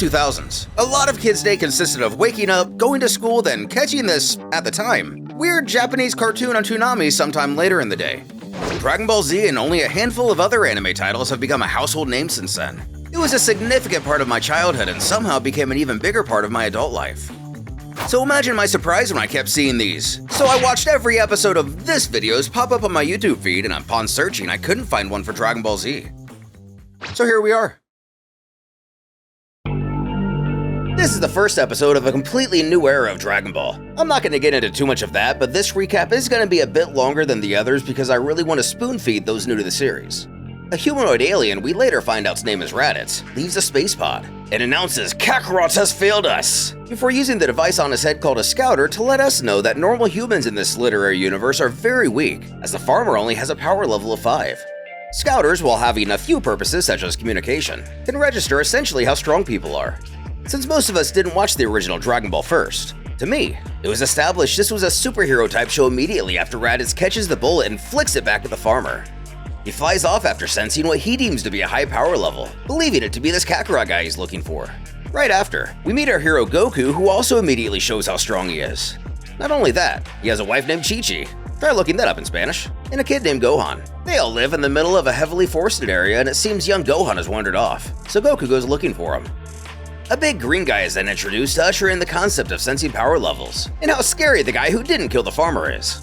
2000s. A lot of kids' day consisted of waking up, going to school, then catching this, at the time, weird Japanese cartoon on Toonami sometime later in the day. Dragon Ball Z and only a handful of other anime titles have become a household name since then. It was a significant part of my childhood and somehow became an even bigger part of my adult life. So imagine my surprise when I kept seeing these. So I watched every episode of this videos pop up on my YouTube feed, and upon searching, I couldn't find one for Dragon Ball Z. So here we are. This is the first episode of a completely new era of Dragon Ball. I'm not going to get into too much of that, but this recap is going to be a bit longer than the others because I really want to spoon-feed those new to the series. A humanoid alien we later find out's name is Raditz leaves a space pod and announces Kakarot has failed us, before using the device on his head called a scouter to let us know that normal humans in this literary universe are very weak, as the farmer only has a power level of 5. Scouters, while having a few purposes such as communication, can register essentially how strong people are. Since most of us didn't watch the original Dragon Ball first, to me, it was established this was a superhero type show immediately after Raditz catches the bullet and flicks it back at the farmer. He flies off after sensing what he deems to be a high power level, believing it to be this Kakarot guy he's looking for. Right after, we meet our hero Goku, who also immediately shows how strong he is. Not only that, he has a wife named Chi-Chi, try looking that up in Spanish, and a kid named Gohan. They all live in the middle of a heavily forested area, and it seems young Gohan has wandered off, so Goku goes looking for him. A big green guy is then introduced to usher in the concept of sensing power levels, and how scary the guy who didn't kill the farmer is.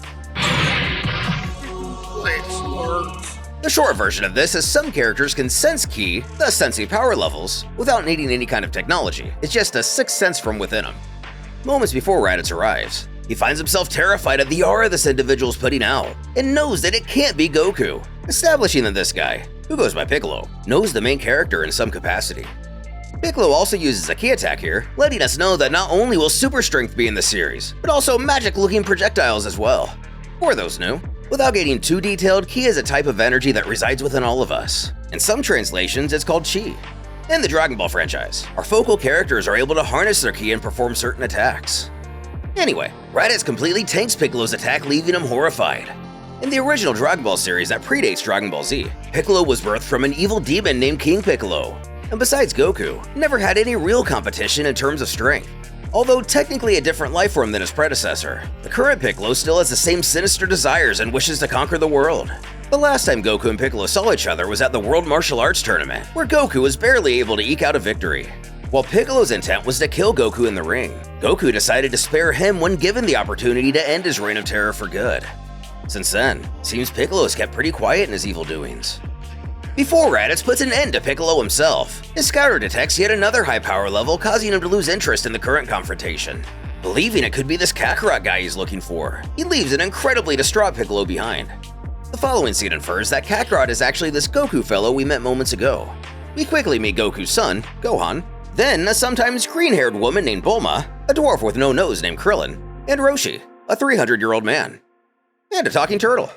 The short version of this is some characters can sense ki, thus sensing power levels, without needing any kind of technology. It's just a sixth sense from within them. Moments before Raditz arrives, he finds himself terrified at the aura this individual's putting out, and knows that it can't be Goku, establishing that this guy, who goes by Piccolo, knows the main character in some capacity. Piccolo also uses a ki attack here, letting us know that not only will super strength be in the series, but also magic-looking projectiles as well. For those new, without getting too detailed, ki is a type of energy that resides within all of us. In some translations, it's called chi. In the Dragon Ball franchise, our focal characters are able to harness their ki and perform certain attacks. Anyway, Raditz completely tanks Piccolo's attack, leaving him horrified. In the original Dragon Ball series that predates Dragon Ball Z, Piccolo was birthed from an evil demon named King Piccolo, and besides Goku, never had any real competition in terms of strength. Although technically a different life form than his predecessor, the current Piccolo still has the same sinister desires and wishes to conquer the world. The last time Goku and Piccolo saw each other was at the World Martial Arts Tournament, where Goku was barely able to eke out a victory. While Piccolo's intent was to kill Goku in the ring, Goku decided to spare him when given the opportunity to end his reign of terror for good. Since then, it seems Piccolo has kept pretty quiet in his evil doings. Before Raditz puts an end to Piccolo himself, his scouter detects yet another high power level, causing him to lose interest in the current confrontation. Believing it could be this Kakarot guy he's looking for, he leaves an incredibly distraught Piccolo behind. The following scene infers that Kakarot is actually this Goku fellow we met moments ago. We quickly meet Goku's son, Gohan, then a sometimes green-haired woman named Bulma, a dwarf with no nose named Krillin, and Roshi, a 300-year-old man, and a talking turtle.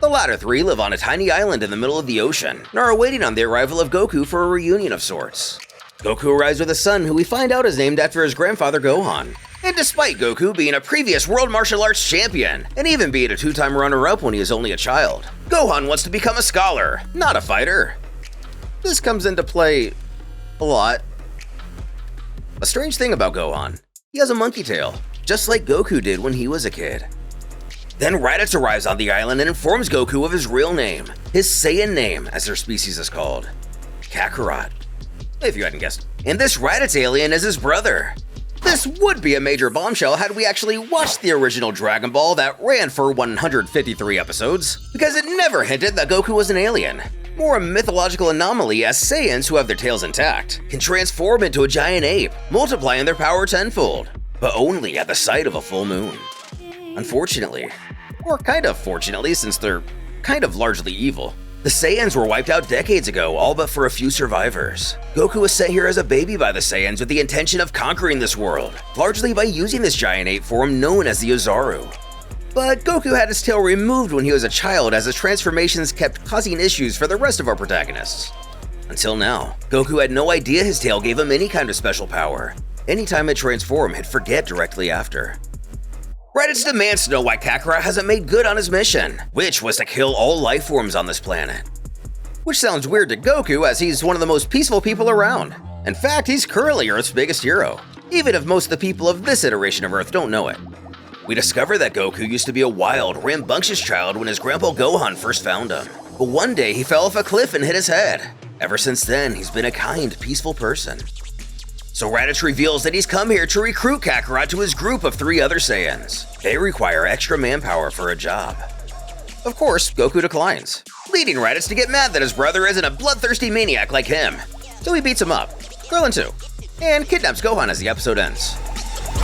The latter three live on a tiny island in the middle of the ocean and are waiting on the arrival of Goku for a reunion of sorts. Goku arrives with a son who we find out is named after his grandfather Gohan. And despite Goku being a previous world martial arts champion and even being a 2-time runner-up when he was only a child, Gohan wants to become a scholar, not a fighter. This comes into play a lot. A strange thing about Gohan, he has a monkey tail, just like Goku did when he was a kid. Then Raditz arrives on the island and informs Goku of his real name, his Saiyan name, as their species is called, Kakarot, if you hadn't guessed. And this Raditz alien is his brother. This would be a major bombshell had we actually watched the original Dragon Ball that ran for 153 episodes, because it never hinted that Goku was an alien. More a mythological anomaly, as Saiyans who have their tails intact can transform into a giant ape, multiplying their power tenfold, but only at the sight of a full moon. Unfortunately, or kind of fortunately since they're kind of largely evil, the Saiyans were wiped out decades ago, all but for a few survivors. Goku was sent here as a baby by the Saiyans with the intention of conquering this world, largely by using this giant ape form known as the Ozaru. But Goku had his tail removed when he was a child, as his transformations kept causing issues for the rest of our protagonists. Until now, Goku had no idea his tail gave him any kind of special power. Anytime it transformed, he'd forget directly after. Raditz demands to know why Kakarot hasn't made good on his mission, which was to kill all life forms on this planet. Which sounds weird to Goku, as he's one of the most peaceful people around. In fact, he's currently Earth's biggest hero, even if most of the people of this iteration of Earth don't know it. We discover that Goku used to be a wild, rambunctious child when his grandpa Gohan first found him. But one day he fell off a cliff and hit his head. Ever since then, he's been a kind, peaceful person. So Raditz reveals that he's come here to recruit Kakarot to his group of 3 other Saiyans. They require extra manpower for a job. Of course, Goku declines, leading Raditz to get mad that his brother isn't a bloodthirsty maniac like him. So he beats him up, Krillin too, and kidnaps Gohan as the episode ends.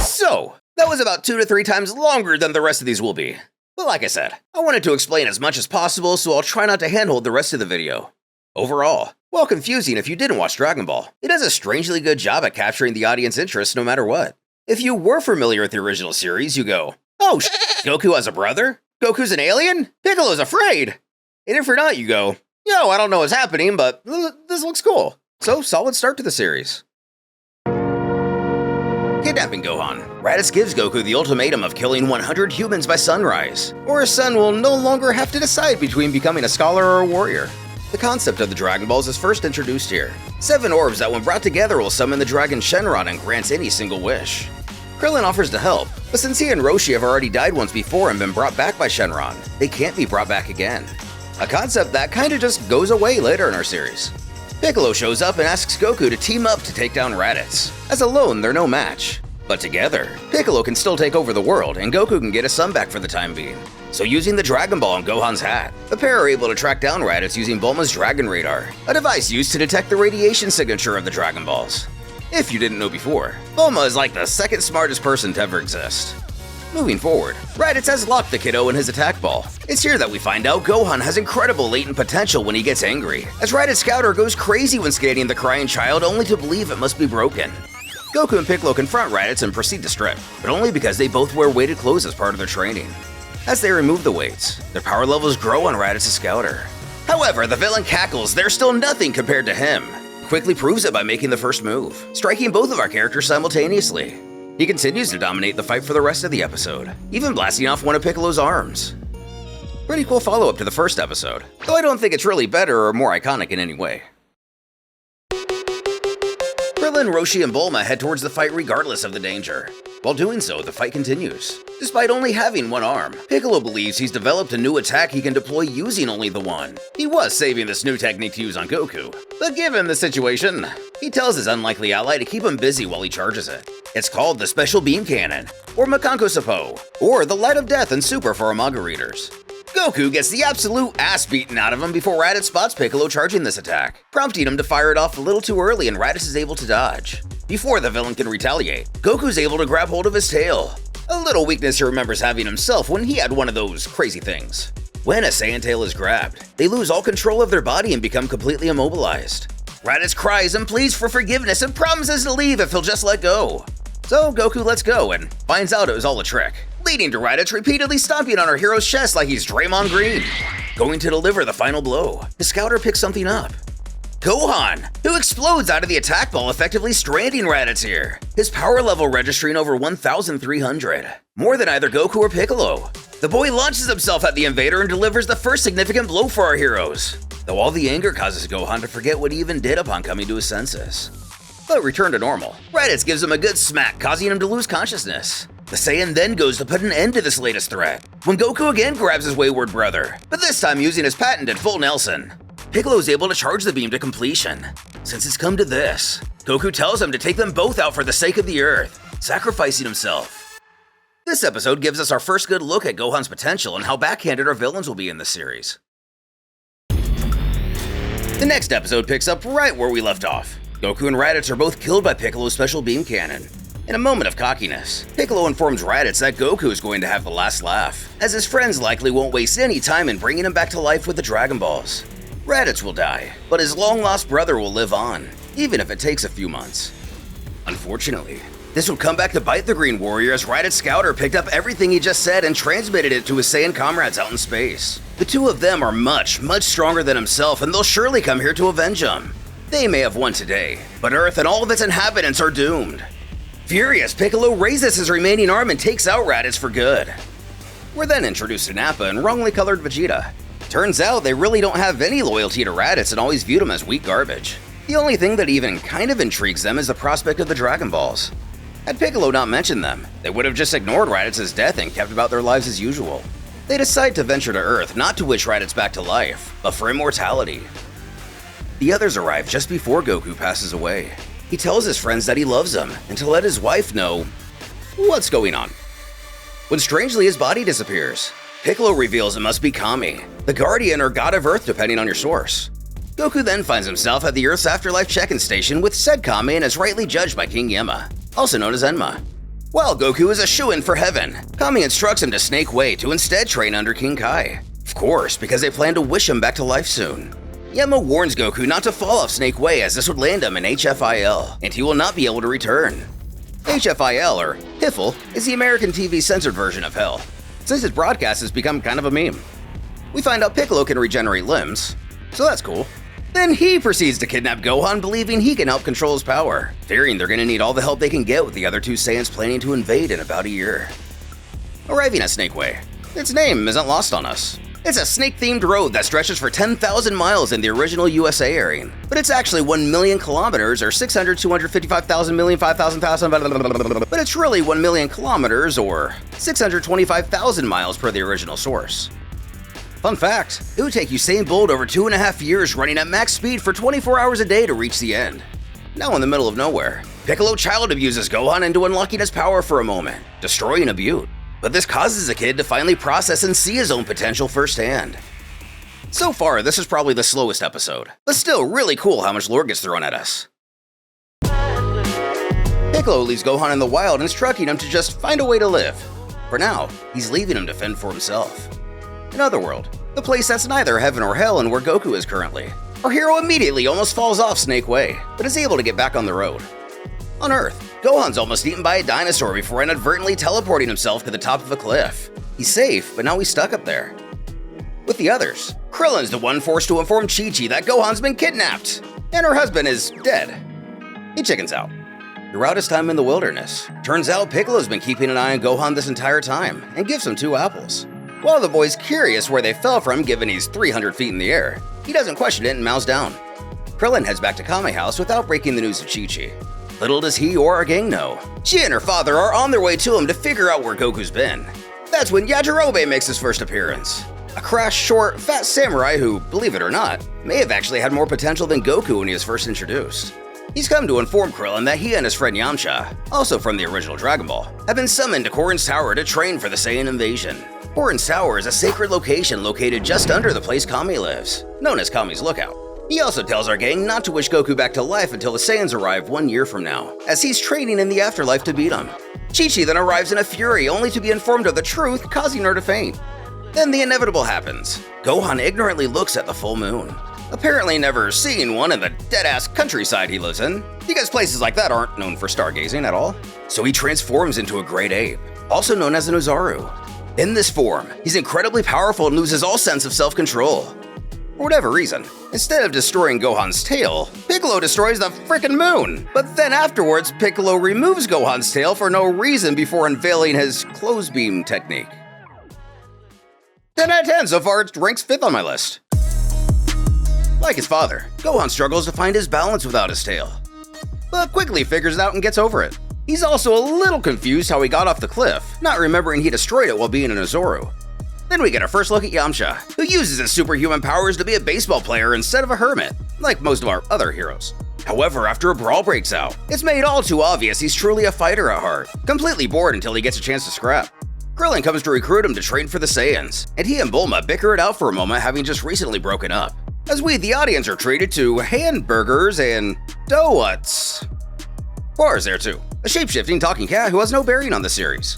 So, that was about 2 to 3 times longer than the rest of these will be. But like I said, I wanted to explain as much as possible, so I'll try not to handhold the rest of the video. Overall, while confusing if you didn't watch Dragon Ball, it does a strangely good job at capturing the audience interest no matter what. If you were familiar with the original series, you go, oh Goku has a brother? Goku's an alien? Piccolo's afraid! And if you're not, you go, yo, I don't know what's happening, but this looks cool. So, solid start to the series. Kidnapping Gohan, Raditz gives Goku the ultimatum of killing 100 humans by sunrise, or his son will no longer have to decide between becoming a scholar or a warrior. The concept of the Dragon Balls is first introduced here. 7 orbs that when brought together will summon the dragon Shenron and grants any single wish. Krillin offers to help, but since he and Roshi have already died once before and been brought back by Shenron, they can't be brought back again. A concept that kinda just goes away later in our series. Piccolo shows up and asks Goku to team up to take down Raditz, as alone they're no match. But together, Piccolo can still take over the world and Goku can get his son back for the time being. So using the Dragon Ball and Gohan's hat, the pair are able to track down Raditz using Bulma's Dragon Radar, a device used to detect the radiation signature of the Dragon Balls. If you didn't know before, Bulma is like the second smartest person to ever exist. Moving forward, Raditz has locked the kiddo in his attack ball. It's here that we find out Gohan has incredible latent potential when he gets angry, as Raditz Scouter goes crazy when scanning the crying child only to believe it must be broken. Goku and Piccolo confront Raditz and proceed to strip, but only because they both wear weighted clothes as part of their training. As they remove the weights, their power levels grow on Raditz's Scouter. However, the villain cackles they're still nothing compared to him. Quickly proves it by making the first move, striking both of our characters simultaneously. He continues to dominate the fight for the rest of the episode, even blasting off one of Piccolo's arms. Pretty cool follow-up to the first episode, though I don't think it's really better or more iconic in any way. Krillin, Roshi, and Bulma head towards the fight regardless of the danger. While doing so, the fight continues. Despite only having one arm, Piccolo believes he's developed a new attack he can deploy using only the one. He was saving this new technique to use on Goku, but given the situation, he tells his unlikely ally to keep him busy while he charges it. It's called the Special Beam Cannon, or Makanko Sapo, or the Light of Death in Super for our manga readers. Goku gets the absolute ass beaten out of him before Raditz spots Piccolo charging this attack, prompting him to fire it off a little too early and Raditz is able to dodge. Before the villain can retaliate, Goku's able to grab hold of his tail. A little weakness he remembers having himself when he had one of those crazy things. When a Saiyan tail is grabbed, they lose all control of their body and become completely immobilized. Raditz cries and pleads for forgiveness and promises to leave if he'll just let go. So Goku lets go and finds out it was all a trick, leading to Raditz repeatedly stomping on our hero's chest like he's Draymond Green. Going to deliver the final blow, his Scouter picks something up. Gohan, who explodes out of the attack ball, effectively stranding Raditz here, his power level registering over 1,300, more than either Goku or Piccolo. The boy launches himself at the invader and delivers the first significant blow for our heroes, though all the anger causes Gohan to forget what he even did upon coming to his senses. But return to normal, Raditz gives him a good smack, causing him to lose consciousness. The Saiyan then goes to put an end to this latest threat, when Goku again grabs his wayward brother, but this time using his patented full Nelson. Piccolo is able to charge the beam to completion. Since it's come to this, Goku tells him to take them both out for the sake of the Earth, sacrificing himself. This episode gives us our first good look at Gohan's potential and how backhanded our villains will be in this series. The next episode picks up right where we left off. Goku and Raditz are both killed by Piccolo's special beam cannon. In a moment of cockiness, Piccolo informs Raditz that Goku is going to have the last laugh, as his friends likely won't waste any time in bringing him back to life with the Dragon Balls. Raditz will die, but his long-lost brother will live on, even if it takes a few months. Unfortunately, this would come back to bite the Green Warrior as Raditz Scouter picked up everything he just said and transmitted it to his Saiyan comrades out in space. The two of them are much stronger than himself, and they'll surely come here to avenge him. They may have won today, but Earth and all of its inhabitants are doomed. Furious, Piccolo raises his remaining arm and takes out Raditz for good. We're then introduced to Nappa and wrongly colored Vegeta. Turns out they really don't have any loyalty to Raditz and always viewed him as weak garbage. The only thing that even kind of intrigues them is the prospect of the Dragon Balls. Had Piccolo not mentioned them, they would have just ignored Raditz's death and kept about their lives as usual. They decide to venture to Earth not to wish Raditz back to life, but for immortality. The others arrive just before Goku passes away. He tells his friends that he loves them and to let his wife know what's going on. When strangely his body disappears, Piccolo reveals it must be Kami, the guardian or god of Earth depending on your source. Goku then finds himself at the Earth's afterlife check-in station with said Kami and is rightly judged by King Yemma, also known as Enma. While Goku is a shoo-in for heaven, Kami instructs him to snake way to instead train under King Kai. Of course, because they plan to wish him back to life soon. Yemma warns Goku not to fall off Snake Way as this would land him in HFIL, and he will not be able to return. HFIL, or Hiffle, is the American TV censored version of Hell, since its broadcast has become kind of a meme. We find out Piccolo can regenerate limbs, so that's cool. Then he proceeds to kidnap Gohan, believing he can help control his power, fearing they're going to need all the help they can get with the other two Saiyans planning to invade in about a year. Arriving at Snake Way, its name isn't lost on us. It's a snake-themed road that stretches for 10,000 miles in the original USA area, but it's actually 1 million kilometers or 600, 255,000 million, 5,000, but it's really 1 million kilometers or 625,000 miles per the original source. Fun fact, it would take Usain Bolt over 2.5 years running at max speed for 24 hours a day to reach the end. Now in the middle of nowhere, Piccolo child abuses Gohan into unlocking his power for a moment, destroying a butte. But this causes the kid to finally process and see his own potential firsthand. So far, this is probably the slowest episode, but still really cool how much lore gets thrown at us. Piccolo leaves Gohan in the wild, instructing him to just find a way to live. For now, he's leaving him to fend for himself. In Otherworld, the place that's neither heaven or hell and where Goku is currently, our hero immediately almost falls off Snake Way, but is able to get back on the road. On Earth, Gohan's almost eaten by a dinosaur before inadvertently teleporting himself to the top of a cliff. He's safe, but now he's stuck up there. With the others, Krillin's the one forced to inform Chi-Chi that Gohan's been kidnapped, and her husband is dead. He chickens out. Throughout his time in the wilderness, turns out Piccolo's been keeping an eye on Gohan this entire time, and gives him 2 apples. While the boy's curious where they fell from given he's 300 feet in the air, he doesn't question it and mows down. Krillin heads back to Kame House without breaking the news to Chi-Chi. Little does he or our gang know, she and her father are on their way to him to figure out where Goku's been. That's when Yajirobe makes his first appearance. A crash, short, fat samurai who, believe it or not, may have actually had more potential than Goku when he was first introduced. He's come to inform Krillin that he and his friend Yamcha, also from the original Dragon Ball, have been summoned to Korin's Tower to train for the Saiyan invasion. Korin's Tower is a sacred location located just under the place Kami lives, known as Kami's Lookout. He also tells our gang not to wish Goku back to life until the Saiyans arrive 1 year from now, as he's training in the afterlife to beat him. Chi-Chi then arrives in a fury only to be informed of the truth, causing her to faint. Then the inevitable happens. Gohan ignorantly looks at the full moon, apparently never seeing one in the dead-ass countryside he lives in, because places like that aren't known for stargazing at all. So he transforms into a great ape, also known as an Ozaru. In this form, he's incredibly powerful and loses all sense of self-control. For whatever reason, instead of destroying Gohan's tail, Piccolo destroys the frickin' moon. But then afterwards, Piccolo removes Gohan's tail for no reason before unveiling his clothesbeam technique. 10 out of 10 so far, it ranks 5th on my list. Like his father, Gohan struggles to find his balance without his tail, but quickly figures it out and gets over it. He's also a little confused how he got off the cliff, not remembering he destroyed it while being an Ozaru. Then we get our first look at Yamcha, who uses his superhuman powers to be a baseball player instead of a hermit, like most of our other heroes. However, after a brawl breaks out, it's made all too obvious he's truly a fighter at heart, completely bored until he gets a chance to scrap. Krillin comes to recruit him to train for the Saiyans, and he and Bulma bicker it out for a moment, having just recently broken up, as we, the audience, are treated to hamburgers and donuts. Bar is there too, a shape-shifting talking cat who has no bearing on the series.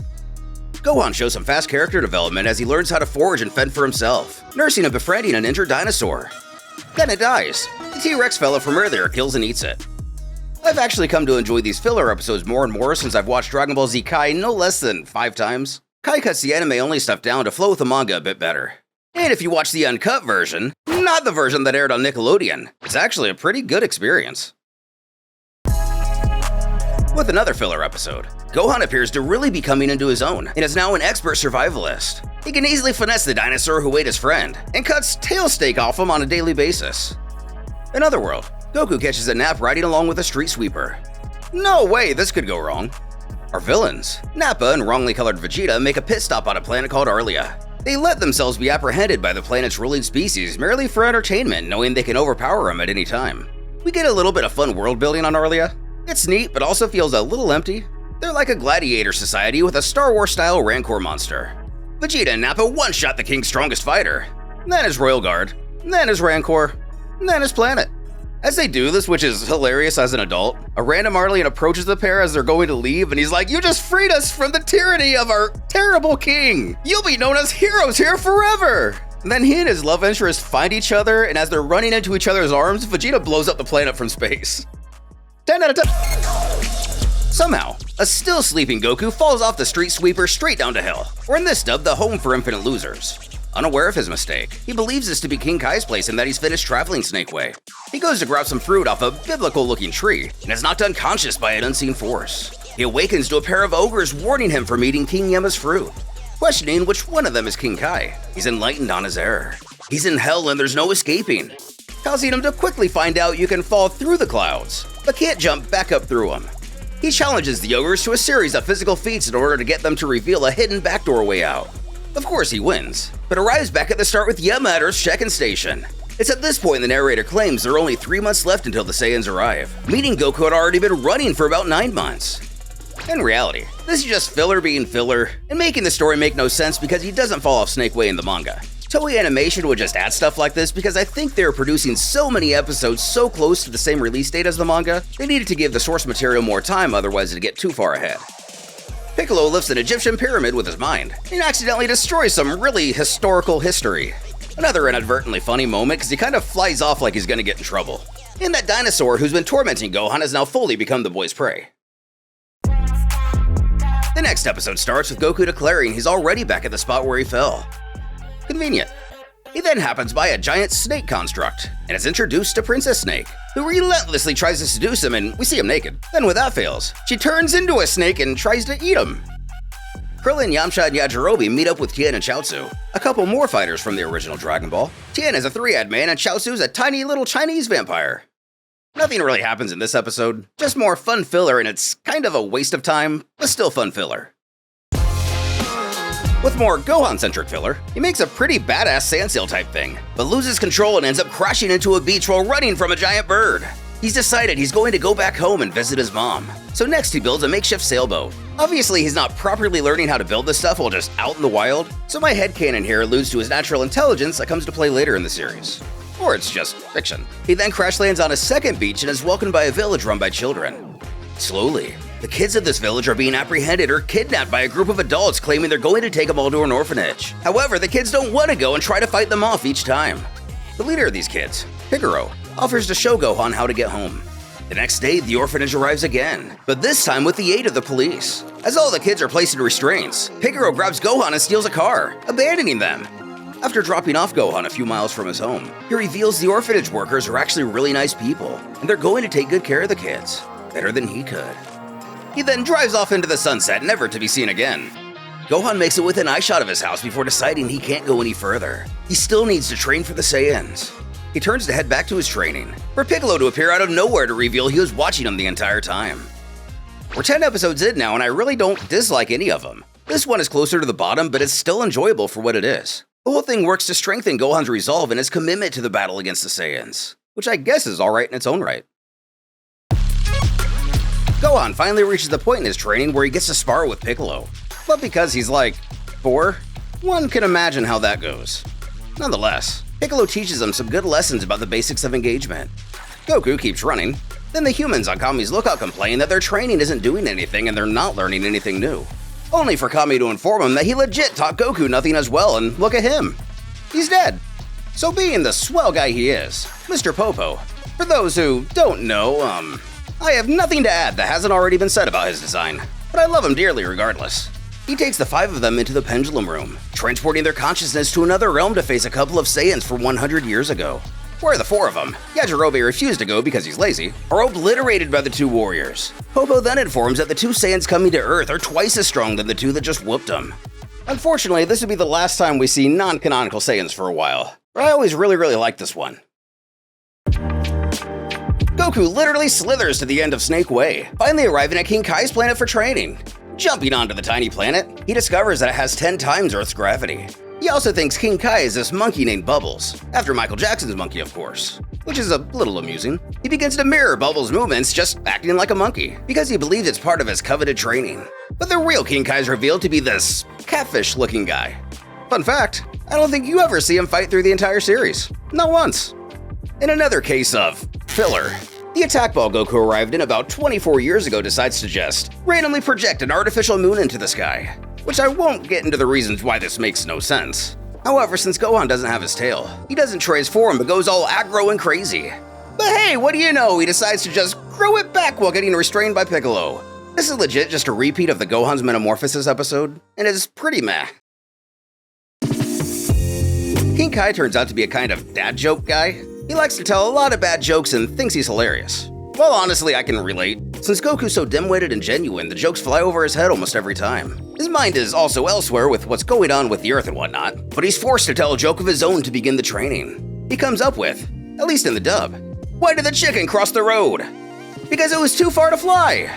Gohan shows some fast character development as he learns how to forage and fend for himself, nursing and befriending an injured dinosaur. Then it dies. The T-Rex fella from earlier kills and eats it. I've actually come to enjoy these filler episodes more and more since I've watched Dragon Ball Z Kai no less than 5 times. Kai cuts the anime-only stuff down to flow with the manga a bit better. And if you watch the uncut version, not the version that aired on Nickelodeon, it's actually a pretty good experience. With another filler episode, Gohan appears to really be coming into his own and is now an expert survivalist. He can easily finesse the dinosaur who ate his friend and cuts tail steak off him on a daily basis. In Otherworld, Goku catches a nap riding along with a street sweeper. No way, this could go wrong. Our villains, Nappa and wrongly colored Vegeta, make a pit stop on a planet called Arlia. They let themselves be apprehended by the planet's ruling species merely for entertainment, knowing they can overpower them at any time. We get a little bit of fun world building on Arlia. It's neat, but also feels a little empty. They're like a gladiator society with a Star Wars-style Rancor monster. Vegeta and Nappa one-shot the king's strongest fighter, then his Royal Guard, then his Rancor, then his planet. As they do this, which is hilarious as an adult, a random Arlian approaches the pair as they're going to leave, and he's like, "You just freed us from the tyranny of our terrible king! You'll be known as heroes here forever!" And then he and his love interest find each other, and as they're running into each other's arms, Vegeta blows up the planet from space. 10 out of 10. Somehow, a still sleeping Goku falls off the street sweeper straight down to hell, or in this dub, the home for infinite losers. Unaware of his mistake, he believes this to be King Kai's place and that he's finished traveling Snake Way. He goes to grab some fruit off a biblical-looking tree and is knocked unconscious by an unseen force. He awakens to a pair of ogres warning him from eating King Yema's fruit. Questioning which one of them is King Kai, he's enlightened on his error. He's in hell and there's no escaping, causing him to quickly find out you can fall through the clouds, but can't jump back up through them. He challenges the ogres to a series of physical feats in order to get them to reveal a hidden backdoor way out. Of course he wins, but arrives back at the start with Yema at Earth's check-in station. It's at this point the narrator claims there are only 3 months left until the Saiyans arrive, meaning Goku had already been running for about 9 months. In reality, this is just filler being filler, and making the story make no sense because he doesn't fall off Snake Way in the manga. Toei Animation would just add stuff like this because I think they were producing so many episodes so close to the same release date as the manga, they needed to give the source material more time, otherwise it'd get too far ahead. Piccolo lifts an Egyptian pyramid with his mind, and accidentally destroys some really historical history. Another inadvertently funny moment because he kind of flies off like he's gonna get in trouble. And that dinosaur who's been tormenting Gohan has now fully become the boy's prey. The next episode starts with Goku declaring he's already back at the spot where he fell. Convenient. He then happens by a giant snake construct, and is introduced to Princess Snake, who relentlessly tries to seduce him and we see him naked. Then when that fails, she turns into a snake and tries to eat him. Krillin, Yamcha, and Yajirobe meet up with Tien and Chaozu, a couple more fighters from the original Dragon Ball. Tien is a three-eyed man and Chaozu's a tiny little Chinese vampire. Nothing really happens in this episode, just more fun filler, and it's kind of a waste of time, but still fun filler. With more Gohan-centric filler, he makes a pretty badass sandsail type thing, but loses control and ends up crashing into a beach while running from a giant bird. He's decided he's going to go back home and visit his mom, so next he builds a makeshift sailboat. Obviously he's not properly learning how to build this stuff while just out in the wild, so my headcanon here alludes to his natural intelligence that comes to play later in the series. Or it's just fiction. He then crash lands on a second beach and is welcomed by a village run by children. Slowly, the kids of this village are being apprehended or kidnapped by a group of adults claiming they're going to take them all to an orphanage. However, the kids don't want to go and try to fight them off each time. The leader of these kids, Pigoro, offers to show Gohan how to get home. The next day, the orphanage arrives again, but this time with the aid of the police. As all the kids are placed in restraints, Pigoro grabs Gohan and steals a car, abandoning them. After dropping off Gohan a few miles from his home, he reveals the orphanage workers are actually really nice people, and they're going to take good care of the kids, better than he could. He then drives off into the sunset, never to be seen again. Gohan makes it within eyeshot of his house before deciding he can't go any further. He still needs to train for the Saiyans. He turns to head back to his training, for Piccolo to appear out of nowhere to reveal he was watching him the entire time. We're 10 episodes in now, and I really don't dislike any of them. This one is closer to the bottom, but it's still enjoyable for what it is. The whole thing works to strengthen Gohan's resolve and his commitment to the battle against the Saiyans, which I guess is alright in its own right. Gohan finally reaches the point in his training where he gets to spar with Piccolo, but because he's like 4, one can imagine how that goes. Nonetheless, Piccolo teaches him some good lessons about the basics of engagement. Goku keeps running, then the humans on Kami's lookout complain that their training isn't doing anything and they're not learning anything new. Only for Kami to inform him that he legit taught Goku nothing as well, and look at him. He's dead. So being the swell guy he is, Mr. Popo, for those who don't know, I have nothing to add that hasn't already been said about his design, but I love him dearly regardless. He takes the 5 of them into the Pendulum Room, transporting their consciousness to another realm to face a couple of Saiyans from 100 years ago. Where the 4 of them, Yajirobe refused to go because he's lazy, are obliterated by the 2 warriors. Popo then informs that the 2 Saiyans coming to Earth are twice as strong than the 2 that just whooped them. Unfortunately, this would be the last time we see non-canonical Saiyans for a while, but I always really liked this one. Goku literally slithers to the end of Snake Way, finally arriving at King Kai's planet for training. Jumping onto the tiny planet, he discovers that it has 10 times Earth's gravity. He also thinks King Kai is this monkey named Bubbles, after Michael Jackson's monkey of course, which is a little amusing. He begins to mirror Bubbles' movements, just acting like a monkey, because he believes it's part of his coveted training. But the real King Kai is revealed to be this catfish-looking guy. Fun fact, I don't think you ever see him fight through the entire series. Not once. In another case of filler, the attack ball Goku arrived in about 24 years ago decides to just randomly project an artificial moon into the sky, which I won't get into the reasons why this makes no sense. However, since Gohan doesn't have his tail, he doesn't transform but goes all aggro and crazy. But hey, what do you know, he decides to just grow it back while getting restrained by Piccolo. This is legit just a repeat of the Gohan's Metamorphosis episode, and is pretty meh. King Kai turns out to be a kind of dad joke guy. He likes to tell a lot of bad jokes and thinks he's hilarious. Well, honestly, I can relate. Since Goku's so dim-witted and genuine, the jokes fly over his head almost every time. His mind is also elsewhere with what's going on with the Earth and whatnot, but he's forced to tell a joke of his own to begin the training. He comes up with, at least in the dub, "Why did the chicken cross the road? Because it was too far to fly."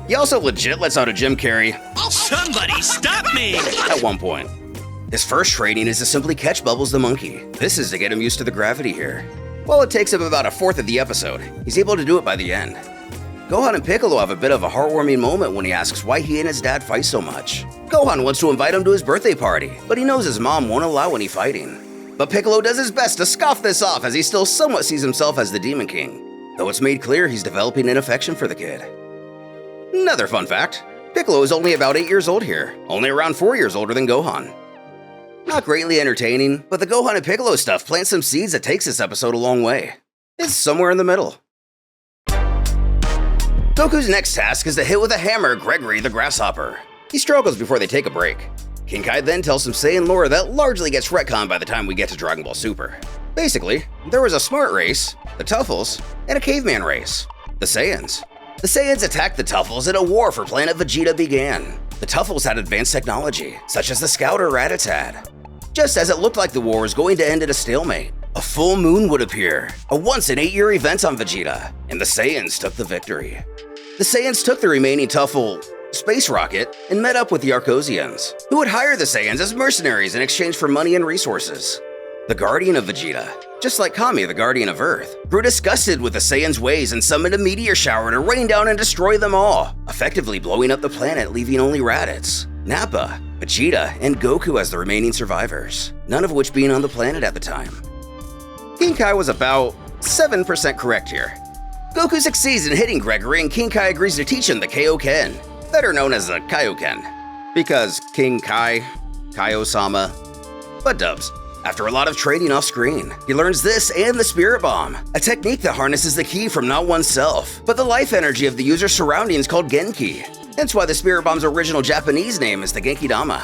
He also legit lets out a Jim Carrey, "Somebody stop me!" at one point. His first training is to simply catch Bubbles the monkey. This is to get him used to the gravity here. While it takes him about a fourth of the episode, he's able to do it by the end. Gohan and Piccolo have a bit of a heartwarming moment when he asks why he and his dad fight so much. Gohan wants to invite him to his birthday party, but he knows his mom won't allow any fighting. But Piccolo does his best to scoff this off as he still somewhat sees himself as the Demon King, though it's made clear he's developing an affection for the kid. Another fun fact, Piccolo is only about 8 years old here, only around 4 years older than Gohan. Not greatly entertaining, but the Gohan and Piccolo stuff plants some seeds that takes this episode a long way. It's somewhere in the middle. Goku's next task is to hit with a hammer Gregory the Grasshopper. He struggles before they take a break. King Kai then tells some Saiyan lore that largely gets retconned by the time we get to Dragon Ball Super. Basically, there was a smart race, the Tuffles, and a caveman race, the Saiyans. The Saiyans attacked the Tuffles and a war for planet Vegeta began. The Tuffles had advanced technology, such as the Scouter Raditz had. Just as it looked like the war was going to end at a stalemate, a full moon would appear, a once-in-8-year event on Vegeta, and the Saiyans took the victory. The Saiyans took the remaining Tuffle space rocket and met up with the Arcosians, who would hire the Saiyans as mercenaries in exchange for money and resources. The Guardian of Vegeta, just like Kami, the Guardian of Earth, grew disgusted with the Saiyans' ways and summoned a meteor shower to rain down and destroy them all, effectively blowing up the planet, leaving only Raditz, Nappa, Vegeta, and Goku as the remaining survivors, none of which being on the planet at the time. King Kai was about 7% correct here. Goku succeeds in hitting Gregory and King Kai agrees to teach him the Kaioken, better known as the Kaioken, because King Kai, Kaio-sama, but dubs. After a lot of training off-screen, he learns this and the Spirit Bomb, a technique that harnesses the ki from not oneself, but the life energy of the user's surroundings called Genki, hence why the Spirit Bomb's original Japanese name is the Genki-dama.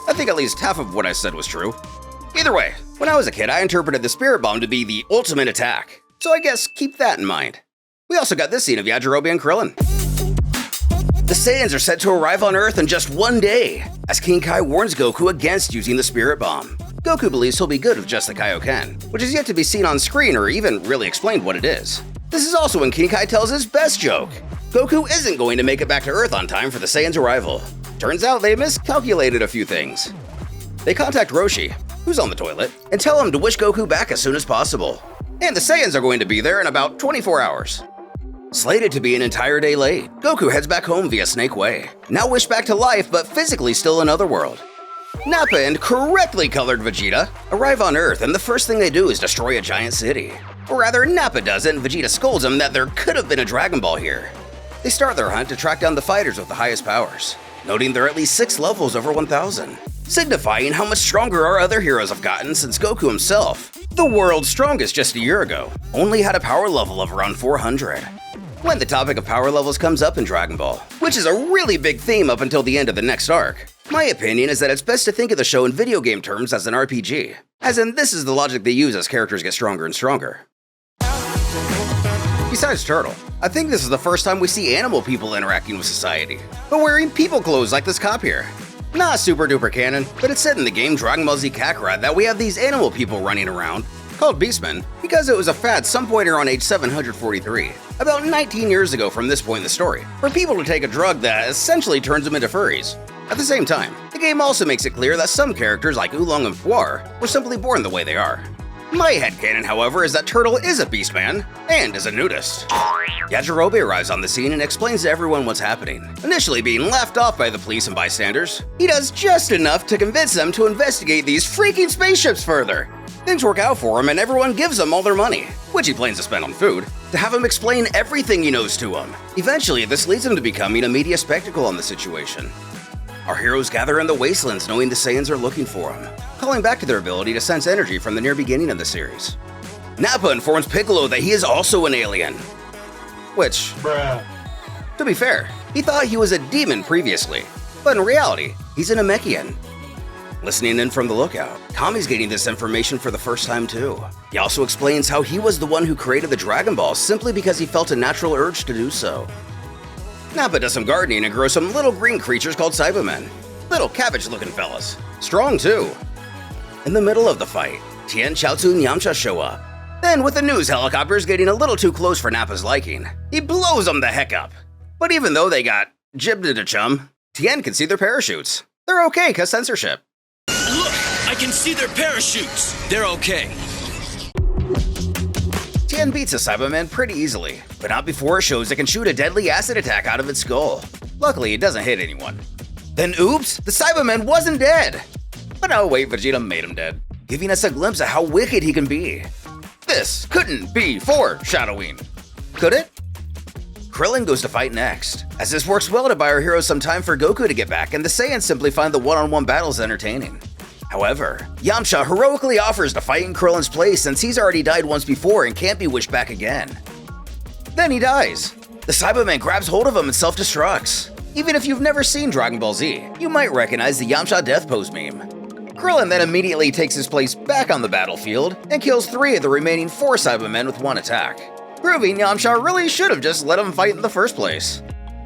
I think at least half of what I said was true. Either way, when I was a kid, I interpreted the Spirit Bomb to be the ultimate attack, so I guess keep that in mind. We also got this scene of Yajirobe and Krillin. The Saiyans are set to arrive on Earth in just one day, as King Kai warns Goku against using the Spirit Bomb. Goku believes he'll be good with just the Kaioken, which is yet to be seen on screen or even really explained what it is. This is also when King Kai tells his best joke. Goku isn't going to make it back to Earth on time for the Saiyans' arrival. Turns out they miscalculated a few things. They contact Roshi, who's on the toilet, and tell him to wish Goku back as soon as possible. And the Saiyans are going to be there in about 24 hours. Slated to be an entire day late, Goku heads back home via Snake Way, now wished back to life but physically still in Otherworld. Nappa and correctly colored Vegeta arrive on Earth, and the first thing they do is destroy a giant city. Or rather, Nappa does it and Vegeta scolds him that there could have been a Dragon Ball here. They start their hunt to track down the fighters with the highest powers, noting there are at least 6 levels over 1,000, signifying how much stronger our other heroes have gotten since Goku himself, the world's strongest just a year ago, only had a power level of around 400. When the topic of power levels comes up in Dragon Ball, which is a really big theme up until the end of the next arc, my opinion is that it's best to think of the show in video game terms as an RPG, as in this is the logic they use as characters get stronger and stronger. Besides Turtle, I think this is the first time we see animal people interacting with society, but wearing people clothes like this cop here. Not super duper canon, but it's said in the game Dragon Ball Z Kakarot that we have these animal people running around, called Beastmen because it was a fad some point around age 743, about 19 years ago from this point in the story, for people to take a drug that essentially turns them into furries. At the same time, the game also makes it clear that some characters like Oolong and Puar were simply born the way they are. My headcanon, however, is that Turtle is a Beastman and is a nudist. Yajirobe arrives on the scene and explains to everyone what's happening. Initially being laughed off by the police and bystanders, he does just enough to convince them to investigate these freaking spaceships further. Things work out for him and everyone gives him all their money, which he plans to spend on food, to have him explain everything he knows to him. Eventually, this leads him to becoming a media spectacle on the situation. Our heroes gather in the wastelands knowing the Saiyans are looking for him, calling back to their ability to sense energy from the near beginning of the series. Nappa informs Piccolo that he is also an alien. Which, to be fair, he thought he was a demon previously, but in reality, he's an Namekian. Listening in from the lookout, Kami's getting this information for the first time too. He also explains how he was the one who created the Dragon Ball simply because he felt a natural urge to do so. Nappa does some gardening and grows some little green creatures called Cybermen. Little cabbage-looking fellas. Strong too. In the middle of the fight, Tien, Chaozu, and Yamcha show up. Then, with the news helicopters getting a little too close for Nappa's liking, he blows them the heck up. But even though they got jibbed into chum, Tien can see their parachutes. They're okay cause censorship. Look, I can see their parachutes. They're okay. Tien beats a Cyberman pretty easily, but not before it shows it can shoot a deadly acid attack out of its skull. Luckily, it doesn't hit anyone. Then oops, the Cyberman wasn't dead! But oh wait, Vegeta made him dead, giving us a glimpse of how wicked he can be. This couldn't be foreshadowing. Could it? Krillin goes to fight next, as this works well to buy our heroes some time for Goku to get back, and the Saiyans simply find the one-on-one battles entertaining. However, Yamcha heroically offers to fight in Krillin's place since he's already died once before and can't be wished back again. Then he dies. The Cyberman grabs hold of him and self-destructs. Even if you've never seen Dragon Ball Z, you might recognize the Yamcha death pose meme. Krillin then immediately takes his place back on the battlefield and kills 3 of the remaining 4 Cybermen with one attack, proving Yamcha really should have just let him fight in the first place.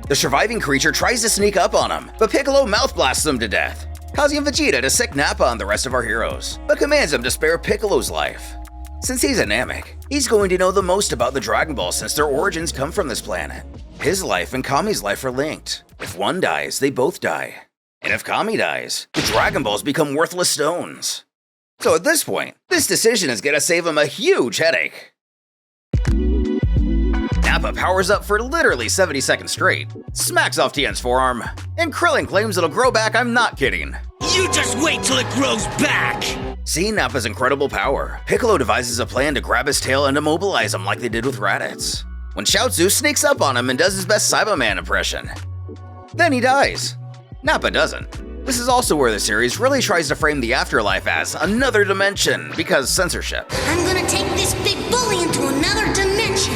The surviving creature tries to sneak up on him, but Piccolo mouth blasts him to death, causing Vegeta to sick Nappa on the rest of our heroes, but commands him to spare Piccolo's life. Since he's a Namek, he's going to know the most about the Dragon Ball since their origins come from this planet. His life and Kami's life are linked. If one dies, they both die. And if Kami dies, the Dragon Balls become worthless stones. So at this point, this decision is gonna save him a huge headache. Nappa powers up for literally 70 seconds straight, smacks off Tien's forearm, and Krillin claims it'll grow back. I'm not kidding. You just wait till it grows back! Seeing Nappa's incredible power, Piccolo devises a plan to grab his tail and immobilize him like they did with Raditz, when Chaozu sneaks up on him and does his best Cyberman impression. Then he dies. Nappa doesn't. This is also where the series really tries to frame the afterlife as another dimension because censorship. I'm gonna take this big bully into another dimension.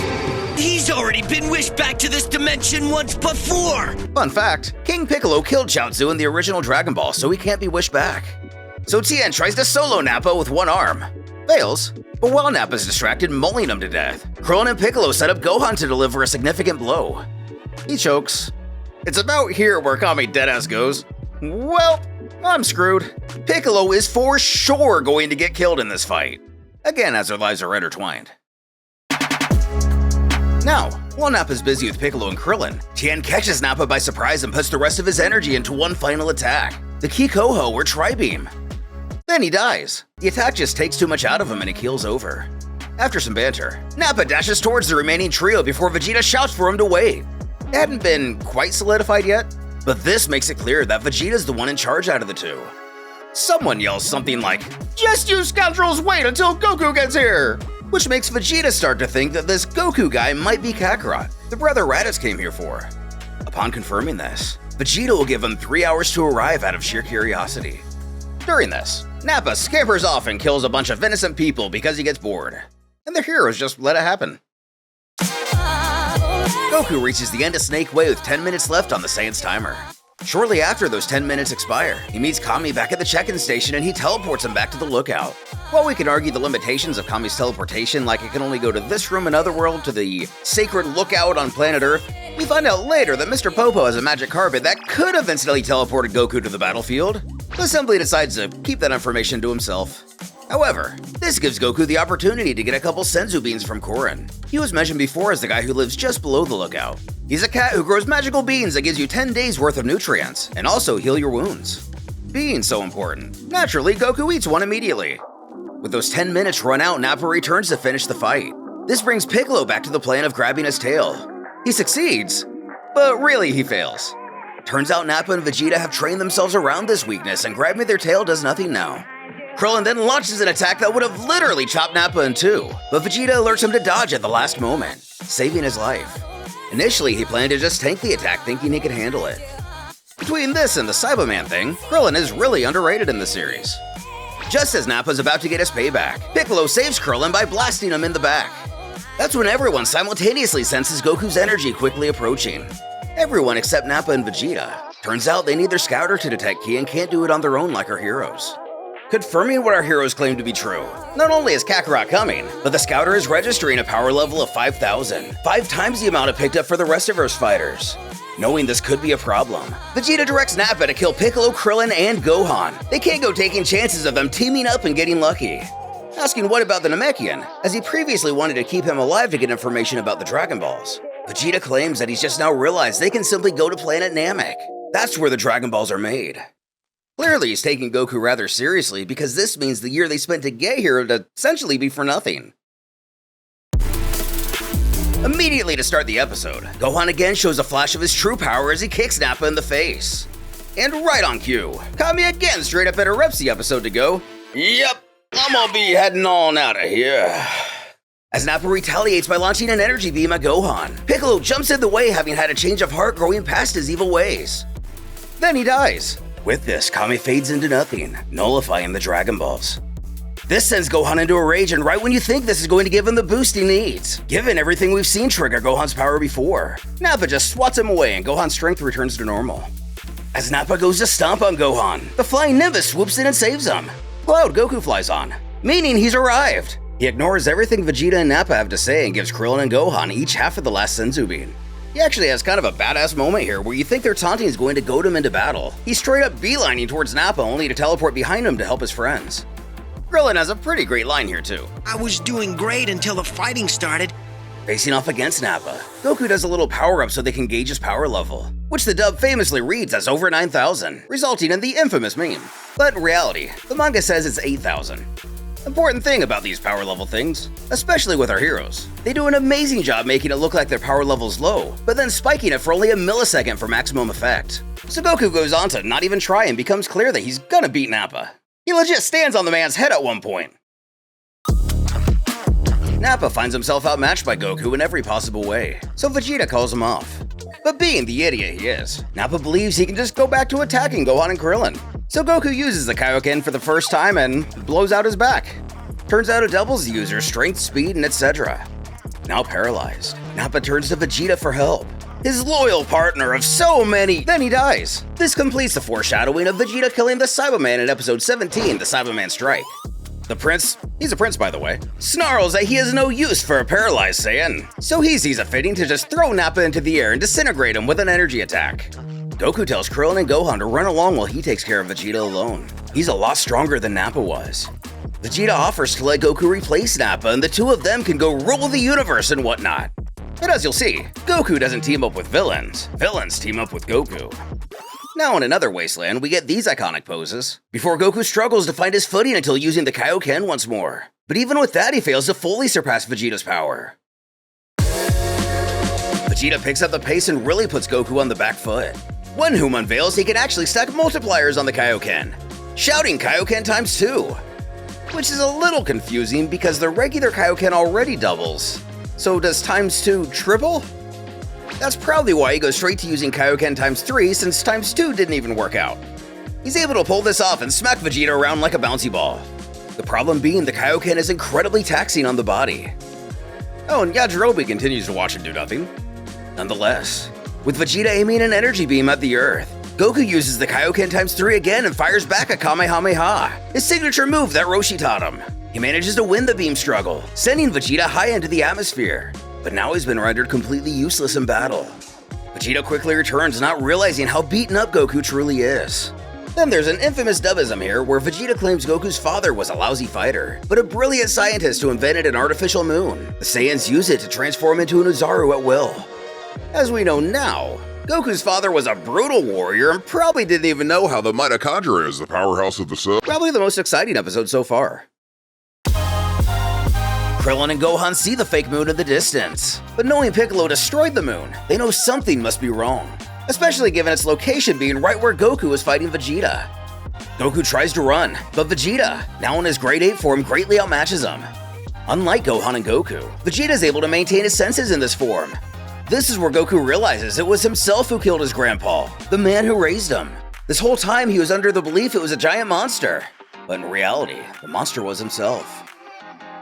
He's already been wished back to this dimension once before! Fun fact, King Piccolo killed Chaozu in the original Dragon Ball, so he can't be wished back. So Tien tries to solo Nappa with one arm. Fails, but while Nappa's distracted, mauling him to death, Krillin and Piccolo set up Gohan to deliver a significant blow. He chokes. It's about here where Kami deadass goes. Well, I'm screwed. Piccolo is for sure going to get killed in this fight. Again, as their lives are intertwined. Now, while Nappa's busy with Piccolo and Krillin, Tien catches Nappa by surprise and puts the rest of his energy into one final attack, the Kikoho or Tri-Beam. Then he dies. The attack just takes too much out of him and he keels over. After some banter, Nappa dashes towards the remaining trio before Vegeta shouts for him to wait. It hadn't been quite solidified yet, but this makes it clear that Vegeta's the one in charge out of the two. Someone yells something like, "Just you scoundrels wait until Goku gets here!" Which makes Vegeta start to think that this Goku guy might be Kakarot, the brother Raditz came here for. Upon confirming this, Vegeta will give him 3 hours to arrive out of sheer curiosity. During this, Nappa scampers off and kills a bunch of innocent people because he gets bored, and the heroes just let it happen. Goku reaches the end of Snake Way with 10 minutes left on the Saiyan's timer. Shortly after those 10 minutes expire, he meets Kami back at the check-in station and he teleports him back to the lookout. While we can argue the limitations of Kami's teleportation, like it can only go to this room in Otherworld to the sacred lookout on planet Earth, we find out later that Mr. Popo has a magic carpet that could have instantly teleported Goku to the battlefield, but simply decides to keep that information to himself. However, this gives Goku the opportunity to get a couple senzu beans from Korin. He was mentioned before as the guy who lives just below the lookout. He's a cat who grows magical beans that gives you 10 days worth of nutrients, and also heal your wounds. Being so important, naturally Goku eats one immediately. With those 10 minutes run out, Nappa returns to finish the fight. This brings Piccolo back to the plan of grabbing his tail. He succeeds, but really he fails. Turns out Nappa and Vegeta have trained themselves around this weakness, and grabbing their tail does nothing now. Krillin then launches an attack that would have literally chopped Nappa in two, but Vegeta alerts him to dodge at the last moment, saving his life. Initially, he planned to just tank the attack thinking he could handle it. Between this and the Cyberman thing, Krillin is really underrated in the series. Just as Nappa's about to get his payback, Piccolo saves Krillin by blasting him in the back. That's when everyone simultaneously senses Goku's energy quickly approaching. Everyone except Nappa and Vegeta. Turns out they need their scouter to detect Ki and can't do it on their own like our heroes. Confirming what our heroes claim to be true, not only is Kakarot coming, but the scouter is registering a power level of 5,000, 5 times the amount it picked up for the rest of Earth's fighters. Knowing this could be a problem, Vegeta directs Nappa to kill Piccolo, Krillin, and Gohan. They can't go taking chances of them teaming up and getting lucky. Asking what about the Namekian, as he previously wanted to keep him alive to get information about the Dragon Balls. Vegeta claims that he's just now realized they can simply go to planet Namek. That's where the Dragon Balls are made. Clearly he's taking Goku rather seriously because this means the year they spent to get here would essentially be for nothing. Immediately to start the episode, Gohan again shows a flash of his true power as he kicks Nappa in the face. And right on cue, Kami again straight up at a Repsy episode to go, "Yep, I'm gonna be heading on out of here." As Nappa retaliates by launching an energy beam at Gohan, Piccolo jumps in the way, having had a change of heart growing past his evil ways. Then he dies. With this, Kami fades into nothing, nullifying the Dragon Balls. This sends Gohan into a rage, and right when you think this is going to give him the boost he needs, given everything we've seen trigger Gohan's power before, Nappa just swats him away and Gohan's strength returns to normal. As Nappa goes to stomp on Gohan, the flying Nimbus swoops in and saves him. Cloud Goku flies on, meaning he's arrived. He ignores everything Vegeta and Nappa have to say and gives Krillin and Gohan each half of the last Senzu Bean. He actually has kind of a badass moment here where you think their taunting is going to goad him into battle. He's straight up beelining towards Nappa only to teleport behind him to help his friends. Krillin has a pretty great line here too. I was doing great until the fighting started. Facing off against Nappa, Goku does a little power-up so they can gauge his power level, which the dub famously reads as over 9,000, resulting in the infamous meme. But in reality, the manga says it's 8,000. Important thing about these power level things, especially with our heroes, they do an amazing job making it look like their power level's low, but then spiking it for only a millisecond for maximum effect. So Goku goes on to not even try and becomes clear that he's gonna beat Nappa. He legit stands on the man's head at one point. Nappa finds himself outmatched by Goku in every possible way, so Vegeta calls him off. But being the idiot he is, Nappa believes he can just go back to attacking Gohan and Krillin. So Goku uses the Kaioken for the first time and blows out his back. Turns out it doubles the user's strength, speed, and etc. Now paralyzed, Nappa turns to Vegeta for help. His loyal partner of so many, then he dies. This completes the foreshadowing of Vegeta killing the Cyberman in episode 17, the Cyberman Strike. The prince, he's a prince by the way, snarls that he has no use for a paralyzed Saiyan, so he sees it fitting to just throw Nappa into the air and disintegrate him with an energy attack. Goku tells Krillin and Gohan to run along while he takes care of Vegeta alone. He's a lot stronger than Nappa was. Vegeta offers to let Goku replace Nappa and the two of them can go rule the universe and whatnot. But as you'll see, Goku doesn't team up with villains, villains team up with Goku. Now in another wasteland, we get these iconic poses, before Goku struggles to find his footing until using the Kaioken once more. But even with that, he fails to fully surpass Vegeta's power. Vegeta picks up the pace and really puts Goku on the back foot. One whom unveils he can actually stack multipliers on the Kaioken, shouting Kaioken times 2. Which is a little confusing because the regular Kaioken already doubles. So does times 2 triple? That's probably why he goes straight to using Kaioken times 3 since times 2 didn't even work out. He's able to pull this off and smack Vegeta around like a bouncy ball. The problem being the Kaioken is incredibly taxing on the body. Oh, and Yajirobe continues to watch him do nothing. Nonetheless, with Vegeta aiming an energy beam at the Earth, Goku uses the Kaioken times 3 again and fires back a Kamehameha, his signature move that Roshi taught him. He manages to win the beam struggle, sending Vegeta high into the atmosphere, but now he's been rendered completely useless in battle. Vegeta quickly returns, not realizing how beaten up Goku truly is. Then there's an infamous dubism here where Vegeta claims Goku's father was a lousy fighter, but a brilliant scientist who invented an artificial moon. The Saiyans use it to transform into an Oozaru at will. As we know now, Goku's father was a brutal warrior and probably didn't even know how The mitochondria is the powerhouse of the cell. Probably the most exciting episode so far. Krillin and Gohan see the fake moon in the distance, but knowing Piccolo destroyed the moon, they know something must be wrong, especially given its location being right where Goku is fighting Vegeta. Goku tries to run, but Vegeta, now in his Grade 8 form, greatly outmatches him. Unlike Gohan and Goku, Vegeta is able to maintain his senses in this form. This is where Goku realizes it was himself who killed his grandpa, the man who raised him. This whole time he was under the belief it was a giant monster, but in reality, the monster was himself.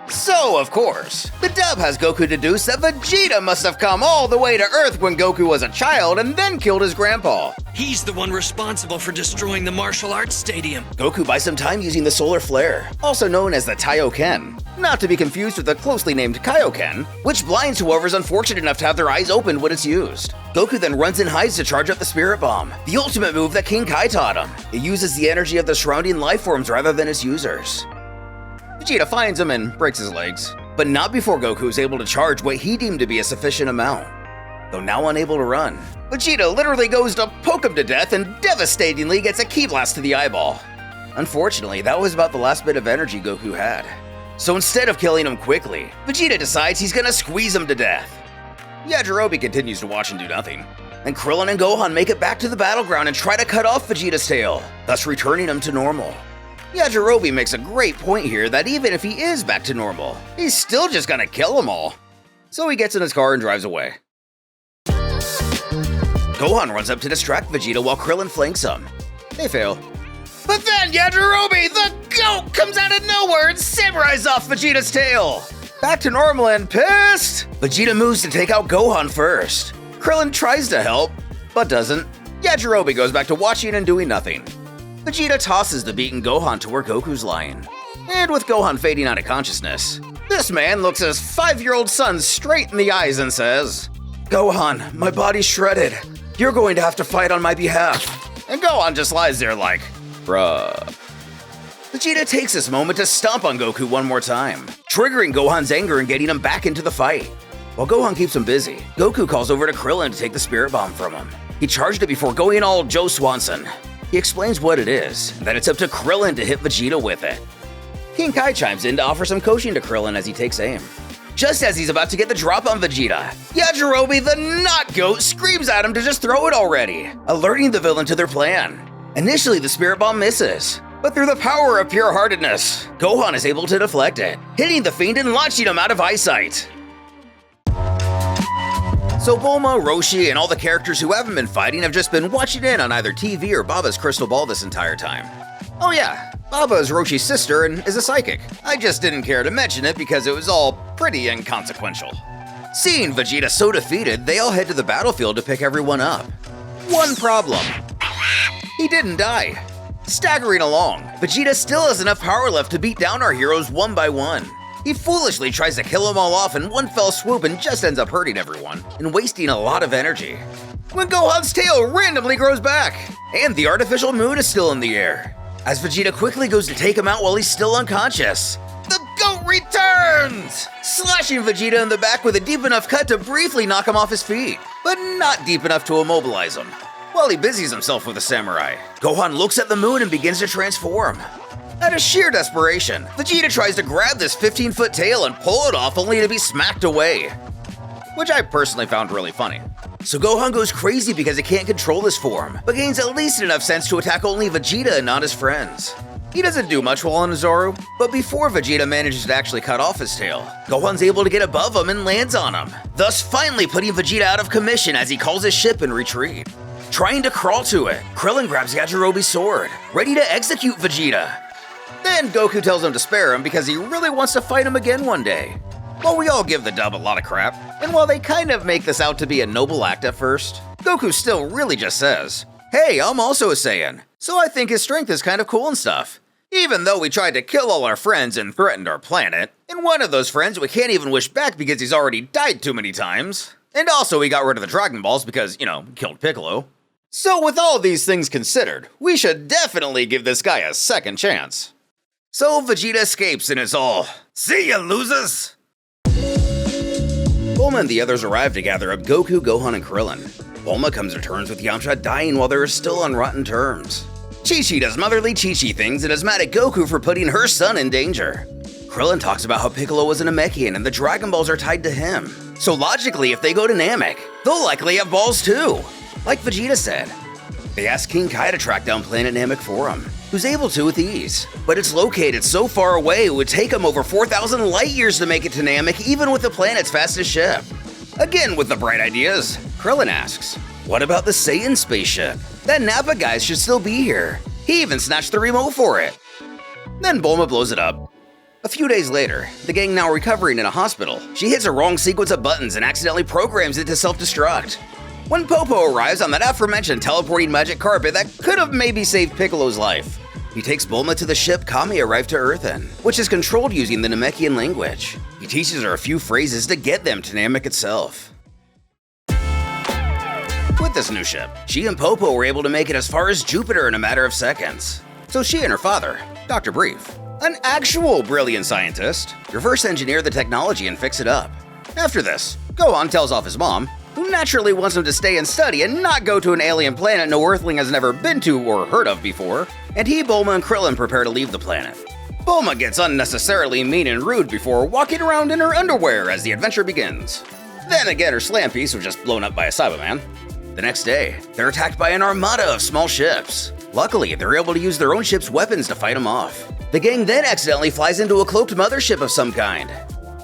So, of course, the dub has Goku deduce that Vegeta must have come all the way to Earth when Goku was a child and then killed his grandpa. He's the one responsible for destroying the martial arts stadium. Goku buys some time using the solar flare, also known as the Taioken, not to be confused with the closely named Kaioken, which blinds whoever's unfortunate enough to have their eyes opened when it's used. Goku then runs and hides to charge up the Spirit Bomb, the ultimate move that King Kai taught him. It uses the energy of the surrounding life forms rather than its users. Vegeta finds him and breaks his legs, but not before Goku is able to charge what he deemed to be a sufficient amount. Though now unable to run, Vegeta literally goes to poke him to death and devastatingly gets a ki blast to the eyeball. Unfortunately, that was about the last bit of energy Goku had. So instead of killing him quickly, Vegeta decides he's gonna squeeze him to death. Yajirobe continues to watch and do nothing, and Krillin and Gohan make it back to the battleground and try to cut off Vegeta's tail, thus returning him to normal. Yajirobe makes a great point here that even if he is back to normal, he's still just gonna kill them all. So he gets in his car and drives away. Gohan runs up to distract Vegeta while Krillin flanks him. They fail. But then Yajirobe, the goat, comes out of nowhere and samurais off Vegeta's tail. Back to normal and pissed, Vegeta moves to take out Gohan first. Krillin tries to help, but doesn't. Yajirobe goes back to watching and doing nothing. Vegeta tosses the beaten Gohan to where Goku's lying. And with Gohan fading out of consciousness, this man looks his 5-year-old son straight in the eyes and says, "Gohan, my body's shredded. You're going to have to fight on my behalf." And Gohan just lies there like, bruh. Vegeta takes this moment to stomp on Goku one more time, triggering Gohan's anger and getting him back into the fight. While Gohan keeps him busy, Goku calls over to Krillin to take the Spirit Bomb from him. He charged it before going all Joe Swanson. He explains what it is, and that it's up to Krillin to hit Vegeta with it. King Kai chimes in to offer some coaching to Krillin as he takes aim. Just as he's about to get the drop on Vegeta, Yajirobe the not goat screams at him to just throw it already, alerting the villain to their plan. Initially, the Spirit Bomb misses, but through the power of pure-heartedness, Gohan is able to deflect it, hitting the fiend and launching him out of eyesight. So Bulma, Roshi, and all the characters who haven't been fighting have just been watching in on either TV or Baba's crystal ball this entire time. Oh yeah, Baba is Roshi's sister and is a psychic. I just didn't care to mention it because it was all pretty inconsequential. Seeing Vegeta so defeated, they all head to the battlefield to pick everyone up. One problem. He didn't die. Staggering along, Vegeta still has enough power left to beat down our heroes one by one. He foolishly tries to kill them all off in one fell swoop and just ends up hurting everyone and wasting a lot of energy. When Gohan's tail randomly grows back, and the artificial moon is still in the air, as Vegeta quickly goes to take him out while he's still unconscious. The GOAT returns! Slashing Vegeta in the back with a deep enough cut to briefly knock him off his feet, but not deep enough to immobilize him. While he busies himself with a samurai, Gohan looks at the moon and begins to transform. Out of sheer desperation, Vegeta tries to grab this 15-foot tail and pull it off only to be smacked away, which I personally found really funny. So Gohan goes crazy because he can't control this form, but gains at least enough sense to attack only Vegeta and not his friends. He doesn't do much while on Oozaru, but before Vegeta manages to actually cut off his tail, Gohan's able to get above him and lands on him, thus finally putting Vegeta out of commission as he calls his ship in retreat. Trying to crawl to it, Krillin grabs Yajirobe's sword, ready to execute Vegeta. Then Goku tells him to spare him because he really wants to fight him again one day. Well, we all give the dub a lot of crap, and while they kind of make this out to be a noble act at first, Goku still really just says, "Hey, I'm also a Saiyan, so I think his strength is kind of cool and stuff. Even though we tried to kill all our friends and threatened our planet, and one of those friends we can't even wish back because he's already died too many times, and also we got rid of the Dragon Balls because, killed Piccolo. So with all these things considered, we should definitely give this guy a second chance. So Vegeta escapes and it's all, "See ya, losers!" Bulma and the others arrive to gather up Goku, Gohan, and Krillin. Bulma comes to terms with Yamcha dying while they are still on rotten terms. Chi-Chi does motherly Chi-Chi things and is mad at Goku for putting her son in danger. Krillin talks about how Piccolo was an Namekian and the Dragon Balls are tied to him. So logically, if they go to Namek, they'll likely have balls too. Like Vegeta said. They ask King Kai to track down Planet Namek for him, who's able to with ease. But it's located so far away it would take him over 4,000 light years to make it to Namek even with the planet's fastest ship. Again with the bright ideas, Krillin asks, what about the Saiyan spaceship? That Nappa guy should still be here. He even snatched the remote for it. Then Bulma blows it up. A few days later, the gang now recovering in a hospital, she hits a wrong sequence of buttons and accidentally programs it to self-destruct. When Popo arrives on that aforementioned teleporting magic carpet that could have maybe saved Piccolo's life, he takes Bulma to the ship Kami arrived to Earth in, which is controlled using the Namekian language. He teaches her a few phrases to get them to Namek itself. With this new ship, she and Popo were able to make it as far as Jupiter in a matter of seconds. So she and her father, Dr. Brief, an actual brilliant scientist, reverse engineer the technology and fix it up. After this, Gohan tells off his mom, who naturally wants him to stay and study and not go to an alien planet no Earthling has never been to or heard of before, and he, Bulma, and Krillin prepare to leave the planet. Bulma gets unnecessarily mean and rude before walking around in her underwear as the adventure begins. Then again, her slam piece was just blown up by a Cyberman. The next day, they're attacked by an armada of small ships. Luckily, they're able to use their own ship's weapons to fight them off. The gang then accidentally flies into a cloaked mothership of some kind.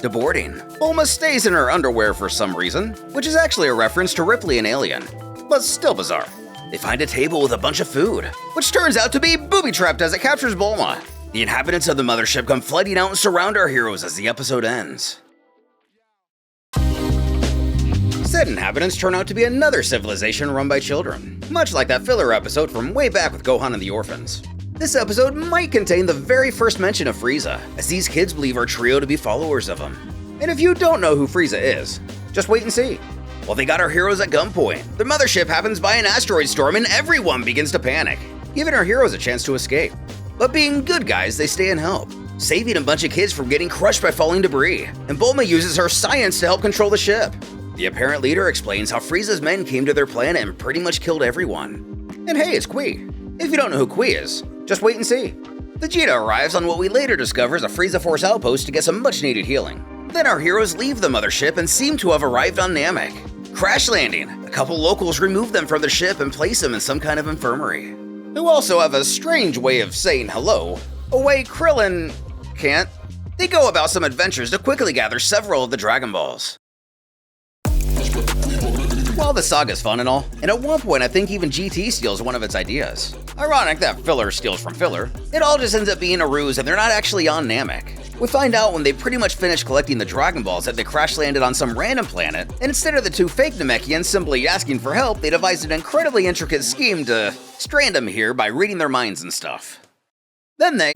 Deboarding, Bulma stays in her underwear for some reason, which is actually a reference to Ripley and Alien, but still bizarre. They find a table with a bunch of food, which turns out to be booby-trapped as it captures Bulma. The inhabitants of the mothership come flooding out and surround our heroes as the episode ends. Said inhabitants turn out to be another civilization run by children, much like that filler episode from way back with Gohan and the Orphans. This episode might contain the very first mention of Frieza, as these kids believe our trio to be followers of him. And if you don't know who Frieza is, just wait and see. While they got our heroes at gunpoint, the mothership happens by an asteroid storm and everyone begins to panic, giving our heroes a chance to escape. But being good guys, they stay and help, saving a bunch of kids from getting crushed by falling debris, and Bulma uses her science to help control the ship. The apparent leader explains how Frieza's men came to their planet and pretty much killed everyone. And hey, it's Qui. If you don't know who Qui is, just wait and see. Vegeta arrives on what we later discover is a Frieza Force outpost to get some much-needed healing. Then our heroes leave the mothership and seem to have arrived on Namek. Crash landing, a couple locals remove them from the ship and place them in some kind of infirmary, who also have a strange way of saying hello, a way Krillin can't. They go about some adventures to quickly gather several of the Dragon Balls. While the saga's fun and all, and at one point I think even GT steals one of its ideas. Ironic that filler steals from filler. It all just ends up being a ruse and they're not actually on Namek. We find out when they pretty much finish collecting the Dragon Balls that they crash landed on some random planet, and instead of the two fake Namekians simply asking for help, they devised an incredibly intricate scheme to strand them here by reading their minds and stuff. Then they...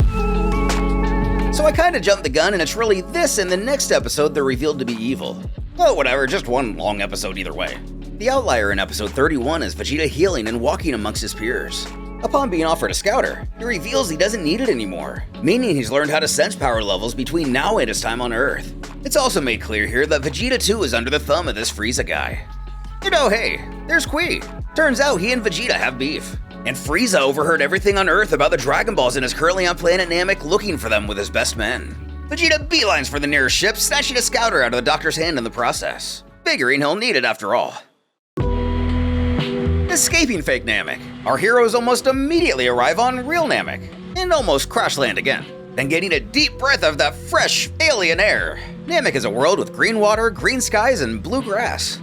So I kinda jumped the gun and it's really this and the next episode they're revealed to be evil. Oh, whatever, just one long episode either way. The outlier in episode 31 is Vegeta healing and walking amongst his peers. Upon being offered a scouter, he reveals he doesn't need it anymore, meaning he's learned how to sense power levels between now and his time on Earth. It's also made clear here that Vegeta too is under the thumb of this Frieza guy. And oh hey, there's Qui. Turns out he and Vegeta have beef. And Frieza overheard everything on Earth about the Dragon Balls and is currently on planet Namek looking for them with his best men. Vegeta beelines for the nearest ship, snatching a scouter out of the doctor's hand in the process, figuring he'll need it after all. Escaping fake Namek, our heroes almost immediately arrive on real Namek, and almost crash land again, then getting a deep breath of that fresh alien air. Namek is a world with green water, green skies, and blue grass.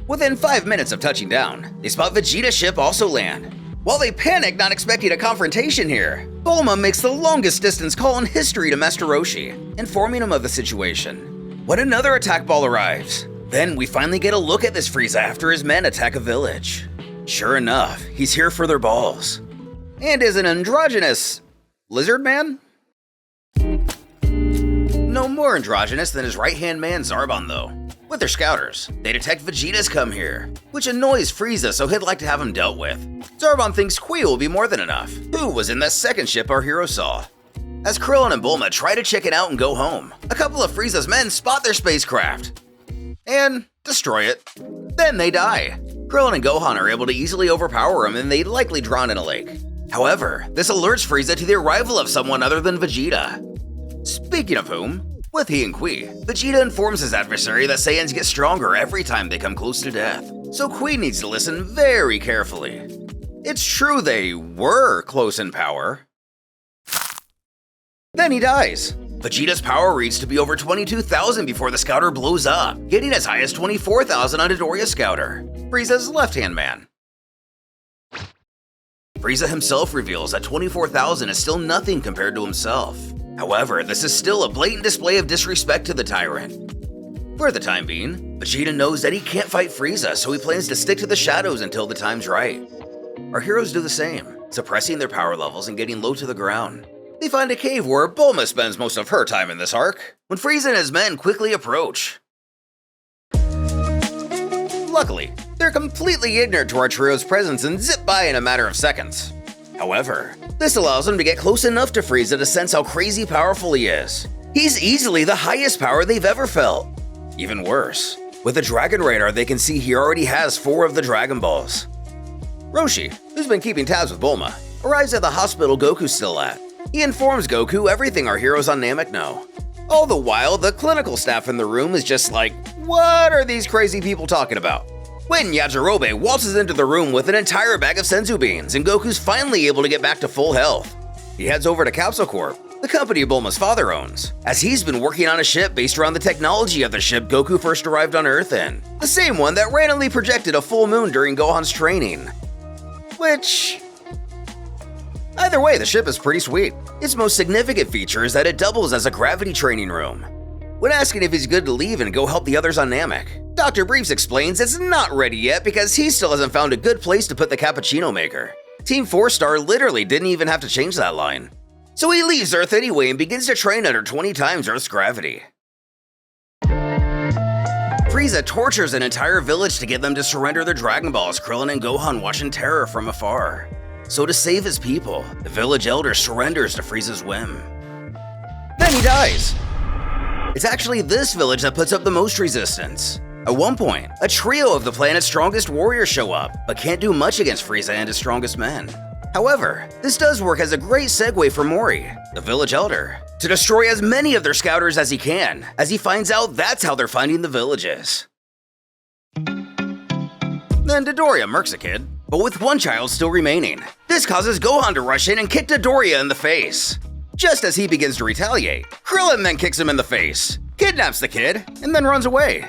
Within 5 minutes of touching down, they spot Vegeta's ship also land. While they panic not expecting a confrontation here, Bulma makes the longest distance call in history to Master Roshi, informing him of the situation. When another attack ball arrives, then we finally get a look at this Frieza after his men attack a village. Sure enough, he's here for their balls. And is an androgynous lizard man? No more androgynous than his right-hand man Zarbon though. With With their scouters, they detect Vegeta's come here, which annoys Frieza, so he'd like to have him dealt with. Zarbon thinks Kui will be more than enough, who was in the second ship our hero saw. As Krillin and Bulma try to check it out and go home, a couple of Frieza's men spot their spacecraft and destroy it. Then they die. Krillin and Gohan are able to easily overpower him, and they'd likely drown in a lake. However, this alerts Frieza to the arrival of someone other than Vegeta. Speaking of whom, with he and Kui, Vegeta informs his adversary that Saiyans get stronger every time they come close to death, so Kui needs to listen very carefully. It's true they were close in power. Then he dies. Vegeta's power reads to be over 22,000 before the scouter blows up, getting as high as 24,000 on Dodoria's scouter, Frieza's left-hand man. Frieza himself reveals that 24,000 is still nothing compared to himself. However, this is still a blatant display of disrespect to the tyrant. For the time being, Vegeta knows that he can't fight Frieza, so he plans to stick to the shadows until the time's right. Our heroes do the same, suppressing their power levels and getting low to the ground. They find a cave where Bulma spends most of her time in this arc, when Frieza and his men quickly approach. Luckily, they're completely ignorant to our trio's presence and zip by in a matter of seconds. However, this allows them to get close enough to Frieza to sense how crazy powerful he is. He's easily the highest power they've ever felt. Even worse, with the Dragon Radar they can see he already has 4 of the Dragon Balls. Roshi, who's been keeping tabs with Bulma, arrives at the hospital Goku's still at. He informs Goku everything our heroes on Namek know. All the while, the clinical staff in the room is just like, what are these crazy people talking about? When Yajirobe waltzes into the room with an entire bag of Senzu beans, and Goku's finally able to get back to full health. He heads over to Capsule Corp, the company Bulma's father owns, as he's been working on a ship based around the technology of the ship Goku first arrived on Earth in, the same one that randomly projected a full moon during Gohan's training. Which... either way, the ship is pretty sweet. Its most significant feature is that it doubles as a gravity training room. When asking if he's good to leave and go help the others on Namek, Dr. Briefs explains it's not ready yet because he still hasn't found a good place to put the cappuccino maker. Team 4-Star literally didn't even have to change that line. So he leaves Earth anyway and begins to train under 20 times Earth's gravity. Frieza tortures an entire village to get them to surrender their Dragon Balls. Krillin and Gohan watch in terror from afar. So to save his people, the village elder surrenders to Frieza's whim. Then he dies. It's actually this village that puts up the most resistance. At one point, a trio of the planet's strongest warriors show up, but can't do much against Frieza and his strongest men. However, this does work as a great segue for Mori, the village elder, to destroy as many of their scouters as he can, as he finds out that's how they're finding the villages. Then Dodoria murks a kid, but with one child still remaining. This causes Gohan to rush in and kick Dodoria in the face. Just as he begins to retaliate, Krillin then kicks him in the face, kidnaps the kid, and then runs away.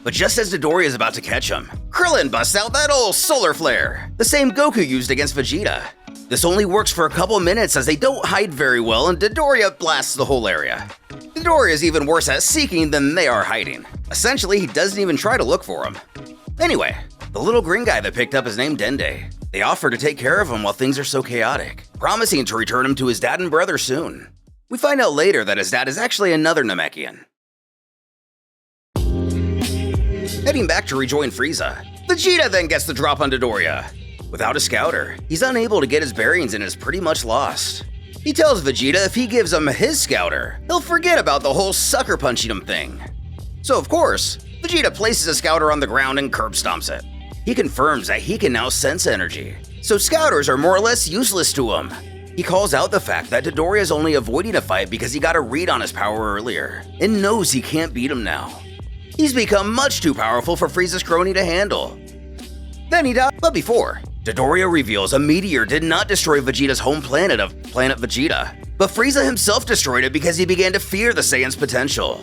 But just as Dodoria is about to catch him, Krillin busts out that old solar flare, the same Goku used against Vegeta. This only works for a couple minutes as they don't hide very well and Dodoria blasts the whole area. Dodoria is even worse at seeking than they are hiding. Essentially, he doesn't even try to look for him. Anyway, the little green guy that picked up is named Dende. They offer to take care of him while things are so chaotic, promising to return him to his dad and brother soon. We find out later that his dad is actually another Namekian. Heading back to rejoin Frieza, Vegeta then gets the drop on Dodoria. Without a scouter, he's unable to get his bearings and is pretty much lost. He tells Vegeta if he gives him his scouter, he'll forget about the whole sucker punching him thing. So of course, Vegeta places a scouter on the ground and curb stomps it. He confirms that he can now sense energy, so scouters are more or less useless to him. He calls out the fact that Dodoria is only avoiding a fight because he got a read on his power earlier, and knows he can't beat him now. He's become much too powerful for Frieza's crony to handle. Then he died, but before, Dodoria reveals a meteor did not destroy Vegeta's home planet of Planet Vegeta, but Frieza himself destroyed it because he began to fear the Saiyan's potential.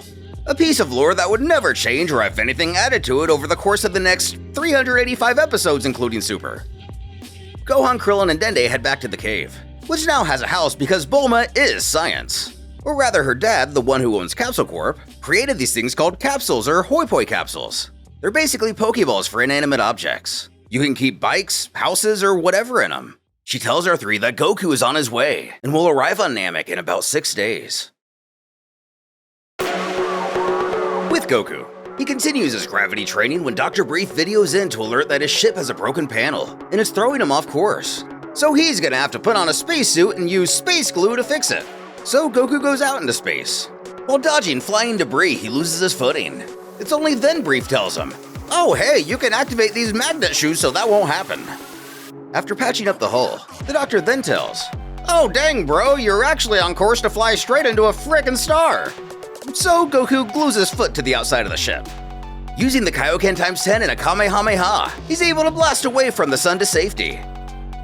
A piece of lore that would never change or if anything added to it over the course of the next 385 episodes including Super. Gohan, Krillin, and Dende head back to the cave, which now has a house because Bulma is science. Or rather her dad, the one who owns Capsule Corp, created these things called capsules or hoi poi capsules. They're basically Pokeballs for inanimate objects. You can keep bikes, houses, or whatever in them. She tells our three that Goku is on his way and will arrive on Namek in about 6 days. With Goku, He continues his gravity training when Dr. Brief videos in to alert that his ship has a broken panel, and it's throwing him off course. So he's gonna have to put on a spacesuit and use space glue to fix it. So Goku goes out into space. While dodging flying debris, he loses his footing. It's only then Brief tells him, "Oh hey, you can activate these magnet shoes so that won't happen." After patching up the hull, the doctor then tells, "Oh dang bro, you're actually on course to fly straight into a frickin' star." So Goku glues his foot to the outside of the ship. Using the Kaioken times 10 and a Kamehameha, he's able to blast away from the sun to safety.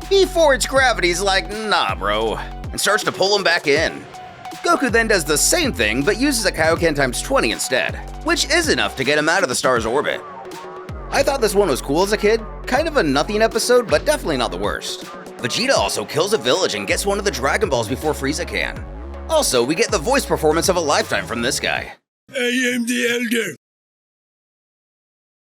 Before its gravity's like, "Nah bro," and starts to pull him back in. Goku then does the same thing but uses a Kaioken times 20 instead, which is enough to get him out of the star's orbit. I thought this one was cool as a kid, kind of a nothing episode, but definitely not the worst. Vegeta also kills a village and gets one of the Dragon Balls before Frieza can. Also, we get the voice performance of a lifetime from this guy. I am the elder.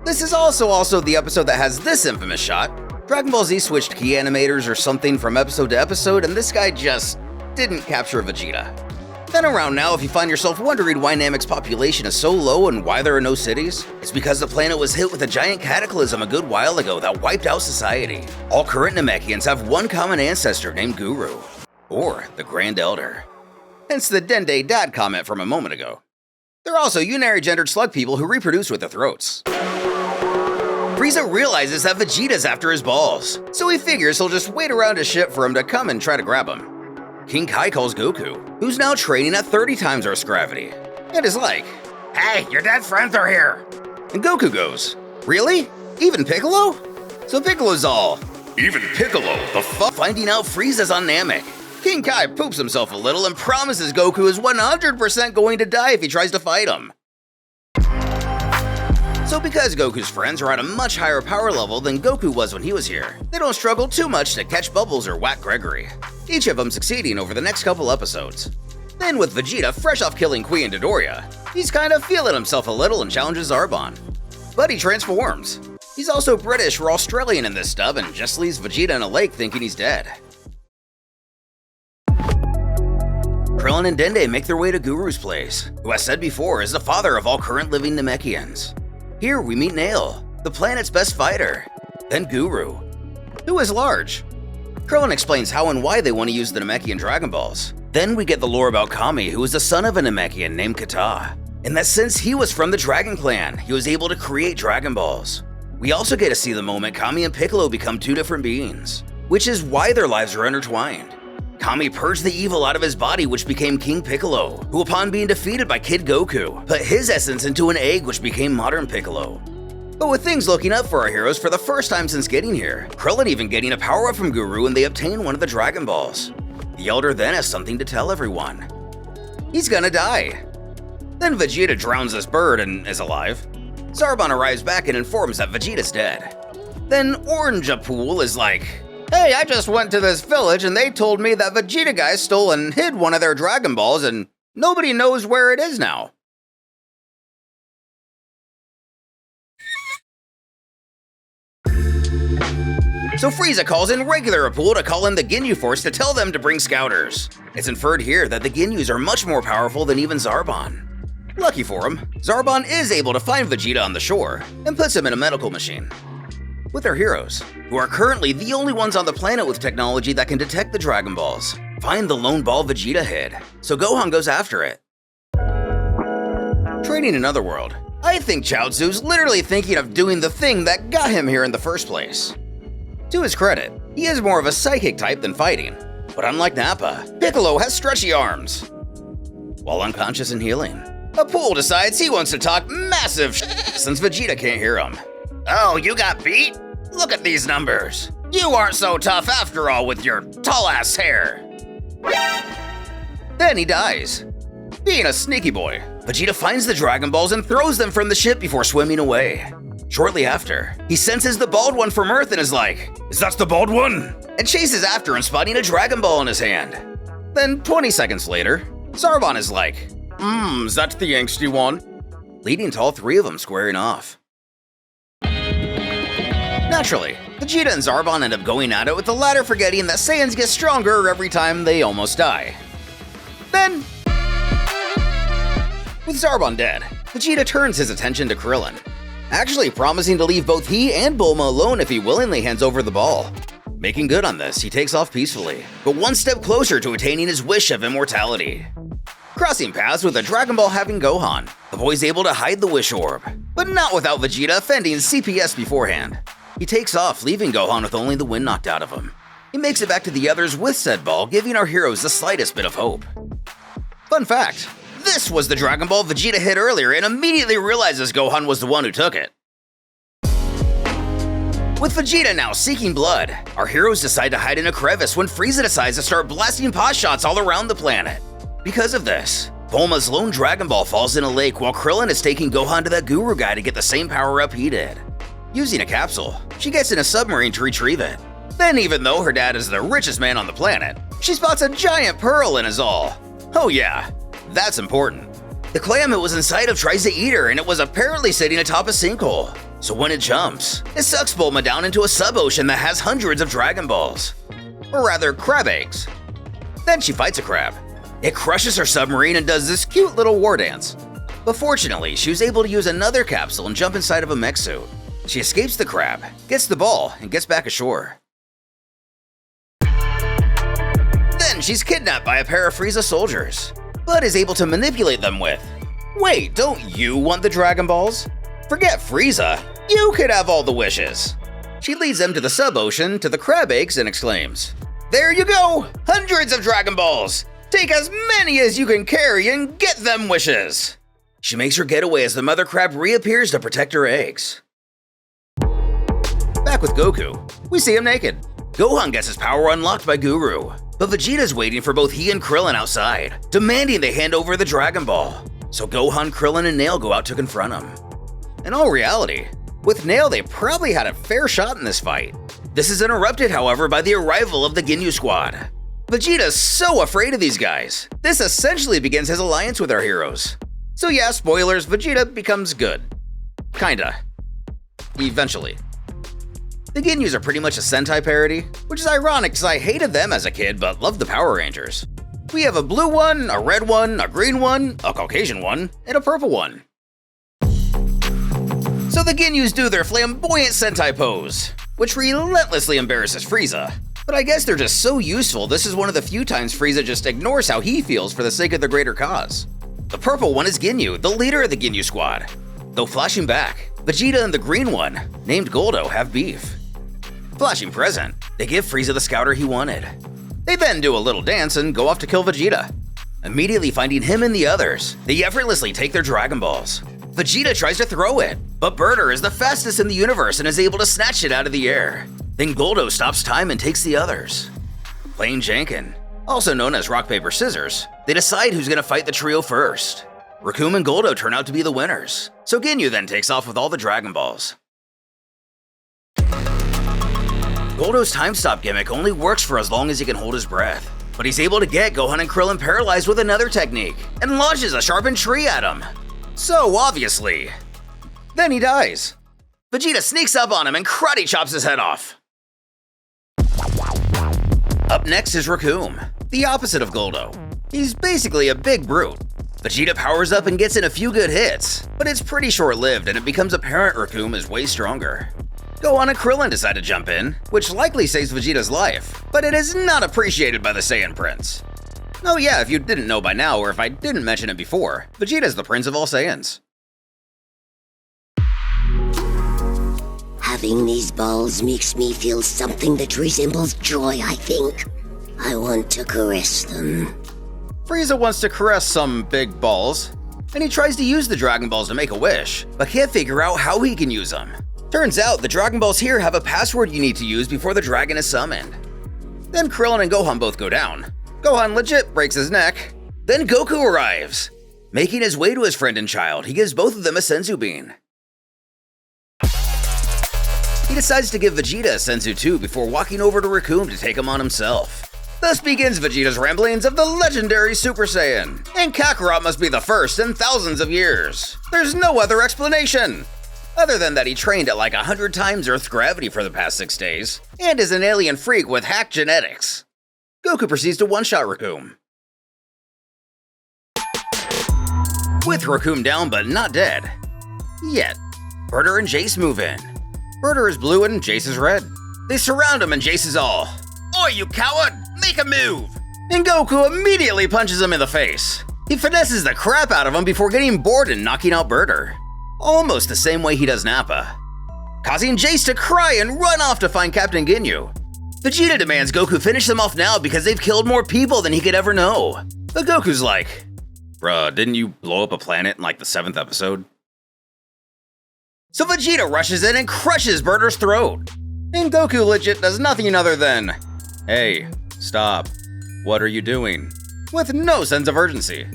This is also the episode that has this infamous shot. Dragon Ball Z switched key animators or something from episode to episode, and this guy just didn't capture Vegeta. Then around now, if you find yourself wondering why Namek's population is so low and why there are no cities, it's because the planet was hit with a giant cataclysm a good while ago that wiped out society. All current Namekians have one common ancestor named Guru, or the Grand Elder. Hence the Dende Dad comment from a moment ago. They're also unary gendered slug people who reproduce with their throats. Frieza realizes that Vegeta's after his balls, so he figures he'll just wait around his ship for him to come and try to grab him. King Kai calls Goku, who's now training at 30 times Earth's gravity, and is like, "Hey, your dead friends are here!" And Goku goes, "Really? Even Piccolo?" So Piccolo's all, "Even Piccolo, the fuck?" Finding out Frieza's on Namek. King Kai poops himself a little and promises Goku is 100% going to die if he tries to fight him. So because Goku's friends are at a much higher power level than Goku was when he was here, they don't struggle too much to catch Bubbles or whack Gregory, each of them succeeding over the next couple episodes. Then with Vegeta fresh off killing Queen Dodoria, he's kind of feeling himself a little and challenges Zarbon. But he transforms. He's also British or Australian in this dub and just leaves Vegeta in a lake thinking he's dead. Krillin and Dende make their way to Guru's place, who as said before is the father of all current living Namekians. Here we meet Nail, the planet's best fighter, then Guru, who is large. Krillin explains how and why they want to use the Namekian Dragon Balls. Then we get the lore about Kami, who is the son of a Namekian named Kata, and that since he was from the Dragon Clan, he was able to create Dragon Balls. We also get to see the moment Kami and Piccolo become two different beings, which is why their lives are intertwined. Kami purged the evil out of his body, which became King Piccolo, who upon being defeated by Kid Goku, put his essence into an egg which became modern Piccolo. But with things looking up for our heroes for the first time since getting here, Krillin even getting a power-up from Guru and they obtain one of the Dragon Balls. The Elder then has something to tell everyone. He's gonna die. Then Vegeta drowns this bird and is alive. Zarbon arrives back and informs that Vegeta's dead. Then Orangeapool is like, "Hey, I just went to this village and they told me that Vegeta guys stole and hid one of their Dragon Balls and nobody knows where it is now." So Frieza calls in regular Apool to call in the Ginyu Force to tell them to bring scouters. It's inferred here that the Ginyus are much more powerful than even Zarbon. Lucky for him, Zarbon is able to find Vegeta on the shore and puts him in a medical machine. With our heroes, who are currently the only ones on the planet with technology that can detect the Dragon Balls, find the lone ball Vegeta hid, so Gohan goes after it. Training in Otherworld, I think Chaozu's literally thinking of doing the thing that got him here in the first place. To his credit, he is more of a psychic type than fighting, but unlike Nappa, Piccolo has stretchy arms. While unconscious and healing, Apool decides he wants to talk massive since Vegeta can't hear him. "Oh, you got beat? Look at these numbers. You aren't so tough after all with your tall-ass hair." Then he dies. Being a sneaky boy, Vegeta finds the Dragon Balls and throws them from the ship before swimming away. Shortly after, he senses the bald one from Earth and is like, "Is that the bald one?" and chases after him, spotting a Dragon Ball in his hand. Then 20 seconds later, Zarbon is like, is that the angsty one?" leading to all three of them squaring off. Naturally, Vegeta and Zarbon end up going at it, with the latter forgetting that Saiyans get stronger every time they almost die. Then, with Zarbon dead, Vegeta turns his attention to Krillin, actually promising to leave both he and Bulma alone if he willingly hands over the ball. Making good on this, he takes off peacefully, but one step closer to attaining his wish of immortality. Crossing paths with a Dragon Ball having Gohan, the boy's able to hide the wish orb, but not without Vegeta offending CPS beforehand. He takes off, leaving Gohan with only the wind knocked out of him. He makes it back to the others with said ball, giving our heroes the slightest bit of hope. Fun fact, this was the Dragon Ball Vegeta hit earlier and immediately realizes Gohan was the one who took it. With Vegeta now seeking blood, our heroes decide to hide in a crevice when Frieza decides to start blasting pot shots all around the planet. Because of this, Bulma's lone Dragon Ball falls in a lake while Krillin is taking Gohan to that guru guy to get the same power-up he did. Using a capsule, she gets in a submarine to retrieve it. Then, even though her dad is the richest man on the planet, she spots a giant pearl in his all. Oh yeah, that's important. The clam it was inside of tries to eat her and it was apparently sitting atop a sinkhole. So when it jumps, it sucks Bulma down into a sub-ocean that has hundreds of Dragon Balls. Or rather, crab eggs. Then she fights a crab. It crushes her submarine and does this cute little war dance. But fortunately, she was able to use another capsule and jump inside of a mech suit. She escapes the crab, gets the ball, and gets back ashore. Then she's kidnapped by a pair of Frieza soldiers, but is able to manipulate them with, "Wait, don't you want the Dragon Balls? Forget Frieza, you could have all the wishes." She leads them to the sub-ocean to the crab eggs and exclaims, "There you go! Hundreds of Dragon Balls! Take as many as you can carry and get them wishes!" She makes her getaway as the mother crab reappears to protect her eggs. Back with Goku, we see him naked. Gohan gets his power unlocked by Guru, but Vegeta's waiting for both he and Krillin outside, demanding they hand over the Dragon Ball. So Gohan, Krillin, and Nail go out to confront him. In all reality, with Nail they probably had a fair shot in this fight. This is interrupted, however, by the arrival of the Ginyu Squad. Vegeta's so afraid of these guys. This essentially begins his alliance with our heroes. So yeah, spoilers, Vegeta becomes good. Kinda. Eventually. The Ginyus are pretty much a Sentai parody, which is ironic because I hated them as a kid but loved the Power Rangers. We have a blue one, a red one, a green one, a Caucasian one, and a purple one. So the Ginyus do their flamboyant Sentai pose, which relentlessly embarrasses Frieza. But I guess they're just so useful, this is one of the few times Frieza just ignores how he feels for the sake of the greater cause. The purple one is Ginyu, the leader of the Ginyu Squad. Though flashing back, Vegeta and the green one, named Goldo, have beef. Flashing present, they give Frieza the scouter he wanted. They then do a little dance and go off to kill Vegeta. Immediately finding him and the others, they effortlessly take their Dragon Balls. Vegeta tries to throw it, but Birder is the fastest in the universe and is able to snatch it out of the air. Then Goldo stops time and takes the others. Playing Janken, also known as Rock, Paper, Scissors, they decide who's gonna fight the trio first. Recoome and Goldo turn out to be the winners, so Ginyu then takes off with all the Dragon Balls. Goldo's time stop gimmick only works for as long as he can hold his breath, but he's able to get Gohan and Krillin paralyzed with another technique, and launches a sharpened tree at him. So obviously. Then he dies. Vegeta sneaks up on him and karate chops his head off. Up next is Recoome, the opposite of Goldo. He's basically a big brute. Vegeta powers up and gets in a few good hits, but it's pretty short-lived and it becomes apparent Recoome is way stronger. Gohan and Krillin decide to jump in, which likely saves Vegeta's life, but it is not appreciated by the Saiyan Prince. Oh yeah, if you didn't know by now, or if I didn't mention it before, Vegeta is the Prince of all Saiyans. Having these balls makes me feel something that resembles joy, I think. I want to caress them. Frieza wants to caress some big balls, and he tries to use the Dragon Balls to make a wish, but can't figure out how he can use them. Turns out the Dragon Balls here have a password you need to use before the dragon is summoned. Then Krillin and Gohan both go down. Gohan legit breaks his neck. Then Goku arrives. Making his way to his friend and child, he gives both of them a Senzu Bean. He decides to give Vegeta a Senzu too before walking over to Recoome to take him on himself. Thus begins Vegeta's ramblings of the legendary Super Saiyan. And Kakarot must be the first in thousands of years. There's no other explanation. Other than that he trained at like 100 times Earth's gravity for the past 6 days, and is an alien freak with hacked genetics. Goku proceeds to one-shot Recoome. with Raccoon down but not dead. Yet, Berter and Jace move in. Berter is blue and Jace is red. They surround him and Jace is all, "Oi, you coward! Make a move!" And Goku immediately punches him in the face. He finesses the crap out of him before getting bored and knocking out Berter, almost the same way he does Nappa, causing Jace to cry and run off to find Captain Ginyu. Vegeta demands Goku finish them off now because they've killed more people than he could ever know. But Goku's like, "Bruh, didn't you blow up a planet in like the 7th episode?" So Vegeta rushes in and crushes Berter's throat. And Goku legit does nothing other than, "Hey, stop. What are you doing?" with no sense of urgency.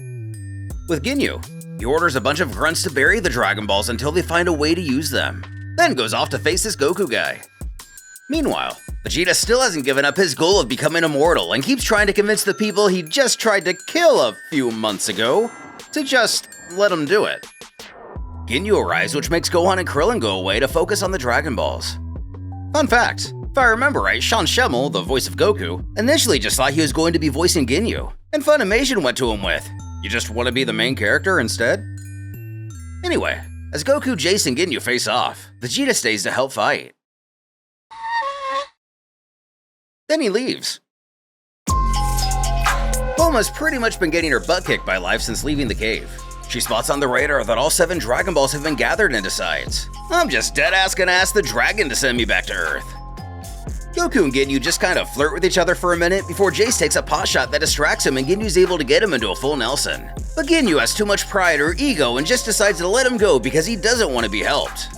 With Ginyu, he orders a bunch of grunts to bury the Dragon Balls until they find a way to use them, then goes off to face this Goku guy. Meanwhile, Vegeta still hasn't given up his goal of becoming immortal and keeps trying to convince the people he just tried to kill a few months ago to just let him do it. Ginyu arrives, which makes Gohan and Krillin go away to focus on the Dragon Balls. Fun fact, if I remember right, Sean Schemmel, the voice of Goku, initially just thought he was going to be voicing Ginyu, and Funimation went to him with, "You just want to be the main character instead?" Anyway, as Goku, Jace, and Ginyu face off, Vegeta stays to help fight. Then he leaves. Bulma's pretty much been getting her butt kicked by life since leaving the cave. She spots on the radar that all 7 Dragon Balls have been gathered and decides, "I'm just dead-ass gonna ask the dragon to send me back to Earth." Goku and Ginyu just kind of flirt with each other for a minute before Jace takes a pot shot that distracts him and Ginyu's able to get him into a full Nelson. But Ginyu has too much pride or ego and just decides to let him go because he doesn't want to be helped.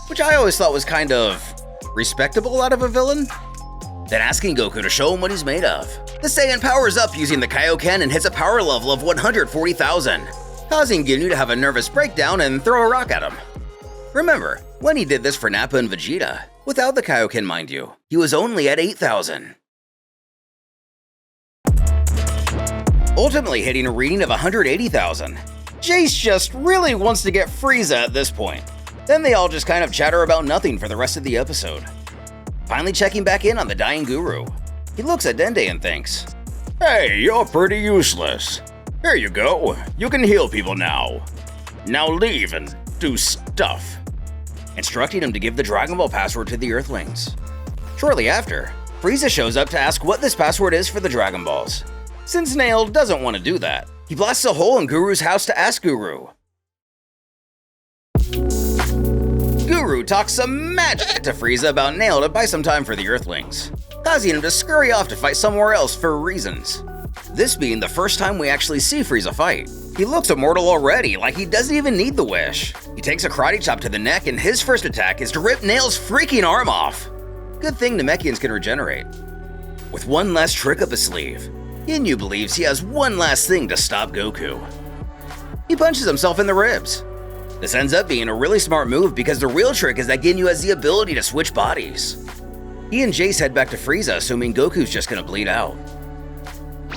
Which I always thought was kind of respectable out of a villain. Then asking Goku to show him what he's made of. The Saiyan powers up using the Kaioken and hits a power level of 140,000, causing Ginyu to have a nervous breakdown and throw a rock at him. Remember, when he did this for Nappa and Vegeta, without the Kaioken mind you, he was only at 8,000. Ultimately hitting a reading of 180,000. Jace just really wants to get Frieza at this point. Then they all just kind of chatter about nothing for the rest of the episode. Finally checking back in on the dying guru. He looks at Dende and thinks, "Hey, you're pretty useless. Here you go, you can heal people now. Now leave and do stuff." Instructing him to give the Dragon Ball password to the Earthlings. Shortly after, Frieza shows up to ask what this password is for the Dragon Balls. Since Nail doesn't want to do that, he blasts a hole in Guru's house to ask Guru. Guru talks some magic to Frieza about Nail to buy some time for the Earthlings, causing him to scurry off to fight somewhere else for reasons. This being the first time we actually see Frieza fight. He looks immortal already, like he doesn't even need the wish. He takes a karate chop to the neck and his first attack is to rip Nail's freaking arm off. Good thing Namekians can regenerate. With one last trick up his sleeve, Ginyu believes he has one last thing to stop Goku. He punches himself in the ribs. This ends up being a really smart move because the real trick is that Ginyu has the ability to switch bodies. He and Jace head back to Frieza assuming Goku's just gonna bleed out.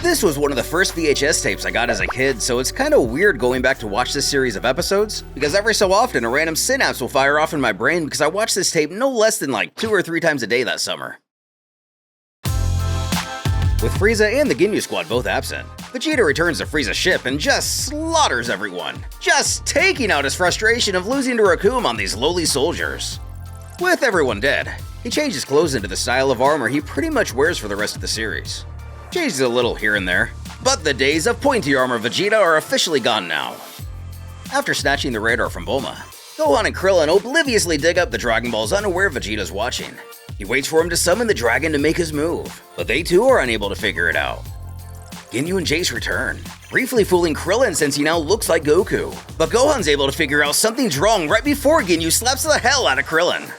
This was one of the first VHS tapes I got as a kid, so it's kinda weird going back to watch this series of episodes, because every so often a random synapse will fire off in my brain because I watched this tape no less than like 2 or 3 times a day that summer. With Frieza and the Ginyu squad both absent, Vegeta returns to Frieza's ship and just slaughters everyone, just taking out his frustration of losing to Raccoon on these lowly soldiers. With everyone dead, he changes clothes into the style of armor he pretty much wears for the rest of the series. Changes a little here and there, but the days of pointy armor Vegeta are officially gone now. After snatching the radar from Bulma, Gohan and Krillin obliviously dig up the Dragon Balls unaware Vegeta's watching. He waits for him to summon the dragon to make his move, but they too are unable to figure it out. Ginyu and Jace return, briefly fooling Krillin since he now looks like Goku, but Gohan's able to figure out something's wrong right before Ginyu slaps the hell out of Krillin.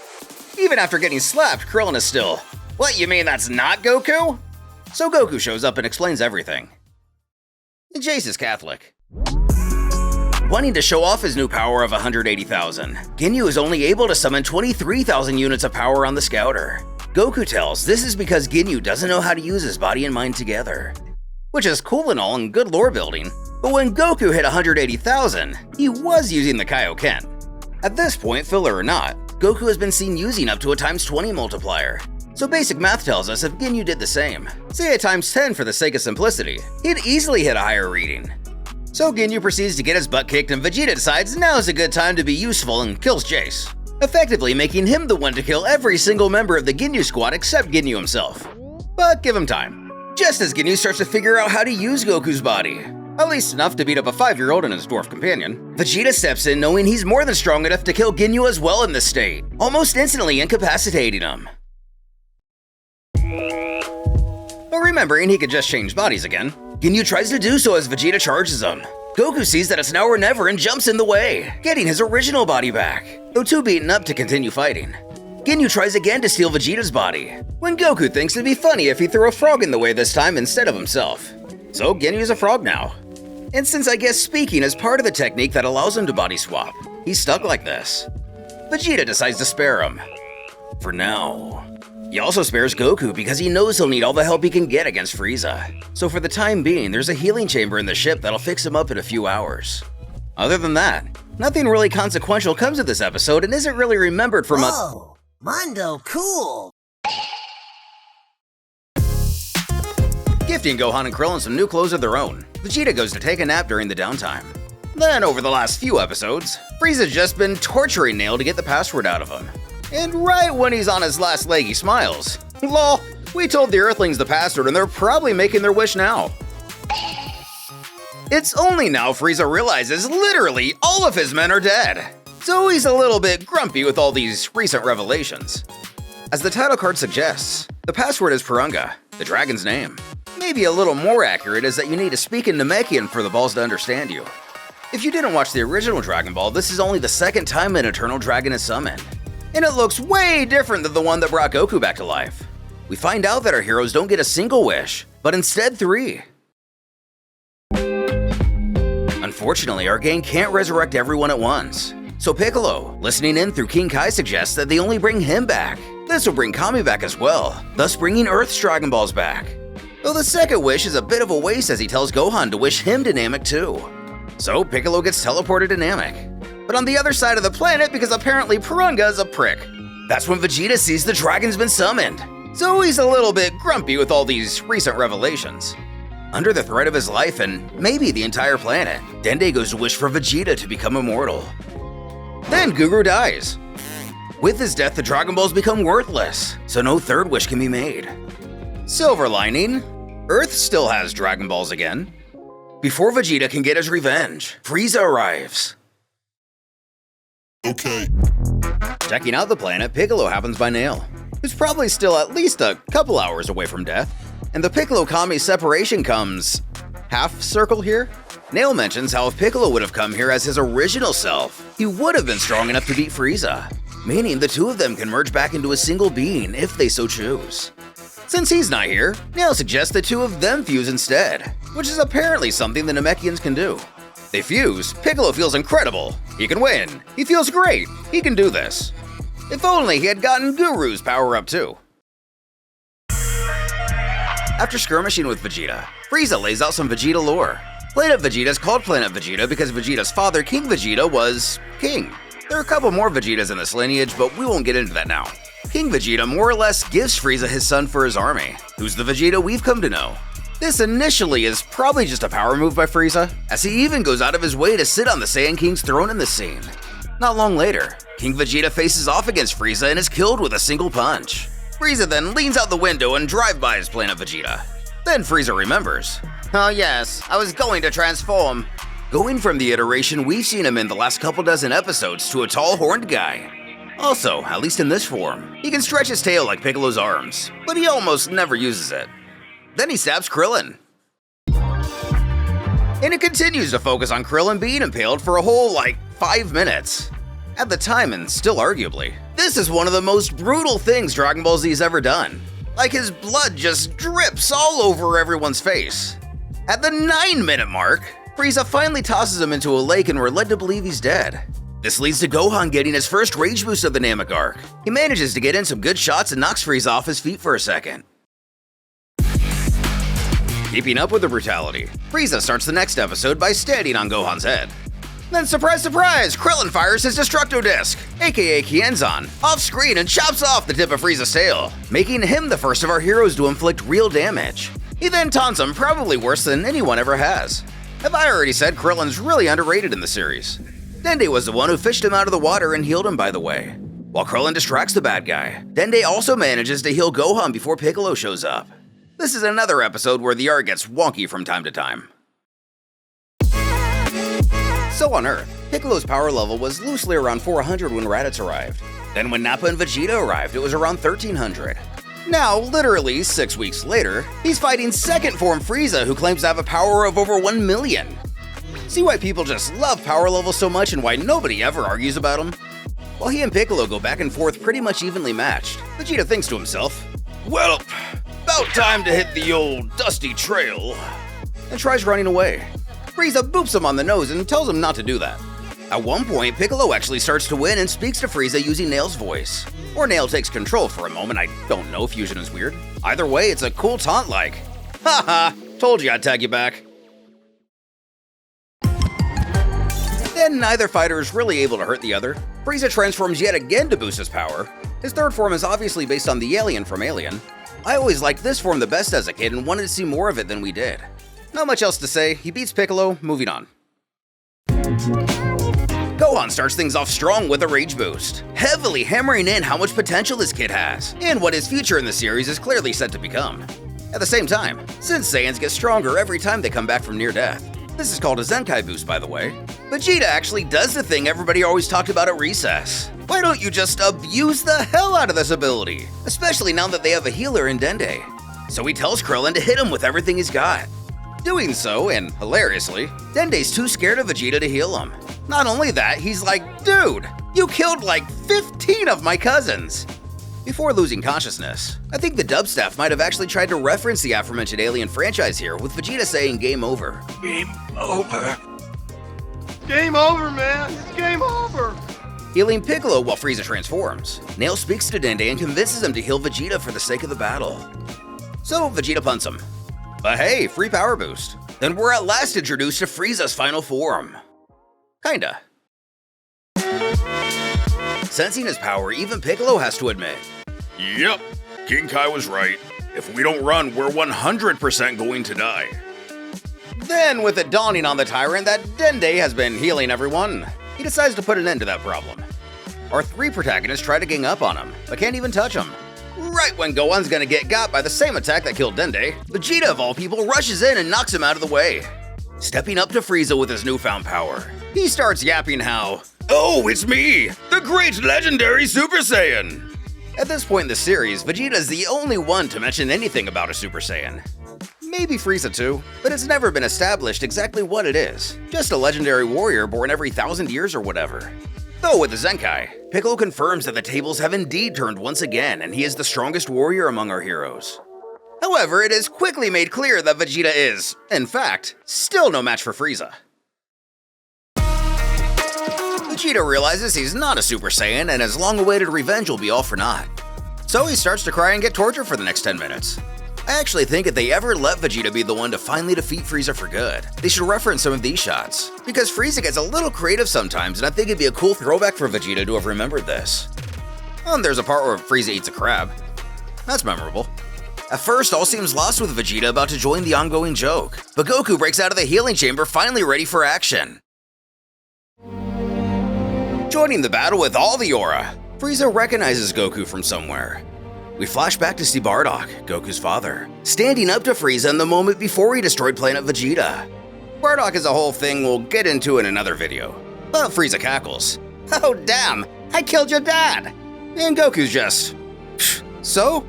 Even after getting slapped, Krillin is still, "What, you mean that's not Goku?" So Goku shows up and explains everything. Jace is Catholic. Wanting to show off his new power of 180,000, Ginyu is only able to summon 23,000 units of power on the Scouter. Goku tells this is because Ginyu doesn't know how to use his body and mind together. Which is cool and all and good lore building, but when Goku hit 180,000, he was using the Kaioken. At this point, filler or not, Goku has been seen using up to a ×20 multiplier. So basic math tells us if Ginyu did the same, say a ×10 for the sake of simplicity, he'd easily hit a higher reading. So Ginyu proceeds to get his butt kicked and Vegeta decides now is a good time to be useful and kills Jace, effectively making him the one to kill every single member of the Ginyu squad except Ginyu himself. But give him time. Just as Ginyu starts to figure out how to use Goku's body, at least enough to beat up a 5-year-old and his dwarf companion, Vegeta steps in knowing he's more than strong enough to kill Ginyu as well in this state, almost instantly incapacitating him. But remembering he could just change bodies again, Ginyu tries to do so as Vegeta charges him. Goku sees that it's now or never and jumps in the way, getting his original body back, though too beaten up to continue fighting. Ginyu tries again to steal Vegeta's body, when Goku thinks it'd be funny if he threw a frog in the way this time instead of himself. So Ginyu's a frog now. And since I guess speaking is part of the technique that allows him to body swap, he's stuck like this. Vegeta decides to spare him. For now. He also spares Goku because he knows he'll need all the help he can get against Frieza. So for the time being, there's a healing chamber in the ship that'll fix him up in a few hours. Other than that, nothing really consequential comes of this episode and isn't really remembered from Whoa, Mondo, cool! Gifting Gohan and Krillin some new clothes of their own, Vegeta goes to take a nap during the downtime. Then over the last few episodes, Frieza's just been torturing Nail to get the password out of him. And right when he's on his last leg, he smiles. Lol, we told the Earthlings the password and they're probably making their wish now. It's only now Frieza realizes literally all of his men are dead. So he's a little bit grumpy with all these recent revelations. As the title card suggests, the password is Purunga, the dragon's name. Maybe a little more accurate is that you need to speak in Namekian for the balls to understand you. If you didn't watch the original Dragon Ball, this is only the second time an Eternal Dragon is summoned. And it looks way different than the one that brought Goku back to life. We find out that our heroes don't get a single wish, but instead 3. Unfortunately, our gang can't resurrect everyone at once. So Piccolo, listening in through King Kai, suggests that they only bring him back. This will bring Kami back as well, thus bringing Earth's Dragon Balls back. Though the second wish is a bit of a waste as he tells Gohan to wish him to Namek too. So Piccolo gets teleported to Namek. But on the other side of the planet because apparently Purunga is a prick. That's when Vegeta sees the dragon's been summoned. So he's a little bit grumpy with all these recent revelations. Under the threat of his life and maybe the entire planet, Dende goes to wish for Vegeta to become immortal. Then Guru dies. With his death, the Dragon Balls become worthless, so no third wish can be made. Silver lining, Earth still has Dragon Balls again. Before Vegeta can get his revenge, Frieza arrives. Okay. Checking out the planet, Piccolo happens by Nail, who's probably still at least a couple hours away from death. And the Piccolo-Kami separation comes half circle here. Nail mentions how if Piccolo would have come here as his original self, he would have been strong enough to beat Frieza, meaning the two of them can merge back into a single being if they so choose. Since he's not here, Nail suggests the two of them fuse instead, which is apparently something the Namekians can do. They fuse, Piccolo feels incredible. He can win. He feels great. He can do this. If only he had gotten Guru's power up too. After skirmishing with Vegeta, Frieza lays out some Vegeta lore. Planet Vegeta is called Planet Vegeta because Vegeta's father, King Vegeta, was king. There are a couple more Vegetas in this lineage, but we won't get into that now. King Vegeta more or less gives Frieza his son for his army, who's the Vegeta we've come to know. This initially is probably just a power move by Frieza, as he even goes out of his way to sit on the Saiyan King's throne in this scene. Not long later, King Vegeta faces off against Frieza and is killed with a single punch. Frieza then leans out the window and drive-bys Planet Vegeta. Then Frieza remembers. Oh yes, I was going to transform. Going from the iteration we've seen him in the last couple dozen episodes to a tall horned guy. Also, at least in this form, he can stretch his tail like Piccolo's arms, but he almost never uses it. Then he stabs Krillin. And it continues to focus on Krillin being impaled for a whole, 5 minutes. At the time, and still arguably, this is one of the most brutal things Dragon Ball Z's ever done. Like his blood just drips all over everyone's face. At the 9-minute mark, Frieza finally tosses him into a lake and we're led to believe he's dead. This leads to Gohan getting his first rage boost of the Namek arc. He manages to get in some good shots and knocks Frieza off his feet for a second. Keeping up with the brutality, Frieza starts the next episode by standing on Gohan's head. Then surprise surprise, Krillin fires his Destructo Disc, aka Kienzan, off screen and chops off the tip of Frieza's tail, making him the first of our heroes to inflict real damage. He then taunts him probably worse than anyone ever has. Have I already said Krillin's really underrated in the series? Dende was the one who fished him out of the water and healed him, by the way. While Krillin distracts the bad guy, Dende also manages to heal Gohan before Piccolo shows up. This is another episode where the art gets wonky from time to time. So on Earth, Piccolo's power level was loosely around 400 when Raditz arrived. Then when Nappa and Vegeta arrived, it was around 1300. Now, literally 6 weeks later, he's fighting second form Frieza, who claims to have a power of over 1 million. See why people just love power levels so much and why nobody ever argues about them? While he and Piccolo go back and forth pretty much evenly matched, Vegeta thinks to himself, "Well, about time to hit the old dusty trail," and tries running away. Frieza boops him on the nose and tells him not to do that. At one point, Piccolo actually starts to win and speaks to Frieza using Nail's voice. Or Nail takes control for a moment, I don't know, fusion is weird. Either way, it's a cool taunt like, "Haha, told you I'd tag you back." Then neither fighter is really able to hurt the other. Frieza transforms yet again to boost his power. His third form is obviously based on the alien from Alien. I always liked this form the best as a kid and wanted to see more of it than we did. Not much else to say, he beats Piccolo, moving on. Gohan starts things off strong with a rage boost, heavily hammering in how much potential this kid has, and what his future in the series is clearly set to become. At the same time, Since Saiyans get stronger every time they come back from near death. This is called a Zenkai boost, by the way. Vegeta actually does the thing everybody always talked about at recess. Why don't you just abuse the hell out of this ability? Especially now that they have a healer in Dende. So he tells Krillin to hit him with everything he's got. Doing so, and hilariously, Dende's too scared of Vegeta to heal him. Not only that, he's like, "Dude, you killed like 15 of my cousins!" Before losing consciousness, I think the dub staff might have actually tried to reference the aforementioned Alien franchise here, with Vegeta saying game over. Game over. Game over, man! It's game over! Healing Piccolo while Frieza transforms, Nail speaks to Dende and convinces him to heal Vegeta for the sake of the battle. So Vegeta punts him. But hey, free power boost. Then we're at last introduced to Frieza's final form. Kinda. Sensing his power, even Piccolo has to admit. Yep, King Kai was right. If we don't run, we're 100% going to die. Then, with it dawning on the tyrant that Dende has been healing everyone, he decides to put an end to that problem. Our three protagonists try to gang up on him, but can't even touch him. Right when Gohan's gonna get got by the same attack that killed Dende, Vegeta of all people rushes in and knocks him out of the way. Stepping up to Frieza with his newfound power, he starts yapping how, "Oh, it's me, the great legendary Super Saiyan!" At this point in the series, Vegeta is the only one to mention anything about a Super Saiyan. Maybe Frieza too, but it's never been established exactly what it is. Just a legendary warrior born every 1,000 years or whatever. Though with the Zenkai, Piccolo confirms that the tables have indeed turned once again and he is the strongest warrior among our heroes. However, it is quickly made clear that Vegeta is, in fact, still no match for Frieza. Vegeta realizes he's not a Super Saiyan and his long-awaited revenge will be all for naught. So he starts to cry and get tortured for the next 10 minutes. I actually think if they ever let Vegeta be the one to finally defeat Frieza for good, they should reference some of these shots. Because Frieza gets a little creative sometimes and I think it'd be a cool throwback for Vegeta to have remembered this. There's a part where Frieza eats a crab. That's memorable. At first, all seems lost with Vegeta about to join the ongoing joke, but Goku breaks out of the healing chamber finally ready for action. Joining the battle with all the aura, Frieza recognizes Goku from somewhere. We flash back to see Bardock, Goku's father, standing up to Frieza in the moment before he destroyed Planet Vegeta. Bardock is a whole thing we'll get into in another video, but Frieza cackles. "Oh damn, I killed your dad!" And Goku's just, "Psh, so?"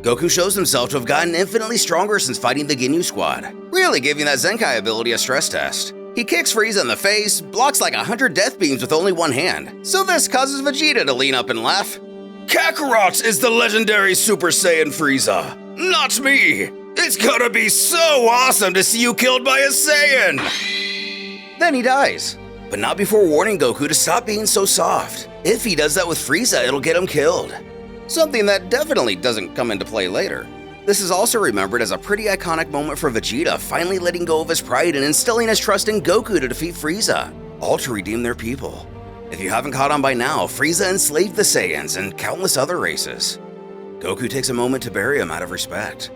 Goku shows himself to have gotten infinitely stronger since fighting the Ginyu Squad, really giving that Zenkai ability a stress test. He kicks Frieza in the face, blocks like 100 death beams with only one hand, so this causes Vegeta to lean up and laugh. "Kakarot is the legendary Super Saiyan Frieza, not me! It's gonna be so awesome to see you killed by a Saiyan!" Then he dies, but not before warning Goku to stop being so soft. If he does that with Frieza, it'll get him killed. Something that definitely doesn't come into play later. This is also remembered as a pretty iconic moment for Vegeta finally letting go of his pride and instilling his trust in Goku to defeat Frieza, all to redeem their people. If you haven't caught on by now, Frieza enslaved the Saiyans and countless other races. Goku takes a moment to bury him out of respect.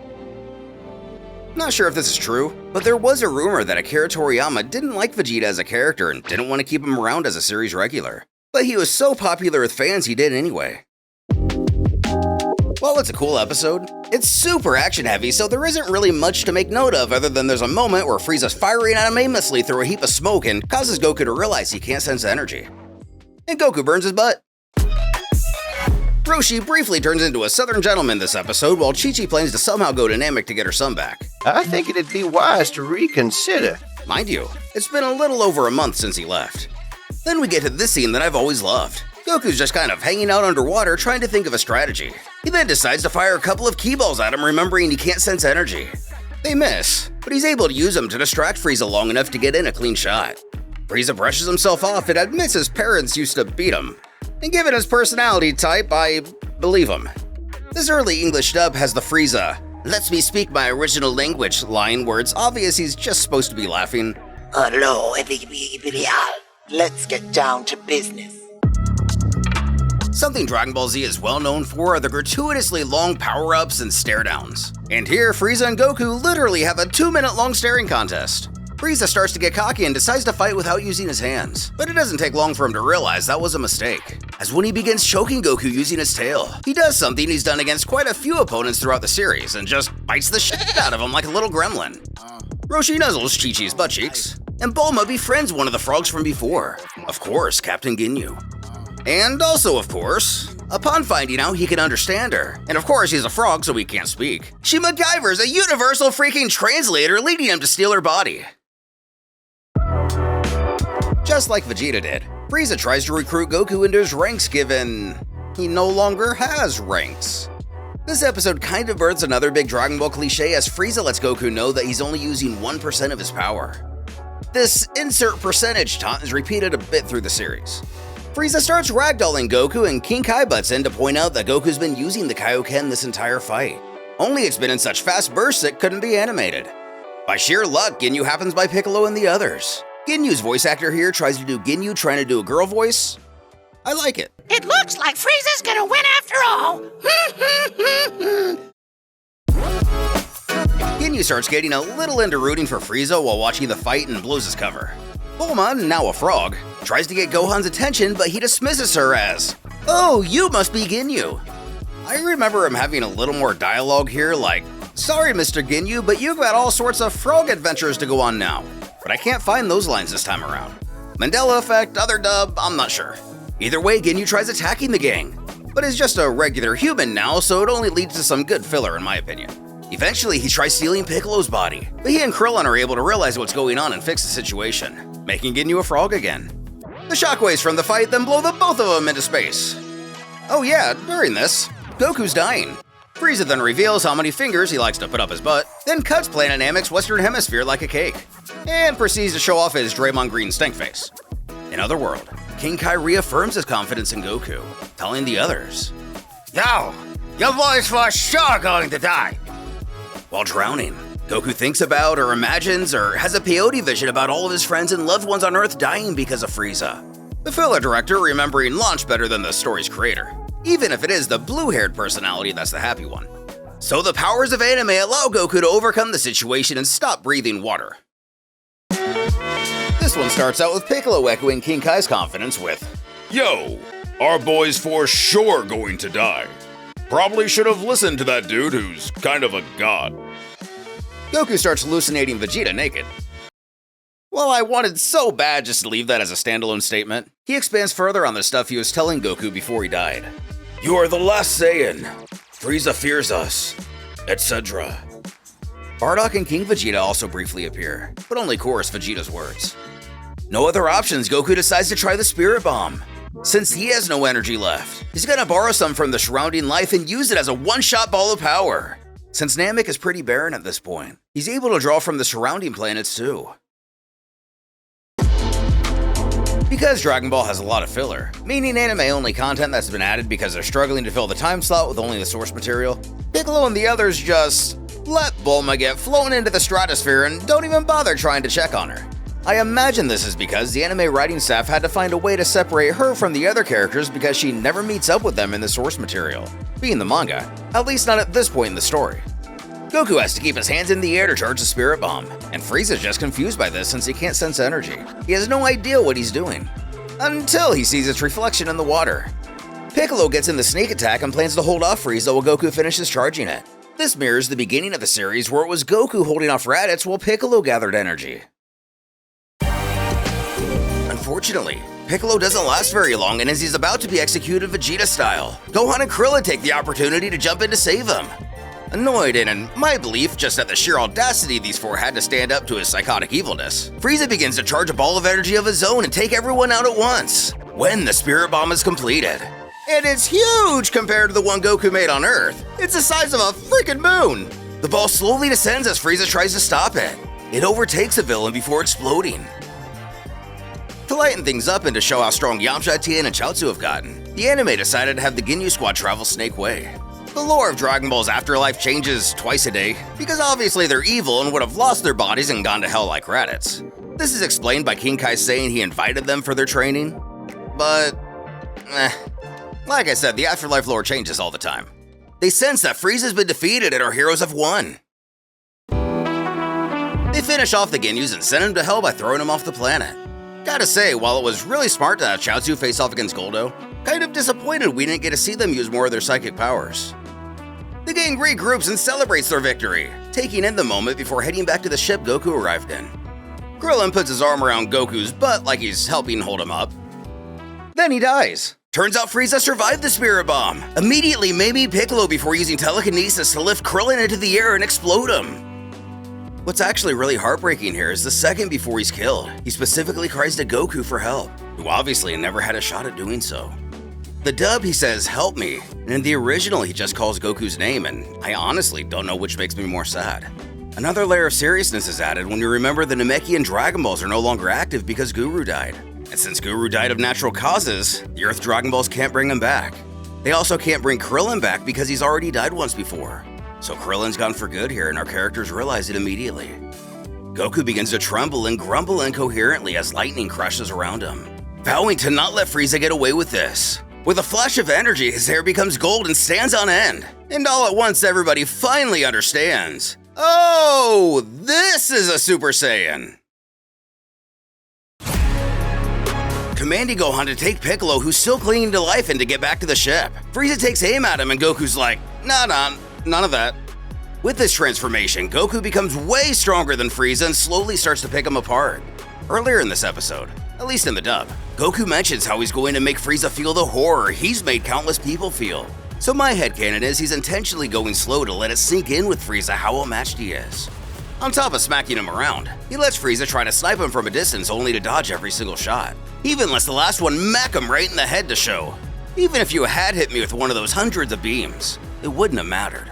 Not sure if this is true, but there was a rumor that Akira Toriyama didn't like Vegeta as a character and didn't want to keep him around as a series regular. But he was so popular with fans he did anyway. While it's a cool episode, it's super action-heavy, so there isn't really much to make note of other than there's a moment where Frieza's firing at him aimlessly through a heap of smoke and causes Goku to realize he can't sense energy. And Goku burns his butt. Roshi briefly turns into a southern gentleman this episode while Chi-Chi plans to somehow go to Namek to get her son back. I think it'd be wise to reconsider. Mind you, it's been a little over a month since he left. Then we get to this scene that I've always loved. Goku's just kind of hanging out underwater trying to think of a strategy. He then decides to fire a couple of key balls at him, remembering he can't sense energy. They miss, but he's able to use them to distract Frieza long enough to get in a clean shot. Frieza brushes himself off and admits his parents used to beat him. And given his personality type, I believe him. This early English dub has the Frieza, "Lets me speak my original language" line where it's obvious he's just supposed to be laughing. Hello, let's get down to business. Something Dragon Ball Z is well known for are the gratuitously long power-ups and stare-downs. And here, Frieza and Goku literally have a 2-minute long staring contest. Frieza starts to get cocky and decides to fight without using his hands, but it doesn't take long for him to realize that was a mistake, as when he begins choking Goku using his tail, he does something he's done against quite a few opponents throughout the series and just bites the shit out of him like a little gremlin. Roshi nuzzles Chi-Chi's butt cheeks, and Bulma befriends one of the frogs from before, of course, Captain Ginyu. And also, of course, upon finding out he can understand her, and of course he's a frog so he can't speak, she MacGyver's a universal freaking translator leading him to steal her body. Just like Vegeta did, Frieza tries to recruit Goku into his ranks given he no longer has ranks. This episode kind of births another big Dragon Ball cliche as Frieza lets Goku know that he's only using 1% of his power. This insert percentage taunt is repeated a bit through the series. Frieza starts ragdolling Goku and King Kai butts in to point out that Goku's been using the Kaioken this entire fight. Only it's been in such fast bursts it couldn't be animated. By sheer luck, Ginyu happens by Piccolo and the others. Ginyu's voice actor here tries to do Ginyu trying to do a girl voice. I like it. It looks like Frieza's gonna win after all. Ginyu starts getting a little into rooting for Frieza while watching the fight and blows his cover. Bulma, now a frog, tries to get Gohan's attention, but he dismisses her as, "Oh, you must be Ginyu." I remember him having a little more dialogue here like, "Sorry, Mr. Ginyu, but you've got all sorts of frog adventures to go on now." But I can't find those lines this time around. Mandela effect, other dub, I'm not sure. Either way, Ginyu tries attacking the gang, but is just a regular human now, so it only leads to some good filler in my opinion. Eventually, he tries stealing Piccolo's body, but he and Krillin are able to realize what's going on and fix the situation, making Ginyu a frog again. The shockwaves from the fight then blow the both of them into space. Oh yeah, during this, Goku's dying. Frieza then reveals how many fingers he likes to put up his butt, then cuts Planet Namek's western hemisphere like a cake, and proceeds to show off his Draymond Green stank face. In Otherworld, King Kai reaffirms his confidence in Goku, telling the others, "Yo, your boy's for sure going to die." While drowning, Goku thinks about or imagines or has a peyote vision about all of his friends and loved ones on Earth dying because of Frieza. The filler director remembering launch better than the story's creator, even if it is the blue-haired personality that's the happy one. So the powers of anime allow Goku to overcome the situation and stop breathing water. This one starts out with Piccolo echoing King Kai's confidence with, Yo, our boy's for sure going to die. Probably should have listened to that dude who's kind of a god. Goku starts hallucinating Vegeta naked. While I wanted so bad just to leave that as a standalone statement, he expands further on the stuff he was telling Goku before he died. You are the last Saiyan. Frieza fears us, etc. Bardock and King Vegeta also briefly appear, but only chorus Vegeta's words. No other options, Goku decides to try the Spirit Bomb. Since he has no energy left, he's gonna borrow some from the surrounding life and use it as a one-shot ball of power. Since Namek is pretty barren at this point, he's able to draw from the surrounding planets too. Because Dragon Ball has a lot of filler, meaning anime-only content that's been added because they're struggling to fill the time slot with only the source material, Piccolo and the others just let Bulma get flown into the stratosphere and don't even bother trying to check on her. I imagine this is because the anime writing staff had to find a way to separate her from the other characters because she never meets up with them in the source material, being the manga, at least not at this point in the story. Goku has to keep his hands in the air to charge the Spirit Bomb, and Frieza's just confused by this since he can't sense energy. He has no idea what he's doing, until he sees its reflection in the water. Piccolo gets in the sneak attack and plans to hold off Frieza while Goku finishes charging it. This mirrors the beginning of the series where it was Goku holding off Raditz while Piccolo gathered energy. Unfortunately, Piccolo doesn't last very long, and as he's about to be executed Vegeta style, Gohan and Krillin take the opportunity to jump in to save him. Annoyed and, in my belief, just at the sheer audacity these four had to stand up to his psychotic evilness, Frieza begins to charge a ball of energy of his own and take everyone out at once, when the Spirit Bomb is completed. And it's huge compared to the one Goku made on Earth. It's the size of a freaking moon. The ball slowly descends as Frieza tries to stop it. It overtakes the villain before exploding. To lighten things up and to show how strong Yamcha, Tien, and Chaozu have gotten, the anime decided to have the Ginyu Squad travel Snake Way. The lore of Dragon Ball's afterlife changes twice a day, because obviously they're evil and would have lost their bodies and gone to hell like Raditz. This is explained by King Kai saying he invited them for their training, but like I said, the afterlife lore changes all the time. They sense that Frieza's been defeated and our heroes have won. They finish off the Ginyus and send him to hell by throwing him off the planet. Gotta say, while it was really smart to have Chaozu face off against Goldo, kind of disappointed we didn't get to see them use more of their psychic powers. The gang regroups and celebrates their victory, taking in the moment before heading back to the ship Goku arrived in. Krillin puts his arm around Goku's butt like he's helping hold him up. Then he dies. Turns out Frieza survived the Spirit Bomb, immediately maiming Piccolo before using telekinesis to lift Krillin into the air and explode him. What's actually really heartbreaking here is the second before he's killed, he specifically cries to Goku for help, who obviously never had a shot at doing so. The dub, he says, "Help me," and in the original he just calls Goku's name, and I honestly don't know which makes me more sad. Another layer of seriousness is added when you remember the Namekian Dragon Balls are no longer active because Guru died. And since Guru died of natural causes, the Earth Dragon Balls can't bring him back. They also can't bring Krillin back because he's already died once before. So Krillin's gone for good here and our characters realize it immediately. Goku begins to tremble and grumble incoherently as lightning crashes around him, vowing to not let Frieza get away with this. With a flash of energy, his hair becomes gold and stands on end. And all at once, everybody finally understands. Oh, this is a Super Saiyan! Commanding Gohan to take Piccolo, who's still clinging to life, and to get back to the ship. Frieza takes aim at him and Goku's like, nah, none of that. With this transformation, Goku becomes way stronger than Frieza and slowly starts to pick him apart. Earlier in this episode, at least in the dub, Goku mentions how he's going to make Frieza feel the horror he's made countless people feel. So my headcanon is he's intentionally going slow to let it sink in with Frieza how outmatched he is. On top of smacking him around, he lets Frieza try to snipe him from a distance only to dodge every single shot. He even lets the last one mack him right in the head to show. Even if you had hit me with one of those hundreds of beams, it wouldn't have mattered.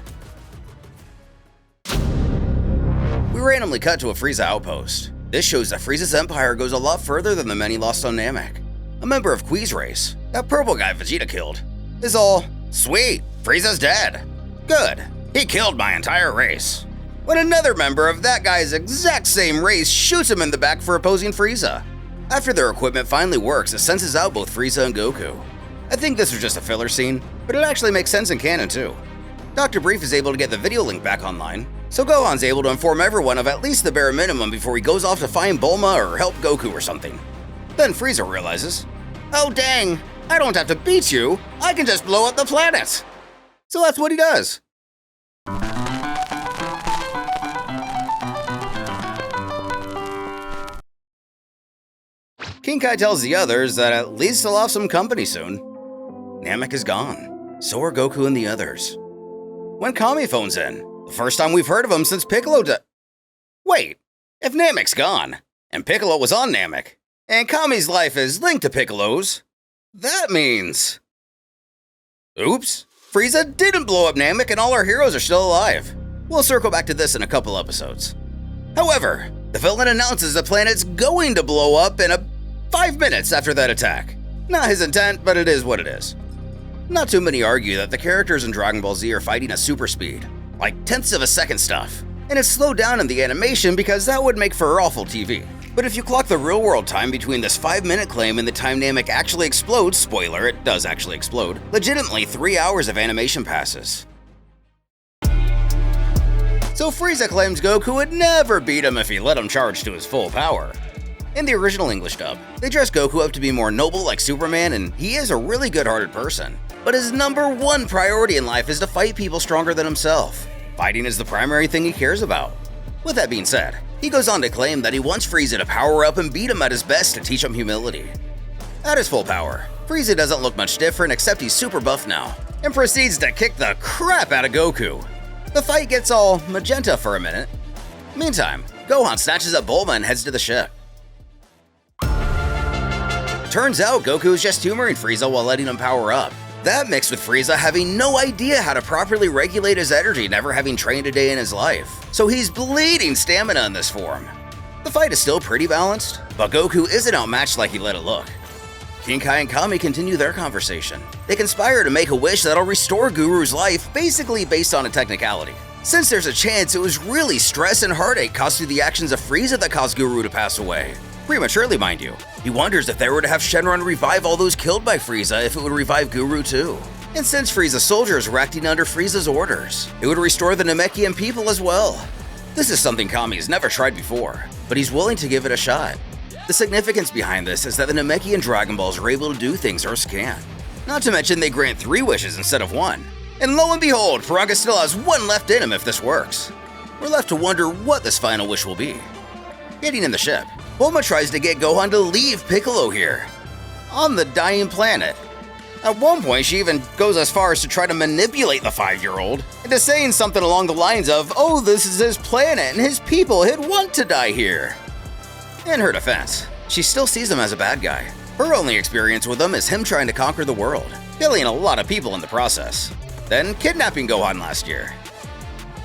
We randomly cut to a Frieza outpost. This shows that Frieza's empire goes a lot further than the men he lost on Namek. A member of Kui's race, that purple guy Vegeta killed, is all, sweet, Frieza's dead. Good, he killed my entire race. When another member of that guy's exact same race shoots him in the back for opposing Frieza. After their equipment finally works, it senses out both Frieza and Goku. I think this was just a filler scene, but it actually makes sense in canon too. Dr. Brief is able to get the video link back online, so Gohan's able to inform everyone of at least the bare minimum before he goes off to find Bulma or help Goku or something. Then Frieza realizes, oh dang, I don't have to beat you, I can just blow up the planet. So that's what he does. King Kai tells the others that at least he'll have some company soon. Namek is gone, so are Goku and the others. When Kami phones in, the first time we've heard of him since Piccolo Wait, if Namek's gone, and Piccolo was on Namek, and Kami's life is linked to Piccolo's, that means... Oops, Frieza didn't blow up Namek and all our heroes are still alive. We'll circle back to this in a couple episodes. However, the villain announces the planet's going to blow up in 5 minutes after that attack. Not his intent, but it is what it is. Not too many argue that the characters in Dragon Ball Z are fighting at super speed, like tenths of a second stuff, and it's slowed down in the animation because that would make for awful TV. But if you clock the real world time between this 5-minute claim and the time Namek actually explodes, spoiler, it does actually explode, legitimately 3 hours of animation passes. So Frieza claims Goku would never beat him if he let him charge to his full power. In the original English dub, they dress Goku up to be more noble like Superman, and he is a really good-hearted person. But his #1 priority in life is to fight people stronger than himself. Fighting is the primary thing he cares about. With that being said, he goes on to claim that he wants Frieza to power up and beat him at his best to teach him humility. At his full power, Frieza doesn't look much different except he's super buff now, and proceeds to kick the crap out of Goku. The fight gets all magenta for a minute. Meantime, Gohan snatches up Bulma and heads to the ship. Turns out Goku is just humoring Frieza while letting him power up. That mixed with Frieza having no idea how to properly regulate his energy, never having trained a day in his life. So he's bleeding stamina in this form. The fight is still pretty balanced, but Goku isn't outmatched like he let it look. King Kai and Kami continue their conversation. They conspire to make a wish that'll restore Guru's life, basically based on a technicality. Since there's a chance it was really stress and heartache caused through the actions of Frieza that caused Guru to pass away. Prematurely, mind you. He wonders if they were to have Shenron revive all those killed by Frieza, if it would revive Guru too. And since Frieza's soldiers were acting under Frieza's orders, it would restore the Namekian people as well. This is something Kami has never tried before, but he's willing to give it a shot. The significance behind this is that the Namekian Dragon Balls are able to do things Earth can't. Not to mention they grant 3 wishes instead of 1. And lo and behold, Piranga still has 1 left in him if this works. We're left to wonder what this final wish will be. Getting in the ship, Bulma tries to get Gohan to leave Piccolo here, on the dying planet. At one point, she even goes as far as to try to manipulate the 5-year-old into saying something along the lines of, "Oh, this is his planet and his people, he'd want to die here." In her defense, she still sees him as a bad guy. Her only experience with him is him trying to conquer the world, killing a lot of people in the process, then kidnapping Gohan last year.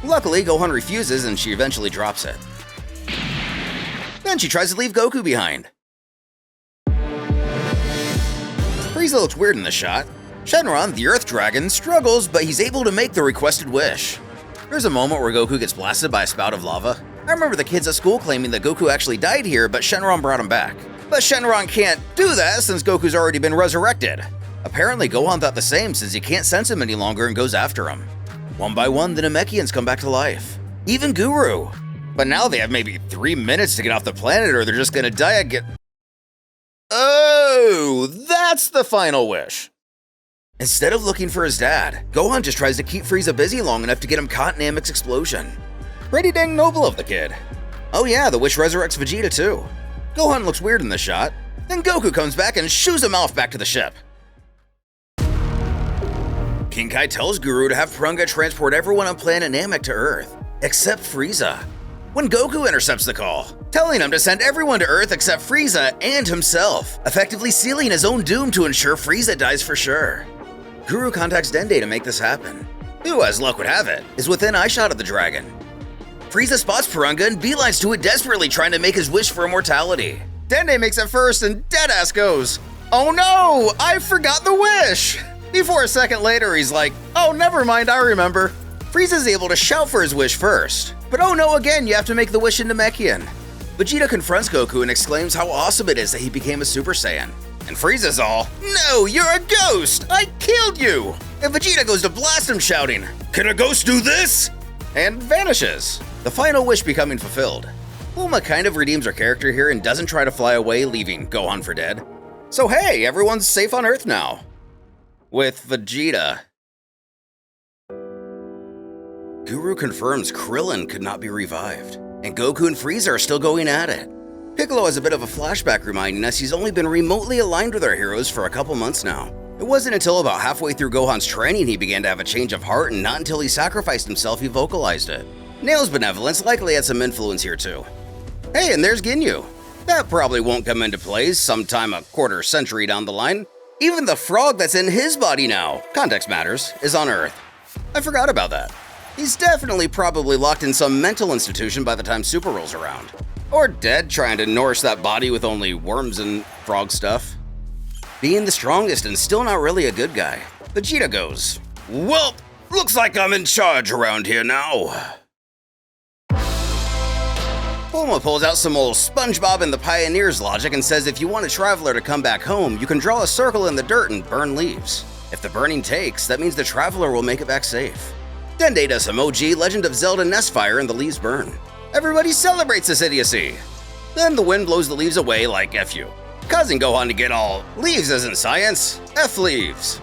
Luckily, Gohan refuses and she eventually drops it. Then she tries to leave Goku behind. Frieza looks weird in this shot. Shenron, the Earth Dragon, struggles, but he's able to make the requested wish. There's a moment where Goku gets blasted by a spout of lava. I remember the kids at school claiming that Goku actually died here, but Shenron brought him back. But Shenron can't do that since Goku's already been resurrected. Apparently, Gohan thought the same since he can't sense him any longer and goes after him. One by one, the Namekians come back to life. Even Guru. But now they have maybe 3 minutes to get off the planet or they're just gonna die again. Oh, that's the final wish. Instead of looking for his dad, Gohan just tries to keep Frieza busy long enough to get him caught in Namek's explosion. Pretty dang noble of the kid. Oh yeah, the wish resurrects Vegeta too. Gohan looks weird in the shot. Then Goku comes back and shoos him off back to the ship. King Kai tells Guru to have Piranga transport everyone on planet Namek to Earth, except Frieza. When Goku intercepts the call, telling him to send everyone to Earth except Frieza and himself, effectively sealing his own doom to ensure Frieza dies for sure. Guru contacts Dende to make this happen, who, as luck would have it, is within eyeshot of the dragon. Frieza spots Piranga and beelines to it desperately trying to make his wish for immortality. Dende makes it first and Deadass goes, "Oh no, I forgot the wish!" Before a second later he's like, "Oh, never mind, I remember." Frieza's able to shout for his wish first, but oh no, again, you have to make the wish in Namekian. Vegeta confronts Goku and exclaims how awesome it is that he became a Super Saiyan. And Frieza's all, "No, you're a ghost! I killed you!" And Vegeta goes to blast him shouting, "Can a ghost do this?" And vanishes, the final wish becoming fulfilled. Bulma kind of redeems her character here and doesn't try to fly away, leaving Gohan for dead. So hey, everyone's safe on Earth now. With Vegeta. Guru confirms Krillin could not be revived, and Goku and Frieza are still going at it. Piccolo has a bit of a flashback reminding us he's only been remotely aligned with our heroes for a couple months now. It wasn't until about halfway through Gohan's training he began to have a change of heart, and not until he sacrificed himself he vocalized it. Nail's benevolence likely had some influence here too. Hey, and there's Ginyu. That probably won't come into play sometime a quarter century down the line. Even the frog that's in his body now, context matters, is on Earth. I forgot about that. He's definitely probably locked in some mental institution by the time Super rolls around. Or dead trying to nourish that body with only worms and frog stuff. Being the strongest and still not really a good guy, Vegeta goes, "Well, looks like I'm in charge around here now." Bulma pulls out some old SpongeBob and the Pioneers logic and says if you want a traveler to come back home, you can draw a circle in the dirt and burn leaves. If the burning takes, that means the traveler will make it back safe. Dende does some OG Legend of Zelda nest fire and the leaves burn. Everybody celebrates this idiocy. Then the wind blows the leaves away like F you. Cousin Gohan to get all, leaves isn't science, F leaves.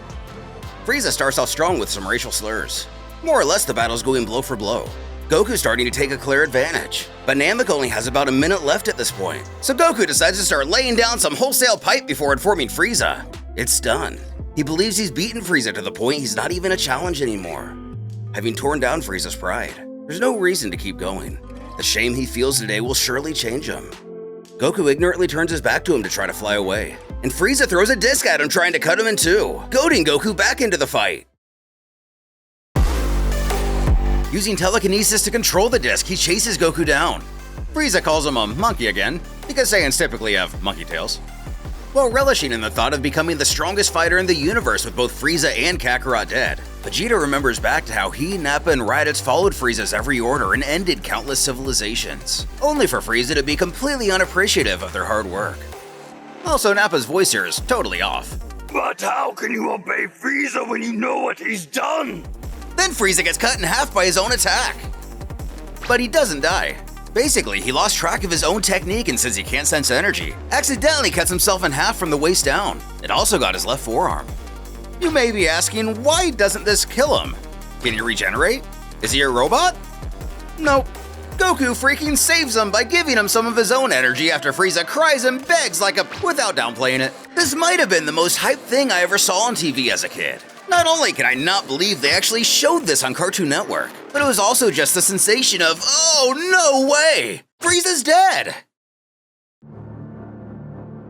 Frieza starts off strong with some racial slurs. More or less the battle's going blow for blow. Goku's starting to take a clear advantage, but Namek only has about a minute left at this point, so Goku decides to start laying down some wholesale pipe before informing Frieza. It's done. He believes he's beaten Frieza to the point he's not even a challenge anymore. Having torn down Frieza's pride, there's no reason to keep going. The shame he feels today will surely change him. Goku ignorantly turns his back to him to try to fly away, and Frieza throws a disc at him trying to cut him in two, goading Goku back into the fight. Using telekinesis to control the disc, he chases Goku down. Frieza calls him a monkey again, because Saiyans typically have monkey tails. While relishing in the thought of becoming the strongest fighter in the universe with both Frieza and Kakarot dead, Vegeta remembers back to how he, Nappa, and Raditz followed Frieza's every order and ended countless civilizations, only for Frieza to be completely unappreciative of their hard work. Also, Nappa's voice here is totally off. But how can you obey Frieza when you know what he's done? Then Frieza gets cut in half by his own attack. But he doesn't die. Basically, he lost track of his own technique, and since he can't sense energy, accidentally cuts himself in half from the waist down. It also got his left forearm. You may be asking, why doesn't this kill him? Can he regenerate? Is he a robot? Nope. Goku freaking saves him by giving him some of his own energy after Frieza cries and begs like a, without downplaying it. This might have been the most hyped thing I ever saw on TV as a kid. Not only can I not believe they actually showed this on Cartoon Network, but it was also just the sensation of, oh no way! Frieza's dead!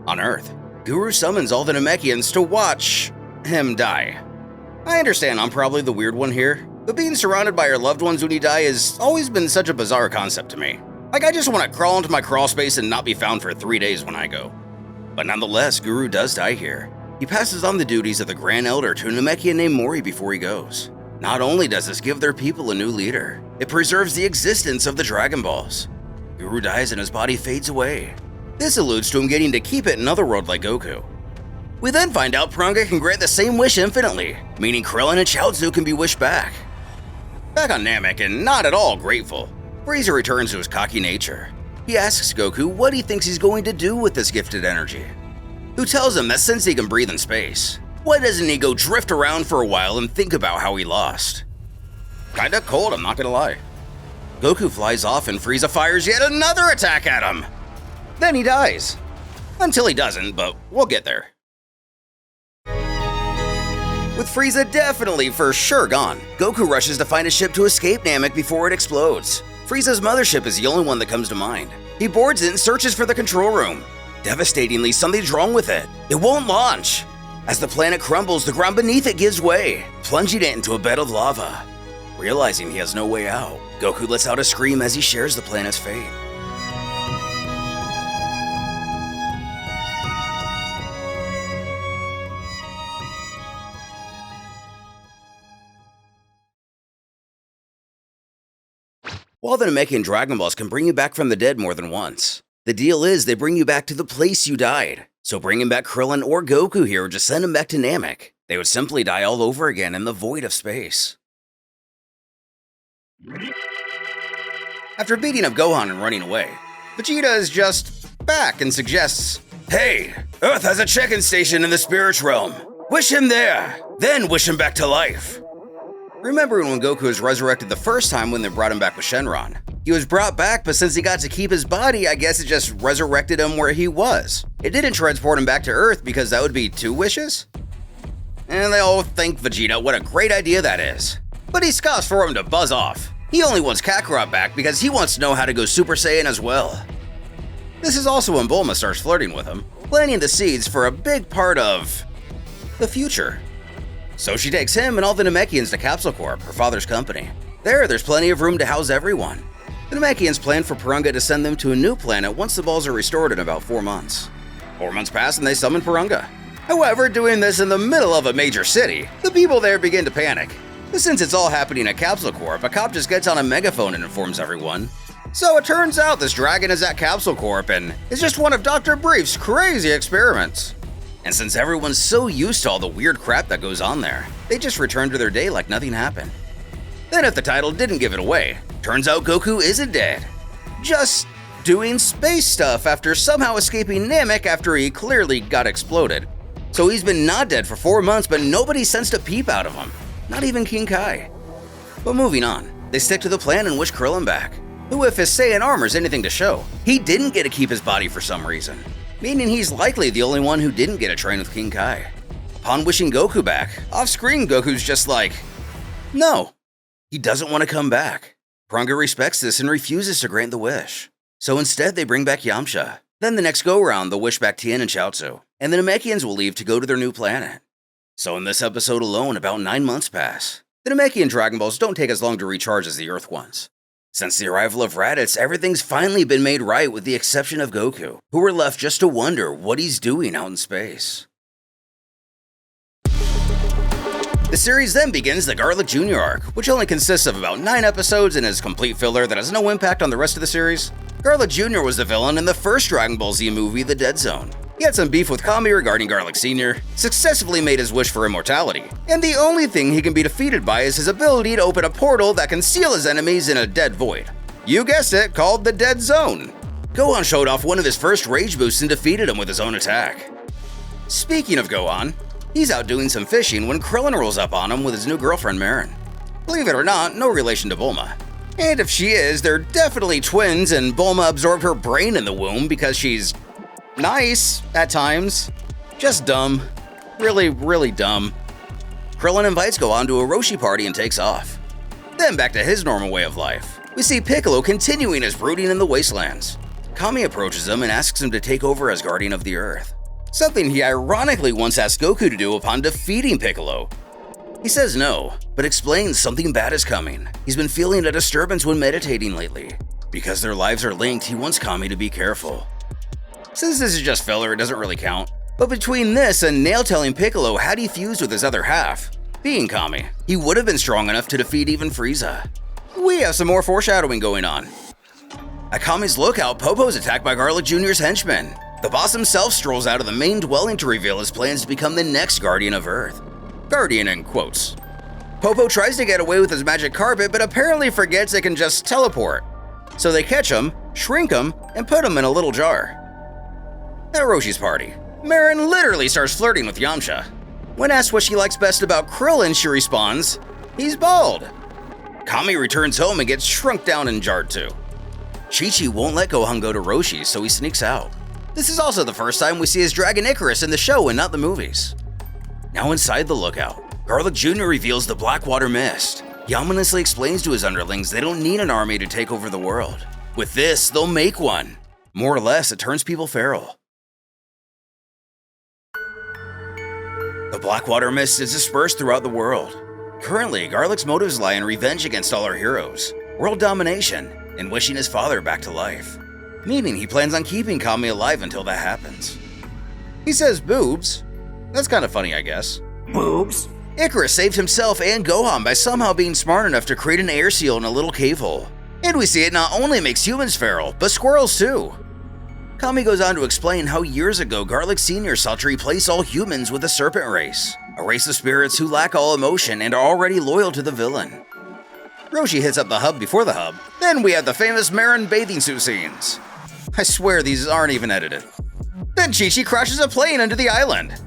On Earth, Guru summons all the Namekians to watch him die. I understand I'm probably the weird one here, but being surrounded by your loved ones when you die has always been such a bizarre concept to me. Like, I just want to crawl into my crawl space and not be found for 3 days when I go. But nonetheless, Guru does die here. He passes on the duties of the Grand Elder to a Namekian named Mori before he goes. Not only does this give their people a new leader, it preserves the existence of the Dragon Balls. Guru dies and his body fades away. This alludes to him getting to keep it in Otherworld like Goku. We then find out Purunga can grant the same wish infinitely, meaning Krillin and Chaozu can be wished back. Back on Namek and not at all grateful, Frieza returns to his cocky nature. He asks Goku what he thinks he's going to do with this gifted energy. Who tells him that since he can breathe in space, why doesn't he go drift around for a while and think about how he lost? Kinda cold, I'm not gonna lie. Goku flies off and Frieza fires yet another attack at him. Then he dies. Until he doesn't, but we'll get there. With Frieza definitely for sure gone, Goku rushes to find a ship to escape Namek before it explodes. Frieza's mothership is the only one that comes to mind. He boards it and searches for the control room. Devastatingly, something's wrong with it. It won't launch. As the planet crumbles, the ground beneath it gives way, plunging it into a bed of lava. Realizing he has no way out, Goku lets out a scream as he shares the planet's fate. While the Namekian Dragon Balls can bring you back from the dead more than once, the deal is they bring you back to the place you died. So bringing back Krillin or Goku here would just send them back to Namek. They would simply die all over again in the void of space. After beating up Gohan and running away, Vegeta is just back and suggests, "Hey, Earth has a check-in station in the spirit realm. Wish him there, then wish him back to life." Remembering when Goku was resurrected the first time when they brought him back with Shenron. He was brought back, but since he got to keep his body, I guess it just resurrected him where he was. It didn't transport him back to Earth because that would be 2 wishes? And they all thank Vegeta what a great idea that is. But he scoffs for him to buzz off. He only wants Kakarot back because he wants to know how to go Super Saiyan as well. This is also when Bulma starts flirting with him, planting the seeds for a big part of the future. So she takes him and all the Namekians to Capsule Corp, her father's company. There's plenty of room to house everyone. The Namekians plan for Purunga to send them to a new planet once the balls are restored in about 4 months. 4 months pass and they summon Purunga. However, doing this in the middle of a major city, the people there begin to panic. But since it's all happening at Capsule Corp, a cop just gets on a megaphone and informs everyone. So it turns out this dragon is at Capsule Corp and is just one of Dr. Brief's crazy experiments. And since everyone's so used to all the weird crap that goes on there, they just return to their day like nothing happened. Then if the title didn't give it away, turns out Goku isn't dead. Just doing space stuff after somehow escaping Namek after he clearly got exploded. So he's been not dead for 4 months, but nobody sensed a peep out of him. Not even King Kai. But moving on, they stick to the plan and wish Krillin back, who if his Saiyan armor's anything to show, he didn't get to keep his body for some reason, meaning he's likely the only one who didn't get to train with King Kai. Upon wishing Goku back, off-screen Goku's just like, no, he doesn't want to come back. Krunga respects this and refuses to grant the wish. So instead they bring back Yamcha. Then the next go-round they'll wish back Tien and Chaozu, and the Namekians will leave to go to their new planet. So in this episode alone, about 9 months pass. The Namekian Dragon Balls don't take as long to recharge as the Earth ones. Since the arrival of Raditz, everything's finally been made right with the exception of Goku, who we're left just to wonder what he's doing out in space. The series then begins the Garlic Jr. arc, which only consists of about 9 episodes and is complete filler that has no impact on the rest of the series. Garlic Jr. was the villain in the first Dragon Ball Z movie, The Dead Zone. He had some beef with Kami regarding Garlic Sr., successfully made his wish for immortality, and the only thing he can be defeated by is his ability to open a portal that can seal his enemies in a dead void. You guessed it, called the Dead Zone. Gohan showed off one of his first rage boosts and defeated him with his own attack. Speaking of Gohan, he's out doing some fishing when Krillin rolls up on him with his new girlfriend Marin. Believe it or not, no relation to Bulma. And if she is, they're definitely twins and Bulma absorbed her brain in the womb because she's nice at times. Just dumb. Really, really dumb. Krillin invites Gohan to a Roshi party and takes off. Then back to his normal way of life. We see Piccolo continuing his brooding in the wastelands. Kami approaches him and asks him to take over as Guardian of the Earth. Something he ironically once asked Goku to do upon defeating Piccolo. He says no, but explains something bad is coming. He's been feeling a disturbance when meditating lately. Because their lives are linked, he wants Kami to be careful. Since this is just filler, it doesn't really count. But between this and Nail telling Piccolo had he fused with his other half, being Kami, he would have been strong enough to defeat even Frieza. We have some more foreshadowing going on. At Kami's lookout, Popo's attacked by Garlic Jr.'s henchmen. The boss himself strolls out of the main dwelling to reveal his plans to become the next Guardian of Earth. Guardian in quotes. Popo tries to get away with his magic carpet, but apparently forgets it can just teleport. So they catch him, shrink him, and put him in a little jar. At Roshi's party, Marin literally starts flirting with Yamcha. When asked what she likes best about Krillin, she responds, he's bald. Kami returns home and gets shrunk down and jarred too. Chi-Chi won't let Gohan go to Roshi, so he sneaks out. This is also the first time we see his dragon Icarus in the show and not the movies. Now inside the lookout, Garlic Jr. reveals the Blackwater Mist. He ominously explains to his underlings they don't need an army to take over the world. With this, they'll make one. More or less, it turns people feral. The Blackwater Mist is dispersed throughout the world. Currently, Garlic's motives lie in revenge against all our heroes, world domination, and wishing his father back to life. Meaning he plans on keeping Kami alive until that happens. He says boobs. That's kind of funny, I guess. Boobs? Icarus saved himself and Gohan by somehow being smart enough to create an air seal in a little cave hole. And we see it not only makes humans feral, but squirrels too. Kami goes on to explain how years ago Garlic Sr. sought to replace all humans with a serpent race, a race of spirits who lack all emotion and are already loyal to the villain. Roshi hits up the hub before the hub, then we have the famous Marin bathing suit scenes. I swear these aren't even edited. Then Chi-Chi crashes a plane into the island.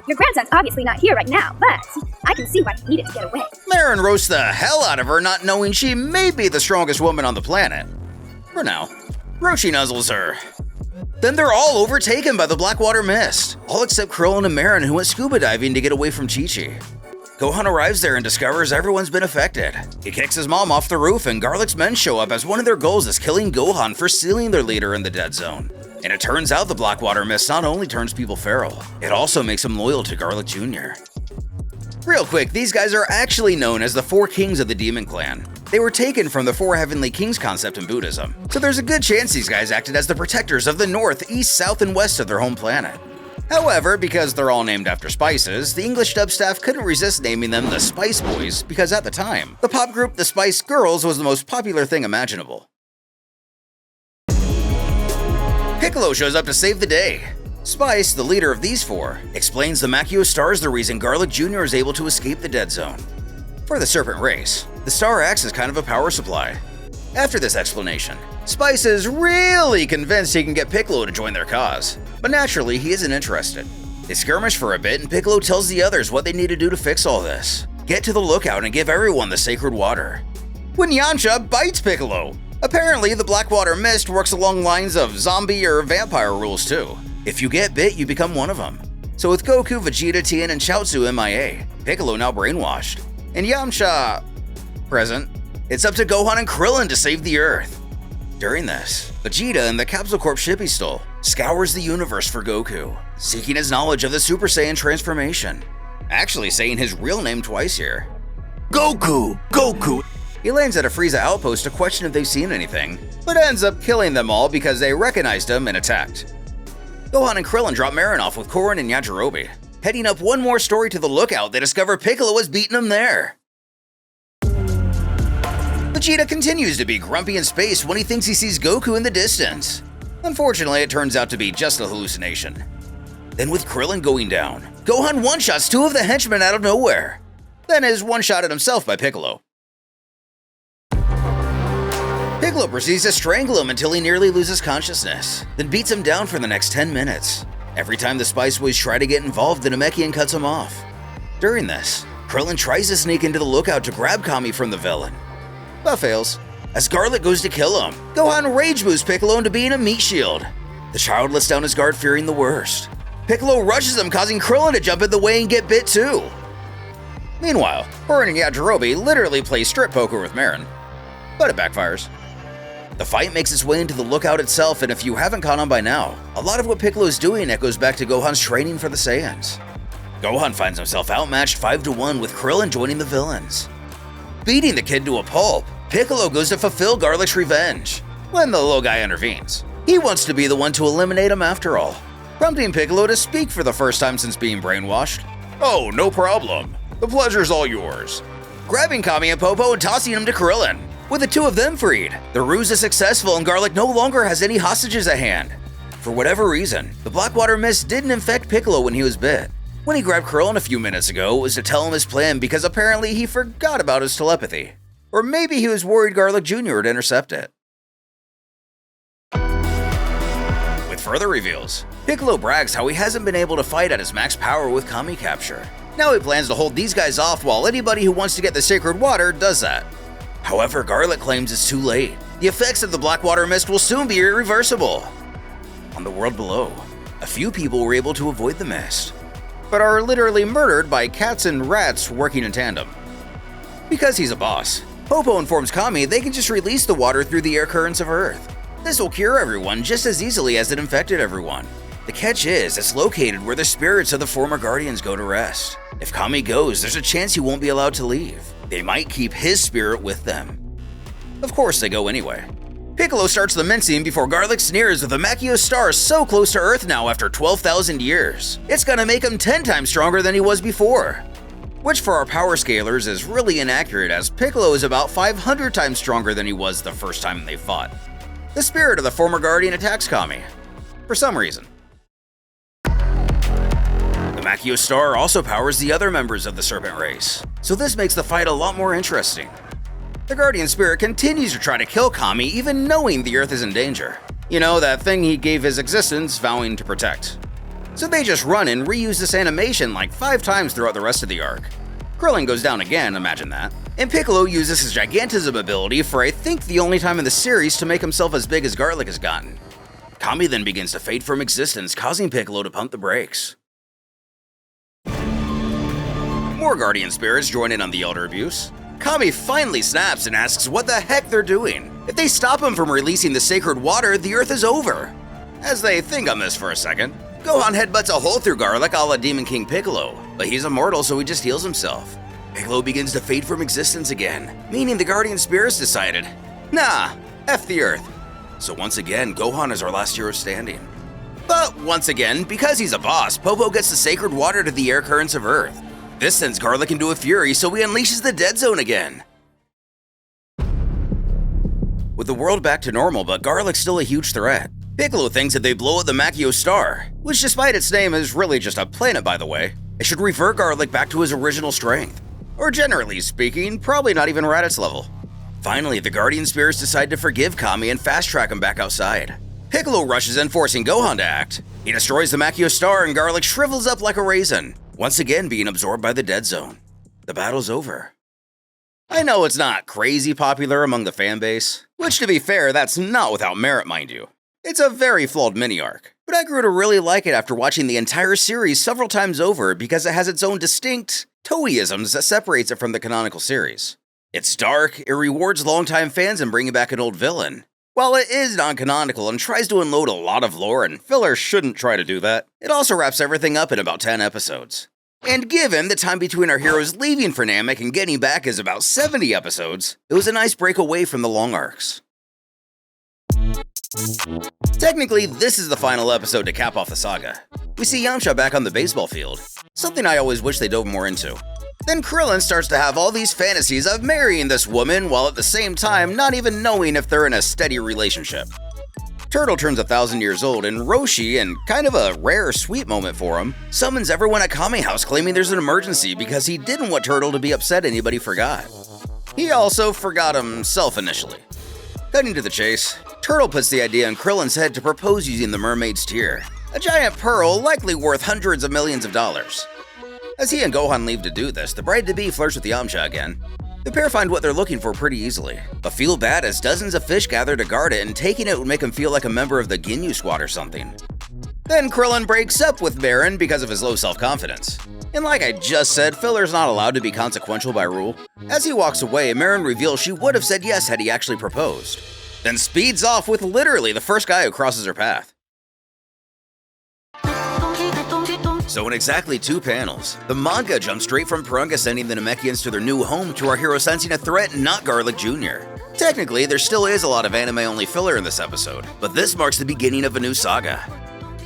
Your grandson's obviously not here right now, but I can see why he needed to get away. Marin roasts the hell out of her, not knowing she may be the strongest woman on the planet. For now. Roshi nuzzles her. Then they're all overtaken by the Blackwater Mist, all except Krillin and Marin, who went scuba diving to get away from Chi-Chi. Gohan arrives there and discovers everyone's been affected. He kicks his mom off the roof and Garlic's men show up as one of their goals is killing Gohan for sealing their leader in the Dead Zone. And it turns out the Blackwater Mist not only turns people feral, it also makes them loyal to Garlic Jr. Real quick, these guys are actually known as the 4 Kings of the Demon Clan. They were taken from the 4 Heavenly Kings concept in Buddhism, so there's a good chance these guys acted as the protectors of the north, east, south, and west of their home planet. However, because they're all named after spices, the English dub staff couldn't resist naming them the Spice Boys because at the time, the pop group The Spice Girls was the most popular thing imaginable. Piccolo shows up to save the day. Spice, the leader of these 4, explains the Makio Star is the reason Garlic Jr. is able to escape the Dead Zone. For the Serpent race, The star acts as kind of a power supply. After this explanation, Spice is really convinced he can get Piccolo to join their cause, but naturally he isn't interested. They skirmish for a bit and Piccolo tells the others what they need to do to fix all this. Get to the lookout and give everyone the sacred water. When Yamcha bites Piccolo! Apparently the Blackwater Mist works along lines of zombie or vampire rules too. If you get bit, you become one of them. So with Goku, Vegeta, Tien, and Chaozu MIA, Piccolo now brainwashed, and Yamcha present, it's up to Gohan and Krillin to save the Earth. During this, Vegeta in the Capsule Corp ship he stole scours the universe for Goku, seeking his knowledge of the Super Saiyan transformation. Actually saying his real name twice here. Goku! Goku! He lands at a Frieza outpost to question if they've seen anything, but ends up killing them all because they recognized him and attacked. Gohan and Krillin drop Marin off with Korin and Yajirobe. Heading up one more story to the lookout, they discover Piccolo has beaten him there. Vegeta continues to be grumpy in space when he thinks he sees Goku in the distance. Unfortunately, it turns out to be just a hallucination. Then with Krillin going down, Gohan one-shots two of the henchmen out of nowhere. Then is one-shotted himself by Piccolo. Piccolo proceeds to strangle him until he nearly loses consciousness, then beats him down for the next 10 minutes. Every time the Spice Boys try to get involved, the Namekian cuts him off. During this, Krillin tries to sneak into the lookout to grab Kami from the villain, but fails. As Garlic goes to kill him, Gohan rage boosts Piccolo into being a meat shield. The child lets down his guard, fearing the worst. Piccolo rushes him, causing Krillin to jump in the way and get bit too. Meanwhile, Korin and Yajirobe literally play strip poker with Marin, but it backfires. The fight makes its way into the lookout itself, and if you haven't caught on by now, a lot of what Piccolo is doing echoes back to Gohan's training for the Saiyans. Gohan finds himself outmatched 5-1 with Krillin joining the villains. Beating the kid to a pulp, Piccolo goes to fulfill Garlic's revenge, when the little guy intervenes. He wants to be the one to eliminate him after all, prompting Piccolo to speak for the first time since being brainwashed. Oh, no problem. The pleasure's all yours. Grabbing Kami and Popo and tossing him to Krillin. With the two of them freed, the ruse is successful and Garlic no longer has any hostages at hand. For whatever reason, the Blackwater Mist didn't infect Piccolo when he was bit. When he grabbed Krillin a few minutes ago, it was to tell him his plan because apparently he forgot about his telepathy. Or maybe he was worried Garlic Jr. would intercept it. With further reveals, Piccolo brags how he hasn't been able to fight at his max power with Kami capture. Now he plans to hold these guys off while anybody who wants to get the sacred water does that. However, Garlic claims it's too late. The effects of the Blackwater Mist will soon be irreversible. On the world below, a few people were able to avoid the mist, but are literally murdered by cats and rats working in tandem. Because he's a boss, Popo informs Kami they can just release the water through the air currents of Earth. This will cure everyone just as easily as it infected everyone. The catch is, it's located where the spirits of the former Guardians go to rest. If Kami goes, there's a chance he won't be allowed to leave. They might keep his spirit with them. Of course they go anyway. Piccolo starts the mincing before Garlic sneers with the Makio star so close to Earth now after 12,000 years. It's gonna make him 10 times stronger than he was before. Which for our power scalers is really inaccurate as Piccolo is about 500 times stronger than he was the first time they fought. The spirit of the former Guardian attacks Kami, for some reason. The Makio star also powers the other members of the Serpent race, so this makes the fight a lot more interesting. The Guardian Spirit continues to try to kill Kami even knowing the Earth is in danger. You know, that thing he gave his existence vowing to protect. So they just run and reuse this animation like 5 times throughout the rest of the arc. Krillin goes down again, imagine that. And Piccolo uses his Gigantism ability for I think the only time in the series to make himself as big as Garlic has gotten. Kami then begins to fade from existence, causing Piccolo to pump the brakes. More Guardian Spirits join in on the Elder abuse. Kami finally snaps and asks what the heck they're doing. If they stop him from releasing the sacred water, the Earth is over. As they think on this for a second, Gohan headbutts a hole through Garlic a la Demon King Piccolo, but he's immortal so he just heals himself. Piccolo begins to fade from existence again, meaning the Guardian Spirits decided, nah, F the Earth. So once again, Gohan is our last hero standing. But once again, because he's a boss, Popo gets the sacred water to the air currents of Earth. This sends Garlic into a fury, so he unleashes the Dead Zone again. With the world back to normal, but Garlic's still a huge threat. Piccolo thinks if they blow up the Makio star, which despite its name is really just a planet by the way, it should revert Garlic back to his original strength. or generally speaking, probably not even Raditz level. Finally, the Guardian Spirits decide to forgive Kami and fast-track him back outside. Piccolo rushes in, forcing Gohan to act. He destroys the Makio Star and Garlic shrivels up like a raisin, once again being absorbed by the Dead Zone. The battle's over. I know it's not crazy popular among the fanbase, which to be fair, that's not without merit, mind you. It's a very flawed mini-arc, but I grew to really like it after watching the entire series several times over because it has its own distinct Toei-isms that separates it from the canonical series. It's dark, it rewards longtime fans in bringing back an old villain. While it is non-canonical and tries to unload a lot of lore, and filler shouldn't try to do that, it also wraps everything up in about 10 episodes. And given the time between our heroes leaving for Namek and getting back is about 70 episodes, it was a nice break away from the long arcs. Technically, this is the final episode to cap off the saga. We see Yamcha back on the baseball field, something I always wish they dove more into. Then Krillin starts to have all these fantasies of marrying this woman while at the same time not even knowing if they're in a steady relationship. Turtle turns 1,000 years old and Roshi, in kind of a rare sweet moment for him, summons everyone at Kame House claiming there's an emergency because he didn't want Turtle to be upset anybody forgot. He also forgot himself initially. Cutting to the chase, Turtle puts the idea in Krillin's head to propose using the mermaid's tear, a giant pearl likely worth hundreds of millions of dollars. As he and Gohan leave to do this, the bride-to-be flirts with Yamcha again. The pair find what they're looking for pretty easily, but feel bad as dozens of fish gather to guard it and taking it would make him feel like a member of the Ginyu Squad or something. Then Krillin breaks up with Baron because of his low self-confidence. And like I just said, filler's not allowed to be consequential by rule. As he walks away, Marin reveals she would have said yes had he actually proposed. Then speeds off with literally the first guy who crosses her path. So in exactly 2 panels, the manga jumps straight from Purunga sending the Namekians to their new home to our hero sensing a threat not Garlic Jr. Technically, there still is a lot of anime-only filler in this episode, but this marks the beginning of a new saga.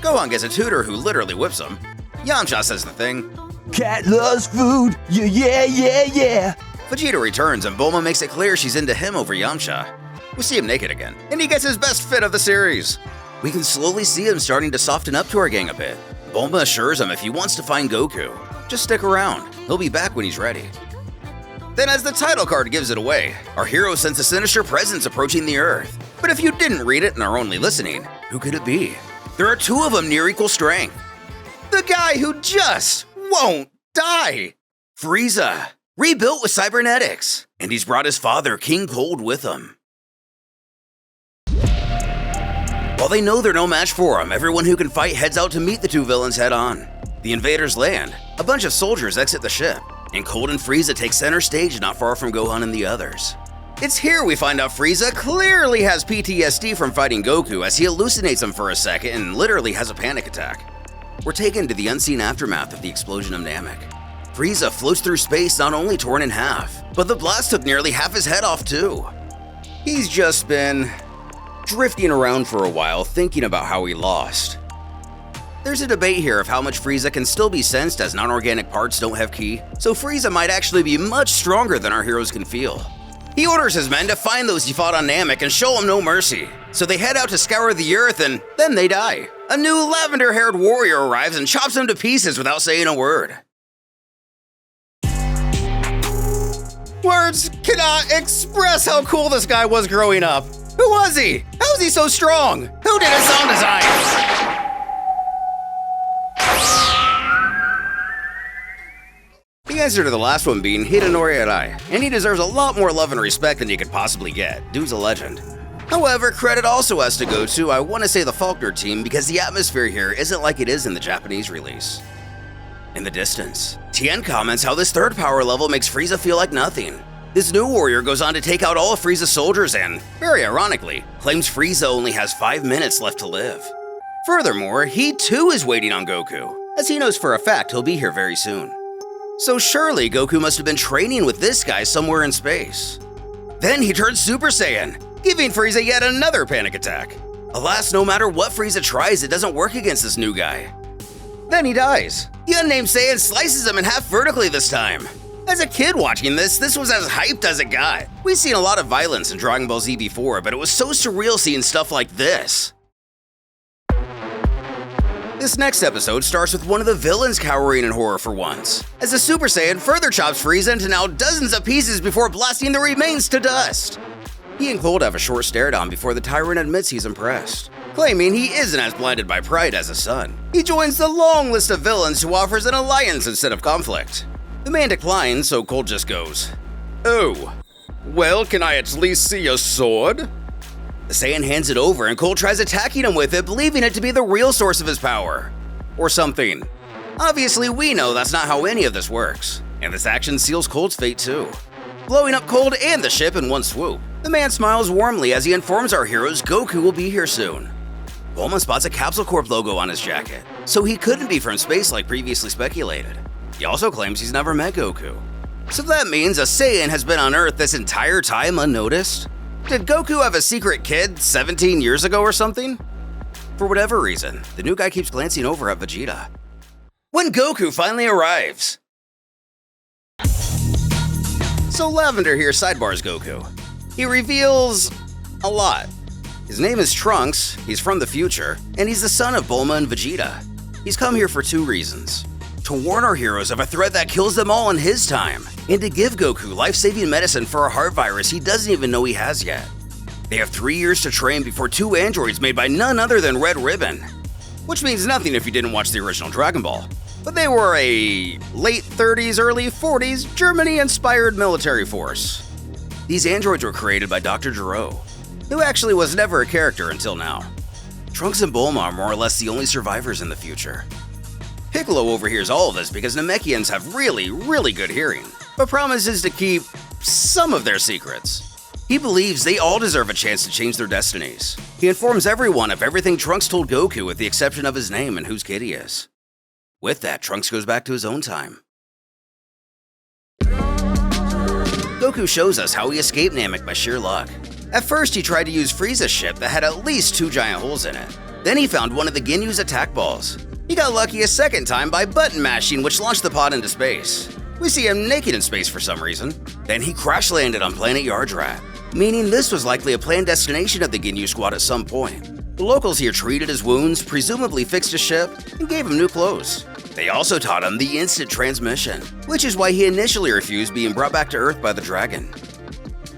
Gohan gets a tutor who literally whips him. Yamcha says the thing, "Cat loves food, yeah. Vegeta returns and Bulma makes it clear she's into him over Yamcha. We see him naked again, and he gets his best fit of the series. We can slowly see him starting to soften up to our gang a bit. Bulma assures him if he wants to find Goku, just stick around, he'll be back when he's ready. Then as the title card gives it away, our hero senses a sinister presence approaching the Earth. But if you didn't read it and are only listening, who could it be? There are 2 of them near equal strength. The guy who just won't die! Frieza, rebuilt with cybernetics, and he's brought his father, King Cold, with him. While they know they're no match for him, everyone who can fight heads out to meet the 2 villains head on. The invaders land, a bunch of soldiers exit the ship, and Cold and Frieza take center stage not far from Gohan and the others. It's here we find out Frieza clearly has PTSD from fighting Goku as he hallucinates him for a second and literally has a panic attack. We're taken to the unseen aftermath of the explosion of Namek. Frieza floats through space not only torn in half, but the blast took nearly half his head off too. He's just been drifting around for a while thinking about how he lost. There's a debate here of how much Frieza can still be sensed as non-organic parts don't have ki, so Frieza might actually be much stronger than our heroes can feel. He orders his men to find those he fought on Namek and show them no mercy, so they head out to scour the earth and then they die. A new lavender-haired warrior arrives and chops them to pieces without saying a word. Words cannot express how cool this guy was growing up. Who was he? How is he so strong? Who did his sound design? The answer to the last one being Hidenori Arai, and he deserves a lot more love and respect than you could possibly get. Dude's a legend. However, credit also has to go to, I want to say, the Faulkner team because the atmosphere here isn't like it is in the Japanese release. In the distance, Tien comments how this 3rd power level makes Frieza feel like nothing. This new warrior goes on to take out all of Frieza's soldiers and, very ironically, claims Frieza only has 5 minutes left to live. Furthermore, he too is waiting on Goku, as he knows for a fact he'll be here very soon. So surely Goku must have been training with this guy somewhere in space. Then he turns Super Saiyan, giving Frieza yet another panic attack. Alas, no matter what Frieza tries, it doesn't work against this new guy. Then he dies. The unnamed Saiyan slices him in half vertically this time. As a kid watching this was as hyped as it got. We've seen a lot of violence in Dragon Ball Z before, but it was so surreal seeing stuff like this. This next episode starts with one of the villains cowering in horror for once, as the Super Saiyan further chops Frieza into now dozens of pieces before blasting the remains to dust. He and Cold have a short stare-down before the tyrant admits he's impressed, claiming he isn't as blinded by pride as his son. He joins the long list of villains who offers an alliance instead of conflict. The man declines, so Cold just goes, "Oh, well, can I at least see a sword?" The Saiyan hands it over and Cold tries attacking him with it, believing it to be the real source of his power. Or something. Obviously, we know that's not how any of this works, and this action seals Cold's fate too, blowing up Cold and the ship in one swoop. The man smiles warmly as he informs our heroes Goku will be here soon. Bulma spots a Capsule Corp logo on his jacket, so he couldn't be from space like previously speculated. He also claims he's never met Goku. So that means a Saiyan has been on Earth this entire time unnoticed? Did Goku have a secret kid 17 years ago or something? For whatever reason, the new guy keeps glancing over at Vegeta. When Goku finally arrives! So Lavender here sidebars Goku. He reveals a lot. His name is Trunks, he's from the future, and he's the son of Bulma and Vegeta. He's come here for two reasons: to warn our heroes of a threat that kills them all in his time, and to give Goku life-saving medicine for a heart virus he doesn't even know he has yet. They have 3 years to train before 2 androids made by none other than Red Ribbon, which means nothing if you didn't watch the original Dragon Ball. But they were a late 30s, early 40s Germany-inspired military force. These androids were created by Dr. Gero, who actually was never a character until now. Trunks and Bulma are more or less the only survivors in the future. Piccolo overhears all of this because Namekians have really good hearing, but promises to keep some of their secrets. He believes they all deserve a chance to change their destinies. He informs everyone of everything Trunks told Goku with the exception of his name and whose kid he is. With that, Trunks goes back to his own time. Goku shows us how he escaped Namek by sheer luck. At first, he tried to use Frieza's ship that had at least 2 giant holes in it. Then he found one of the Ginyu's attack balls. He got lucky a second time by button mashing, which launched the pod into space. We see him naked in space for some reason. Then he crash landed on planet Yardrat, meaning this was likely a planned destination of the Ginyu squad at some point. The locals here treated his wounds, presumably fixed his ship, and gave him new clothes. They also taught him the instant transmission, which is why he initially refused being brought back to Earth by the dragon.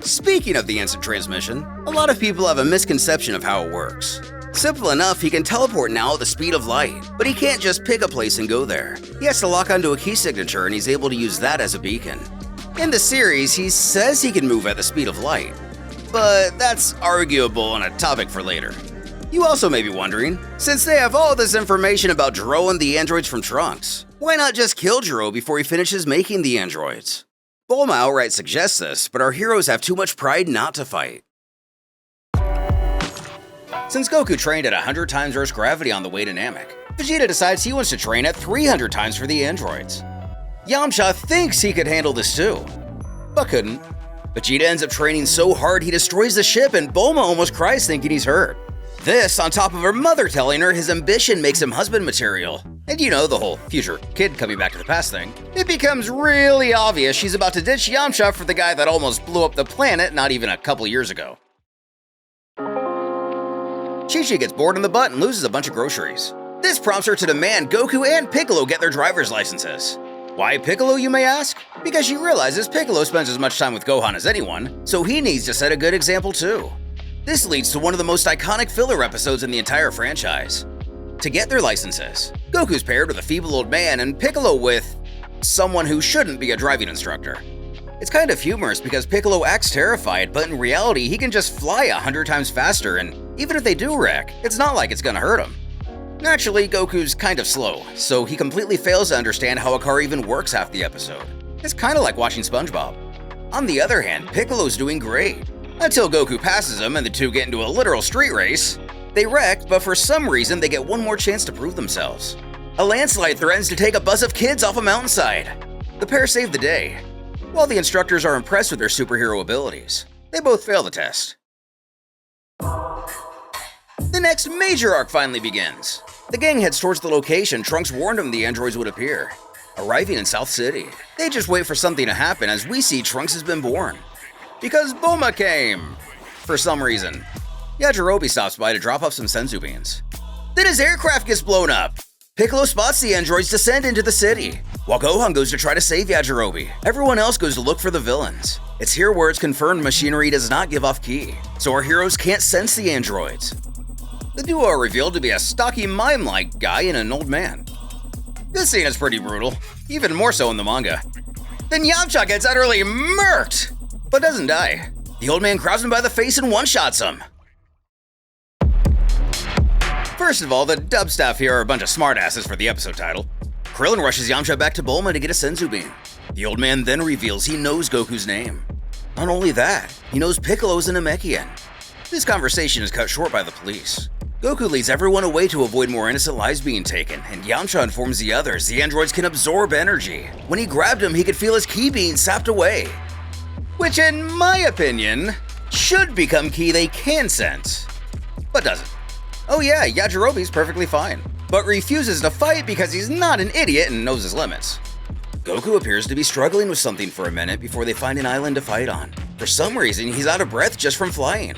Speaking of the instant transmission, a lot of people have a misconception of how it works. Simple enough, he can teleport now at the speed of light, but he can't just pick a place and go there. He has to lock onto a key signature and he's able to use that as a beacon. In the series, he says he can move at the speed of light, but that's arguable and a topic for later. You also may be wondering, since they have all this information about Gero and the androids from Trunks, why not just kill Gero before he finishes making the androids? Bulma outright suggests this, but our heroes have too much pride not to fight. Since Goku trained at 100 times Earth's gravity on the way to Namek, Vegeta decides he wants to train at 300 times for the androids. Yamcha thinks he could handle this too, but couldn't. Vegeta ends up training so hard he destroys the ship and Bulma almost cries thinking he's hurt. This on top of her mother telling her his ambition makes him husband material. And you know, the whole future kid coming back to the past thing. It becomes really obvious she's about to ditch Yamcha for the guy that almost blew up the planet not even a couple years ago. Chi-Chi gets bored in the butt and loses a bunch of groceries. This prompts her to demand Goku and Piccolo get their driver's licenses. Why Piccolo, you may ask? Because she realizes Piccolo spends as much time with Gohan as anyone, so he needs to set a good example too. This leads to one of the most iconic filler episodes in the entire franchise. To get their licenses, Goku's paired with a feeble old man and Piccolo with someone who shouldn't be a driving instructor. It's kind of humorous because Piccolo acts terrified, but in reality he can just fly 100 times faster, and even if they do wreck, it's not like it's gonna hurt him. Naturally, Goku's kind of slow, so he completely fails to understand how a car even works half the episode. It's kinda like watching SpongeBob. On the other hand, Piccolo's doing great, until Goku passes him and the two get into a literal street race. They wreck, but for some reason they get one more chance to prove themselves. A landslide threatens to take a bus of kids off a mountainside. The pair save the day. While the instructors are impressed with their superhero abilities, they both fail the test. The next major arc finally begins. The gang heads towards the location Trunks warned them the androids would appear. Arriving in South City, they just wait for something to happen as we see Trunks has been born. Because Bulma came! For some reason. Yajirobe stops by to drop off some senzu beans. Then his aircraft gets blown up! Piccolo spots the androids descend into the city. While Gohan goes to try to save Yajirobe, everyone else goes to look for the villains. It's here where it's confirmed machinery does not give off ki, so our heroes can't sense the androids. The duo are revealed to be a stocky mime-like guy and an old man. This scene is pretty brutal, even more so in the manga. Then Yamcha gets utterly murked, but doesn't die. The old man grabs him by the face and one-shots him. First of all, the dub staff here are a bunch of smartasses for the episode title. Krillin rushes Yamcha back to Bulma to get a senzu bean. The old man then reveals he knows Goku's name. Not only that, he knows Piccolo's a Namekian. This conversation is cut short by the police. Goku leads everyone away to avoid more innocent lives being taken, and Yamcha informs the others the androids can absorb energy. When he grabbed him, he could feel his ki being sapped away. Which, in my opinion, should become ki they can sense, but doesn't. Oh yeah, Yajirobe's perfectly fine, but refuses to fight because he's not an idiot and knows his limits. Goku appears to be struggling with something for a minute before they find an island to fight on. For some reason, he's out of breath just from flying.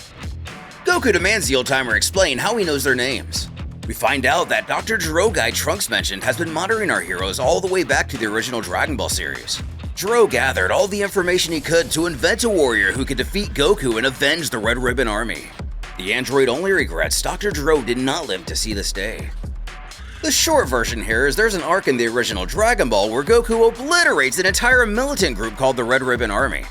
Goku demands the old-timer explain how he knows their names. We find out that Dr. Gero guy Trunks mentioned has been monitoring our heroes all the way back to the original Dragon Ball series. Gero gathered all the information he could to invent a warrior who could defeat Goku and avenge the Red Ribbon Army. The android only regrets Dr. Gero did not live to see this day. The short version here is there's an arc in the original Dragon Ball where Goku obliterates an entire militant group called the Red Ribbon Army.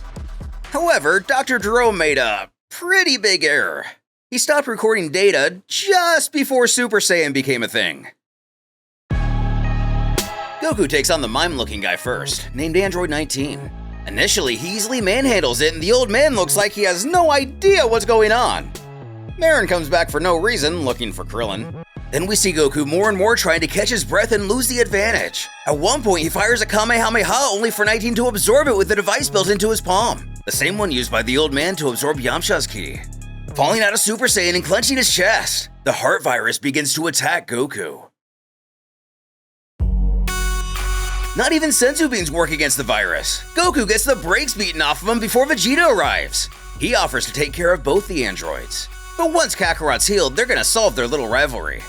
However, Dr. Gero made a pretty big error. He stopped recording data just before Super Saiyan became a thing. Goku takes on the mime-looking guy first, named Android 19. Initially, he easily manhandles it and the old man looks like he has no idea what's going on. Marin comes back for no reason, looking for Krillin. Then we see Goku more and more trying to catch his breath and lose the advantage. At one point, he fires a Kamehameha only for 19 to absorb it with the device built into his palm, the same one used by the old man to absorb Yamcha's ki. Falling out of Super Saiyan and clenching his chest, the heart virus begins to attack Goku. Not even senzu beans work against the virus. Goku gets the brakes beaten off of him before Vegeta arrives. He offers to take care of both the androids. But once Kakarot's healed, they're gonna solve their little rivalry.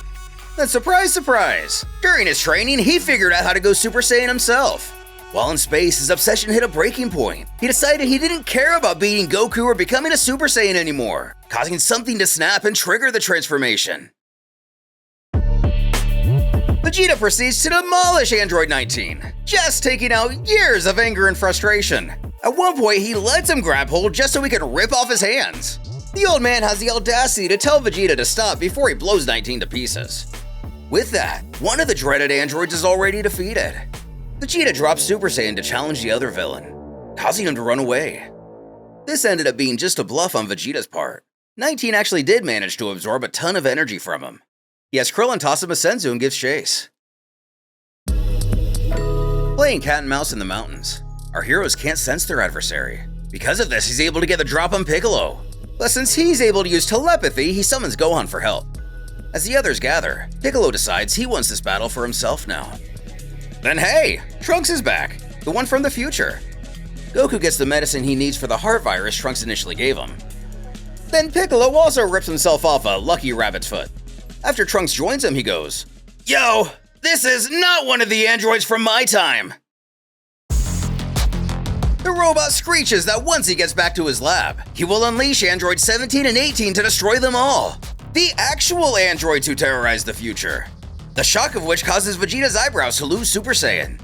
Then surprise, surprise! During his training, he figured out how to go Super Saiyan himself. While in space, his obsession hit a breaking point. He decided he didn't care about beating Goku or becoming a Super Saiyan anymore, causing something to snap and trigger the transformation. Vegeta proceeds to demolish Android 19, just taking out years of anger and frustration. At one point, he lets him grab hold just so he could rip off his hands. The old man has the audacity to tell Vegeta to stop before he blows 19 to pieces. With that, one of the dreaded androids is already defeated. Vegeta drops Super Saiyan to challenge the other villain, causing him to run away. This ended up being just a bluff on Vegeta's part. 19 actually did manage to absorb a ton of energy from him. He has Krillin toss him a senzu and gives chase. Playing cat and mouse in the mountains, our heroes can't sense their adversary. Because of this, he's able to get the drop on Piccolo. But since he's able to use telepathy, he summons Gohan for help. As the others gather, Piccolo decides he wants this battle for himself now. Then hey, Trunks is back, the one from the future. Goku gets the medicine he needs for the heart virus Trunks initially gave him. Then Piccolo also rips himself off a lucky rabbit's foot. After Trunks joins him, he goes, "Yo, this is not one of the androids from my time." The robot screeches that once he gets back to his lab, he will unleash androids 17 and 18 to destroy them all. The actual androids who terrorize the future. The shock of which causes Vegeta's eyebrows to lose Super Saiyan.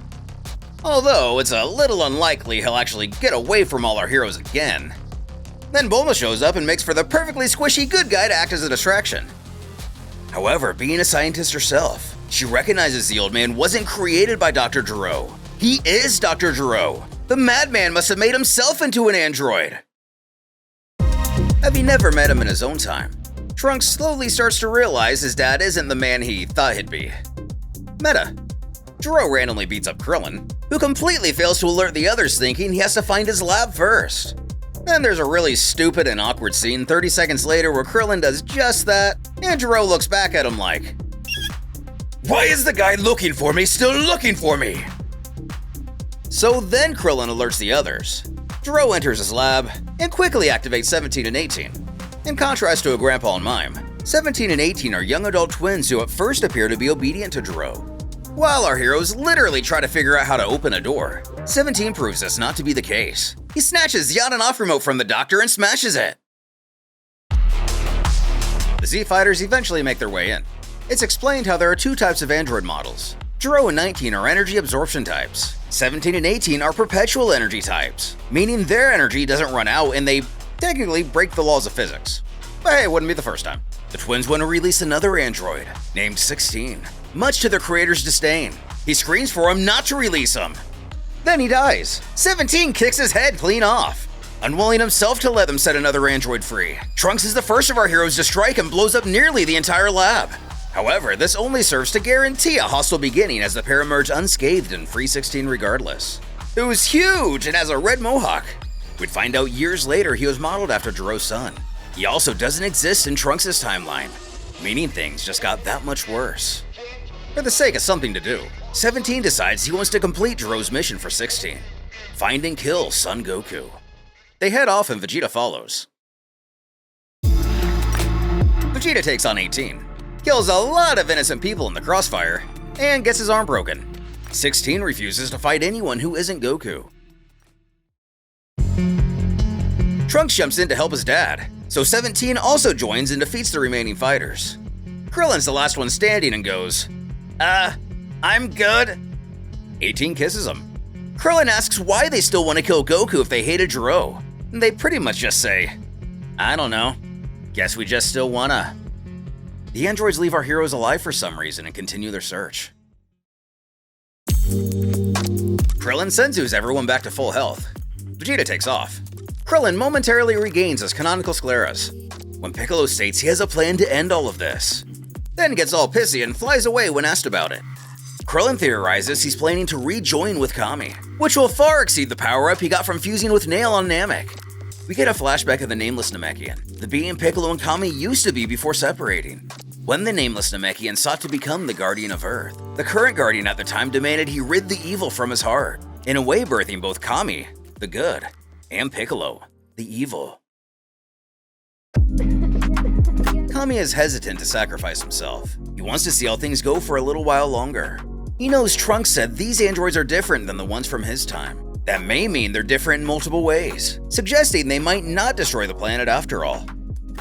Although it's a little unlikely he'll actually get away from all our heroes again. Then Bulma shows up and makes for the perfectly squishy good guy to act as a distraction. However, being a scientist herself, she recognizes the old man wasn't created by Dr. Gero. He is Dr. Gero. The madman must have made himself into an android. Having never met him in his own time, Trunks slowly starts to realize his dad isn't the man he thought he'd be. Meta. Gero randomly beats up Krillin, who completely fails to alert the others, thinking he has to find his lab first. Then there's a really stupid and awkward scene 30 seconds later where Krillin does just that, and Gero looks back at him like, "Why is the guy looking for me still looking for me?" So then Krillin alerts the others. Gero enters his lab and quickly activates 17 and 18. In contrast to a grandpa and mime, 17 and 18 are young adult twins who at first appear to be obedient to Gero. While our heroes literally try to figure out how to open a door, 17 proves this not to be the case. He snatches the on-and-off remote from the doctor and smashes it. The Z Fighters eventually make their way in. It's explained how there are two types of android models. Jiro and 19 are energy absorption types. 17 and 18 are perpetual energy types, meaning their energy doesn't run out and they technically break the laws of physics. But hey, it wouldn't be the first time. The twins want to release another android, named 16. Much to their creator's disdain, he screams for him not to release him. Then he dies. 17 kicks his head clean off. Unwilling himself to let them set another android free, Trunks is the first of our heroes to strike and blows up nearly the entire lab. However, this only serves to guarantee a hostile beginning as the pair emerge unscathed and free 16 regardless. Who's huge and has a red mohawk. We'd find out years later he was modeled after Jiro's son. He also doesn't exist in Trunks' timeline, meaning things just got that much worse. For the sake of something to do, 17 decides he wants to complete Jiro's mission for 16. Find and kill Son Goku. They head off and Vegeta follows. Vegeta takes on 18, kills a lot of innocent people in the crossfire, and gets his arm broken. 16 refuses to fight anyone who isn't Goku. Trunks jumps in to help his dad, so 17 also joins and defeats the remaining fighters. Krillin's the last one standing and goes, I'm good. 18 kisses him. Krillin asks why they still want to kill Goku if they hated Jiro. They pretty much just say, I don't know. Guess we just still wanna. The androids leave our heroes alive for some reason and continue their search. Krillin senzus everyone back to full health. Vegeta takes off. Krillin momentarily regains his canonical scleras, when Piccolo states he has a plan to end all of this. Then gets all pissy and flies away when asked about it. Krillin theorizes he's planning to rejoin with Kami, which will far exceed the power-up he got from fusing with Nail on Namek. We get a flashback of the Nameless Namekian, the being Piccolo and Kami used to be before separating. When the Nameless Namekian sought to become the Guardian of Earth, the current Guardian at the time demanded he rid the evil from his heart, in a way birthing both Kami, the good, and Piccolo, the evil. Kami is hesitant to sacrifice himself. He wants to see how things go for a little while longer. He knows Trunks said these androids are different than the ones from his time. That may mean they're different in multiple ways, suggesting they might not destroy the planet after all.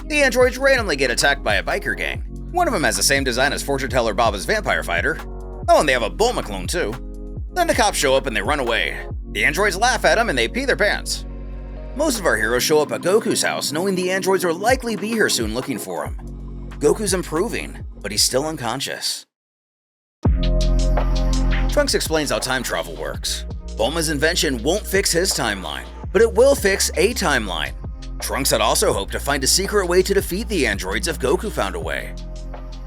The androids randomly get attacked by a biker gang. One of them has the same design as fortune teller Baba's vampire fighter. Oh, and they have a Bulma clone too. Then the cops show up and they run away. The androids laugh at them and they pee their pants. Most of our heroes show up at Goku's house knowing the androids will likely be here soon looking for him. Goku's improving, but he's still unconscious. Trunks explains how time travel works. Bulma's invention won't fix his timeline, but it will fix a timeline. Trunks had also hoped to find a secret way to defeat the androids if Goku found a way.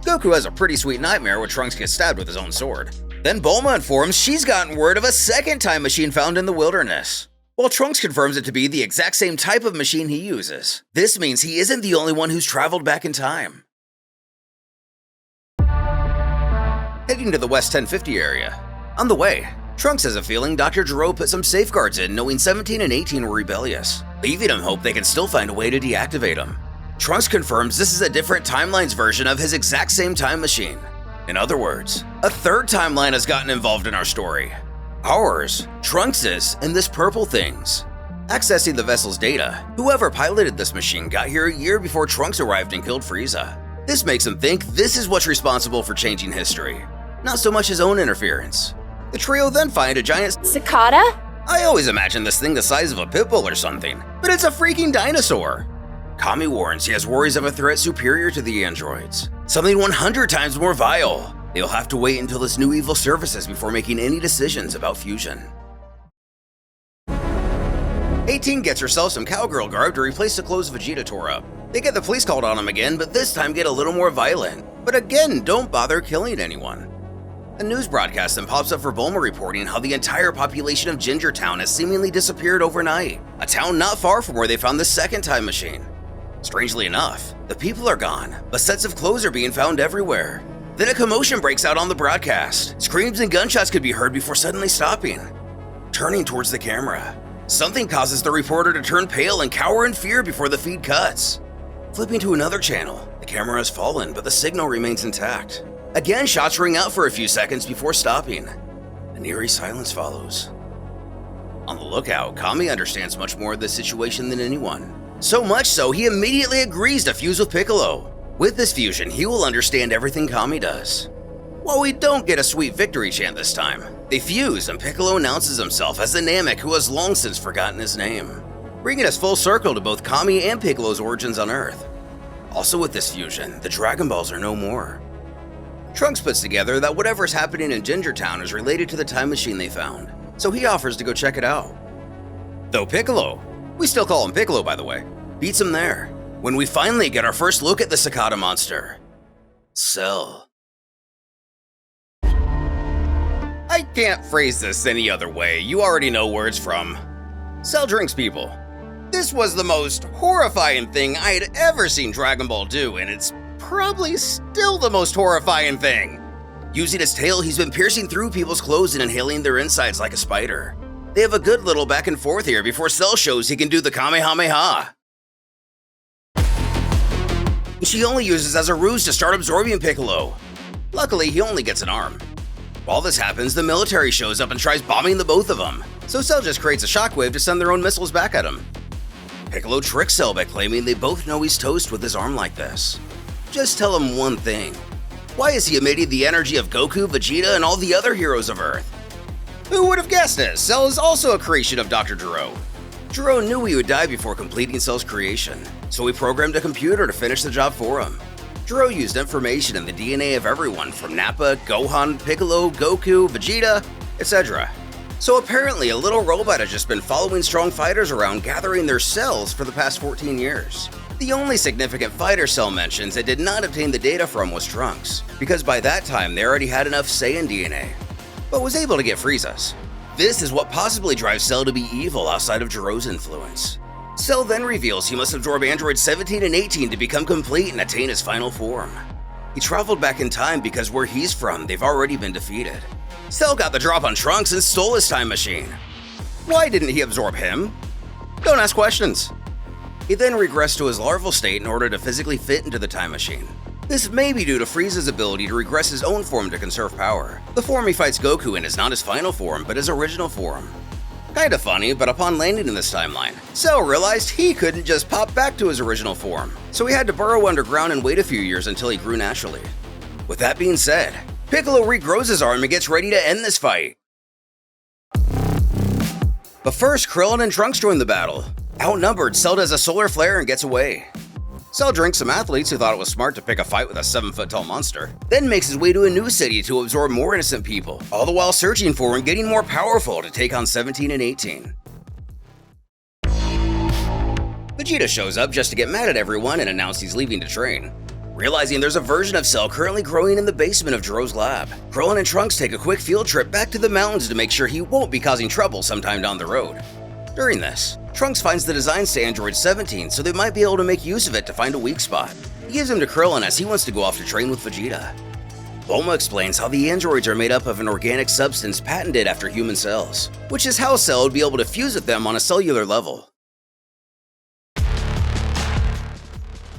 Goku has a pretty sweet nightmare where Trunks gets stabbed with his own sword. Then Bulma informs she's gotten word of a second time machine found in the wilderness, while Trunks confirms it to be the exact same type of machine he uses. This means he isn't the only one who's traveled back in time. Heading to the West 1050 area. On the way, Trunks has a feeling Dr. Gero put some safeguards in knowing 17 and 18 were rebellious, leaving him hope they can still find a way to deactivate him. Trunks confirms this is a different timeline's version of his exact same time machine. In other words, a third timeline has gotten involved in our story. Ours, Trunks's, and this purple thing's. Accessing the vessel's data, whoever piloted this machine got here a year before Trunks arrived and killed Frieza. This makes him think this is what's responsible for changing history, not so much his own interference. The trio then find a giant Cicada? I always imagine this thing the size of a pit bull or something, but it's a freaking dinosaur. Kami warns he has worries of a threat superior to the androids, something 100 times more vile. They'll have to wait until this new evil surfaces before making any decisions about fusion. 18 gets herself some cowgirl garb to replace the clothes Vegeta tore up. They get the police called on him again, but this time get a little more violent. But again, don't bother killing anyone. A news broadcast then pops up for Bulma reporting how the entire population of Ginger Town has seemingly disappeared overnight, a town not far from where they found the second time machine. Strangely enough, the people are gone, but sets of clothes are being found everywhere. Then a commotion breaks out on the broadcast. Screams and gunshots could be heard before suddenly stopping. Turning towards the camera, something causes the reporter to turn pale and cower in fear before the feed cuts. Flipping to another channel, the camera has fallen, but the signal remains intact. Again, shots ring out for a few seconds before stopping. An eerie silence follows. On the lookout, Kami understands much more of the situation than anyone. So much so, he immediately agrees to fuse with Piccolo. With this fusion, he will understand everything Kami does. While we don't get a sweet victory chant this time, they fuse and Piccolo announces himself as the Namek who has long since forgotten his name, bringing us full circle to both Kami and Piccolo's origins on Earth. Also with this fusion, the Dragon Balls are no more. Trunks puts together that whatever's happening in Ginger Town is related to the time machine they found, so he offers to go check it out. Though Piccolo, we still call him Piccolo by the way, beats him there, when we finally get our first look at the Cicada monster, Cell. I can't phrase this any other way, you already know where it's from. Cell drinks people. This was the most horrifying thing I had ever seen Dragon Ball do, and it's probably still the most horrifying thing. Using his tail, he's been piercing through people's clothes and inhaling their insides like a spider. They have a good little back and forth here before Cell shows he can do the Kamehameha. She only uses as a ruse to start absorbing Piccolo. Luckily, he only gets an arm. While this happens, the military shows up and tries bombing the both of them, so Cell just creates a shockwave to send their own missiles back at him. Piccolo tricks Cell by claiming they both know he's toast with his arm like this. Just tell him one thing. Why is he emitting the energy of Goku, Vegeta, and all the other heroes of Earth? Who would have guessed it? Cell is also a creation of Dr. Gero. Gero knew he would die before completing Cell's creation, so he programmed a computer to finish the job for him. Gero used information in the DNA of everyone from Nappa, Gohan, Piccolo, Goku, Vegeta, etc. So apparently a little robot has just been following strong fighters around gathering their cells for the past 14 years. The only significant fighter Cell mentions that did not obtain the data from was Trunks, because by that time they already had enough Saiyan DNA, but was able to get Frieza's. This is what possibly drives Cell to be evil outside of Gero's influence. Cell then reveals he must absorb androids 17 and 18 to become complete and attain his final form. He traveled back in time because where he's from, they've already been defeated. Cell got the drop on Trunks and stole his time machine. Why didn't he absorb him? Don't ask questions. He then regressed to his larval state in order to physically fit into the time machine. This may be due to Frieza's ability to regress his own form to conserve power. The form he fights Goku in is not his final form, but his original form. Kinda funny, but upon landing in this timeline, Cell realized he couldn't just pop back to his original form, so he had to burrow underground and wait a few years until he grew naturally. With that being said, Piccolo regrows his arm and gets ready to end this fight. But first, Krillin and Trunks join the battle. Outnumbered, Cell does a solar flare and gets away. Cell drinks some athletes who thought it was smart to pick a fight with a 7-foot-tall monster, then makes his way to a new city to absorb more innocent people, all the while searching for and getting more powerful to take on 17 and 18. Vegeta shows up just to get mad at everyone and announce he's leaving to train. Realizing there's a version of Cell currently growing in the basement of Gero's lab, Krillin and Trunks take a quick field trip back to the mountains to make sure he won't be causing trouble sometime down the road. During this, Trunks finds the designs to Android 17, so they might be able to make use of it to find a weak spot. He gives him to Krillin as he wants to go off to train with Vegeta. Bulma explains how the androids are made up of an organic substance patented after human cells, which is how Cell would be able to fuse with them on a cellular level.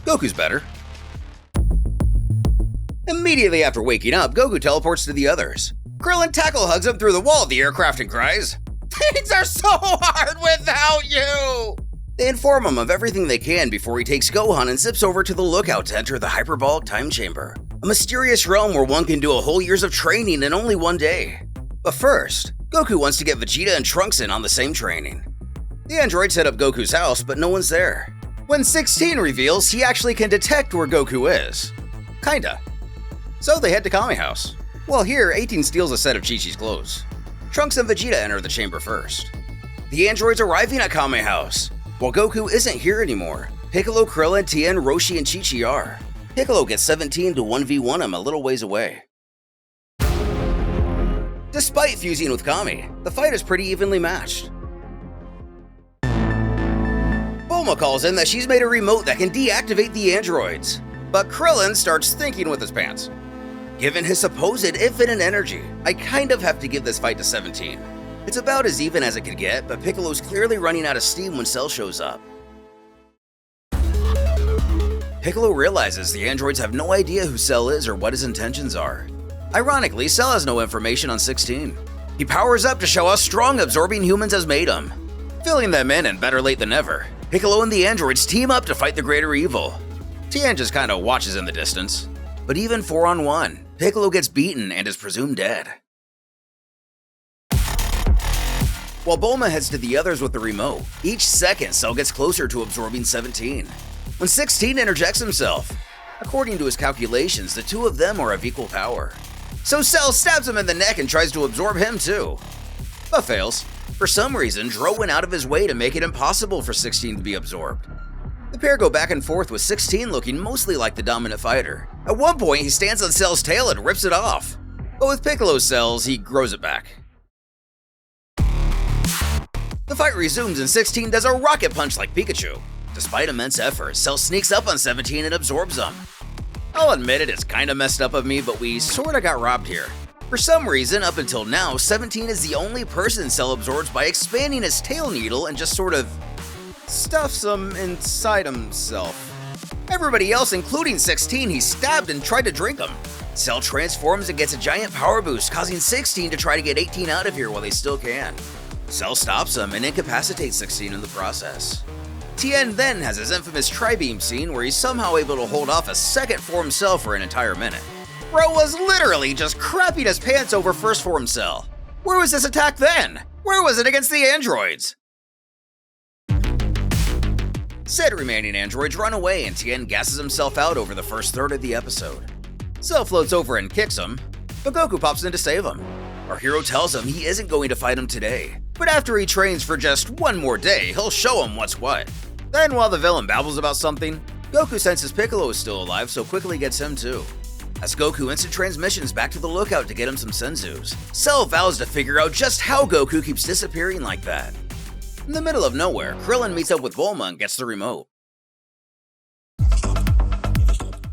Goku's better. Immediately after waking up, Goku teleports to the others. Krillin tackle hugs him through the wall of the aircraft and cries, "Things are so hard without you!" They inform him of everything they can before he takes Gohan and zips over to the lookout to enter the hyperbolic time chamber, a mysterious realm where one can do a whole year's of training in only one day. But first, Goku wants to get Vegeta and Trunks in on the same training. The androids set up Goku's house, but no one's there. When 16 reveals he actually can detect where Goku is. Kinda. So they head to Kami House. While here, 18 steals a set of Chi-Chi's clothes. Trunks and Vegeta enter the chamber first. The androids arriving at Kami House. While Goku isn't here anymore, Piccolo, Krillin, Tien, Roshi, and Chi-Chi are. Piccolo gets 17 to 1v1 him a little ways away. Despite fusing with Kami, the fight is pretty evenly matched. Bulma calls in that she's made a remote that can deactivate the androids, but Krillin starts thinking with his pants. Given his supposed infinite energy, I kind of have to give this fight to 17. It's about as even as it could get, but Piccolo's clearly running out of steam when Cell shows up. Piccolo realizes the androids have no idea who Cell is or what his intentions are. Ironically, Cell has no information on 16. He powers up to show how strong absorbing humans has made him. Filling them in and better late than never, Piccolo and the androids team up to fight the greater evil. Tien just kinda watches in the distance. But even 4-on-1, Piccolo gets beaten and is presumed dead. While Bulma heads to the others with the remote, each second Cell gets closer to absorbing 17. When 16 interjects himself, according to his calculations, the two of them are of equal power. So Cell stabs him in the neck and tries to absorb him too, but fails. For some reason, Dro went out of his way to make it impossible for 16 to be absorbed. The pair go back and forth with 16 looking mostly like the dominant fighter. At one point, he stands on Cell's tail and rips it off, but with Piccolo's cells, he grows it back. The fight resumes and 16 does a rocket punch like Pikachu. Despite immense effort, Cell sneaks up on 17 and absorbs him. I'll admit it's kinda messed up of me, but we sorta got robbed here. For some reason, up until now, 17 is the only person Cell absorbs by expanding his tail needle and just sort of stuffs him inside himself. Everybody else, including 16, he stabbed and tried to drink him. Cell transforms and gets a giant power boost, causing 16 to try to get 18 out of here while they still can. Cell stops him and incapacitates 16 in the process. Tien then has his infamous tri-beam scene where he's somehow able to hold off a second form Cell for an entire minute. Bro was literally just crapping his pants over first form Cell. Where was this attack then? Where was it against the androids? Said remaining androids run away and Tien gasses himself out over the first third of the episode. Cell floats over and kicks him, but Goku pops in to save him. Our hero tells him he isn't going to fight him today, but after he trains for just one more day, he'll show him what's what. Then while the villain babbles about something, Goku senses Piccolo is still alive, so quickly gets him too. As Goku instant transmissions back to the lookout to get him some senzus, Cell vows to figure out just how Goku keeps disappearing like that. In the middle of nowhere, Krillin meets up with Bulma and gets the remote.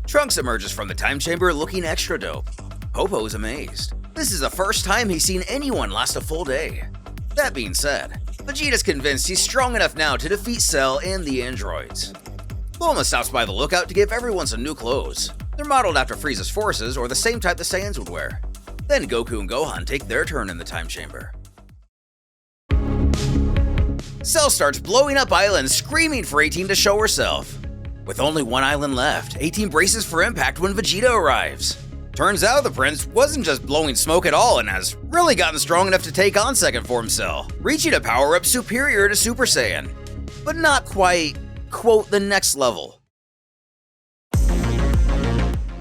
Trunks emerges from the time chamber looking extra dope. Popo's amazed. This is the first time he's seen anyone last a full day. That being said, Vegeta's convinced he's strong enough now to defeat Cell and the androids. Bulma stops by the lookout to give everyone some new clothes. They're modeled after Frieza's forces, or the same type the Saiyans would wear. Then Goku and Gohan take their turn in the time chamber. Cell starts blowing up islands, screaming for 18 to show herself. With only one island left, 18 braces for impact when Vegeta arrives. Turns out the prince wasn't just blowing smoke at all and has really gotten strong enough to take on second form Cell, reaching a power-up superior to Super Saiyan, but not quite, quote, the next level.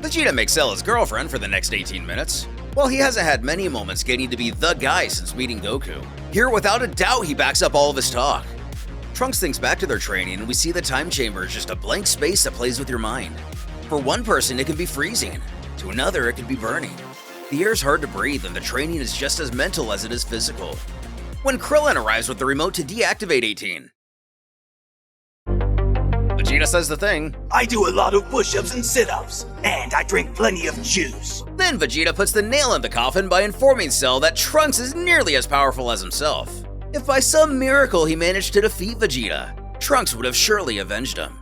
Vegeta makes Cell his girlfriend for the next 18 minutes. While he hasn't had many moments getting to be the guy since meeting Goku, here without a doubt he backs up all of his talk. Trunks thinks back to their training and we see the time chamber is just a blank space that plays with your mind. For one person it can be freezing, to another it can be burning. The air's hard to breathe and the training is just as mental as it is physical. When Krillin arrives with the remote to deactivate 18, Vegeta says the thing. I do a lot of push-ups and sit-ups, and I drink plenty of juice. Then Vegeta puts the nail in the coffin by informing Cell that Trunks is nearly as powerful as himself. If by some miracle he managed to defeat Vegeta, Trunks would have surely avenged him.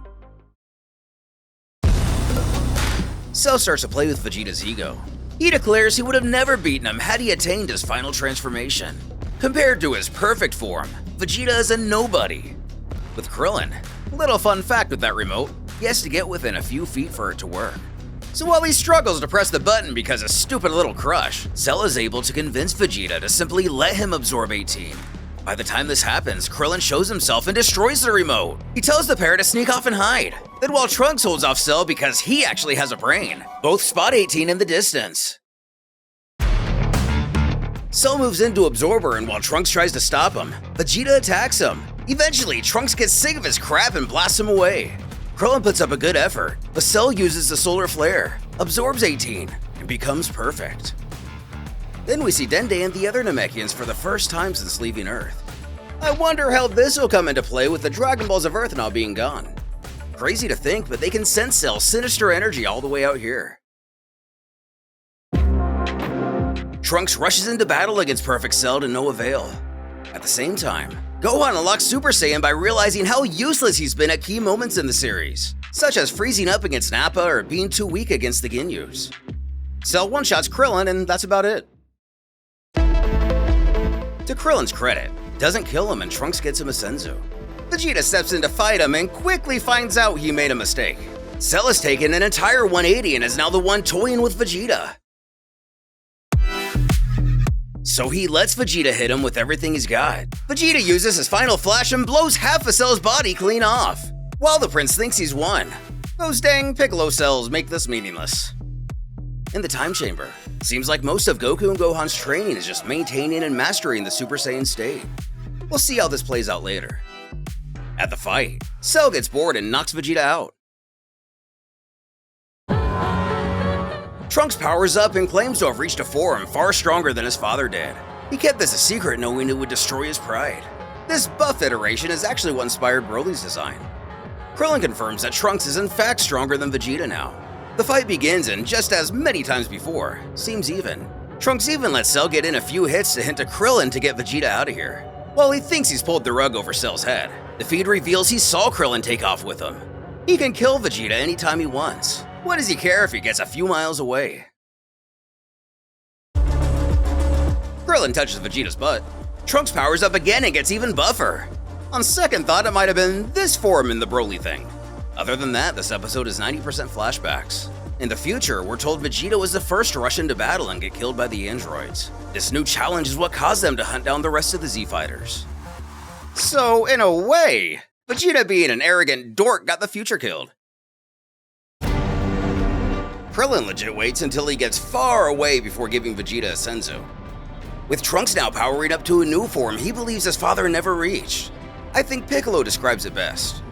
Cell starts to play with Vegeta's ego. He declares he would have never beaten him had he attained his final transformation. Compared to his perfect form, Vegeta is a nobody. With Krillin, little fun fact with that remote, he has to get within a few feet for it to work. So while he struggles to press the button because of stupid little crush, Cell is able to convince Vegeta to simply let him absorb 18. By the time this happens, Krillin shows himself and destroys the remote. He tells the pair to sneak off and hide. Then while Trunks holds off Cell because he actually has a brain, both spot 18 in the distance. Cell moves in to absorb her and while Trunks tries to stop him, Vegeta attacks him. Eventually, Trunks gets sick of his crap and blasts him away. Krillin puts up a good effort, but Cell uses the solar flare, absorbs 18, and becomes perfect. Then we see Dende and the other Namekians for the first time since leaving Earth. I wonder how this will come into play with the Dragon Balls of Earth now being gone. Crazy to think, but they can sense Cell's sinister energy all the way out here. Trunks rushes into battle against Perfect Cell to no avail. At the same time, Gohan unlocks Super Saiyan by realizing how useless he's been at key moments in the series. such as freezing up against Nappa or being too weak against the Ginyus. Cell one-shots Krillin, and that's about it. To Krillin's credit, doesn't kill him and Trunks gets him a Senzu. Vegeta steps in to fight him and quickly finds out he made a mistake. Cell has taken an entire 180 and is now the one toying with Vegeta. So he lets Vegeta hit him with everything he's got. Vegeta uses his final flash and blows half of Cell's body clean off, while the prince thinks he's won. Those dang Piccolo cells make this meaningless. In the time chamber, seems like most of Goku and Gohan's training is just maintaining and mastering the Super Saiyan state. We'll see how this plays out later. At the fight, Cell gets bored and knocks Vegeta out. Trunks powers up and claims to have reached a form far stronger than his father did. He kept this a secret knowing it would destroy his pride. This buff iteration is actually what inspired Broly's design. Krillin confirms that Trunks is in fact stronger than Vegeta now. The fight begins and, just as many times before, seems even. Trunks even lets Cell get in a few hits to hint to Krillin to get Vegeta out of here. While he thinks he's pulled the rug over Cell's head, the feed reveals he saw Krillin take off with him. He can kill Vegeta anytime he wants. What does he care if he gets a few miles away? Krillin touches Vegeta's butt. Trunks powers up again and gets even buffer. On second thought, it might have been this form in the Broly thing. Other than that, this episode is 90% flashbacks. In the future, we're told Vegeta was the first to rush into battle and get killed by the androids. This new challenge is what caused them to hunt down the rest of the Z-Fighters. So, in a way, Vegeta being an arrogant dork got the future killed. Krillin legit waits until he gets far away before giving Vegeta a Senzu. With Trunks now powering up to a new form he believes his father never reached. I think Piccolo describes it best.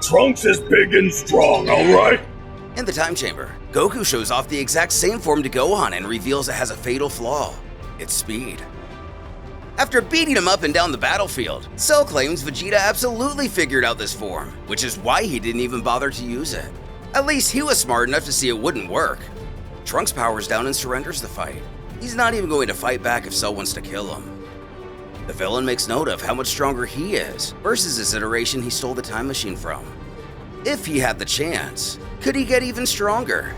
Trunks is big and strong, alright? In the time chamber, Goku shows off the exact same form to Gohan and reveals it has a fatal flaw. Its speed. After beating him up and down the battlefield, Cell claims Vegeta absolutely figured out this form, which is why he didn't even bother to use it. At least he was smart enough to see it wouldn't work. Trunks powers down and surrenders the fight. He's not even going to fight back if Cell wants to kill him. The villain makes note of how much stronger he is versus his iteration he stole the time machine from. If he had the chance, could he get even stronger?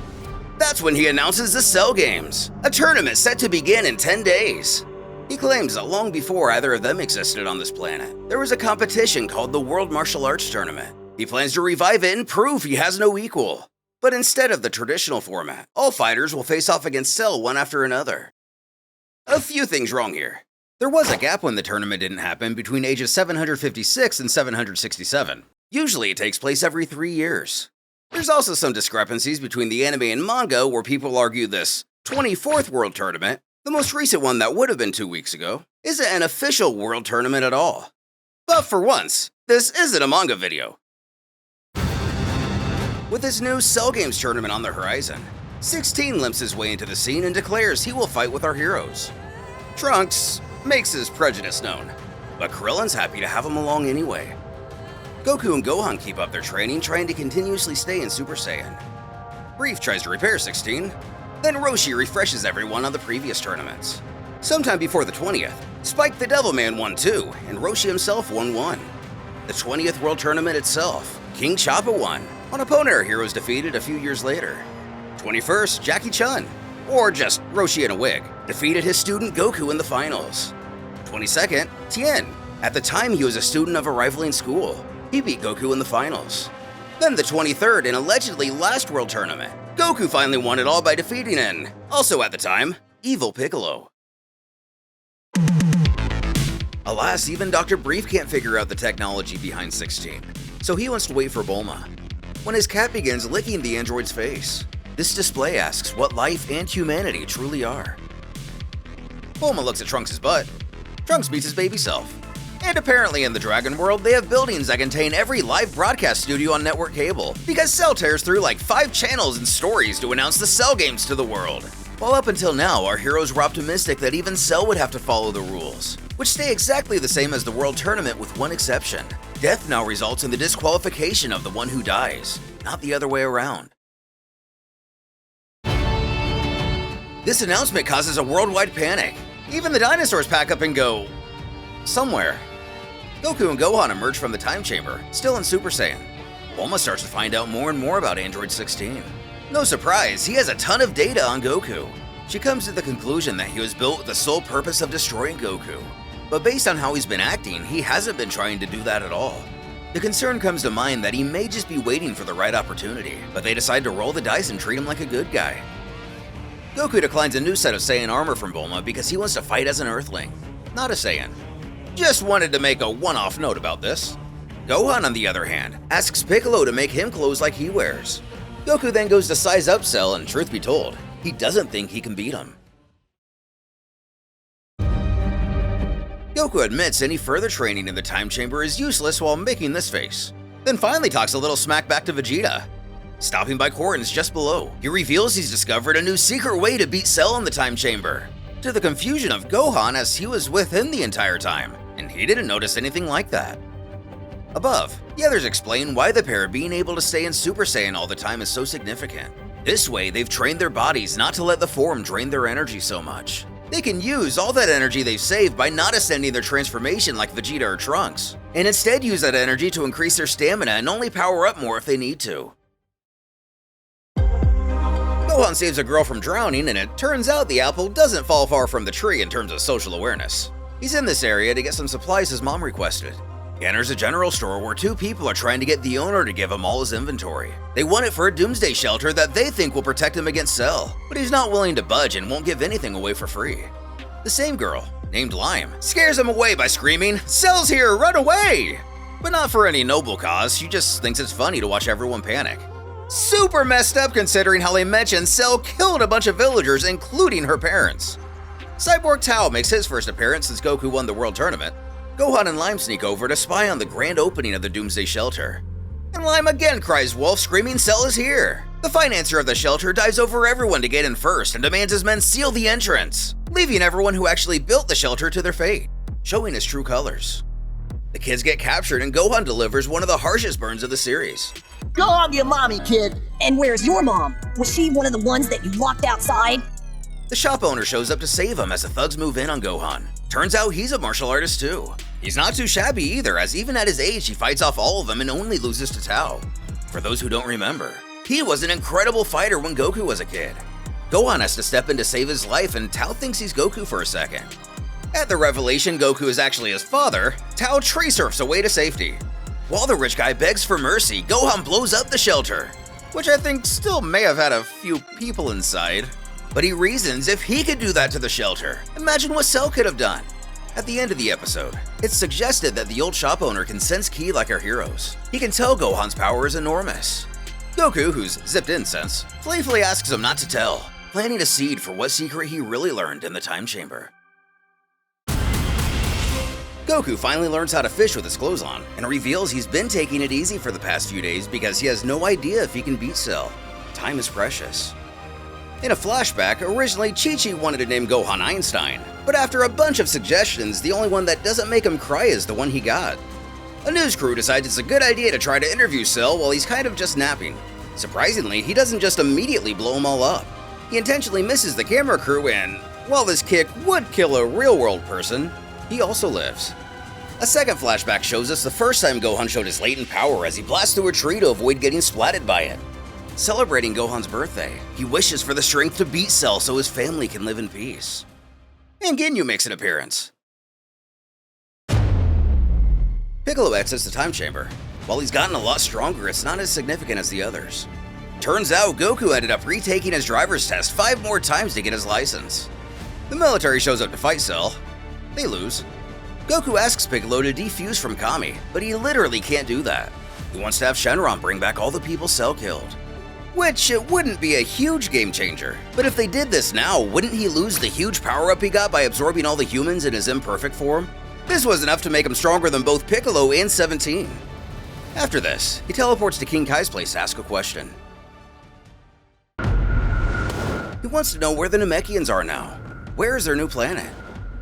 That's when he announces the Cell Games, a tournament set to begin in 10 days. He claims that long before either of them existed on this planet, there was a competition called the World Martial Arts Tournament. He plans to revive it and prove he has no equal. But instead of the traditional format, all fighters will face off against Cell one after another. A few things wrong here. There was a gap when the tournament didn't happen between ages 756 and 767. Usually it takes place every 3 years. There's also some discrepancies between the anime and manga where people argue this 24th World Tournament, the most recent one that would have been 2 weeks ago, isn't an official world tournament at all. But for once, this isn't a manga video. With his new Cell Games tournament on the horizon, 16 limps his way into the scene and declares he will fight with our heroes. Trunks makes his prejudice known, but Krillin's happy to have him along anyway. Goku and Gohan keep up their training, trying to continuously stay in Super Saiyan. Brief tries to repair 16, then Roshi refreshes everyone on the previous tournaments. Sometime before the 20th, Spike the Devilman won 2, and Roshi himself won 1. The 20th World Tournament itself, King Choppa won, on opponent our heroes defeated a few years later. 21st, Jackie Chun, or just Roshi in a wig, defeated his student Goku in the finals. 22nd, Tien. At the time, he was a student of a rivaling school. He beat Goku in the finals. Then the 23rd and allegedly last World Tournament, Goku finally won it all by defeating an, also at the time, evil Piccolo. Alas, even Dr. Brief can't figure out the technology behind 16, so he wants to wait for Bulma. When his cat begins licking the android's face, this display asks what life and humanity truly are. Bulma looks at Trunks' butt. Trunks meets his baby self. And apparently in the Dragon World, they have buildings that contain every live broadcast studio on network cable, because Cell tears through like 5 channels and stories to announce the Cell Games to the world. While up until now, our heroes were optimistic that even Cell would have to follow the rules, which stay exactly the same as the World Tournament with one exception. Death now results in the disqualification of the one who dies, not the other way around. This announcement causes a worldwide panic. Even the dinosaurs pack up and go somewhere. Goku and Gohan emerge from the time chamber, still in Super Saiyan. Bulma starts to find out more and more about Android 16. No surprise, he has a ton of data on Goku. She comes to the conclusion that he was built with the sole purpose of destroying Goku. But based on how he's been acting, he hasn't been trying to do that at all. The concern comes to mind that he may just be waiting for the right opportunity, but they decide to roll the dice and treat him like a good guy. Goku declines a new set of Saiyan armor from Bulma because he wants to fight as an Earthling, not a Saiyan. Just wanted to make a one-off note about this. Gohan, on the other hand, asks Piccolo to make him clothes like he wears. Goku then goes to size up Cell, and truth be told, he doesn't think he can beat him. Goku admits any further training in the time chamber is useless while making this face, then finally talks a little smack back to Vegeta. Stopping by Corin's just below, he reveals he's discovered a new secret way to beat Cell in the time chamber, to the confusion of Gohan as he was with him the entire time, and he didn't notice anything like that. Above, the others explain why the pair being able to stay in Super Saiyan all the time is so significant. This way, they've trained their bodies not to let the form drain their energy so much. They can use all that energy they've saved by not ascending their transformation like Vegeta or Trunks, and instead use that energy to increase their stamina and only power up more if they need to. Gohan saves a girl from drowning, and it turns out the apple doesn't fall far from the tree in terms of social awareness. He's in this area to get some supplies his mom requested. He enters a general store where two people are trying to get the owner to give him all his inventory. They want it for a doomsday shelter that they think will protect him against Cell, but he's not willing to budge and won't give anything away for free. The same girl, named Lime, scares him away by screaming, "Cell's here, run away!" But not for any noble cause, she just thinks it's funny to watch everyone panic. Super messed up considering how they mentioned Cell killed a bunch of villagers, including her parents. Cyborg Tao makes his first appearance since Goku won the World Tournament. Gohan and Lime sneak over to spy on the grand opening of the Doomsday Shelter. And Lime again cries wolf, screaming Cell is here. The financier of the shelter dives over everyone to get in first and demands his men seal the entrance, leaving everyone who actually built the shelter to their fate, showing his true colors. The kids get captured and Gohan delivers one of the harshest burns of the series. Go on your mommy, kid. And where's your mom? Was she one of the ones that you locked outside? The shop owner shows up to save him as the thugs move in on Gohan. Turns out he's a martial artist too. He's not too shabby either, as even at his age he fights off all of them and only loses to Tao. For those who don't remember, he was an incredible fighter when Goku was a kid. Gohan has to step in to save his life, and Tao thinks he's Goku for a second. At the revelation Goku is actually his father, Tao tree surfs away to safety. While the rich guy begs for mercy, Gohan blows up the shelter, which I think still may have had a few people inside. But he reasons if he could do that to the shelter, imagine what Cell could have done. At the end of the episode, it's suggested that the old shop owner can sense ki like our heroes. He can tell Gohan's power is enormous. Goku, who's zipped in since, playfully asks him not to tell, planting a seed for what secret he really learned in the time chamber. Goku finally learns how to fish with his clothes on, and reveals he's been taking it easy for the past few days because he has no idea if he can beat Cell. Time is precious. In a flashback, originally Chi-Chi wanted to name Gohan Einstein, but after a bunch of suggestions, the only one that doesn't make him cry is the one he got. A news crew decides it's a good idea to try to interview Cell while he's kind of just napping. Surprisingly, he doesn't just immediately blow them all up. He intentionally misses the camera crew, and while this kick would kill a real-world person, he also lives. A second flashback shows us the first time Gohan showed his latent power as he blasts through a tree to avoid getting splatted by it. Celebrating Gohan's birthday, he wishes for the strength to beat Cell so his family can live in peace. And Ginyu makes an appearance. Piccolo exits the time chamber. While he's gotten a lot stronger, it's not as significant as the others. Turns out Goku ended up retaking his driver's test 5 more times to get his license. The military shows up to fight Cell. They lose. Goku asks Piccolo to defuse from Kami, but he literally can't do that. He wants to have Shenron bring back all the people Cell killed. Which, it wouldn't be a huge game changer, but if they did this now, wouldn't he lose the huge power-up he got by absorbing all the humans in his imperfect form? This was enough to make him stronger than both Piccolo and 17. After this, he teleports to King Kai's place to ask a question. He wants to know where the Namekians are now. Where is their new planet?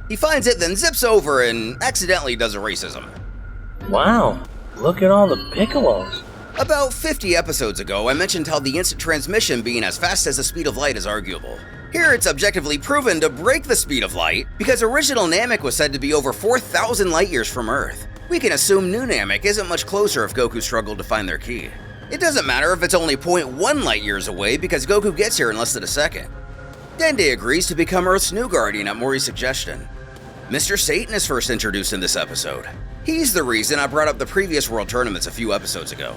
He finds it, then zips over and accidentally does a racism. Wow, look at all the Piccolos. About 50 episodes ago, I mentioned how the instant transmission being as fast as the speed of light is arguable. Here it's objectively proven to break the speed of light, because original Namek was said to be over 4,000 light years from Earth. We can assume new Namek isn't much closer if Goku struggled to find their key. It doesn't matter if it's only 0.1 light years away because Goku gets here in less than a second. Dende agrees to become Earth's new guardian at Mori's suggestion. Mr. Satan is first introduced in this episode. He's the reason I brought up the previous World Tournaments a few episodes ago.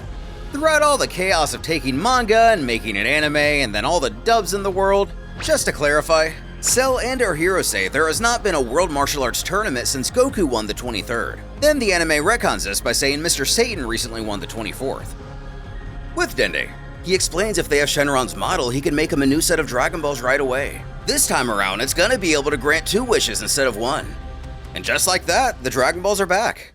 Throughout all the chaos of taking manga and making it anime and then all the dubs in the world, just to clarify, Cell and our heroes say there has not been a World Martial Arts Tournament since Goku won the 23rd. Then the anime retcons this by saying Mr. Satan recently won the 24th. With Dende, he explains if they have Shenron's model, he can make him a new set of Dragon Balls right away. This time around, it's gonna be able to grant 2 wishes instead of 1. And just like that, the Dragon Balls are back.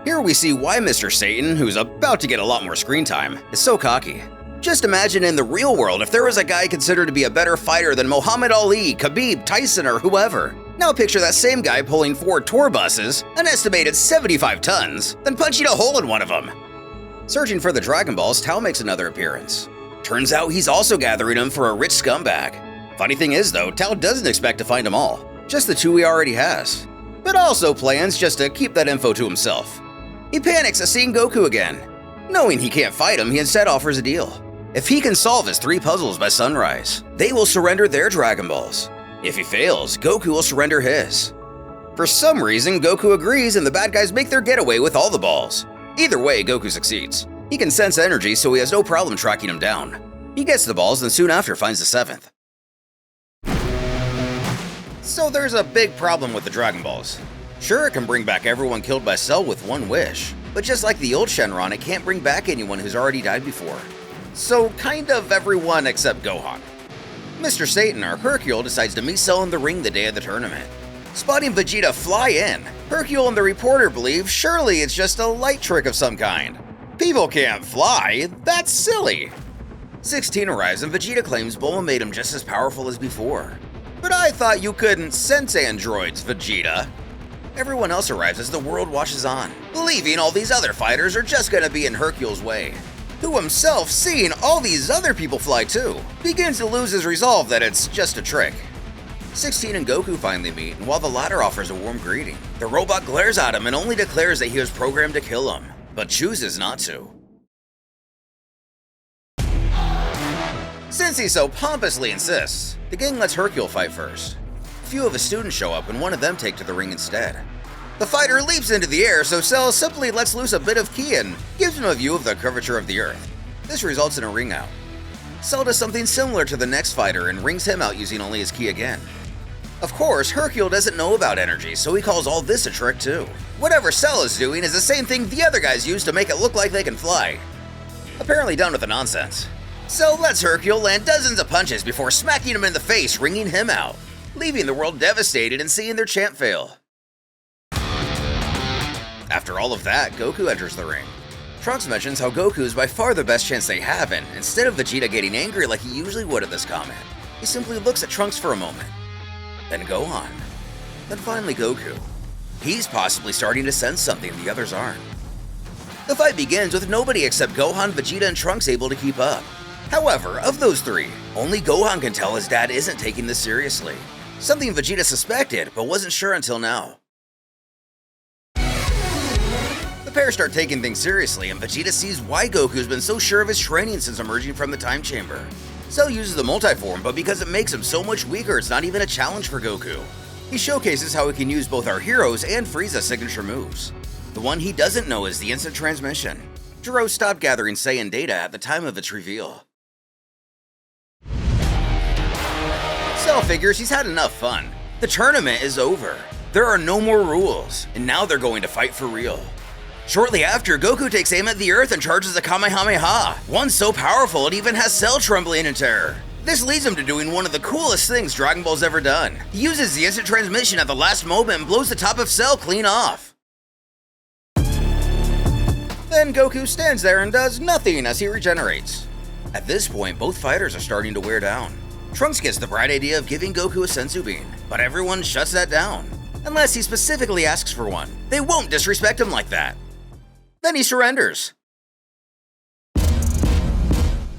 Here we see why Mr. Satan, who's about to get a lot more screen time, is so cocky. Just imagine in the real world if there was a guy considered to be a better fighter than Muhammad Ali, Khabib, Tyson, or whoever. Now picture that same guy pulling 4 tour buses, an estimated 75 tons, then punching a hole in one of them. Searching for the Dragon Balls, Tao makes another appearance. Turns out he's also gathering them for a rich scumbag. Funny thing is though, Tao doesn't expect to find them all, just the 2 he already has. But also plans just to keep that info to himself. He panics at seeing Goku again. Knowing he can't fight him, he instead offers a deal. If he can solve his 3 puzzles by sunrise, they will surrender their Dragon Balls. If he fails, Goku will surrender his. For some reason, Goku agrees and the bad guys make their getaway with all the balls. Either way, Goku succeeds. He can sense energy, so he has no problem tracking him down. He gets the balls and soon after finds the 7th. So there's a big problem with the Dragon Balls. Sure, it can bring back everyone killed by Cell with 1 wish, but just like the old Shenron, it can't bring back anyone who's already died before. So kind of everyone except Gohan. Mr. Satan, or Hercule, decides to meet Cell in the ring the day of the tournament. Spotting Vegeta fly in, Hercule and the reporter believe surely it's just a light trick of some kind. People can't fly, that's silly. 16 arrives and Vegeta claims Bulma made him just as powerful as before. But I thought you couldn't sense androids, Vegeta. Everyone else arrives as the world watches on, believing all these other fighters are just gonna be in Hercule's way. Who himself, seeing all these other people fly too, begins to lose his resolve that it's just a trick. 16 and Goku finally meet, and while the latter offers a warm greeting, the robot glares at him and only declares that he was programmed to kill him, but chooses not to. Since he so pompously insists, the gang lets Hercule fight first. A few of his students show up and one of them take to the ring instead. The fighter leaps into the air, so Cell simply lets loose a bit of ki and gives him a view of the curvature of the earth. This results in a ring out. Cell does something similar to the next fighter and rings him out using only his ki again. Of course, Hercule doesn't know about energy, so he calls all this a trick too. Whatever Cell is doing is the same thing the other guys use to make it look like they can fly. Apparently done with the nonsense. Cell lets Hercule land dozens of punches before smacking him in the face, ringing him out, leaving the world devastated and seeing their champ fail. After all of that, Goku enters the ring. Trunks mentions how Goku is by far the best chance they have, and instead of Vegeta getting angry like he usually would at this comment, he simply looks at Trunks for a moment. Then Gohan. Then finally Goku. He's possibly starting to sense something the others aren't. The fight begins with nobody except Gohan, Vegeta, and Trunks able to keep up. However, of those 3, only Gohan can tell his dad isn't taking this seriously. Something Vegeta suspected, but wasn't sure until now. The pair start taking things seriously, and Vegeta sees why Goku's been so sure of his training since emerging from the time chamber. Cell uses the multiform, but because it makes him so much weaker, it's not even a challenge for Goku. He showcases how he can use both our heroes and Frieza's signature moves. The one he doesn't know is the instant transmission. Jiro stopped gathering Saiyan data at the time of its reveal. Cell figures he's had enough fun. The tournament is over. There are no more rules, and now they're going to fight for real. Shortly after, Goku takes aim at the Earth and charges a Kamehameha, one so powerful it even has Cell trembling in terror. This leads him to doing one of the coolest things Dragon Ball's ever done. He uses the instant transmission at the last moment and blows the top of Cell clean off. Then Goku stands there and does nothing as he regenerates. At this point, both fighters are starting to wear down. Trunks gets the bright idea of giving Goku a senzu bean, but everyone shuts that down. Unless he specifically asks for one. They won't disrespect him like that. Then he surrenders.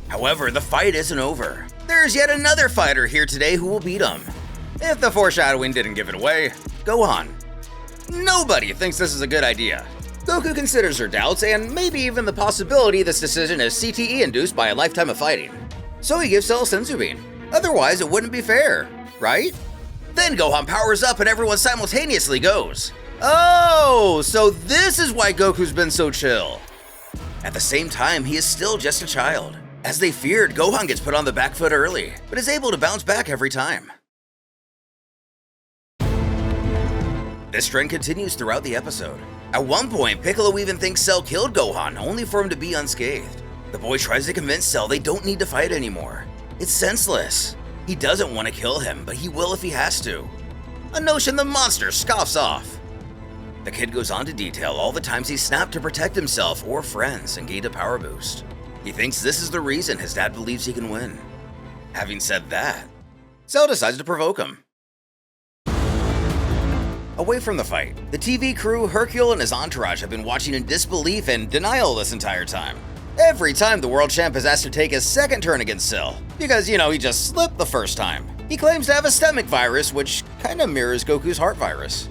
However, the fight isn't over. There's yet another fighter here today who will beat him. If the foreshadowing didn't give it away, Gohan. Nobody thinks this is a good idea. Goku considers her doubts and maybe even the possibility this decision is CTE induced by a lifetime of fighting. So he gives Cell a senzu bean. Otherwise, it wouldn't be fair, right? Then Gohan powers up and everyone simultaneously goes. Oh, so this is why Goku's been so chill. At the same time, he is still just a child. As they feared, Gohan gets put on the back foot early, but is able to bounce back every time. This trend continues throughout the episode. At one point, Piccolo even thinks Cell killed Gohan, only for him to be unscathed. The boy tries to convince Cell they don't need to fight anymore. It's senseless. He doesn't want to kill him, but he will if he has to. A notion the monster scoffs off. The kid goes on to detail all the times he snapped to protect himself or friends and gained a power boost. He thinks this is the reason his dad believes he can win. Having said that, Cell decides to provoke him. Away from the fight, the TV crew, Hercule, and his entourage have been watching in disbelief and denial this entire time. Every time the world champ is asked to take his second turn against Cell, because, he just slipped the first time. He claims to have a stomach virus, which kinda mirrors Goku's heart virus.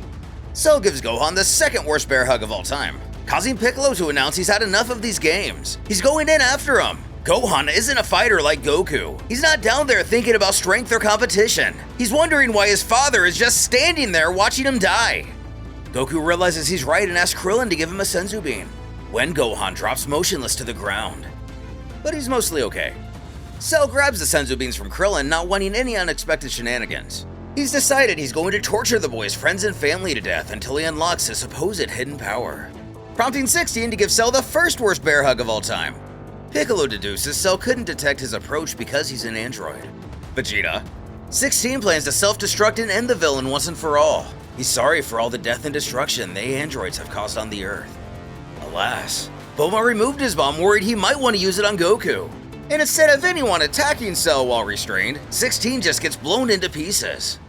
Cell gives Gohan the second worst bear hug of all time, causing Piccolo to announce he's had enough of these games. He's going in after him. Gohan isn't a fighter like Goku. He's not down there thinking about strength or competition. He's wondering why his father is just standing there watching him die. Goku realizes he's right and asks Krillin to give him a senzu bean, when Gohan drops motionless to the ground. But he's mostly okay. Cell grabs the senzu beans from Krillin, not wanting any unexpected shenanigans. He's decided he's going to torture the boy's friends and family to death until he unlocks his supposed hidden power, prompting 16 to give Cell the first worst bear hug of all time. Piccolo deduces Cell couldn't detect his approach because he's an android. Vegeta. 16 plans to self-destruct and end the villain once and for all. He's sorry for all the death and destruction they androids have caused on the Earth. Alas, Bulma removed his bomb worried he might want to use it on Goku. And instead of anyone attacking Cell while restrained, 16 just gets blown into pieces.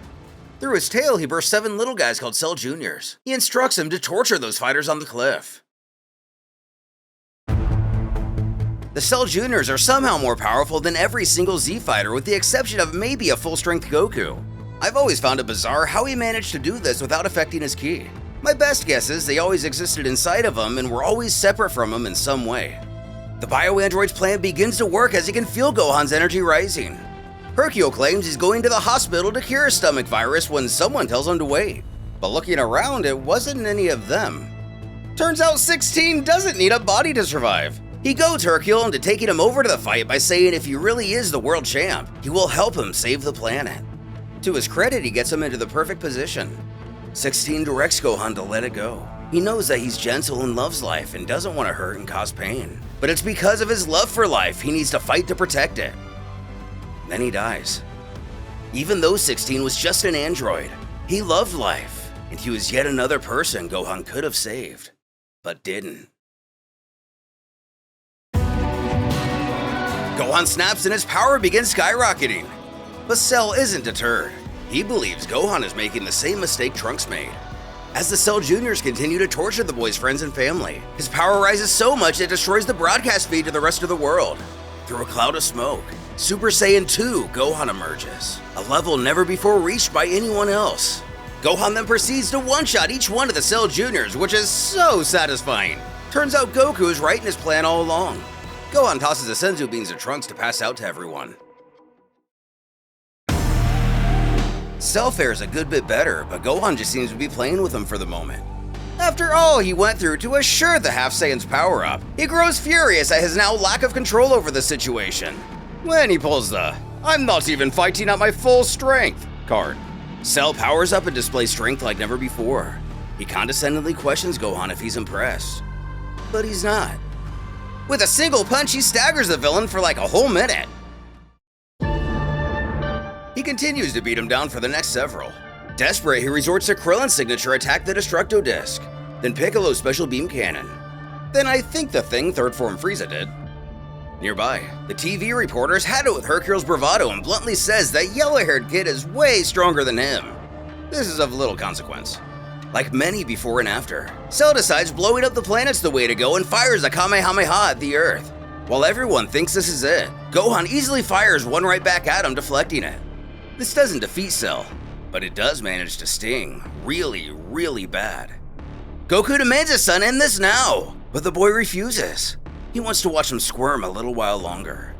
Through his tail, he bursts 7 little guys called Cell Juniors. He instructs him to torture those fighters on the cliff. The Cell Juniors are somehow more powerful than every single Z fighter with the exception of maybe a full-strength Goku. I've always found it bizarre how he managed to do this without affecting his ki. My best guess is they always existed inside of him and were always separate from him in some way. The bioandroid's plan begins to work as he can feel Gohan's energy rising. Hercule claims he's going to the hospital to cure his stomach virus when someone tells him to wait. But looking around, it wasn't any of them. Turns out 16 doesn't need a body to survive. He goads Hercule into taking him over to the fight by saying if he really is the world champ, he will help him save the planet. To his credit, he gets him into the perfect position. 16 directs Gohan to let it go. He knows that he's gentle and loves life and doesn't want to hurt and cause pain. But it's because of his love for life he needs to fight to protect it. Then he dies. Even though 16 was just an android, he loved life, and he was yet another person Gohan could have saved, but didn't. Gohan snaps and his power begins skyrocketing. But Cell isn't deterred. He believes Gohan is making the same mistake Trunks made. As the Cell Juniors continue to torture the boy's friends and family, his power rises so much it destroys the broadcast feed to the rest of the world. Through a cloud of smoke, Super Saiyan 2 Gohan emerges, a level never before reached by anyone else. Gohan then proceeds to one-shot each one of the Cell Juniors, which is so satisfying. Turns out Goku is right in his plan all along. Gohan tosses the senzu beans at Trunks to pass out to everyone. Cell fares a good bit better, but Gohan just seems to be playing with him for the moment. After all he went through to assure the Half Saiyan's power up, he grows furious at his now lack of control over the situation. When he pulls the "I'm not even fighting at my full strength" card. Cell powers up and displays strength like never before. He condescendingly questions Gohan if he's impressed. But he's not. With a single punch, he staggers the villain for like a whole minute. He continues to beat him down for the next several. Desperate, he resorts to Krillin's signature attack, the Destructo Disc, then Piccolo's special beam cannon. Then I think the thing third form Frieza did. Nearby, the TV reporters had it with Hercule's bravado and bluntly says that yellow-haired kid is way stronger than him. This is of little consequence. Like many before and after, Cell decides blowing up the planet's the way to go and fires a Kamehameha at the Earth. While everyone thinks this is it, Gohan easily fires one right back at him, deflecting it. This doesn't defeat Cell, but it does manage to sting really, really bad. Goku demands his son end this now, but the boy refuses. He wants to watch him squirm a little while longer.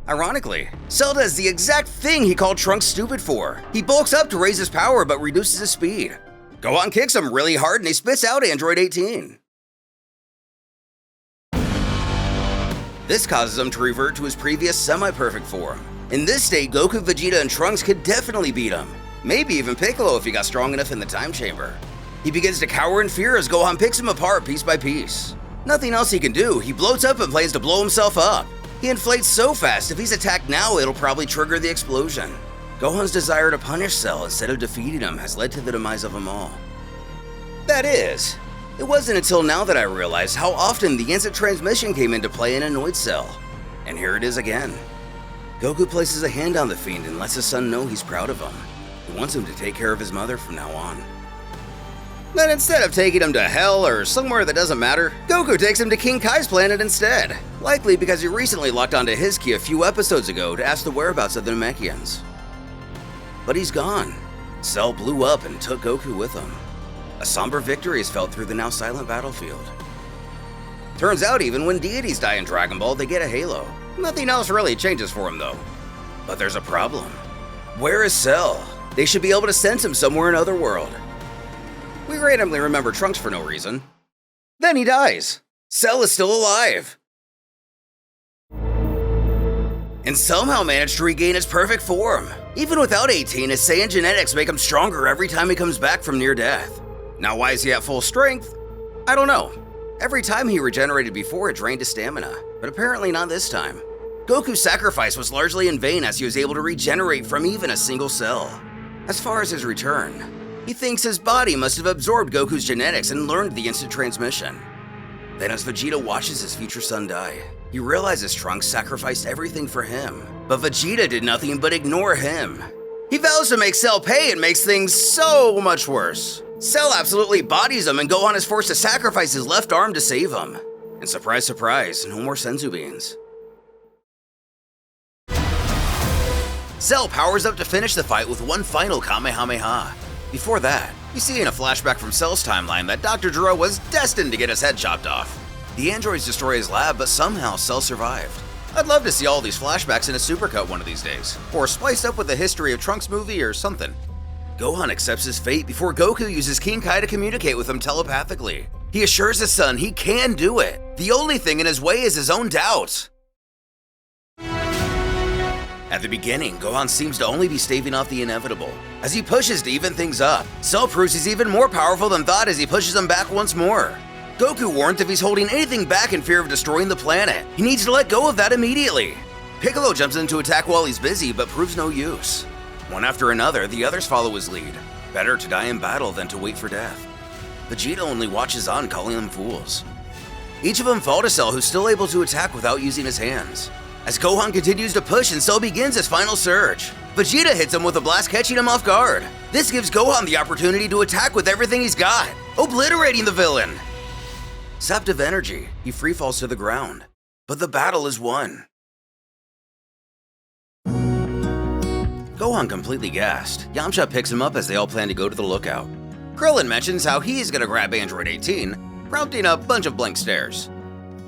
Ironically, Cell does the exact thing he called Trunks stupid for. He bulks up to raise his power but reduces his speed. Gohan kicks him really hard and he spits out Android 18. This causes him to revert to his previous semi-perfect form. In this state, Goku, Vegeta, and Trunks could definitely beat him. Maybe even Piccolo if he got strong enough in the time chamber. He begins to cower in fear as Gohan picks him apart piece by piece. Nothing else he can do, he bloats up and plans to blow himself up. He inflates so fast, if he's attacked now, it'll probably trigger the explosion. Gohan's desire to punish Cell instead of defeating him has led to the demise of them all. That is, it wasn't until now that I realized how often the instant transmission came into play and annoyed Cell. And here it is again. Goku places a hand on the Fiend and lets his son know he's proud of him. He wants him to take care of his mother from now on. But instead of taking him to hell or somewhere that doesn't matter, Goku takes him to King Kai's planet instead. Likely because he recently locked onto his ki a few episodes ago to ask the whereabouts of the Namekians. But he's gone. Cell blew up and took Goku with him. A somber victory is felt through the now silent battlefield. Turns out even when deities die in Dragon Ball, they get a halo. Nothing else really changes for him though. But there's a problem. Where is Cell? They should be able to sense him somewhere in Otherworld. We randomly remember Trunks for no reason. Then he dies. Cell is still alive. And somehow managed to regain his perfect form. Even without 18, his Saiyan genetics make him stronger every time he comes back from near death. Now why is he at full strength? I don't know. Every time he regenerated before, it drained his stamina, but apparently not this time. Goku's sacrifice was largely in vain as he was able to regenerate from even a single cell. As far as his return, he thinks his body must have absorbed Goku's genetics and learned the instant transmission. Then as Vegeta watches his future son die, he realizes Trunks sacrificed everything for him, but Vegeta did nothing but ignore him. He vows to make Cell pay and makes things so much worse. Cell absolutely bodies him and Gohan is forced to sacrifice his left arm to save him. And surprise, surprise, no more senzu beans. Cell powers up to finish the fight with one final Kamehameha. Before that, you see in a flashback from Cell's timeline that Dr. Gero was destined to get his head chopped off. The androids destroy his lab, but somehow Cell survived. I'd love to see all these flashbacks in a supercut one of these days, or spliced up with the History of Trunks movie or something. Gohan accepts his fate before Goku uses King Kai to communicate with him telepathically. He assures his son he can do it. The only thing in his way is his own doubts. At the beginning, Gohan seems to only be staving off the inevitable. As he pushes to even things up, Cell proves he's even more powerful than thought as he pushes him back once more. Goku warns if he's holding anything back in fear of destroying the planet, he needs to let go of that immediately. Piccolo jumps in to attack while he's busy, but proves no use. One after another, the others follow his lead. Better to die in battle than to wait for death. Vegeta only watches on, calling them fools. Each of them fall to Cell, who's still able to attack without using his hands. As Gohan continues to push and Cell begins his final surge, Vegeta hits him with a blast, catching him off guard. This gives Gohan the opportunity to attack with everything he's got, obliterating the villain. Sapped of energy, he free falls to the ground, but the battle is won. Gohan completely gassed. Yamcha picks him up as they all plan to go to the lookout. Krillin mentions how he's gonna grab Android 18, prompting a bunch of blank stares.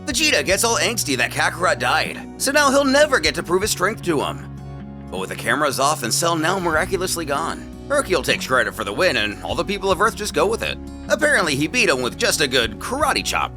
Vegeta gets all angsty that Kakarot died, so now he'll never get to prove his strength to him. But with the cameras off and Cell now miraculously gone, Hercule takes credit for the win and all the people of Earth just go with it. Apparently he beat him with just a good karate chop.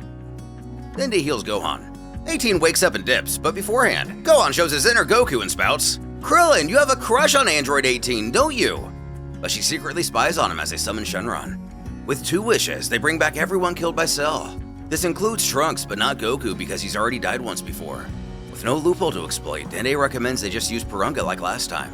Then he heals Gohan. 18 wakes up and dips, but beforehand, Gohan shows his inner Goku and spouts, "Krillin, you have a crush on Android 18, don't you?" But she secretly spies on him as they summon Shenron. With 2 wishes, they bring back everyone killed by Cell. This includes Trunks, but not Goku because he's already died once before. With no loophole to exploit, Dende recommends they just use Purunga like last time.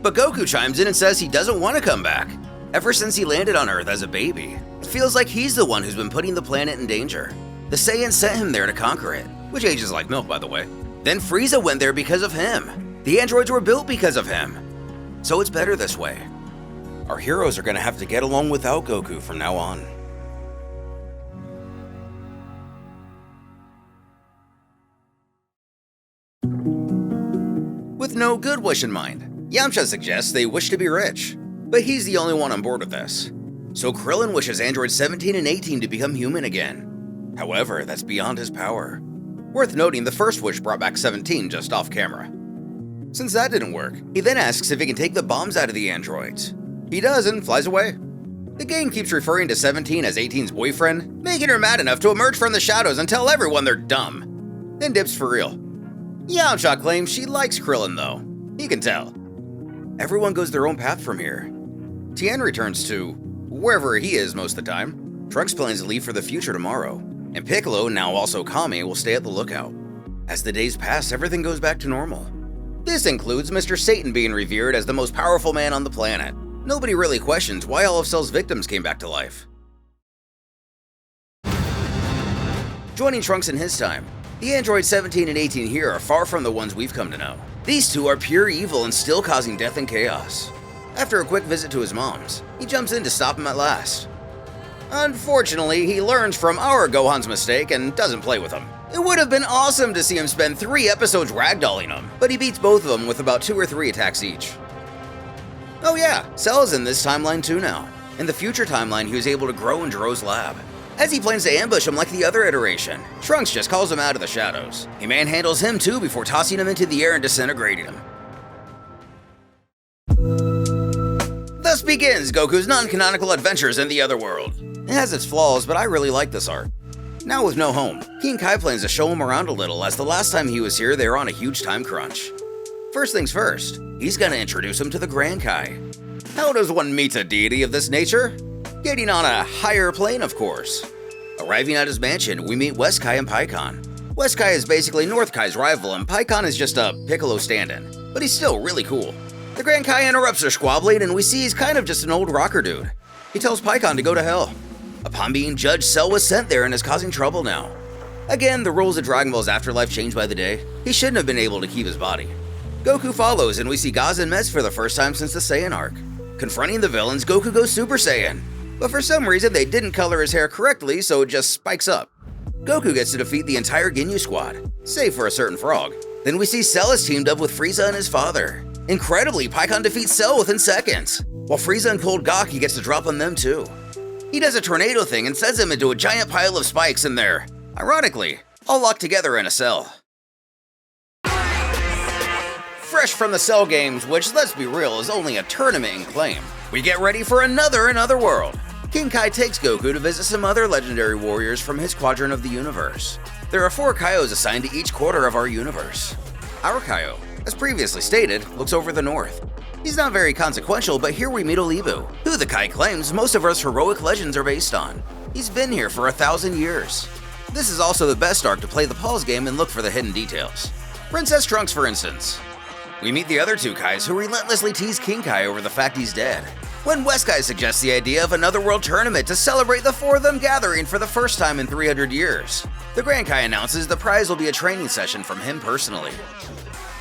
But Goku chimes in and says he doesn't want to come back. Ever since he landed on Earth as a baby, it feels like he's the one who's been putting the planet in danger. The Saiyans sent him there to conquer it, which ages like milk, by the way. Then Frieza went there because of him. The androids were built because of him. So it's better this way. Our heroes are gonna have to get along without Goku from now on. With no good wish in mind, Yamcha suggests they wish to be rich, but he's the only one on board with this. So Krillin wishes androids 17 and 18 to become human again. However, that's beyond his power. Worth noting, the first wish brought back 17 just off camera. Since that didn't work, he then asks if he can take the bombs out of the androids. He does and flies away. The game keeps referring to 17 as 18's boyfriend, making her mad enough to emerge from the shadows and tell everyone they're dumb. Then dips for real. Yamcha claims she likes Krillin though. You can tell. Everyone goes their own path from here. Tien returns to wherever he is most of the time. Trunks plans to leave for the future tomorrow, and Piccolo, now also Kami, will stay at the lookout. As the days pass, everything goes back to normal. This includes Mr. Satan being revered as the most powerful man on the planet. Nobody really questions why all of Cell's victims came back to life. Joining Trunks in his time, the androids 17 and 18 here are far from the ones we've come to know. These two are pure evil and still causing death and chaos. After a quick visit to his mom's, he jumps in to stop him at last. Unfortunately, he learns from our Gohan's mistake and doesn't play with him. It would have been awesome to see him spend 3 episodes ragdolling him, but he beats both of them with about 2 or 3 attacks each. Oh yeah, Cell is in this timeline too now. In the future timeline, he was able to grow in Jiro's lab. As he plans to ambush him like the other iteration, Trunks just calls him out of the shadows. He manhandles him too before tossing him into the air and disintegrating him. Thus begins Goku's non-canonical adventures in the Otherworld. It has its flaws, but I really like this arc. Now with no home, King Kai plans to show him around a little, as the last time he was here they were on a huge time crunch. First things first, he's gonna introduce him to the Grand Kai. How does one meet a deity of this nature? Getting on a higher plane, of course. Arriving at his mansion, we meet West Kai and Pikkon. West Kai is basically North Kai's rival, and Pikkon is just a Piccolo stand-in, but he's still really cool. The Grand Kai interrupts their squabbling, and we see he's kind of just an old rocker dude. He tells Pikkon to go to hell. Upon being judged, Cell was sent there and is causing trouble now. Again, the rules of Dragon Ball's afterlife change by the day. He shouldn't have been able to keep his body. Goku follows, and we see Gaz and Mez for the first time since the Saiyan Arc. Confronting the villains, Goku goes Super Saiyan. But for some reason, they didn't color his hair correctly, so it just spikes up. Goku gets to defeat the entire Ginyu squad, save for a certain frog. Then we see Cell is teamed up with Frieza and his father. Incredibly, Pikkon defeats Cell within seconds, while Frieza and Cold Gaki gets to drop on them too. He does a tornado thing and sends them into a giant pile of spikes in there. Ironically, all locked together in a cell. Fresh from the Cell games, which, let's be real, is only a tournament in claim, we get ready for another in Otherworld. King Kai takes Goku to visit some other legendary warriors from his quadrant of the universe. There are 4 Kaios assigned to each quarter of our universe. Our Kaio, as previously stated, looks over the north. He's not very consequential, but here we meet Olibu, who the Kai claims most of Earth's heroic legends are based on. He's been here for 1,000 years. This is also the best arc to play the pause game and look for the hidden details. Princess Trunks, for instance. We meet the other 2 Kais who relentlessly tease King Kai over the fact he's dead. When West Kai suggests the idea of an Otherworld Tournament to celebrate the 4 of them gathering for the first time in 300 years, the Grand Kai announces the prize will be a training session from him personally.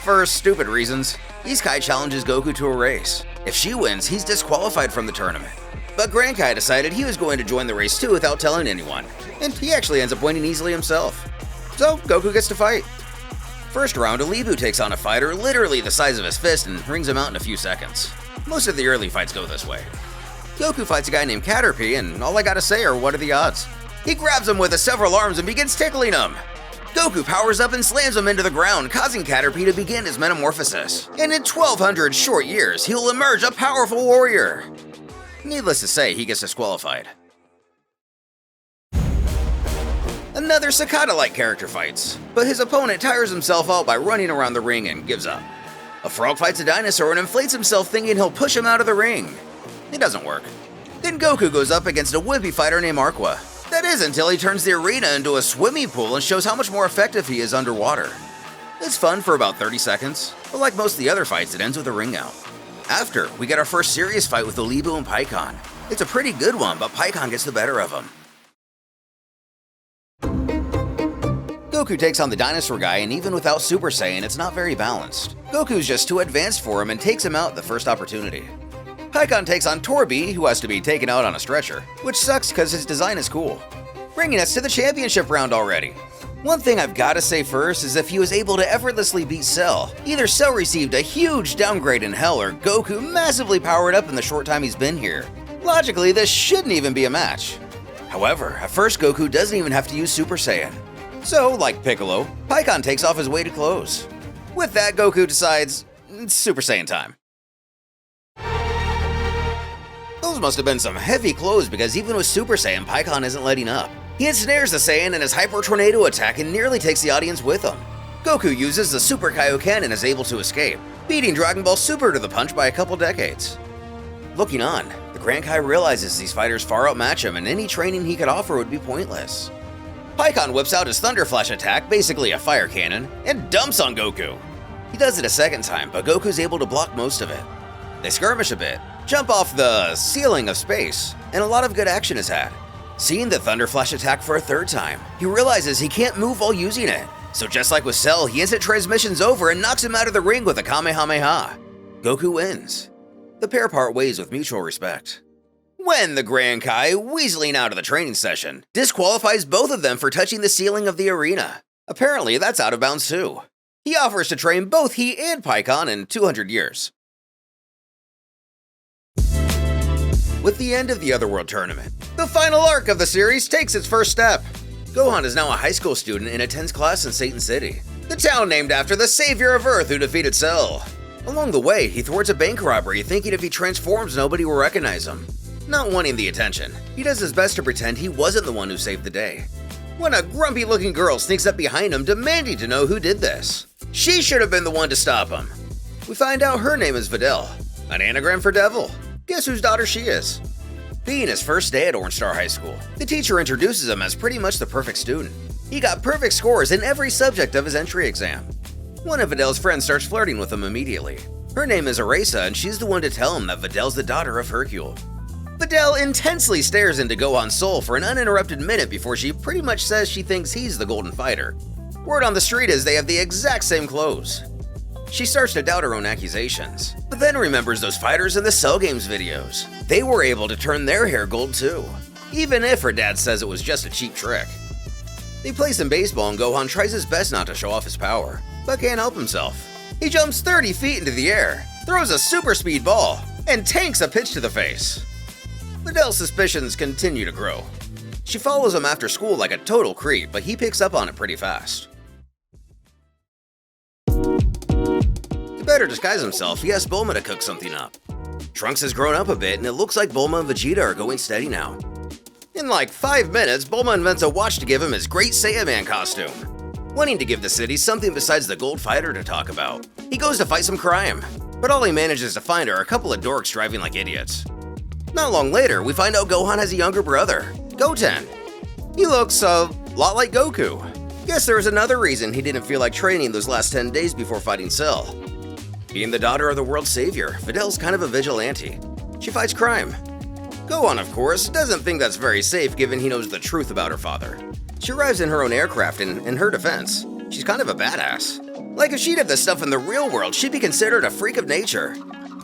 For stupid reasons, East Kai challenges Goku to a race. If she wins, he's disqualified from the tournament. But Grand Kai decided he was going to join the race too without telling anyone, and he actually ends up winning easily himself. So Goku gets to fight. First round, Olibu takes on a fighter literally the size of his fist and rings him out in a few seconds. Most of the early fights go this way. Goku fights a guy named Caterpie, and all I gotta say are what are the odds? He grabs him with his several arms and begins tickling him. Goku powers up and slams him into the ground, causing Caterpie to begin his metamorphosis. And in 1,200 short years, he'll emerge a powerful warrior. Needless to say, he gets disqualified. Another Sakata-like character fights, but his opponent tires himself out by running around the ring and gives up. A frog fights a dinosaur and inflates himself thinking he'll push him out of the ring. It doesn't work. Then Goku goes up against a wimpy fighter named Aqua. That is until he turns the arena into a swimming pool and shows how much more effective he is underwater. It's fun for about 30 seconds, but like most of the other fights, it ends with a ring out. After, we get our first serious fight with Olibu and Pikkon. It's a pretty good one, but Pikkon gets the better of him. Goku takes on the dinosaur guy, and even without Super Saiyan, it's not very balanced. Goku's just too advanced for him and takes him out the first opportunity. Pikkon takes on Torby, who has to be taken out on a stretcher, which sucks because his design is cool. Bringing us to the championship round already. One thing I've gotta say first is if he was able to effortlessly beat Cell, either Cell received a huge downgrade in hell or Goku massively powered up in the short time he's been here. Logically, this shouldn't even be a match. However, at first Goku doesn't even have to use Super Saiyan. So, like Piccolo, Pikkon takes off his weighted clothes. With that, Goku decides, it's Super Saiyan time. Those must have been some heavy clothes because even with Super Saiyan, Pikkon isn't letting up. He ensnares the Saiyan in his Hyper Tornado attack and nearly takes the audience with him. Goku uses the Super Kaioken and is able to escape, beating Dragon Ball Super to the punch by a couple decades. Looking on, the Grand Kai realizes these fighters far outmatch him and any training he could offer would be pointless. Pikkon whips out his Thunder Flash attack, basically a fire cannon, and dumps on Goku. He does it a second time, but Goku's able to block most of it. They skirmish a bit, jump off the ceiling of space, and a lot of good action is had. Seeing the Thunder Flash attack for a third time, he realizes he can't move while using it. So just like with Cell, he instant transmissions over and knocks him out of the ring with a Kamehameha. Goku wins. The pair part ways with mutual respect. When the Grand Kai, weaseling out of the training session, disqualifies both of them for touching the ceiling of the arena. Apparently, that's out of bounds too. He offers to train both he and Pikkon in 200 years. With the end of the Otherworld Tournament, the final arc of the series takes its first step. Gohan is now a high school student and attends class in Satan City, the town named after the savior of Earth who defeated Cell. Along the way, he thwarts a bank robbery thinking if he transforms nobody will recognize him. Not wanting the attention, he does his best to pretend he wasn't the one who saved the day. When a grumpy-looking girl sneaks up behind him demanding to know who did this. She should have been the one to stop him. We find out her name is Videl, an anagram for devil. Guess whose daughter she is? Being his first day at Orange Star High School, the teacher introduces him as pretty much the perfect student. He got perfect scores in every subject of his entry exam. One of Videl's friends starts flirting with him immediately. Her name is Arisa, and she's the one to tell him that Videl's the daughter of Hercule. Videl intensely stares into Gohan's soul for an uninterrupted minute before she pretty much says she thinks he's the Golden Fighter. Word on the street is they have the exact same clothes. She starts to doubt her own accusations, but then remembers those fighters in the Cell Games videos. They were able to turn their hair gold too, even if her dad says it was just a cheap trick. They play some baseball and Gohan tries his best not to show off his power, but can't help himself. He jumps 30 feet into the air, throws a super speed ball, and tanks a pitch to the face. Videl's suspicions continue to grow. She follows him after school like a total creep, but he picks up on it pretty fast. To better disguise himself, he asks Bulma to cook something up. Trunks has grown up a bit, and it looks like Bulma and Vegeta are going steady now. In like 5 minutes, Bulma invents a watch to give him his Great Saiyaman costume. Wanting to give the city something besides the Gold Fighter to talk about, he goes to fight some crime, but all he manages to find are a couple of dorks driving like idiots. Not long later, we find out Gohan has a younger brother, Goten. He looks a lot like Goku. Guess there was another reason he didn't feel like training those last 10 days before fighting Cell. Being the daughter of the world's savior, Videl's kind of a vigilante. She fights crime. Gohan, of course, doesn't think that's very safe given he knows the truth about her father. She arrives in her own aircraft and, in her defense, she's kind of a badass. Like if she did this stuff in the real world, she'd be considered a freak of nature.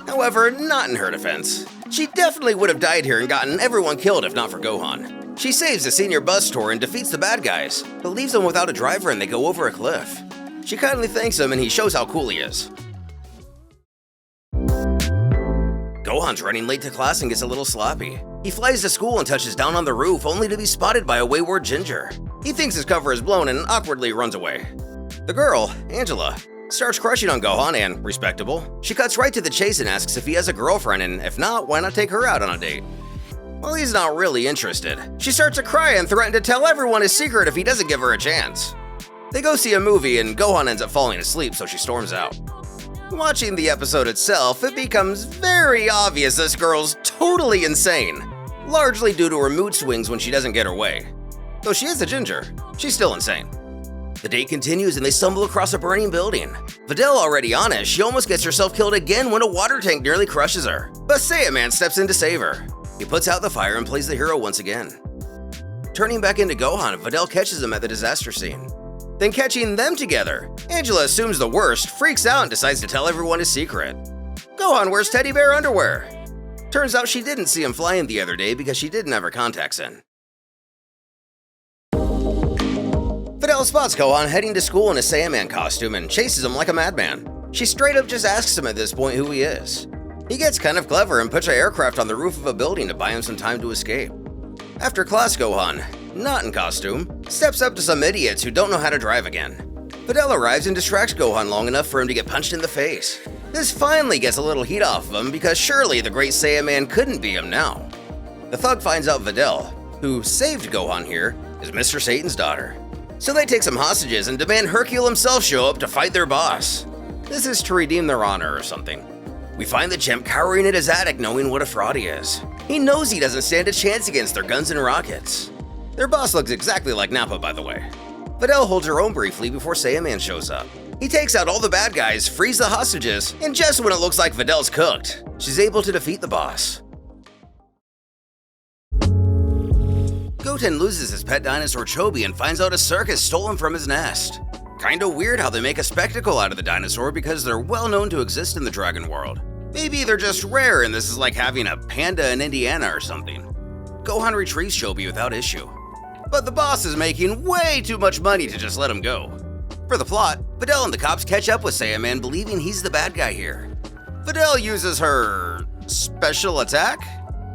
However, not in her defense. She definitely would have died here and gotten everyone killed if not for Gohan. She saves the senior bus tour and defeats the bad guys, but leaves them without a driver and they go over a cliff. She kindly thanks him and he shows how cool he is. Gohan's running late to class and gets a little sloppy. He flies to school and touches down on the roof only to be spotted by a wayward ginger. He thinks his cover is blown and awkwardly runs away. The girl, Angela, starts crushing on Gohan and, respectable, she cuts right to the chase and asks if he has a girlfriend and if not, why not take her out on a date? Well, he's not really interested. She starts to cry and threaten to tell everyone his secret if he doesn't give her a chance. They go see a movie and Gohan ends up falling asleep, so she storms out. Watching the episode itself, it becomes very obvious this girl's totally insane, largely due to her mood swings when she doesn't get her way. Though she is a ginger, she's still insane. The date continues and they stumble across a burning building. Videl already on it, she almost gets herself killed again when a water tank nearly crushes her. But Saiyaman steps in to save her. He puts out the fire and plays the hero once again. Turning back into Gohan, Videl catches him at the disaster scene. Then catching them together, Angela assumes the worst, freaks out and decides to tell everyone his secret. Gohan wears teddy bear underwear. Turns out she didn't see him flying the other day because she didn't have her contacts in. Videl spots Gohan heading to school in a Saiyaman costume and chases him like a madman. She straight up just asks him at this point who he is. He gets kind of clever and puts an aircraft on the roof of a building to buy him some time to escape. After class, Gohan, not in costume, steps up to some idiots who don't know how to drive again. Videl arrives and distracts Gohan long enough for him to get punched in the face. This finally gets a little heat off of him because surely the great Saiyan man couldn't be him now. The thug finds out Videl, who saved Gohan here, is Mr. Satan's daughter. So they take some hostages and demand Hercule himself show up to fight their boss. This is to redeem their honor or something. We find the chimp cowering in his attic knowing what a fraud he is. He knows he doesn't stand a chance against their guns and rockets. Their boss looks exactly like Nappa, by the way. Videl holds her own briefly before Saiyan Man shows up. He takes out all the bad guys, frees the hostages, and just when it looks like Videl's cooked, she's able to defeat the boss. Goten loses his pet dinosaur Chobi and finds out a circus stole him from his nest. Kinda weird how they make a spectacle out of the dinosaur because they're well known to exist in the dragon world. Maybe they're just rare and this is like having a panda in Indiana or something. Gohan retrieves Chobi without issue. But the boss is making way too much money to just let him go. For the plot, Videl and the cops catch up with Saiyan Man believing he's the bad guy here. Videl uses her special attack?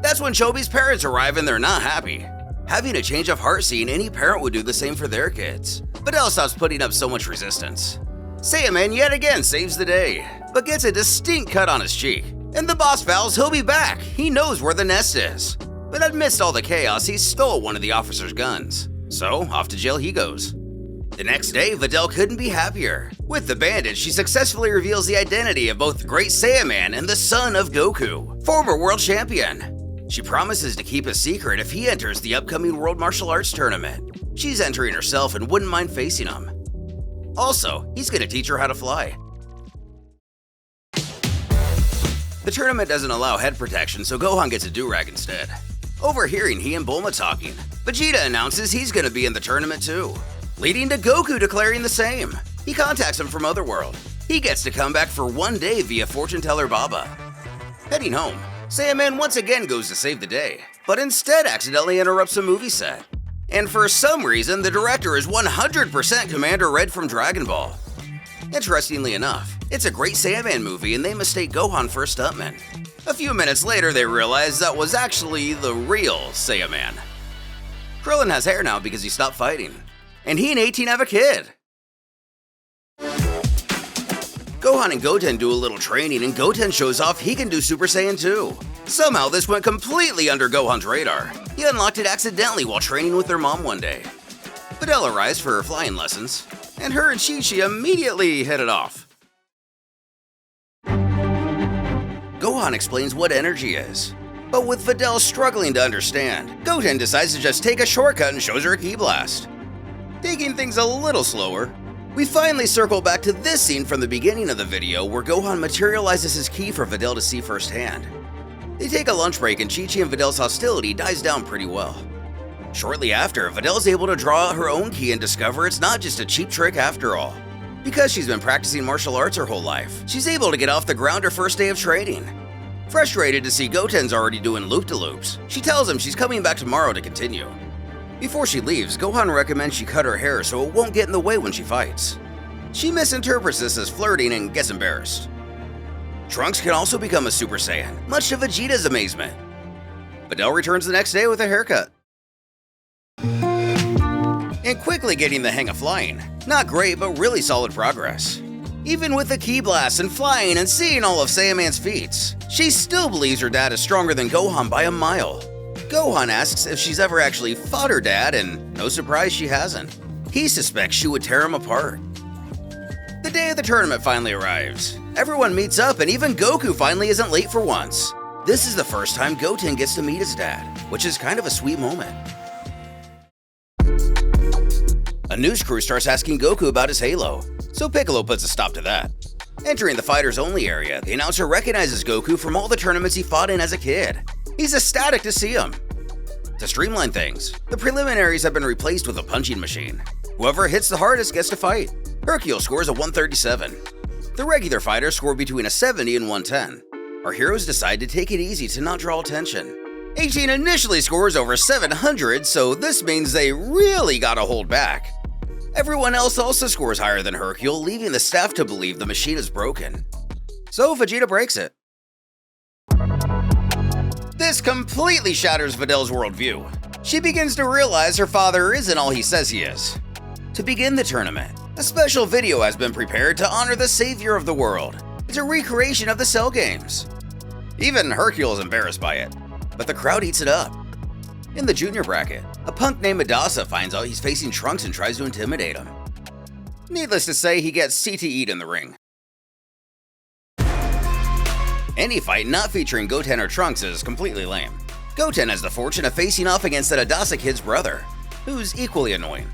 That's when Chobi's parents arrive and they're not happy. Having a change of heart scene, any parent would do the same for their kids. Videl stops putting up so much resistance. Saiyan Man yet again saves the day, but gets a distinct cut on his cheek. And the boss vows he'll be back, he knows where the nest is. But amidst all the chaos, he stole one of the officer's guns. So, off to jail he goes. The next day, Videl couldn't be happier. With the bandage, she successfully reveals the identity of both the Great Saiyan Man and the son of Goku, former world champion. She promises to keep a secret if he enters the upcoming World Martial Arts Tournament. She's entering herself and wouldn't mind facing him. Also, he's gonna teach her how to fly. The tournament doesn't allow head protection, so Gohan gets a do-rag instead. Overhearing he and Bulma talking, Vegeta announces he's gonna be in the tournament too, leading to Goku declaring the same. He contacts him from Otherworld. He gets to come back for one day via fortune teller Baba. Heading home, Saiyan Man once again goes to save the day, but instead accidentally interrupts a movie set. And for some reason, the director is 100% Commander Red from Dragon Ball. Interestingly enough, it's a Great Saiyan Man movie and they mistake Gohan for a stuntman. A few minutes later, they realize that was actually the real Saiyan Man. Krillin has hair now because he stopped fighting, and he and 18 have a kid. Gohan and Goten do a little training and Goten shows off he can do Super Saiyan 2. Somehow this went completely under Gohan's radar. He unlocked it accidentally while training with their mom one day. Videl arrives for her flying lessons, and her and Chi-Chi immediately hit it off. Gohan explains what energy is, but with Videl struggling to understand, Goten decides to just take a shortcut and shows her a ki blast. Taking things a little slower, we finally circle back to this scene from the beginning of the video where Gohan materializes his ki for Videl to see firsthand. They take a lunch break and Chi-Chi and Videl's hostility dies down pretty well. Shortly after, Videl's able to draw out her own ki and discover it's not just a cheap trick after all. Because she's been practicing martial arts her whole life, she's able to get off the ground her first day of training. Frustrated to see Goten's already doing loop-de-loops, she tells him she's coming back tomorrow to continue. Before she leaves, Gohan recommends she cut her hair so it won't get in the way when she fights. She misinterprets this as flirting and gets embarrassed. Trunks can also become a Super Saiyan, much to Vegeta's amazement. Videl returns the next day with a haircut. And quickly getting the hang of flying. Not great, but really solid progress. Even with the ki blast and flying and seeing all of Saiyan Man's feats, she still believes her dad is stronger than Gohan by a mile. Gohan asks if she's ever actually fought her dad, and no surprise she hasn't. He suspects she would tear him apart. The day of the tournament finally arrives. Everyone meets up and even Goku finally isn't late for once. This is the first time Goten gets to meet his dad, which is kind of a sweet moment. A news crew starts asking Goku about his halo, so Piccolo puts a stop to that. Entering the fighters only area, the announcer recognizes Goku from all the tournaments he fought in as a kid. He's ecstatic to see him. To streamline things, the preliminaries have been replaced with a punching machine. Whoever hits the hardest gets to fight. Hercule scores a 137. The regular fighters score between a 70 and 110. Our heroes decide to take it easy to not draw attention. 18 initially scores over 700, so this means they really gotta hold back. Everyone else also scores higher than Hercule, leaving the staff to believe the machine is broken. So Vegeta breaks it. This completely shatters Videl's worldview. She begins to realize her father isn't all he says he is. To begin the tournament, a special video has been prepared to honor the savior of the world. It's a recreation of the Cell games. Even Hercule is embarrassed by it, but the crowd eats it up. In the junior bracket, a punk named Madasa finds out he's facing Trunks and tries to intimidate him. Needless to say, he gets CTE'd in the ring. Any fight not featuring Goten or Trunks is completely lame. Goten has the fortune of facing off against that Adasa kid's brother, who's equally annoying.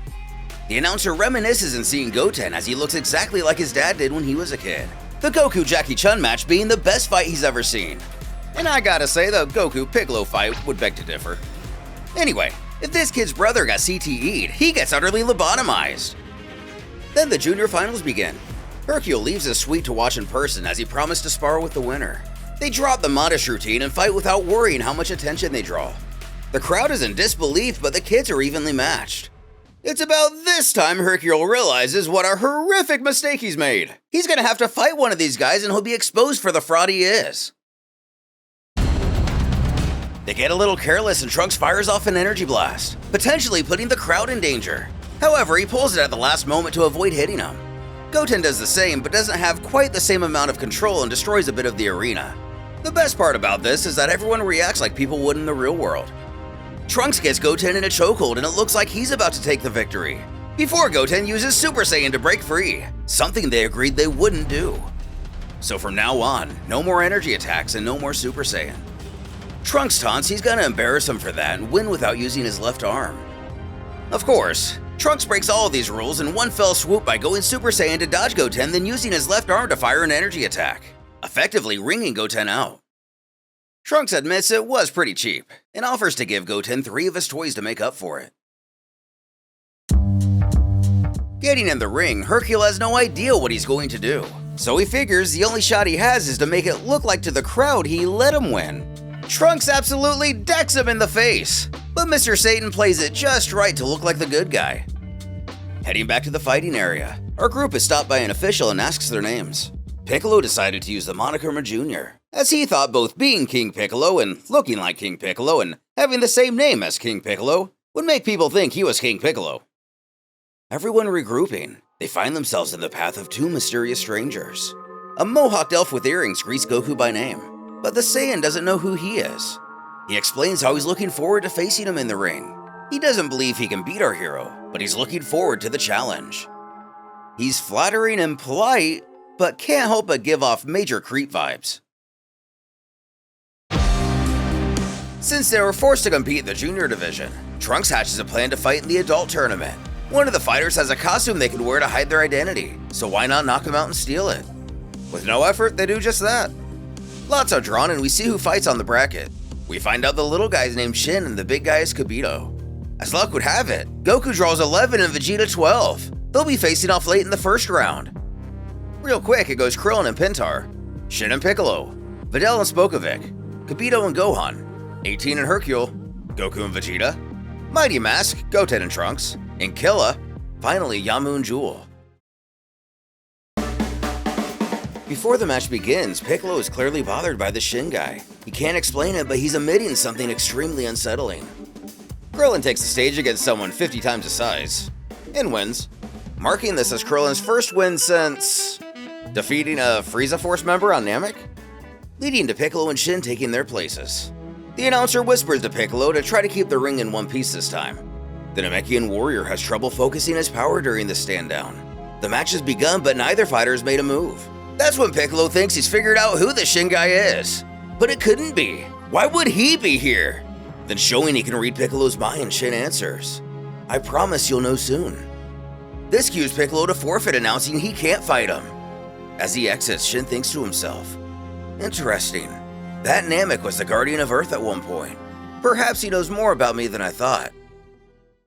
The announcer reminisces in seeing Goten as he looks exactly like his dad did when he was a kid. The Goku-Jackie Chun match being the best fight he's ever seen. And I gotta say, the Goku-Piccolo fight would beg to differ. Anyway, if this kid's brother got CTE'd, he gets utterly lobotomized. Then the junior finals begin. Hercule leaves his suite to watch in person as he promised to spar with the winner. They drop the modest routine and fight without worrying how much attention they draw. The crowd is in disbelief, but the kids are evenly matched. It's about this time Hercule realizes what a horrific mistake he's made. He's gonna have to fight one of these guys and he'll be exposed for the fraud he is. They get a little careless and Trunks fires off an energy blast, potentially putting the crowd in danger. However, he pulls it at the last moment to avoid hitting him. Goten does the same, but doesn't have quite the same amount of control and destroys a bit of the arena. The best part about this is that everyone reacts like people would in the real world. Trunks gets Goten in a chokehold and it looks like he's about to take the victory, before Goten uses Super Saiyan to break free, something they agreed they wouldn't do. So from now on, no more energy attacks and no more Super Saiyan. Trunks taunts he's gonna embarrass him for that and win without using his left arm. Of course, Trunks breaks all of these rules in one fell swoop by going Super Saiyan to dodge Goten, then using his left arm to fire an energy attack, effectively wringing Goten out. Trunks admits it was pretty cheap, and offers to give Goten 3 of his toys to make up for it. Getting in the ring, Hercule has no idea what he's going to do, so he figures the only shot he has is to make it look like to the crowd he let him win. Trunks absolutely decks him in the face, but Mr. Satan plays it just right to look like the good guy. Heading back to the fighting area, our group is stopped by an official and asks their names. Piccolo decided to use the moniker Jr., as he thought both being King Piccolo and looking like King Piccolo and having the same name as King Piccolo would make people think he was King Piccolo. Everyone regrouping, they find themselves in the path of 2 mysterious strangers. A mohawked elf with earrings greets Goku by name, but the Saiyan doesn't know who he is. He explains how he's looking forward to facing him in the ring. He doesn't believe he can beat our hero, but he's looking forward to the challenge. He's flattering and polite, but can't help but give off major creep vibes. Since they were forced to compete in the junior division, Trunks hatches a plan to fight in the adult tournament. One of the fighters has a costume they could wear to hide their identity, so why not knock him out and steal it? With no effort, they do just that. Lots are drawn and we see who fights on the bracket. We find out the little guy's named Shin and the big guy is Kibito. As luck would have it, Goku draws 11 and Vegeta 12. They'll be facing off late in the first round. Real quick, it goes Krillin and Pintar, Shin and Piccolo, Videl and Spokovic, Kibito and Gohan, 18 and Hercule, Goku and Vegeta, Mighty Mask, Goten and Trunks, and Killa, finally Yamu and Jewel. Before the match begins, Piccolo is clearly bothered by the Shin guy. He can't explain it, but he's emitting something extremely unsettling. Krillin takes the stage against someone 50 times his size, and wins, marking this as Krillin's first win since defeating a Frieza Force member on Namek, leading to Piccolo and Shin taking their places. The announcer whispers to Piccolo to try to keep the ring in one piece this time. The Namekian warrior has trouble focusing his power during the stand down. The match has begun, but neither fighter has made a move. That's when Piccolo thinks he's figured out who the Shin guy is. But it couldn't be. Why would he be here? Then showing he can read Piccolo's mind, Shin answers, "I promise you'll know soon." This cues Piccolo to forfeit, announcing he can't fight him. As he exits, Shin thinks to himself, "Interesting. That Namek was the guardian of Earth at one point. Perhaps he knows more about me than I thought."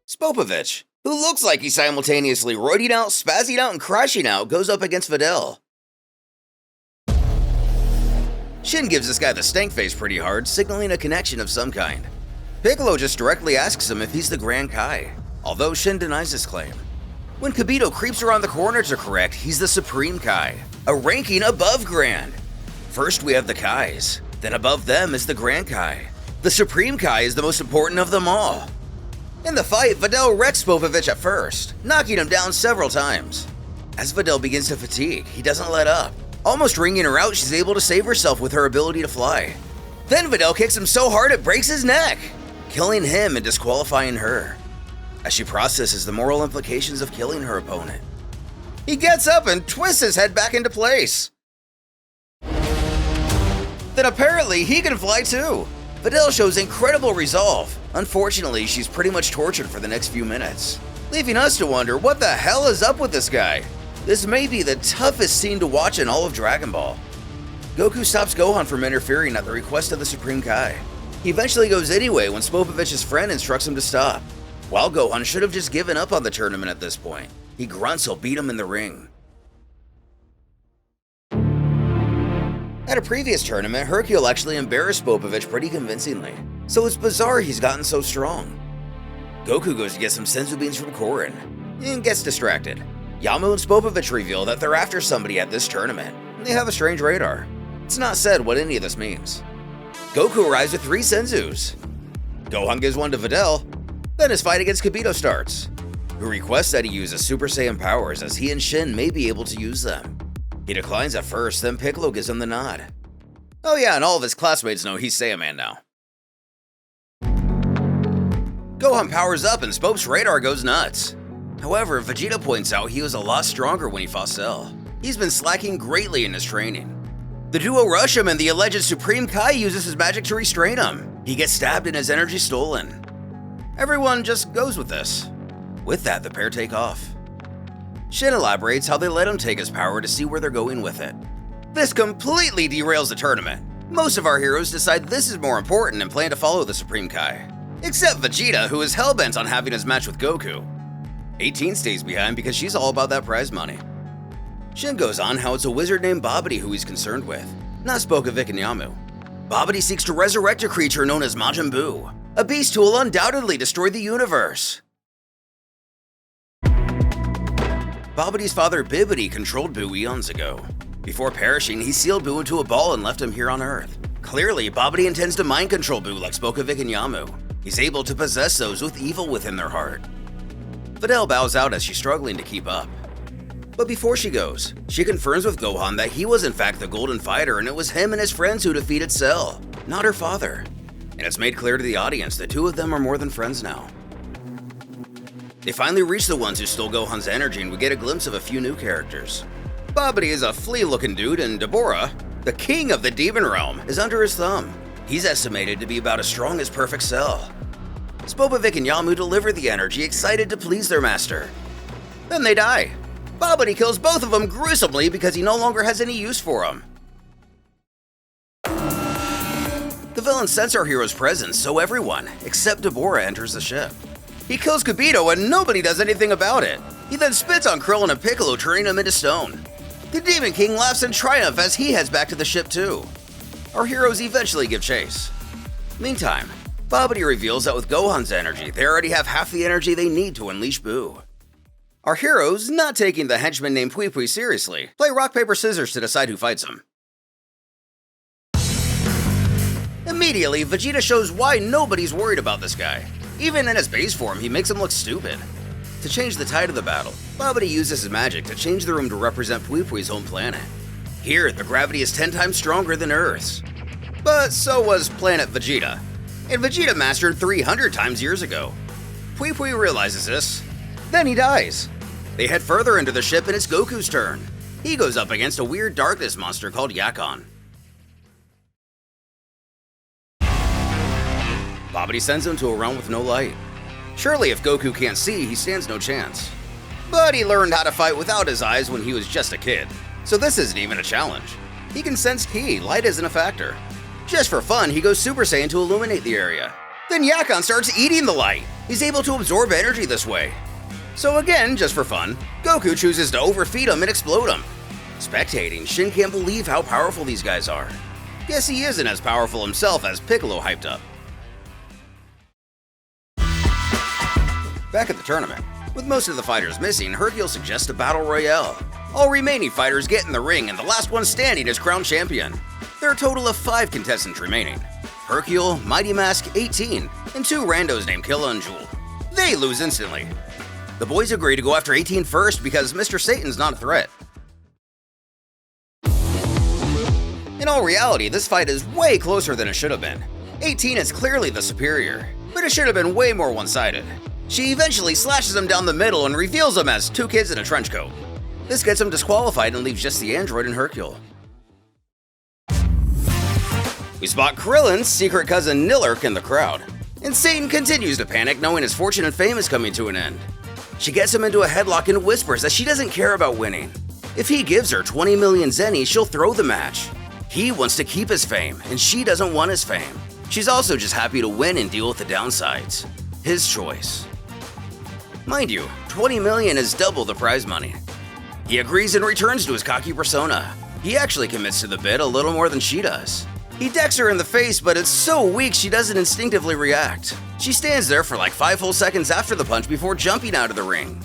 Spopovich, who looks like he's simultaneously roiding out, spazzing out, and crashing out, goes up against Videl. Shin gives this guy the stank face pretty hard, signaling a connection of some kind. Piccolo just directly asks him if he's the Grand Kai, although Shin denies his claim. When Kibito creeps around the corner to correct, he's the Supreme Kai, a ranking above Grand. First we have the Kais, then above them is the Grand Kai. The Supreme Kai is the most important of them all. In the fight, Videl wrecks Spopovich at first, knocking him down several times. As Videl begins to fatigue, he doesn't let up. Almost wringing her out, she's able to save herself with her ability to fly. Then Videl kicks him so hard it breaks his neck, killing him and disqualifying her. As she processes the moral implications of killing her opponent, he gets up and twists his head back into place. Then apparently he can fly too. Videl shows incredible resolve. Unfortunately, she's pretty much tortured for the next few minutes, leaving us to wonder what the hell is up with this guy. This may be the toughest scene to watch in all of Dragon Ball. Goku stops Gohan from interfering at the request of the Supreme Kai. He eventually goes anyway when Spopovich's friend instructs him to stop. While Gohan should have just given up on the tournament at this point, he grunts he'll beat him in the ring. At a previous tournament, Hercule actually embarrassed Spopovich pretty convincingly, so it's bizarre he's gotten so strong. Goku goes to get some senzu beans from Korin, and gets distracted. Yamu and Spopovich reveal that they're after somebody at this tournament, and they have a strange radar. It's not said what any of this means. Goku arrives with 3 senzus. Gohan gives one to Videl, then his fight against Kibito starts, who requests that he use his Super Saiyan powers as he and Shin may be able to use them. He declines at first, then Piccolo gives him the nod. Oh yeah, and all of his classmates know he's Saiyaman now. Gohan powers up and Spope's radar goes nuts. However, Vegeta points out he was a lot stronger when he fought Cell. He's been slacking greatly in his training. The duo rush him and the alleged Supreme Kai uses his magic to restrain him. He gets stabbed and his energy stolen. Everyone just goes with this. With that, the pair take off. Shin elaborates how they let him take his power to see where they're going with it. This completely derails the tournament. Most of our heroes decide this is more important and plan to follow the Supreme Kai. Except Vegeta, who is hellbent on having his match with Goku. 18 stays behind because she's all about that prize money. Shin goes on how it's a wizard named Babidi who he's concerned with, not Spokovic and Yamu. Babidi seeks to resurrect a creature known as Majin Buu, a beast who will undoubtedly destroy the universe. Babidi's father Bibidi controlled Buu eons ago. Before perishing, he sealed Buu into a ball and left him here on Earth. Clearly, Babidi intends to mind control Buu like Spokovic and Yamu. He's able to possess those with evil within their heart. Videl bows out as she's struggling to keep up. But before she goes, she confirms with Gohan that he was in fact the Golden Fighter and it was him and his friends who defeated Cell, not her father. And it's made clear to the audience the two of them are more than friends now. They finally reach the ones who stole Gohan's energy and we get a glimpse of a few new characters. Babidi is a flea-looking dude and Deborah, the king of the Demon Realm, is under his thumb. He's estimated to be about as strong as Perfect Cell. Spopovic and Yamu deliver the energy, excited to please their master. Then they die. Babidi kills both of them gruesomely because he no longer has any use for them. The villain sense our hero's presence, so everyone, except Deborah, enters the ship. He kills Kibito and nobody does anything about it. He then spits on Krillin and Piccolo, turning them into stone. The Demon King laughs in triumph as he heads back to the ship too. Our heroes eventually give chase. Meantime, Babidi reveals that with Gohan's energy, they already have half the energy they need to unleash Buu. Our heroes, not taking the henchman named Pui Pui seriously, play rock, paper, scissors to decide who fights him. Immediately, Vegeta shows why nobody's worried about this guy. Even in his base form, he makes him look stupid. To change the tide of the battle, Babidi uses his magic to change the room to represent Pui Pui's home planet. Here, the gravity is 10 times stronger than Earth's. But so was planet Vegeta. And Vegeta mastered 300 times years ago. Pui Pui realizes this. Then he dies. They head further into the ship and it's Goku's turn. He goes up against a weird darkness monster called Yakon. Babidi sends him to a realm with no light. Surely if Goku can't see, he stands no chance. But he learned how to fight without his eyes when he was just a kid, so this isn't even a challenge. He can sense ki, light isn't a factor. Just for fun, he goes Super Saiyan to illuminate the area. Then Yakon starts eating the light. He's able to absorb energy this way. So again, just for fun, Goku chooses to overfeed him and explode him. Spectating, Shin can't believe how powerful these guys are. Guess he isn't as powerful himself as Piccolo hyped up. Back at the tournament, with most of the fighters missing, Hercule suggests a battle royale. All remaining fighters get in the ring and the last one standing is crowned champion. There are a total of 5 contestants remaining. Hercule, Mighty Mask 18, and 2 randos named Killa and Jewel. They lose instantly. The boys agree to go after 18 first because Mr. Satan's not a threat. In all reality, this fight is way closer than it should have been. 18 is clearly the superior, but it should have been way more one-sided. She eventually slashes him down the middle and reveals him as 2 kids in a trench coat. This gets him disqualified and leaves just the android and Hercule. We spot Krillin's secret cousin Nilurk in the crowd, and Satan continues to panic knowing his fortune and fame is coming to an end. She gets him into a headlock and whispers that she doesn't care about winning. If he gives her 20 million zenny, she'll throw the match. He wants to keep his fame, and she doesn't want his fame. She's also just happy to win and deal with the downsides. His choice. Mind you, 20 million is double the prize money. He agrees and returns to his cocky persona. He actually commits to the bid a little more than she does. He decks her in the face, but it's so weak she doesn't instinctively react. She stands there for like 5 full seconds after the punch before jumping out of the ring.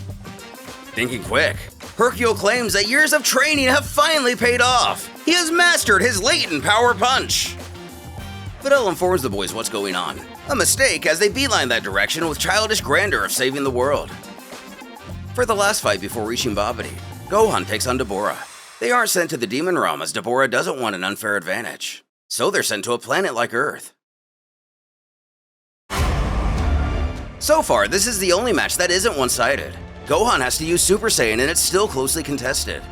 Thinking quick, Hercule claims that years of training have finally paid off. He has mastered his latent power punch. Videl informs the boys what's going on. A mistake as they beeline that direction with childish grandeur of saving the world. For the last fight before reaching Babidi, Gohan takes on Deborah. They aren't sent to the Demon Realm as Deborah doesn't want an unfair advantage. So they're sent to a planet like Earth. So far, this is the only match that isn't one-sided. Gohan has to use Super Saiyan and it's still closely contested.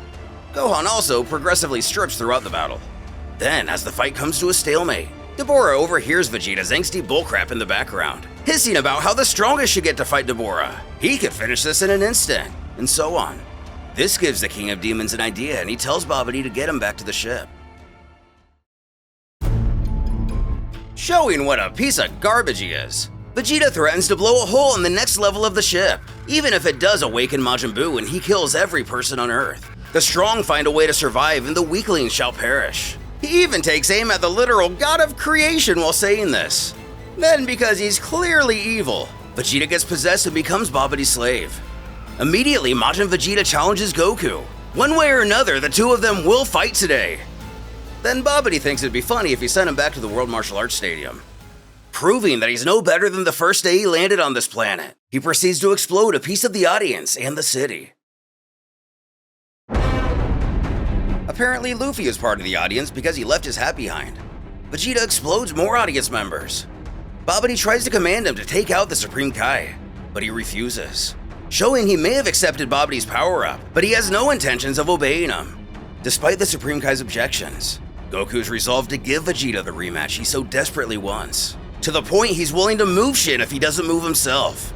Gohan also progressively strips throughout the battle. Then, as the fight comes to a stalemate, Deborah overhears Vegeta's angsty bullcrap in the background, hissing about how the strongest should get to fight Deborah. He could finish this in an instant, and so on. This gives the King of Demons an idea and he tells Babidi to get him back to the ship. Showing what a piece of garbage he is, Vegeta threatens to blow a hole in the next level of the ship, even if it does awaken Majin Buu and he kills every person on Earth. The strong find a way to survive and the weaklings shall perish. He even takes aim at the literal god of creation while saying this. Then, because he's clearly evil, Vegeta gets possessed and becomes Babidi's slave. Immediately, Majin Vegeta challenges Goku. One way or another, the two of them will fight today. Then Babidi thinks it'd be funny if he sent him back to the World Martial Arts Stadium. Proving that he's no better than the first day he landed on this planet, he proceeds to explode a piece of the audience and the city. Apparently, Luffy is part of the audience because he left his hat behind. Vegeta explodes more audience members. Babidi tries to command him to take out the Supreme Kai, but he refuses, showing he may have accepted Babidi's power-up, but he has no intentions of obeying him. Despite the Supreme Kai's objections, Goku's resolved to give Vegeta the rematch he so desperately wants, to the point he's willing to move Shin if he doesn't move himself.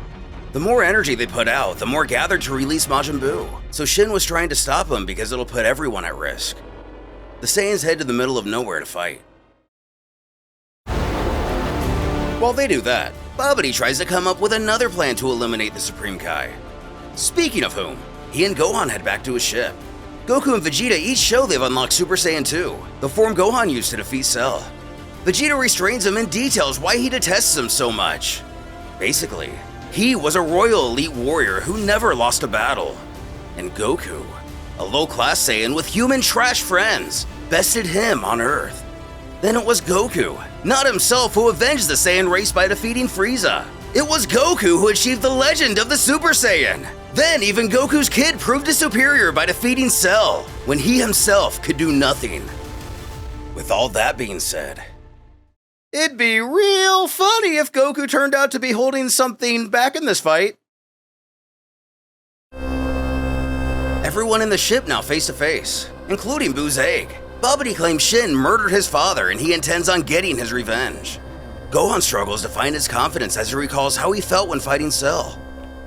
The more energy they put out, the more gathered to release Majin Buu, so Shin was trying to stop him because it'll put everyone at risk. The Saiyans head to the middle of nowhere to fight. While they do that, Babidi tries to come up with another plan to eliminate the Supreme Kai. Speaking of whom, he and Gohan head back to his ship. Goku and Vegeta each show they've unlocked Super Saiyan 2, the form Gohan used to defeat Cell. Vegeta restrains him and details why he detests him so much. Basically, he was a royal elite warrior who never lost a battle. And Goku, a low-class Saiyan with human trash friends, bested him on Earth. Then it was Goku, not himself, who avenged the Saiyan race by defeating Frieza. It was Goku who achieved the legend of the Super Saiyan. Then even Goku's kid proved his superior by defeating Cell, when he himself could do nothing. With all that being said, it'd be real funny if Goku turned out to be holding something back in this fight. Everyone in the ship now face to face, including Buu's egg. Babidi claims Shin murdered his father and he intends on getting his revenge. Gohan struggles to find his confidence as he recalls how he felt when fighting Cell.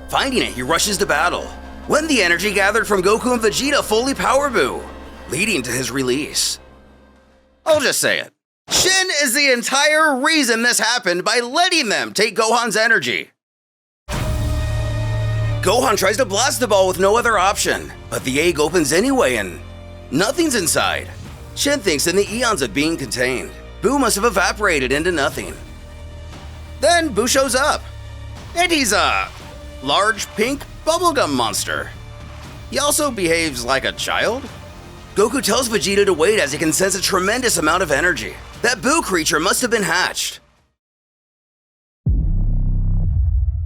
Finding it, he rushes to battle, when the energy gathered from Goku and Vegeta fully power Buu, leading to his release. I'll just say it. Shin is the entire reason this happened by letting them take Gohan's energy. Gohan tries to blast the ball with no other option, but the egg opens anyway and nothing's inside. Shin thinks in the eons of being contained, Buu must have evaporated into nothing. Then Buu shows up, and he's a large pink bubblegum monster. He also behaves like a child. Goku tells Vegeta to wait as he can sense a tremendous amount of energy, That Buu creature must have been hatched.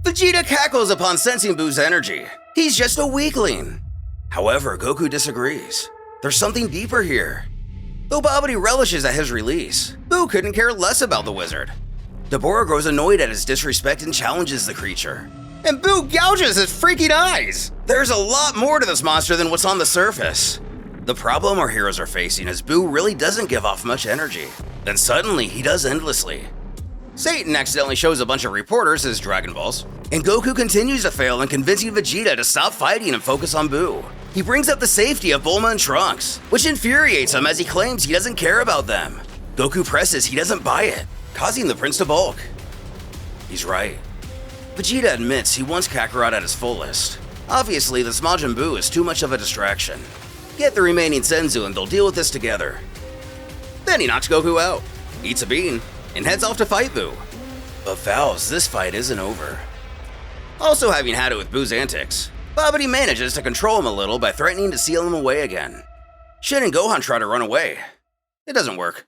Vegeta cackles upon sensing Buu's energy. He's just a weakling. However, Goku disagrees. There's something deeper here. Though Babidi relishes at his release, Buu couldn't care less about the wizard. Dabura grows annoyed at his disrespect and challenges the creature. And Buu gouges his freaking eyes! There's a lot more to this monster than what's on the surface. The problem our heroes are facing is Buu really doesn't give off much energy. Then suddenly, he does endlessly. Satan accidentally shows a bunch of reporters his Dragon Balls, and Goku continues to fail in convincing Vegeta to stop fighting and focus on Buu. He brings up the safety of Bulma and Trunks, which infuriates him as he claims he doesn't care about them. Goku presses he doesn't buy it, causing the prince to balk. He's right. Vegeta admits he wants Kakarot at his fullest. Obviously, this Majin Buu is too much of a distraction. Get the remaining Senzu and they'll deal with this together. Then he knocks Goku out, eats a bean, and heads off to fight Buu. But vows this fight isn't over. Also having had it with Buu's antics, Babidi manages to control him a little by threatening to seal him away again. Shin and Gohan try to run away. It doesn't work.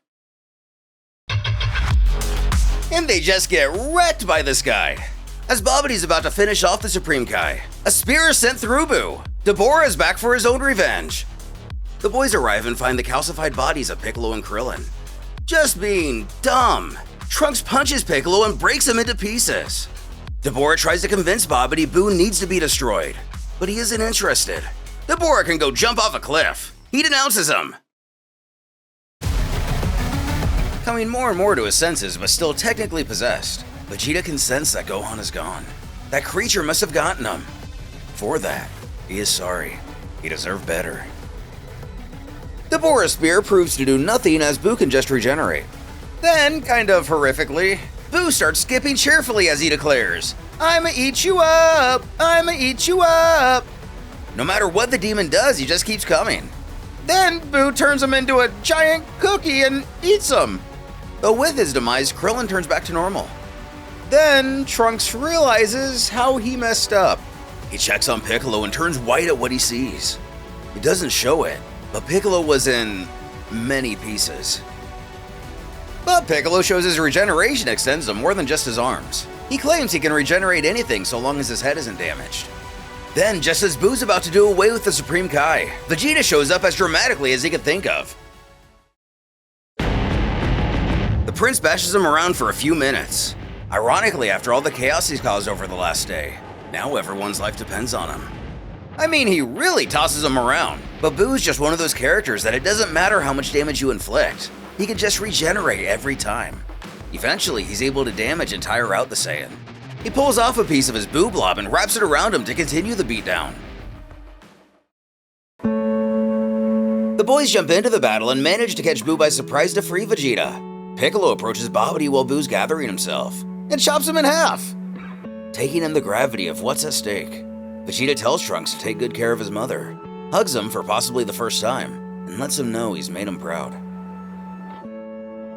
And they just get wrecked by this guy. As Babidi's about to finish off the Supreme Kai, a spear is sent through Buu. Dabura is back for his own revenge. The boys arrive and find the calcified bodies of Piccolo and Krillin. Just being dumb, Trunks punches Piccolo and breaks him into pieces. Dabura tries to convince Babidi Buu needs to be destroyed, but he isn't interested. Dabura can go jump off a cliff. He denounces him. Coming more and more to his senses, but still technically possessed, Vegeta can sense that Gohan is gone. That creature must have gotten him. For that, he is sorry. He deserved better. Dabura's spear proves to do nothing as Buu can just regenerate. Then, kind of horrifically, Buu starts skipping cheerfully as he declares, "I'ma eat you up! I'ma eat you up!" No matter what the demon does, he just keeps coming. Then Buu turns him into a giant cookie and eats him. Though with his demise, Krillin turns back to normal. Then Trunks realizes how he messed up. He checks on Piccolo and turns white at what he sees. He doesn't show it, but Piccolo was in many pieces. But Piccolo shows his regeneration extends to more than just his arms. He claims he can regenerate anything so long as his head isn't damaged. Then, just as Buu's about to do away with the Supreme Kai, Vegeta shows up as dramatically as he could think of. The prince bashes him around for a few minutes. Ironically, after all the chaos he's caused over the last day, now everyone's life depends on him. I mean, he really tosses him around, but Buu's just one of those characters that it doesn't matter how much damage you inflict. He can just regenerate every time. Eventually, he's able to damage and tire out the Saiyan. He pulls off a piece of his Buu blob and wraps it around him to continue the beatdown. The boys jump into the battle and manage to catch Buu by surprise to free Vegeta. Piccolo approaches Babidi while Buu's gathering himself and chops him in half. Taking in the gravity of what's at stake, Vegeta tells Trunks to take good care of his mother, hugs him for possibly the first time, and lets him know he's made him proud.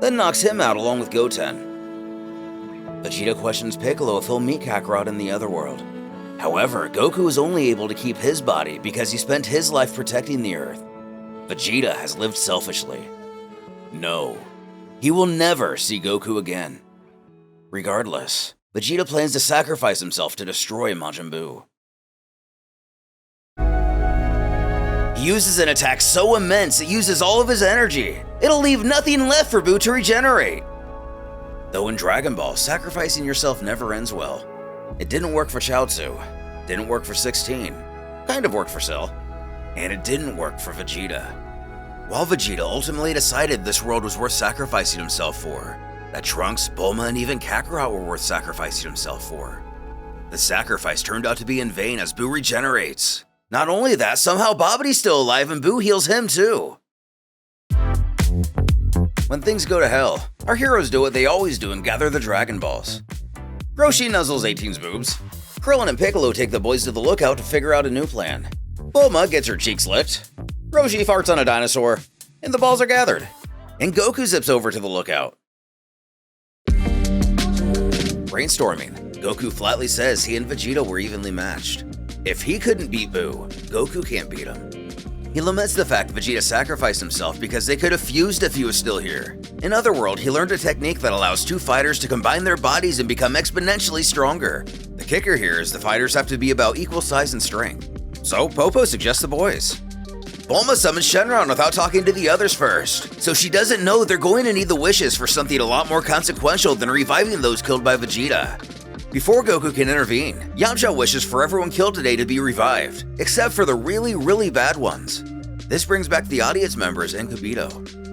Then knocks him out along with Goten. Vegeta questions Piccolo if he'll meet Kakarot in the Otherworld. However, Goku is only able to keep his body because he spent his life protecting the Earth. Vegeta has lived selfishly. No, he will never see Goku again. Regardless, Vegeta plans to sacrifice himself to destroy Majin Buu. He uses an attack so immense it uses all of his energy. It'll leave nothing left for Buu to regenerate. Though in Dragon Ball, sacrificing yourself never ends well. It didn't work for Chaozu, didn't work for 16, kind of worked for Cell, and it didn't work for Vegeta. While Vegeta ultimately decided this world was worth sacrificing himself for, that Trunks, Bulma, and even Kakarot were worth sacrificing himself for, the sacrifice turned out to be in vain as Buu regenerates. Not only that, somehow Babidi's still alive and Buu heals him too. When things go to hell, our heroes do what they always do and gather the Dragon Balls. Roshi nuzzles 18's boobs. Krillin and Piccolo take the boys to the lookout to figure out a new plan. Bulma gets her cheeks licked. Roshi farts on a dinosaur, and the balls are gathered. And Goku zips over to the lookout. Brainstorming, Goku flatly says he and Vegeta were evenly matched. If he couldn't beat Buu, Goku can't beat him. He laments the fact Vegeta sacrificed himself because they could have fused if he was still here, In Otherworld, he learned a technique that allows two fighters to combine their bodies and become exponentially stronger. The kicker here is the fighters have to be about equal size and strength. So Popo suggests the boys. Bulma summons Shenron without talking to the others first, so she doesn't know they're going to need the wishes for something a lot more consequential than reviving those killed by Vegeta. Before Goku can intervene, Yamcha wishes for everyone killed today to be revived, except for the really bad ones. This brings back the audience members and Kibito.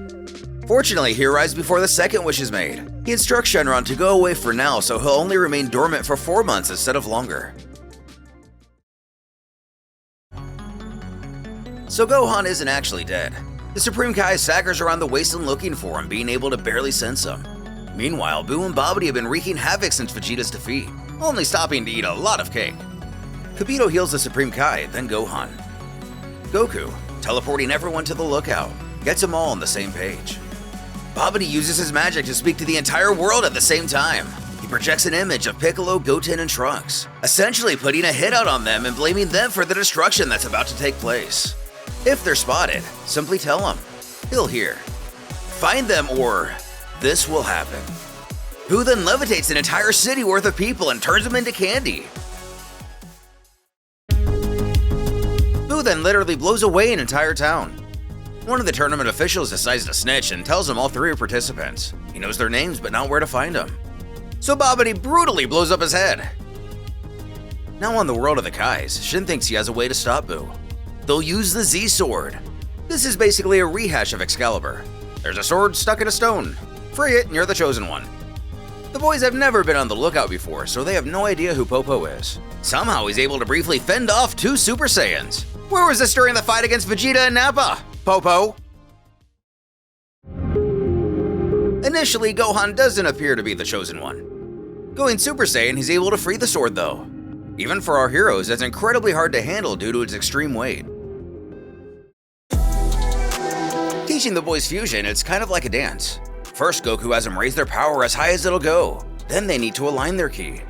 Fortunately, he arrives before the second wish is made. He instructs Shenron to go away for now, so he'll only remain dormant for 4 months instead of longer. So Gohan isn't actually dead. The Supreme Kai staggers around the wasteland looking for him, being able to barely sense him. Meanwhile, Buu and Babidi have been wreaking havoc since Vegeta's defeat, only stopping to eat a lot of cake. Kibito heals the Supreme Kai, then Gohan. Goku, teleporting everyone to the lookout, gets them all on the same page. Babidi uses his magic to speak to the entire world at the same time. He projects an image of Piccolo, Goten, and Trunks, essentially putting a hit out on them and blaming them for the destruction that's about to take place. If they're spotted, simply tell him. He'll hear. Find them or this will happen. Buu then levitates an entire city worth of people and turns them into candy. Buu then literally blows away an entire town. One of the tournament officials decides to snitch and tells him all 3 are participants. He knows their names but not where to find them. So Babidi brutally blows up his head. Now on the world of the Kais, Shin thinks he has a way to stop Buu. They'll use the Z-Sword. This is basically a rehash of Excalibur. There's a sword stuck in a stone. Free it and you're the chosen one. The boys have never been on the lookout before, so they have no idea who Popo is. Somehow he's able to briefly fend off 2 Super Saiyans. Where was this during the fight against Vegeta and Nappa, Popo? Initially, Gohan doesn't appear to be the chosen one. Going Super Saiyan, he's able to free the sword though. Even for our heroes, it's incredibly hard to handle due to its extreme weight. Teaching the boys fusion, it's kind of like a dance. First, Goku has them raise their power as high as it'll go. Then they need to align their ki.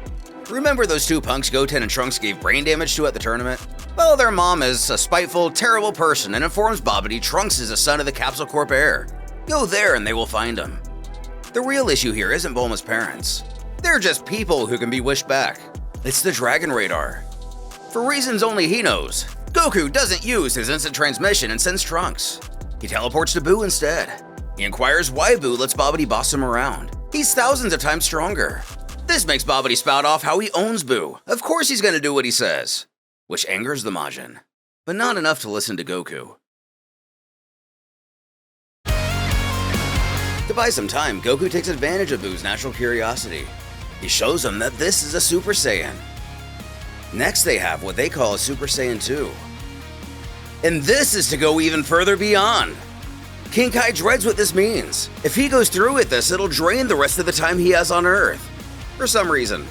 Remember those 2 punks Goten and Trunks gave brain damage to at the tournament? Well, their mom is a spiteful, terrible person and informs Babidi Trunks is a son of the Capsule Corp heir. Go there and they will find him. The real issue here isn't Bulma's parents. They're just people who can be wished back. It's the Dragon Radar. For reasons only he knows, Goku doesn't use his instant transmission and sends Trunks. He teleports to Buu instead. He inquires why Buu lets Babidi boss him around. He's thousands of times stronger. This makes Babidi spout off how he owns Buu. Of course he's gonna do what he says. Which angers the Majin, but not enough to listen to Goku. To buy some time, Goku takes advantage of Buu's natural curiosity. He shows him that this is a Super Saiyan. Next they have what they call a Super Saiyan 2. And this is to go even further beyond. King Kai dreads what this means. If he goes through with this, it'll drain the rest of the time he has on Earth. For some reason.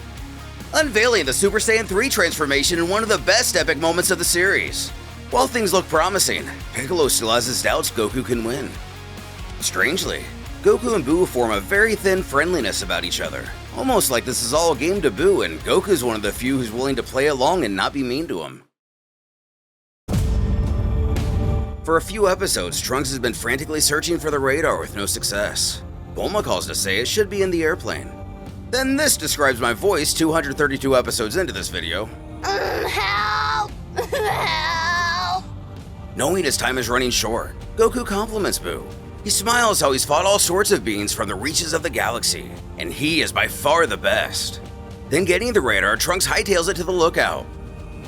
Unveiling the Super Saiyan 3 transformation in one of the best epic moments of the series. While things look promising, Piccolo still has his doubts Goku can win. Strangely, Goku and Buu form a very thin friendliness about each other. Almost like this is all a game to Buu and Goku's one of the few who's willing to play along and not be mean to him. For a few episodes, Trunks has been frantically searching for the radar with no success. Bulma calls to say it should be in the airplane. Then this describes my voice 232 episodes into this video. Help! Help! Knowing his time is running short, Goku compliments Buu. He smiles how he's fought all sorts of beings from the reaches of the galaxy, and he is by far the best. Then getting the radar, Trunks hightails it to the lookout.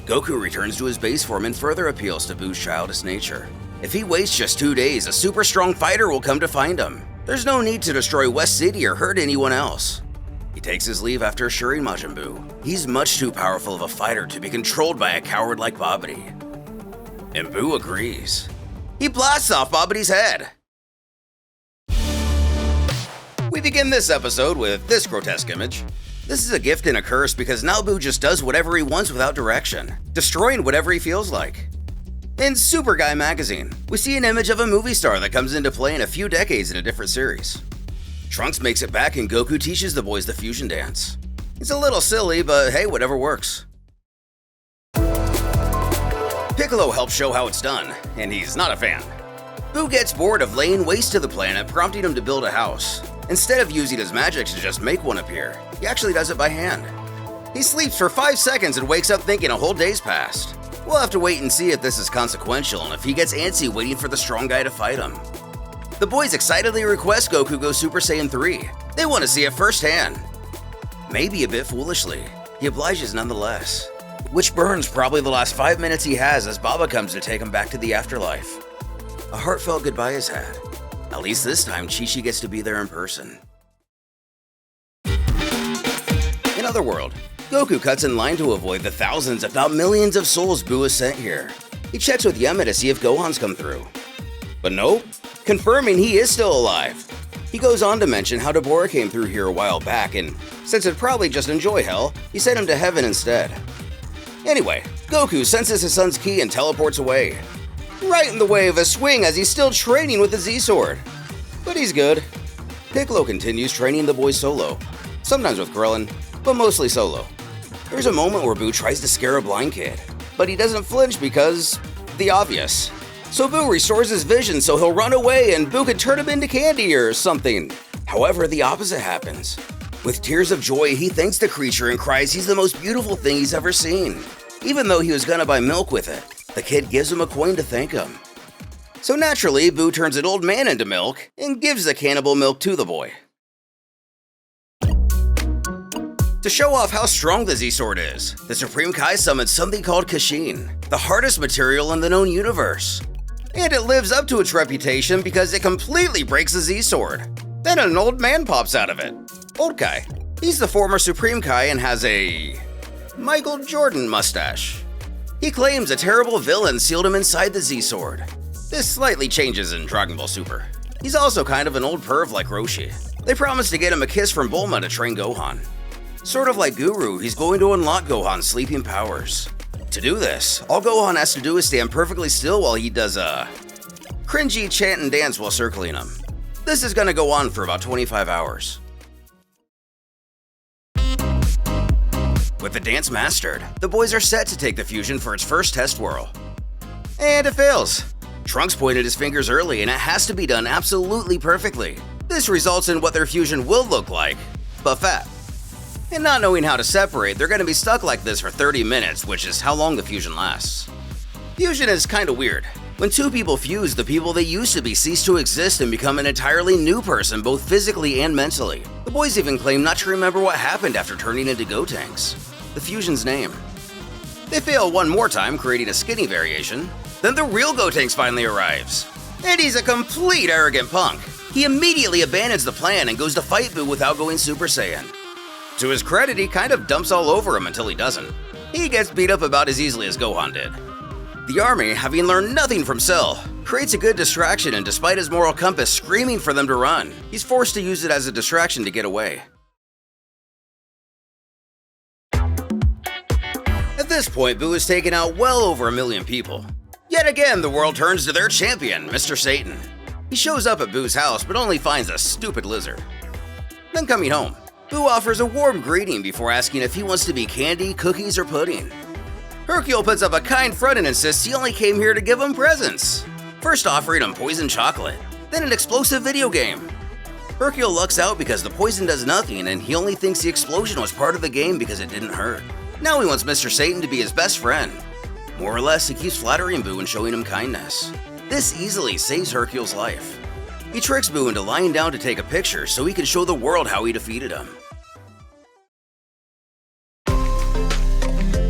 Goku returns to his base form and further appeals to Buu's childish nature. If he waits just 2 days, a super strong fighter will come to find him. There's no need to destroy West City or hurt anyone else. He takes his leave after assuring Majin Buu he's much too powerful of a fighter to be controlled by a coward like Babidi. And Buu agrees. He blasts off Babidi's head. We begin this episode with this grotesque image. This is a gift and a curse because now Buu just does whatever he wants without direction, destroying whatever he feels like. In Super Guy magazine, we see an image of a movie star that comes into play in a few decades in a different series. Trunks makes it back and Goku teaches the boys the fusion dance. It's a little silly, but hey, whatever works. Piccolo helps show how it's done, and he's not a fan. Buu gets bored of laying waste to the planet, prompting him to build a house. Instead of using his magic to just make one appear, he actually does it by hand. He sleeps for 5 seconds and wakes up thinking a whole day's passed. We'll have to wait and see if this is consequential and if he gets antsy waiting for the strong guy to fight him. The boys excitedly request Goku go Super Saiyan 3. They want to see it firsthand. Maybe a bit foolishly, he obliges nonetheless. Which burns probably the last 5 minutes he has as Baba comes to take him back to the afterlife. A heartfelt goodbye is had. At least this time, Chi-Chi gets to be there in person. In Otherworld, Goku cuts in line to avoid the thousands if not millions of souls Buu has sent here. He checks with Yama to see if Gohan's come through. But nope, confirming he is still alive. He goes on to mention how Deborah came through here a while back, and since it'd probably just enjoy hell, he sent him to heaven instead. Anyway, Goku senses his son's ki and teleports away. Right in the way of a swing as he's still training with the Z-Sword. But he's good. Piccolo continues training the boys solo. Sometimes with Krillin, but mostly solo. There's a moment where Buu tries to scare a blind kid, but he doesn't flinch because the obvious. So Buu restores his vision so he'll run away and Buu can turn him into candy or something. However, the opposite happens. With tears of joy, he thanks the creature and cries he's the most beautiful thing he's ever seen. Even though he was gonna buy milk with it, the kid gives him a coin to thank him. So naturally, Buu turns an old man into milk and gives the cannibal milk to the boy. To show off how strong the Z-Sword is, the Supreme Kai summons something called Kashin, the hardest material in the known universe. And it lives up to its reputation because it completely breaks the Z-Sword. Then an old man pops out of it. Old Kai. He's the former Supreme Kai and has a Michael Jordan mustache. He claims a terrible villain sealed him inside the Z-Sword. This slightly changes in Dragon Ball Super. He's also kind of an old perv like Roshi. They promise to get him a kiss from Bulma to train Gohan. Sort of like Guru, he's going to unlock Gohan's sleeping powers. To do this, all Gohan has to do is stand perfectly still while he does a cringy chant and dance while circling him. This is gonna go on for about 25 hours. With the dance mastered, the boys are set to take the fusion for its first test whirl. And it fails. Trunks pointed his fingers early and it has to be done absolutely perfectly. This results in what their fusion will look like, but fat. And not knowing how to separate, they're gonna be stuck like this for 30 minutes, which is how long the fusion lasts. Fusion is kinda weird. When two people fuse, the people they used to be cease to exist and become an entirely new person, both physically and mentally. The boys even claim not to remember what happened after turning into Gotenks, the fusion's name. They fail one more time, creating a skinny variation. Then the real Gotenks finally arrives. And he's a complete arrogant punk. He immediately abandons the plan and goes to fight Buu without going Super Saiyan. To his credit, he kind of dumps all over him until he doesn't. He gets beat up about as easily as Gohan did. The army, having learned nothing from Cell, creates a good distraction, and despite his moral compass screaming for them to run, he's forced to use it as a distraction to get away. At this point, Buu has taken out well over 1 million people. Yet again, the world turns to their champion, Mr. Satan. He shows up at Buu's house, but only finds a stupid lizard. Then coming home, Buu offers a warm greeting before asking if he wants to be candy, cookies, or pudding. Hercule puts up a kind front and insists he only came here to give him presents. First offering him poison chocolate, then an explosive video game. Hercule lucks out because the poison does nothing and he only thinks the explosion was part of the game because it didn't hurt. Now he wants Mr. Satan to be his best friend. More or less, he keeps flattering Buu and showing him kindness. This easily saves Hercule's life. He tricks Buu into lying down to take a picture so he can show the world how he defeated him.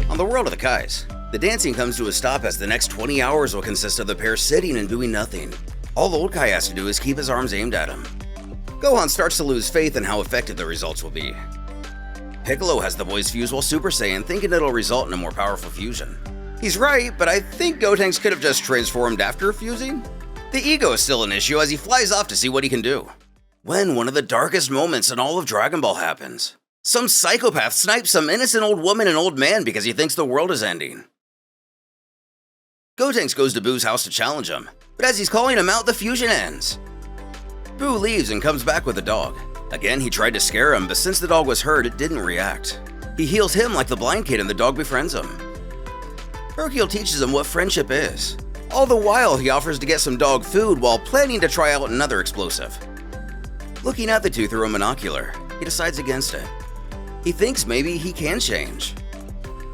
On the world of the Kais, the dancing comes to a stop as the next 20 hours will consist of the pair sitting and doing nothing. All Old Kai has to do is keep his arms aimed at him. Gohan starts to lose faith in how effective the results will be. Piccolo has the boys fuse while Super Saiyan, thinking it'll result in a more powerful fusion. He's right, but I think Gotenks could have just transformed after fusing. The ego is still an issue as he flies off to see what he can do. When one of the darkest moments in all of Dragon Ball happens. Some psychopath snipes some innocent old woman and old man because he thinks the world is ending. Gotenks goes to Buu's house to challenge him, but as he's calling him out, the fusion ends. Buu leaves and comes back with a dog. Again, he tried to scare him, but since the dog was hurt, it didn't react. He heals him like the blind kid and the dog befriends him. Hercule teaches him what friendship is. All the while, he offers to get some dog food while planning to try out another explosive. Looking at the two through a monocular, he decides against it. He thinks maybe he can change.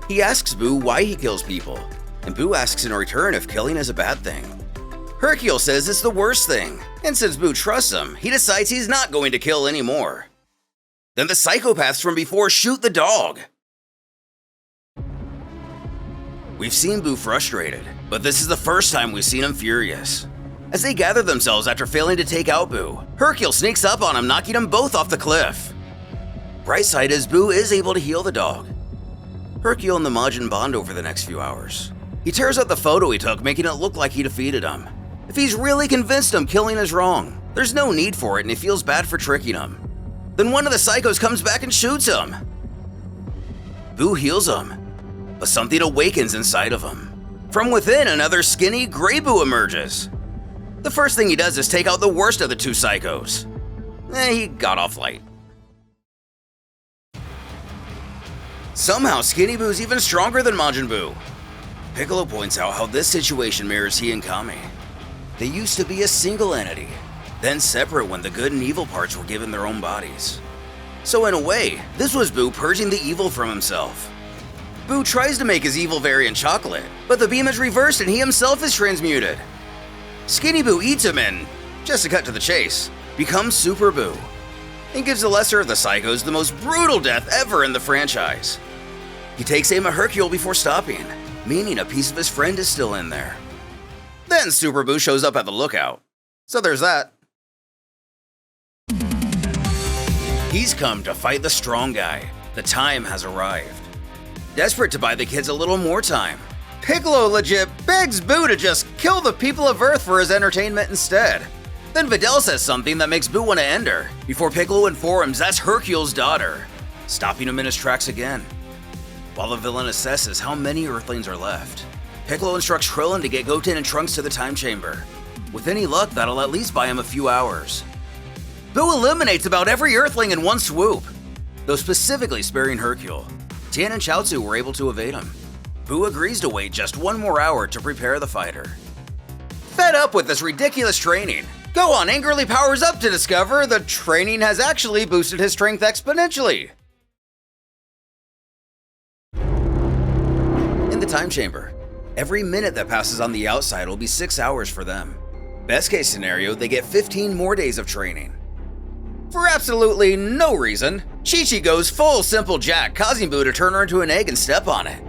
He asks Buu why he kills people, and Buu asks in return if killing is a bad thing. Hercule says it's the worst thing, and since Buu trusts him, he decides he's not going to kill anymore. Then the psychopaths from before shoot the dog. We've seen Buu frustrated, but this is the first time we've seen him furious. As they gather themselves after failing to take out Buu, Hercule sneaks up on him, knocking them both off the cliff. Bright side is Buu is able to heal the dog. Hercule and the Majin bond over the next few hours. He tears up the photo he took, making it look like he defeated him. If he's really convinced him killing is wrong, there's no need for it and he feels bad for tricking him. Then one of the psychos comes back and shoots him. Buu heals him, but something awakens inside of him. From within, another skinny, gray Buu emerges. The first thing he does is take out the worst of the two psychos. He got off light. Somehow, Skinny Buu's even stronger than Majin Buu. Piccolo points out how this situation mirrors he and Kami. They used to be a single entity, then separate when the good and evil parts were given their own bodies. So in a way, this was Buu purging the evil from himself. Buu tries to make his evil variant chocolate, but the beam is reversed and he himself is transmuted. Skinny Buu eats him and, just to cut to the chase, becomes Super Buu, and gives the lesser of the psychos the most brutal death ever in the franchise. He takes aim at Hercule before stopping, meaning a piece of his friend is still in there. Then Super Buu shows up at the lookout, so there's that. He's come to fight the strong guy. The time has arrived. Desperate to buy the kids a little more time, Piccolo legit begs Buu to just kill the people of Earth for his entertainment instead. Then Videl says something that makes Buu want to end her, before Piccolo informs that's Hercule's daughter, stopping him in his tracks again. While the villain assesses how many Earthlings are left, Piccolo instructs Krillin to get Goten and Trunks to the time chamber. With any luck, that'll at least buy him a few hours. Buu eliminates about every Earthling in one swoop, though specifically sparing Hercule. Tien and Chaozu were able to evade him. Buu agrees to wait just one more hour to prepare the fighter. Fed up with this ridiculous training, Gohan angrily powers up to discover the training has actually boosted his strength exponentially. In the time chamber, every minute that passes on the outside will be 6 hours for them. Best case scenario, they get 15 more days of training. For absolutely no reason, Chi-Chi goes full Simple Jack, causing Buu to turn her into an egg and step on it.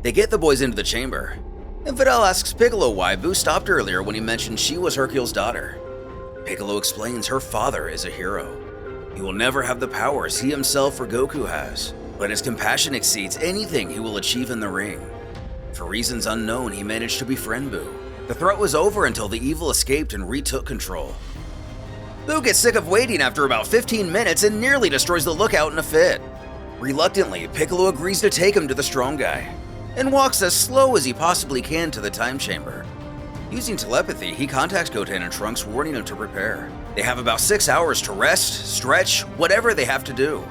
They get the boys into the chamber, and Videl asks Piccolo why Buu stopped earlier when he mentioned she was Hercule's daughter. Piccolo explains her father is a hero. He will never have the powers he himself or Goku has, but his compassion exceeds anything he will achieve in the ring. For reasons unknown, he managed to befriend Buu. The threat was over until the evil escaped and retook control. Buu gets sick of waiting after about 15 minutes and nearly destroys the lookout in a fit. Reluctantly, Piccolo agrees to take him to the strong guy, and walks as slow as he possibly can to the time chamber. Using telepathy, he contacts Goten and Trunks, warning him to prepare. They have about 6 hours to rest, stretch, whatever they have to do.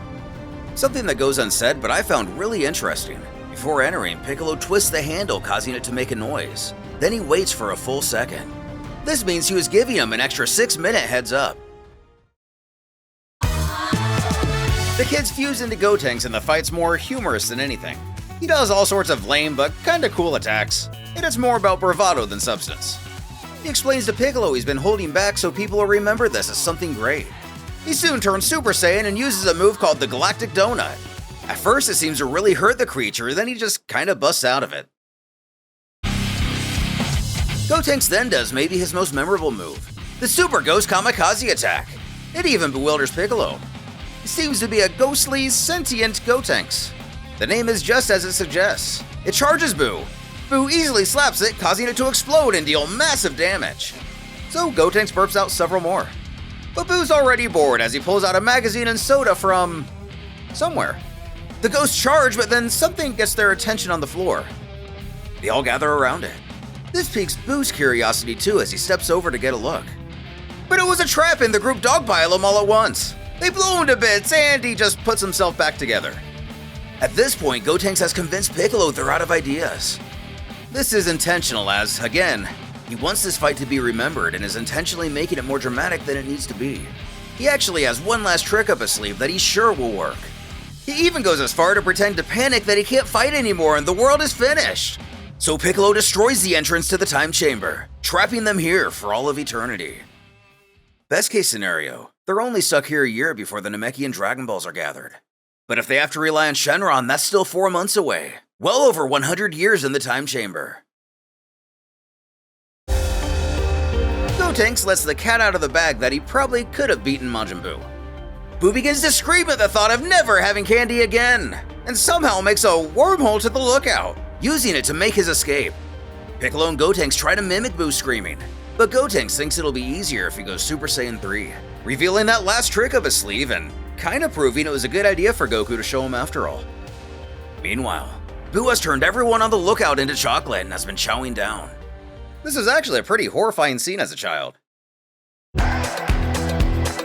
Something that goes unsaid but I found really interesting. Before entering, Piccolo twists the handle, causing it to make a noise. Then he waits for a full second. This means he was giving him an extra 6-minute heads up. The kids fuse into Gotenks and the fight's more humorous than anything. He does all sorts of lame but kinda cool attacks, and it's more about bravado than substance. He explains to Piccolo he's been holding back so people will remember this as something great. He soon turns Super Saiyan and uses a move called the Galactic Donut. At first it seems to really hurt the creature, then he just kinda busts out of it. Gotenks then does maybe his most memorable move, the Super Ghost Kamikaze attack. It even bewilders Piccolo. He seems to be a ghostly, sentient Gotenks. The name is just as it suggests. It charges Buu. Buu easily slaps it, causing it to explode and deal massive damage. So Gotenks burps out several more. But Buu's already bored as he pulls out a magazine and soda from somewhere. The ghosts charge, but then something gets their attention on the floor. They all gather around it. This piques Buu's curiosity too as he steps over to get a look. But it was a trap and the group dogpile him all at once. They blow him to bits and he just puts himself back together. At this point, Gotenks has convinced Piccolo they're out of ideas. This is intentional as, again, he wants this fight to be remembered and is intentionally making it more dramatic than it needs to be. He actually has one last trick up his sleeve that he's sure will work. He even goes as far to pretend to panic that he can't fight anymore and the world is finished. So Piccolo destroys the entrance to the time chamber, trapping them here for all of eternity. Best case scenario, they're only stuck here a year before the Namekian Dragon Balls are gathered. But if they have to rely on Shenron, that's still 4 months away. Well over 100 years in the time chamber. Gotenks lets the cat out of the bag that he probably could have beaten Majin Buu. Buu begins to scream at the thought of never having candy again, and somehow makes a wormhole to the lookout, using it to make his escape. Piccolo and Gotenks try to mimic Buu's screaming, but Gotenks thinks it'll be easier if he goes Super Saiyan 3, revealing that last trick up his sleeve and kinda proving it was a good idea for Goku to show him after all. Meanwhile, Buu has turned everyone on the lookout into chocolate and has been chowing down. This is actually a pretty horrifying scene as a child.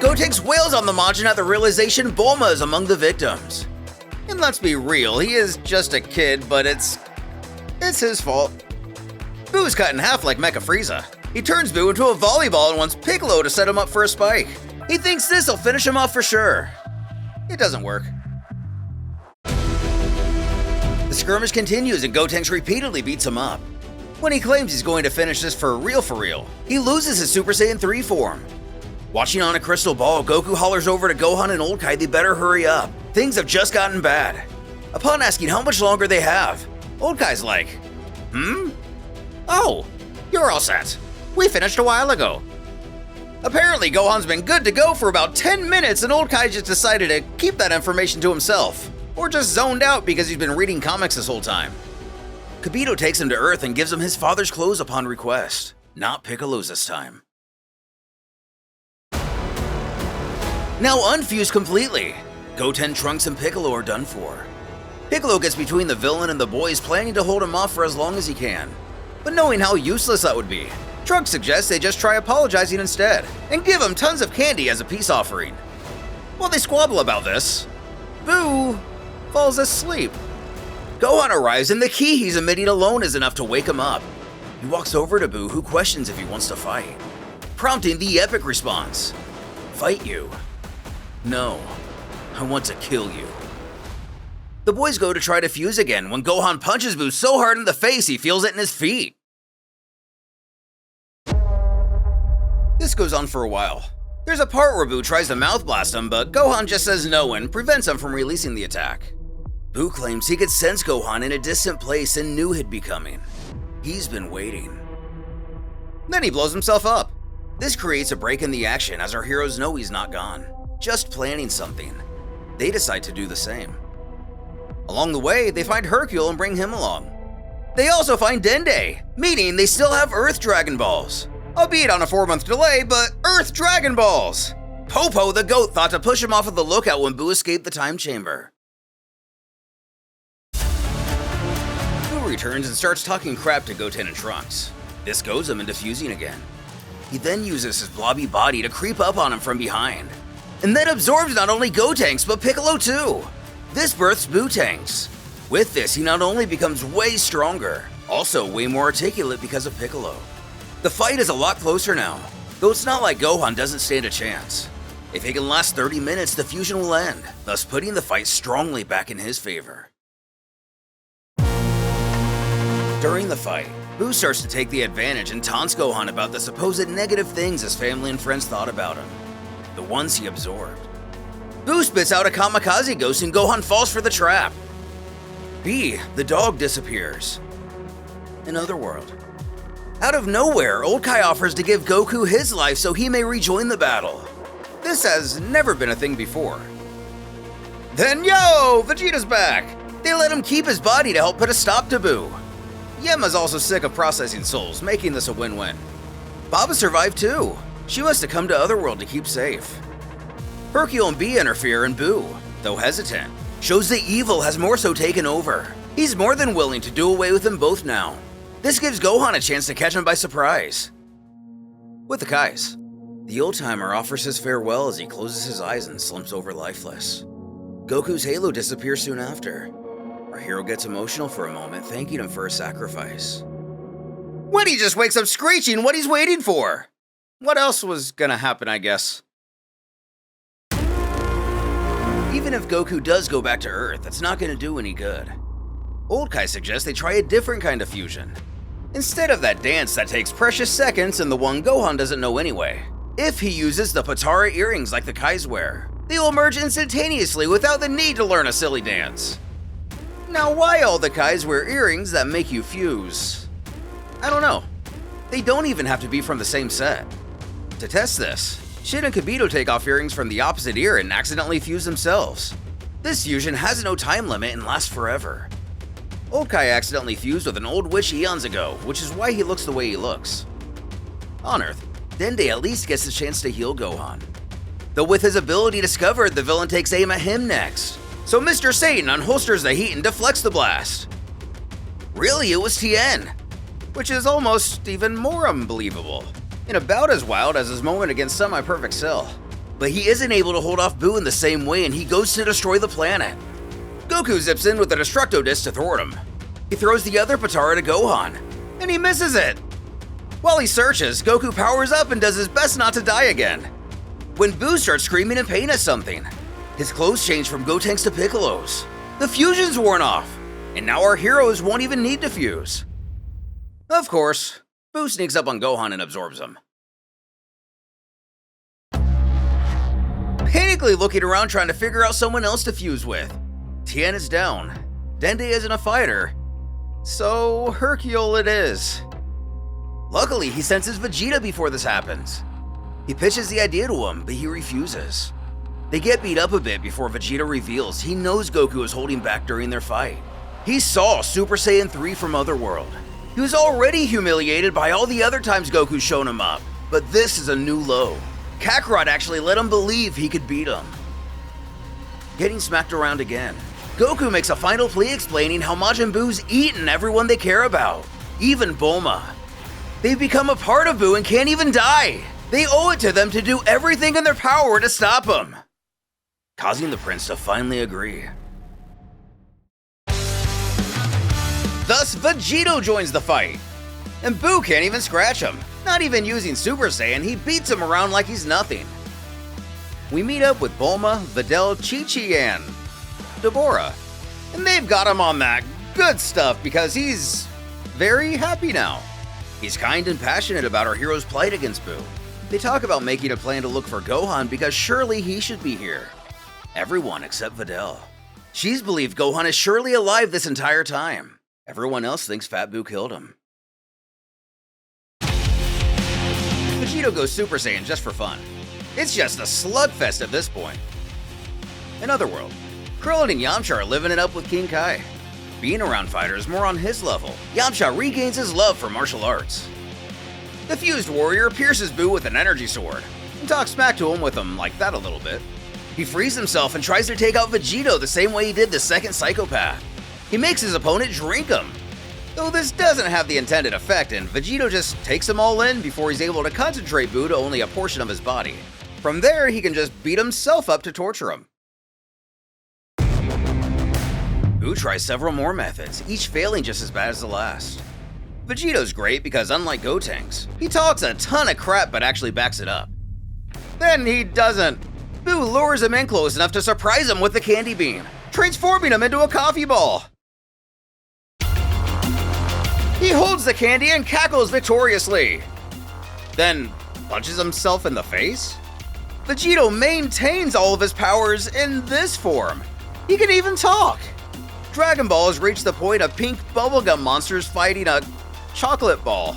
Gotenks wails on the Majin at the realization Bulma is among the victims. And let's be real, he is just a kid, but it's his fault. Buu's cut in half like Mecha Frieza. He turns Buu into a volleyball and wants Piccolo to set him up for a spike. He thinks this'll finish him off for sure. It doesn't work. The skirmish continues and Gotenks repeatedly beats him up. When he claims he's going to finish this for real, he loses his Super Saiyan 3 form. Watching on a crystal ball, Goku hollers over to Gohan and Old Kai they better hurry up. Things have just gotten bad. Upon asking how much longer they have, Old Kai's like, Oh, you're all set. We finished a while ago. Apparently, Gohan's been good to go for about 10 minutes and Old Kai just decided to keep that information to himself. Or just zoned out because he's been reading comics this whole time. Kibito takes him to Earth and gives him his father's clothes upon request, not Piccolo's this time. Now unfused completely, Goten, Trunks, and Piccolo are done for. Piccolo gets between the villain and the boys, planning to hold him off for as long as he can. But knowing how useless that would be, Trunks suggests they just try apologizing instead, and give him tons of candy as a peace offering. While they squabble about this, Buu falls asleep. Gohan arrives and the ki he's emitting alone is enough to wake him up. He walks over to Buu, who questions if he wants to fight, prompting the epic response, "Fight you? No, I want to kill you." The boys go to try to fuse again when Gohan punches Buu so hard in the face he feels it in his feet. This goes on for a while. There's a part where Buu tries to mouth blast him, but Gohan just says no and prevents him from releasing the attack. Buu claims he could sense Gohan in a distant place and knew he'd be coming. He's been waiting. Then he blows himself up. This creates a break in the action as our heroes know he's not gone, just planning something. They decide to do the same. Along the way, they find Hercule and bring him along. They also find Dende, meaning they still have Earth Dragon Balls. Albeit on a 4-month delay, but Earth Dragon Balls! Popo the goat thought to push him off of the lookout when Buu escaped the time chamber. Buu returns and starts talking crap to Goten and Trunks. This goes him into fusing again. He then uses his blobby body to creep up on him from behind, and then absorbs not only Gotenks but Piccolo too. This births Buu-Tanks. With this, he not only becomes way stronger, also way more articulate because of Piccolo. The fight is a lot closer now, though it's not like Gohan doesn't stand a chance. If he can last 30 minutes, the fusion will end, thus putting the fight strongly back in his favor. During the fight, Buu starts to take the advantage and taunts Gohan about the supposed negative things his family and friends thought about him, the ones he absorbed. Buu spits out a kamikaze ghost and Gohan falls for the trap. B, the dog, disappears. In Otherworld. Out of nowhere, Old Kai offers to give Goku his life so he may rejoin the battle. This has never been a thing before. Then yo, Vegeta's back! They let him keep his body to help put a stop to Buu. Yema's also sick of processing souls, making this a win-win. Baba survived too. She must have come to Otherworld to keep safe. Hercule and B interfere and Buu, though hesitant, shows that evil has more so taken over. He's more than willing to do away with them both now. This gives Gohan a chance to catch him by surprise. With the Kais, the old-timer offers his farewell as he closes his eyes and slumps over lifeless. Goku's halo disappears soon after. Our hero gets emotional for a moment, thanking him for his sacrifice. When he just wakes up screeching what he's waiting for. What else was gonna happen, I guess? Even if Goku does go back to Earth, it's not gonna do any good. Old Kai suggests they try a different kind of fusion. Instead of that dance that takes precious seconds and the one Gohan doesn't know anyway. If he uses the Potara earrings like the Kais wear, they will merge instantaneously without the need to learn a silly dance. Now why all the Kais wear earrings that make you fuse? I don't know. They don't even have to be from the same set. To test this, Shin and Kibito take off earrings from the opposite ear and accidentally fuse themselves. This fusion has no time limit and lasts forever. Old Kai accidentally fused with an old witch eons ago, which is why he looks the way he looks. On Earth, Dende at least gets the chance to heal Gohan. Though with his ability discovered, the villain takes aim at him next. So Mr. Satan unholsters the heat and deflects the blast. Really, it was Tien, which is almost even more unbelievable, and about as wild as his moment against Semi-Perfect Cell. But he isn't able to hold off Buu in the same way and he goes to destroy the planet. Goku zips in with a Destructo Disc to thwart him. He throws the other Potara to Gohan, and he misses it. While he searches, Goku powers up and does his best not to die again. When Buu starts screaming in pain at something, his clothes change from Gotenks to Piccolo's. The fusion's worn off, and now our heroes won't even need to fuse. Of course, Buu sneaks up on Gohan and absorbs him. Panically looking around trying to figure out someone else to fuse with. Tien is down. Dende isn't a fighter. So Hercule it is. Luckily, he senses Vegeta before this happens. He pitches the idea to him, but he refuses. They get beat up a bit before Vegeta reveals he knows Goku is holding back during their fight. He saw Super Saiyan 3 from Otherworld. He was already humiliated by all the other times Goku's shown him up, but this is a new low. Kakarot actually let him believe he could beat him. Getting smacked around again, Goku makes a final plea explaining how Majin Buu's eaten everyone they care about, even Bulma. They've become a part of Buu and can't even die. They owe it to them to do everything in their power to stop him, causing the prince to finally agree. Thus, Vegito joins the fight, and Buu can't even scratch him. Not even using Super Saiyan, he beats him around like he's nothing. We meet up with Bulma, Videl, Chi-Chi, and Deborah, and they've got him on that good stuff because he's very happy now. He's kind and passionate about our hero's plight against Buu. They talk about making a plan to look for Gohan because surely he should be here. Everyone except Videl. She's believed Gohan is surely alive this entire time. Everyone else thinks Fat Buu killed him. Vegito goes Super Saiyan just for fun. It's just a slugfest at this point. In Otherworld, Krillin and Yamcha are living it up with King Kai. Being around fighters more on his level, Yamcha regains his love for martial arts. The fused warrior pierces Buu with an energy sword and talks smack to him with him like that a little bit. He frees himself and tries to take out Vegito the same way he did the second psychopath. He makes his opponent drink him. Though this doesn't have the intended effect and Vegito just takes them all in before he's able to concentrate Buu to only a portion of his body. From there, he can just beat himself up to torture him. Buu tries several more methods, each failing just as bad as the last. Vegito's great because unlike Gotenks, he talks a ton of crap but actually backs it up. Then he doesn't. Buu lures him in close enough to surprise him with the candy beam, transforming him into a coffee ball. He holds the candy and cackles victoriously. Then punches himself in the face? Vegito maintains all of his powers in this form. He can even talk. Dragon Ball has reached the point of pink bubblegum monsters fighting a chocolate ball.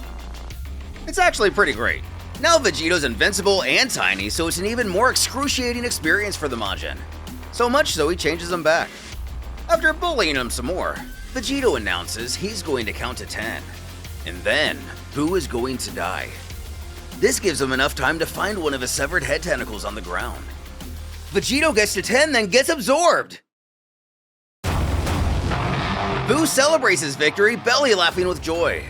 It's actually pretty great. Now Vegito's invincible and tiny, so it's an even more excruciating experience for the Majin. So much so he changes him back. After bullying him some more, Vegito announces he's going to count to 10. And then, Buu is going to die. This gives him enough time to find one of his severed head tentacles on the ground. Vegito gets to 10, then gets absorbed! Buu celebrates his victory, belly laughing with joy.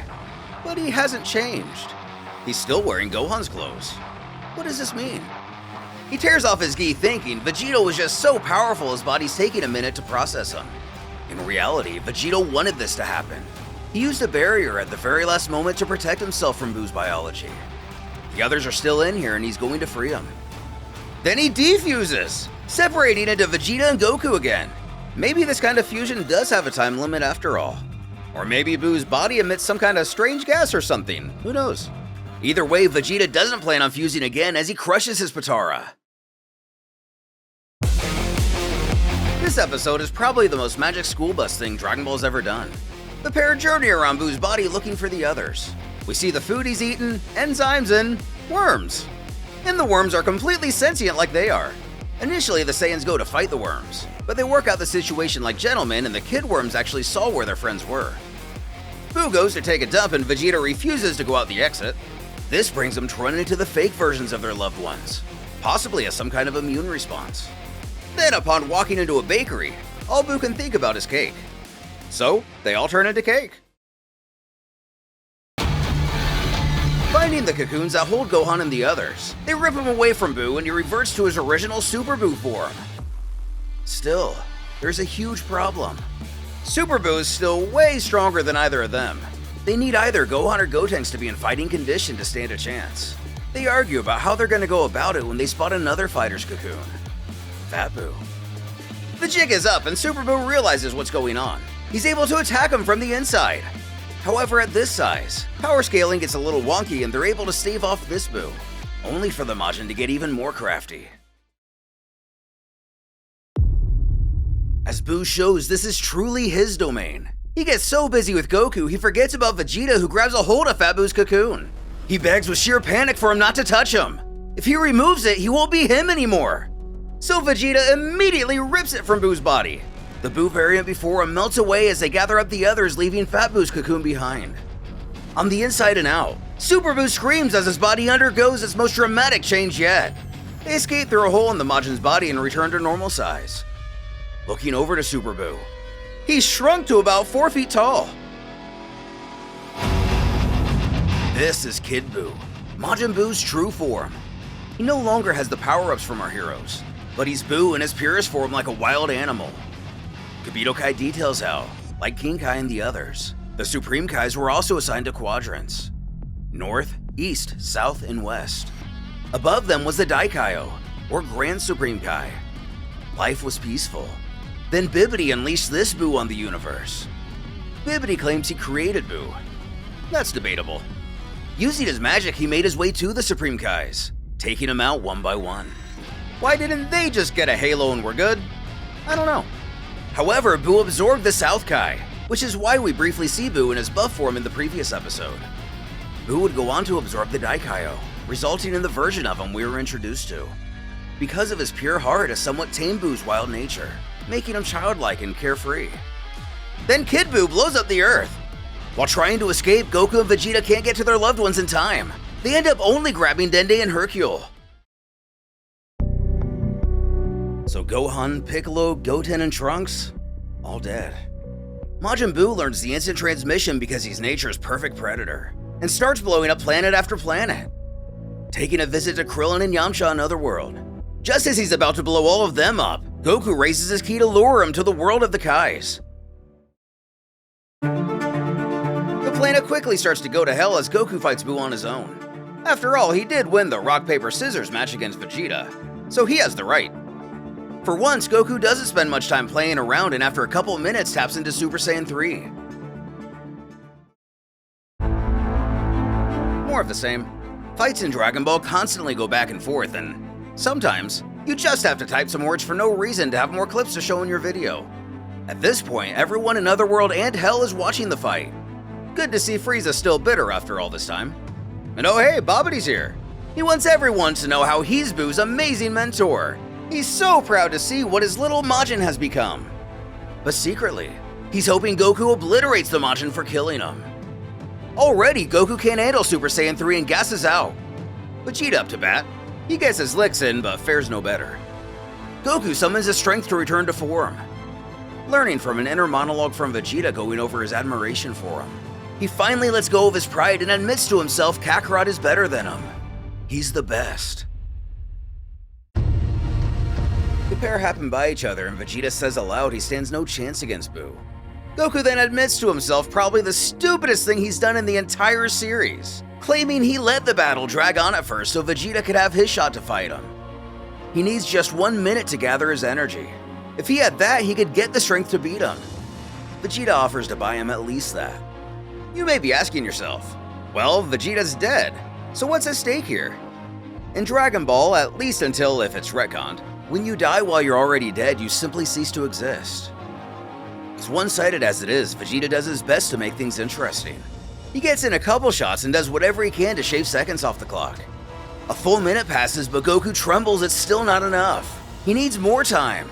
But he hasn't changed. He's still wearing Gohan's clothes. What does this mean? He tears off his gi thinking Vegito was just so powerful his body's taking a minute to process him. In reality, Vegito wanted this to happen. He used a barrier at the very last moment to protect himself from Buu's biology. The others are still in here and he's going to free them. Then he defuses, separating into Vegeta and Goku again. Maybe this kind of fusion does have a time limit after all. Or maybe Buu's body emits some kind of strange gas or something, who knows? Either way, Vegeta doesn't plan on fusing again as he crushes his Potara. This episode is probably the most Magic School Bus thing Dragon Ball's ever done. The pair journey around Buu's body looking for the others. We see the food he's eaten, enzymes, and worms. And the worms are completely sentient like they are. Initially, the Saiyans go to fight the worms, but they work out the situation like gentlemen and the kid worms actually saw where their friends were. Buu goes to take a dump and Vegeta refuses to go out the exit. This brings them to run into the fake versions of their loved ones, possibly as some kind of immune response. Then upon walking into a bakery, all Buu can think about is cake. So, they all turn into cake. Finding the cocoons that hold Gohan and the others, they rip him away from Buu and he reverts to his original Super Buu form. Still, there's a huge problem. Super Buu is still way stronger than either of them. They need either Gohan or Gotenks to be in fighting condition to stand a chance. They argue about how they're going to go about it when they spot another fighter's cocoon. Fat Buu. The jig is up and Super Buu realizes what's going on. He's able to attack him from the inside. However, at this size, power scaling gets a little wonky and they're able to stave off this Buu, only for the Majin to get even more crafty. As Buu shows, this is truly his domain. He gets so busy with Goku, he forgets about Vegeta, who grabs a hold of Fat Buu's cocoon. He begs with sheer panic for him not to touch him. If he removes it, he won't be him anymore. So Vegeta immediately rips it from Buu's body. The Buu variant before him melts away as they gather up the others, leaving Fat Buu's cocoon behind. On the inside and out, Super Buu screams as his body undergoes its most dramatic change yet. They escape through a hole in the Majin's body and return to normal size. Looking over to Super Buu, he's shrunk to about 4 feet tall. This is Kid Buu, Majin Buu's true form. He no longer has the power-ups from our heroes, but he's Buu in his purest form like a wild animal. Kibito Kai details how, like King Kai and the others, the Supreme Kais were also assigned to quadrants: North, East, South, and West. Above them was the Daikaio, or Grand Supreme Kai. Life was peaceful. Then Bibidi unleashed this Buu on the universe. Bibidi claims he created Buu. That's debatable. Using his magic, he made his way to the Supreme Kais, taking them out one by one. Why didn't they just get a halo and we're good? I don't know. However, Buu absorbed the South Kai, which is why we briefly see Buu in his buff form in the previous episode. Buu would go on to absorb the Daikaio, resulting in the version of him we were introduced to. Because of his pure heart, has somewhat tamed Buu's wild nature, making him childlike and carefree. Then Kid Buu blows up the Earth. While trying to escape, Goku and Vegeta can't get to their loved ones in time. They end up only grabbing Dende and Hercule. So Gohan, Piccolo, Goten, and Trunks, all dead. Majin Buu learns the instant transmission because he's nature's perfect predator, and starts blowing up planet after planet, taking a visit to Krillin and Yamcha on Otherworld. Just as he's about to blow all of them up, Goku raises his ki to lure him to the world of the Kais. The planet quickly starts to go to hell as Goku fights Buu on his own. After all, he did win the rock, paper, scissors match against Vegeta, so he has the right. For once, Goku doesn't spend much time playing around and after a couple minutes taps into Super Saiyan 3. More of the same. Fights in Dragon Ball constantly go back and forth, and sometimes you just have to type some words for no reason to have more clips to show in your video. At this point, everyone in Otherworld and Hell is watching the fight. Good to see Frieza still bitter after all this time. And oh hey, Babidi's here. He wants everyone to know how he's Buu's amazing mentor. He's so proud to see what his little Majin has become. But secretly, he's hoping Goku obliterates the Majin for killing him. Already, Goku can't handle Super Saiyan 3 and gasses out. Vegeta up to bat. He gets his licks in, but fares no better. Goku summons his strength to return to form. Learning from an inner monologue from Vegeta going over his admiration for him, he finally lets go of his pride and admits to himself Kakarot is better than him. He's the best. The pair happen by each other and Vegeta says aloud he stands no chance against Buu. Goku then admits to himself probably the stupidest thing he's done in the entire series, claiming he let the battle drag on at first so Vegeta could have his shot to fight him. He needs just 1 minute to gather his energy. If he had that, he could get the strength to beat him. Vegeta offers to buy him at least that. You may be asking yourself, well, Vegeta's dead, so what's at stake here? In Dragon Ball, at least until if it's retconned, when you die while you're already dead, you simply cease to exist. As one-sided as it is, Vegeta does his best to make things interesting. He gets in a couple shots and does whatever he can to shave seconds off the clock. A full minute passes, but Goku trembles it's still not enough. He needs more time.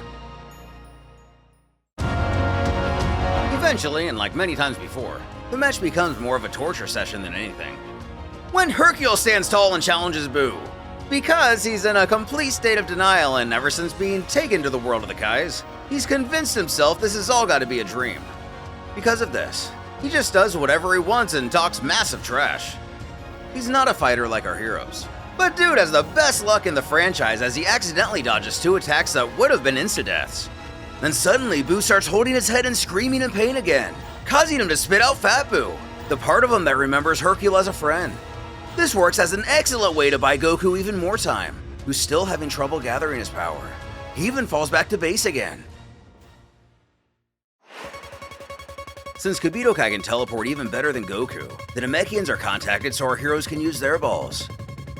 Eventually, and like many times before, the match becomes more of a torture session than anything. When Hercule stands tall and challenges Buu, because he's in a complete state of denial and ever since being taken to the world of the Kais, he's convinced himself this has all got to be a dream. Because of this, he just does whatever he wants and talks massive trash. He's not a fighter like our heroes, but dude has the best luck in the franchise as he accidentally dodges 2 attacks that would have been insta-deaths. Then suddenly, Buu starts holding his head and screaming in pain again, causing him to spit out Fat Buu, the part of him that remembers Hercule as a friend. This works as an excellent way to buy Goku even more time, who's still having trouble gathering his power. He even falls back to base again. Since Kabutokai can teleport even better than Goku, the Namekians are contacted so our heroes can use their balls.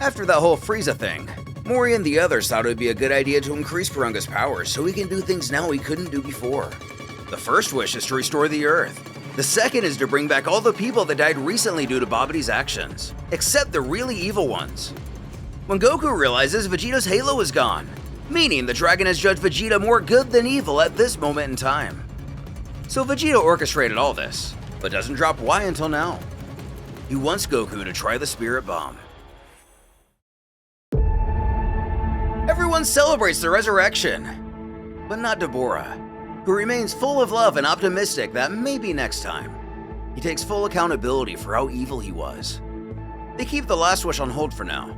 After that whole Frieza thing, Mori and the others thought it would be a good idea to increase Porunga's powers so he can do things now he couldn't do before. The first wish is to restore the Earth. The second is to bring back all the people that died recently due to Babidi's actions, except the really evil ones. When Goku realizes Vegeta's halo is gone, meaning the dragon has judged Vegeta more good than evil at this moment in time. So Vegeta orchestrated all this, but doesn't drop Y until now. He wants Goku to try the Spirit Bomb. Everyone celebrates the resurrection, but not Deborah, who remains full of love and optimistic that maybe next time. He takes full accountability for how evil he was. They keep the last wish on hold for now.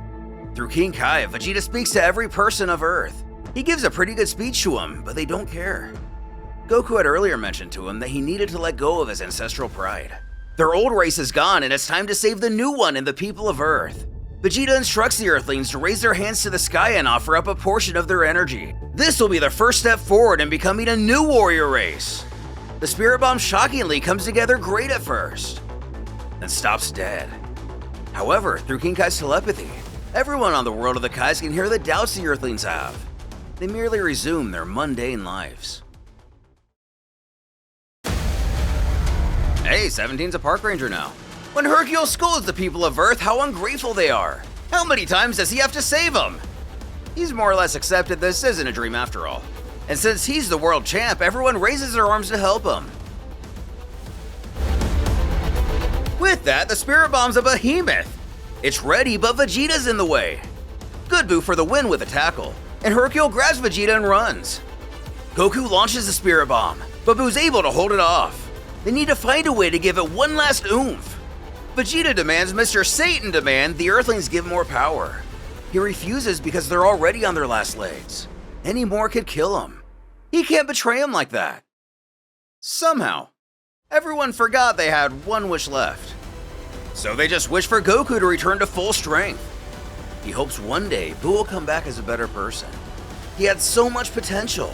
Through King Kai, Vegeta speaks to every person of Earth. He gives a pretty good speech to him, but they don't care. Goku had earlier mentioned to him that he needed to let go of his ancestral pride. Their old race is gone and it's time to save the new one and the people of Earth. Vegeta instructs the Earthlings to raise their hands to the sky and offer up a portion of their energy. This will be the first step forward in becoming a new warrior race. The Spirit Bomb shockingly comes together great at first, then stops dead. However, through King Kai's telepathy, everyone on the world of the Kais can hear the doubts the Earthlings have. They merely resume their mundane lives. Hey, 17's a park ranger now. When Hercule scolds the people of Earth how ungrateful they are, how many times does he have to save them? He's more or less accepted this isn't a dream after all. And since he's the world champ, everyone raises their arms to help him. With that, the Spirit Bomb's a behemoth. It's ready, but Vegeta's in the way. Good Buu for the win with a tackle, and Hercule grabs Vegeta and runs. Goku launches the Spirit Bomb, but Buu's able to hold it off. They need to find a way to give it one last oomph. Vegeta demands Mr. Satan demand the Earthlings give more power. He refuses because they're already on their last legs. Any more could kill him. He can't betray him like that. Somehow, everyone forgot they had one wish left. So they just wish for Goku to return to full strength. He hopes one day Buu will come back as a better person. He had so much potential.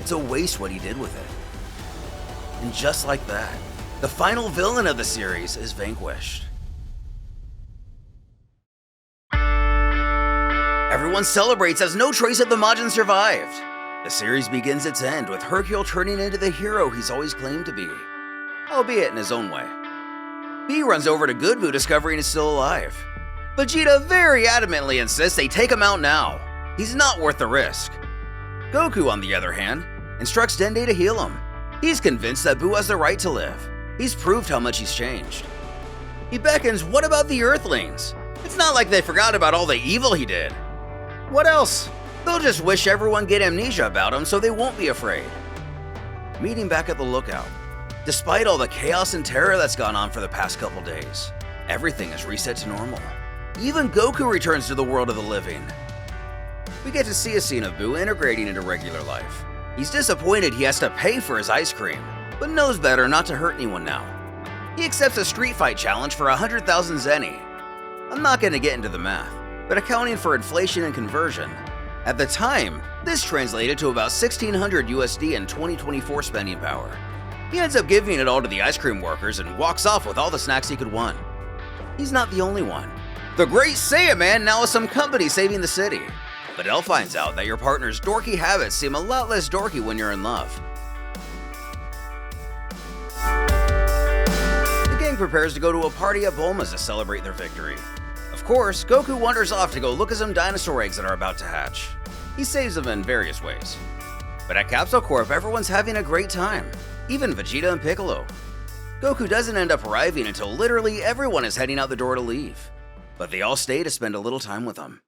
It's a waste what he did with it. And just like that, the final villain of the series is vanquished. Everyone celebrates as no trace of the Majin survived. The series begins its end with Hercule turning into the hero he's always claimed to be, albeit in his own way. B runs over to Good Buu discovering he's still alive. Vegeta very adamantly insists they take him out now. He's not worth the risk. Goku, on the other hand, instructs Dende to heal him. He's convinced that Buu has the right to live. He's proved how much he's changed. He beckons, what about the Earthlings? It's not like they forgot about all the evil he did. What else? They'll just wish everyone get amnesia about him so they won't be afraid. Meeting back at the lookout. Despite all the chaos and terror that's gone on for the past couple days, everything is reset to normal. Even Goku returns to the world of the living. We get to see a scene of Buu integrating into regular life. He's disappointed he has to pay for his ice cream, but knows better not to hurt anyone now. He accepts a street fight challenge for 100,000 zeni. I'm not going to get into the math, but accounting for inflation and conversion, at the time, this translated to about 1,600 USD in 2024 spending power. He ends up giving it all to the ice cream workers and walks off with all the snacks he could want. He's not the only one. The Great Saiyan Man now has some company saving the city. Videl finds out that your partner's dorky habits seem a lot less dorky when you're in love. The gang prepares to go to a party at Bulma's to celebrate their victory. Of course, Goku wanders off to go look at some dinosaur eggs that are about to hatch. He saves them in various ways. But at Capsule Corp, everyone's having a great time, even Vegeta and Piccolo. Goku doesn't end up arriving until literally everyone is heading out the door to leave, but they all stay to spend a little time with him.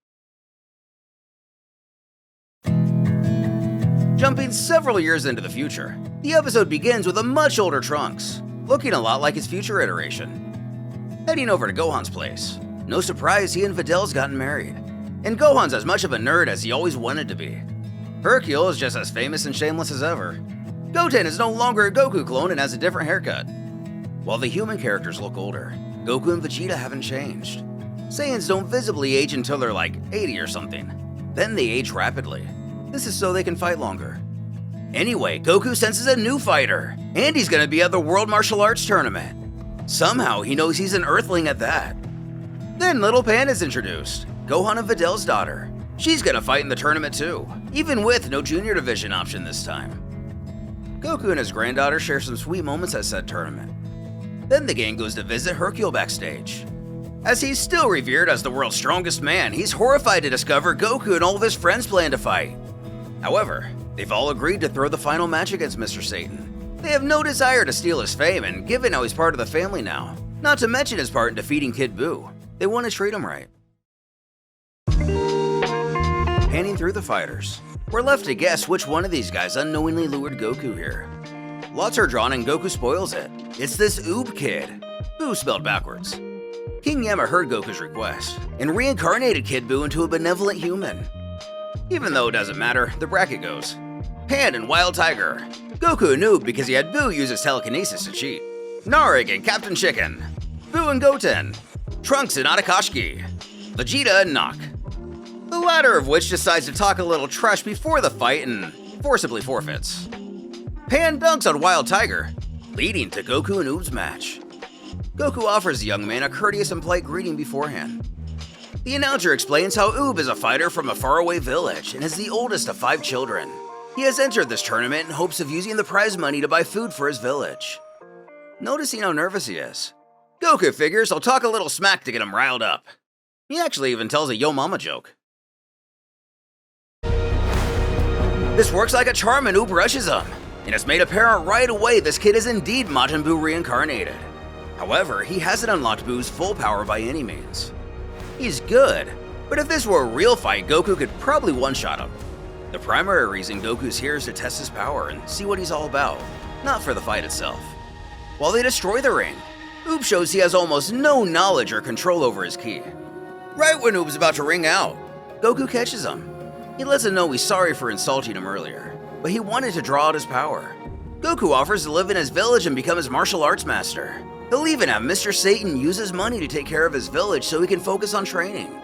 Jumping several years into the future, the episode begins with a much older Trunks, looking a lot like his future iteration. Heading over to Gohan's place. No surprise, he and Videl's gotten married. And Gohan's as much of a nerd as he always wanted to be. Hercule is just as famous and shameless as ever. Goten is no longer a Goku clone and has a different haircut. While the human characters look older, Goku and Vegeta haven't changed. Saiyans don't visibly age until they're like 80 or something. Then they age rapidly. This is so they can fight longer. Anyway, Goku senses a new fighter, and he's gonna be at the World Martial Arts Tournament. Somehow he knows he's an Earthling at that. Then Little Pan is introduced, Gohan and Videl's daughter. She's gonna fight in the tournament too, even with no junior division option this time. Goku and his granddaughter share some sweet moments at said tournament. Then the gang goes to visit Hercule backstage. As he's still revered as the world's strongest man, he's horrified to discover Goku and all of his friends plan to fight. However, they've all agreed to throw the final match against Mr. Satan. They have no desire to steal his fame, and given how he's part of the family now, not to mention his part in defeating Kid Buu, they want to treat him right. Panning through the fighters, we're left to guess which one of these guys unknowingly lured Goku here. Lots are drawn and Goku spoils it. It's this Oob kid, Buu spelled backwards. King Yama heard Goku's request and reincarnated Kid Buu into a benevolent human. Even though it doesn't matter, the bracket goes. Pan and Wild Tiger. Goku and Oob because he had Buu use his telekinesis to cheat. Narik and Captain Chicken. Buu and Goten. Trunks and Adakashiki. Vegeta and Nock. The latter of which decides to talk a little trash before the fight and forcibly forfeits. Pan dunks on Wild Tiger, leading to Goku and Oob's match. Goku offers the young man a courteous and polite greeting beforehand. The announcer explains how Oob is a fighter from a faraway village and is the oldest of 5 children. He has entered this tournament in hopes of using the prize money to buy food for his village. Noticing how nervous he is, Goku figures he'll talk a little smack to get him riled up. He actually even tells a yo mama joke. This works like a charm and Oob rushes him, and it's made apparent right away this kid is indeed Majin Buu reincarnated. However, he hasn't unlocked Buu's full power by any means. He's good, but if this were a real fight, Goku could probably one-shot him. The primary reason Goku's here is to test his power and see what he's all about, not for the fight itself. While they destroy the ring, Oob shows he has almost no knowledge or control over his ki. Right when Oob's about to ring out, Goku catches him. He lets him know he's sorry for insulting him earlier, but he wanted to draw out his power. Goku offers to live in his village and become his martial arts master. He'll even have Mr. Satan use his money to take care of his village so he can focus on training.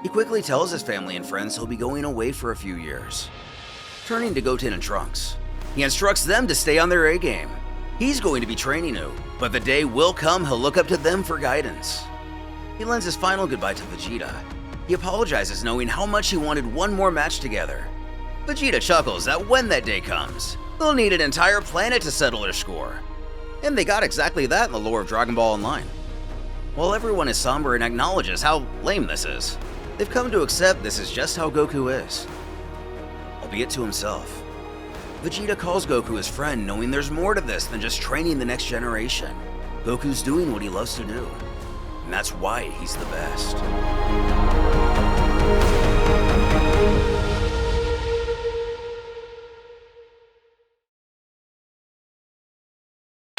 He quickly tells his family and friends he'll be going away for a few years. Turning to Goten and Trunks, he instructs them to stay on their A game. He's going to be training Oob, but the day will come he'll look up to them for guidance. He lends his final goodbye to Vegeta. He apologizes knowing how much he wanted one more match together. Vegeta chuckles that when that day comes, they'll need an entire planet to settle their score. And they got exactly that in the lore of Dragon Ball Online. While everyone is somber and acknowledges how lame this is, they've come to accept this is just how Goku is. Albeit to himself. Vegeta calls Goku his friend knowing there's more to this than just training the next generation. Goku's doing what he loves to do. And that's why he's the best.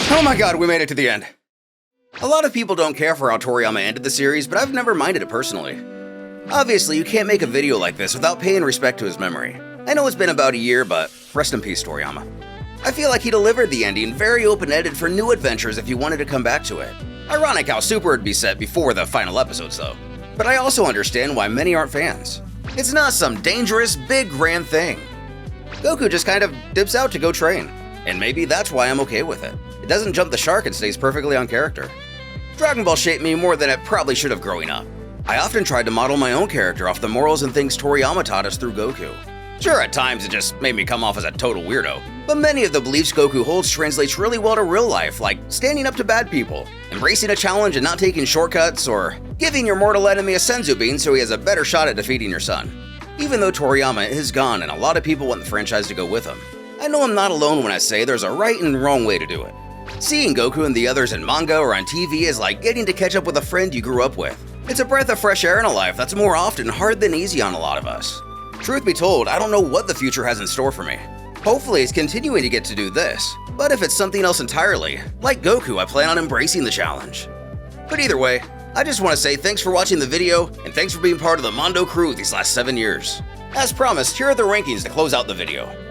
Oh my god, we made it to the end. A lot of people don't care for how Toriyama ended the series, but I've never minded it personally. Obviously, you can't make a video like this without paying respect to his memory. I know it's been about a year, but rest in peace, Toriyama. I feel like he delivered the ending very open-ended for new adventures if you wanted to come back to it. Ironic how Super would be set before the final episodes though. But I also understand why many aren't fans. It's not some dangerous, big, grand thing. Goku just kind of dips out to go train, and maybe that's why I'm okay with it. It doesn't jump the shark and stays perfectly on character. Dragon Ball shaped me more than it probably should have growing up. I often tried to model my own character off the morals and things Toriyama taught us through Goku. Sure, at times it just made me come off as a total weirdo, but many of the beliefs Goku holds translates really well to real life, like standing up to bad people, embracing a challenge and not taking shortcuts, or giving your mortal enemy a senzu bean so he has a better shot at defeating your son. Even though Toriyama is gone and a lot of people want the franchise to go with him, I know I'm not alone when I say there's a right and wrong way to do it. Seeing Goku and the others in manga or on TV is like getting to catch up with a friend you grew up with. It's a breath of fresh air in a life that's more often hard than easy on a lot of us. Truth be told, I don't know what the future has in store for me. Hopefully it's continuing to get to do this, but if it's something else entirely, like Goku, I plan on embracing the challenge. But either way, I just want to say thanks for watching the video, and thanks for being part of the Mondo crew these last 7 years. As promised, here are the rankings to close out the video.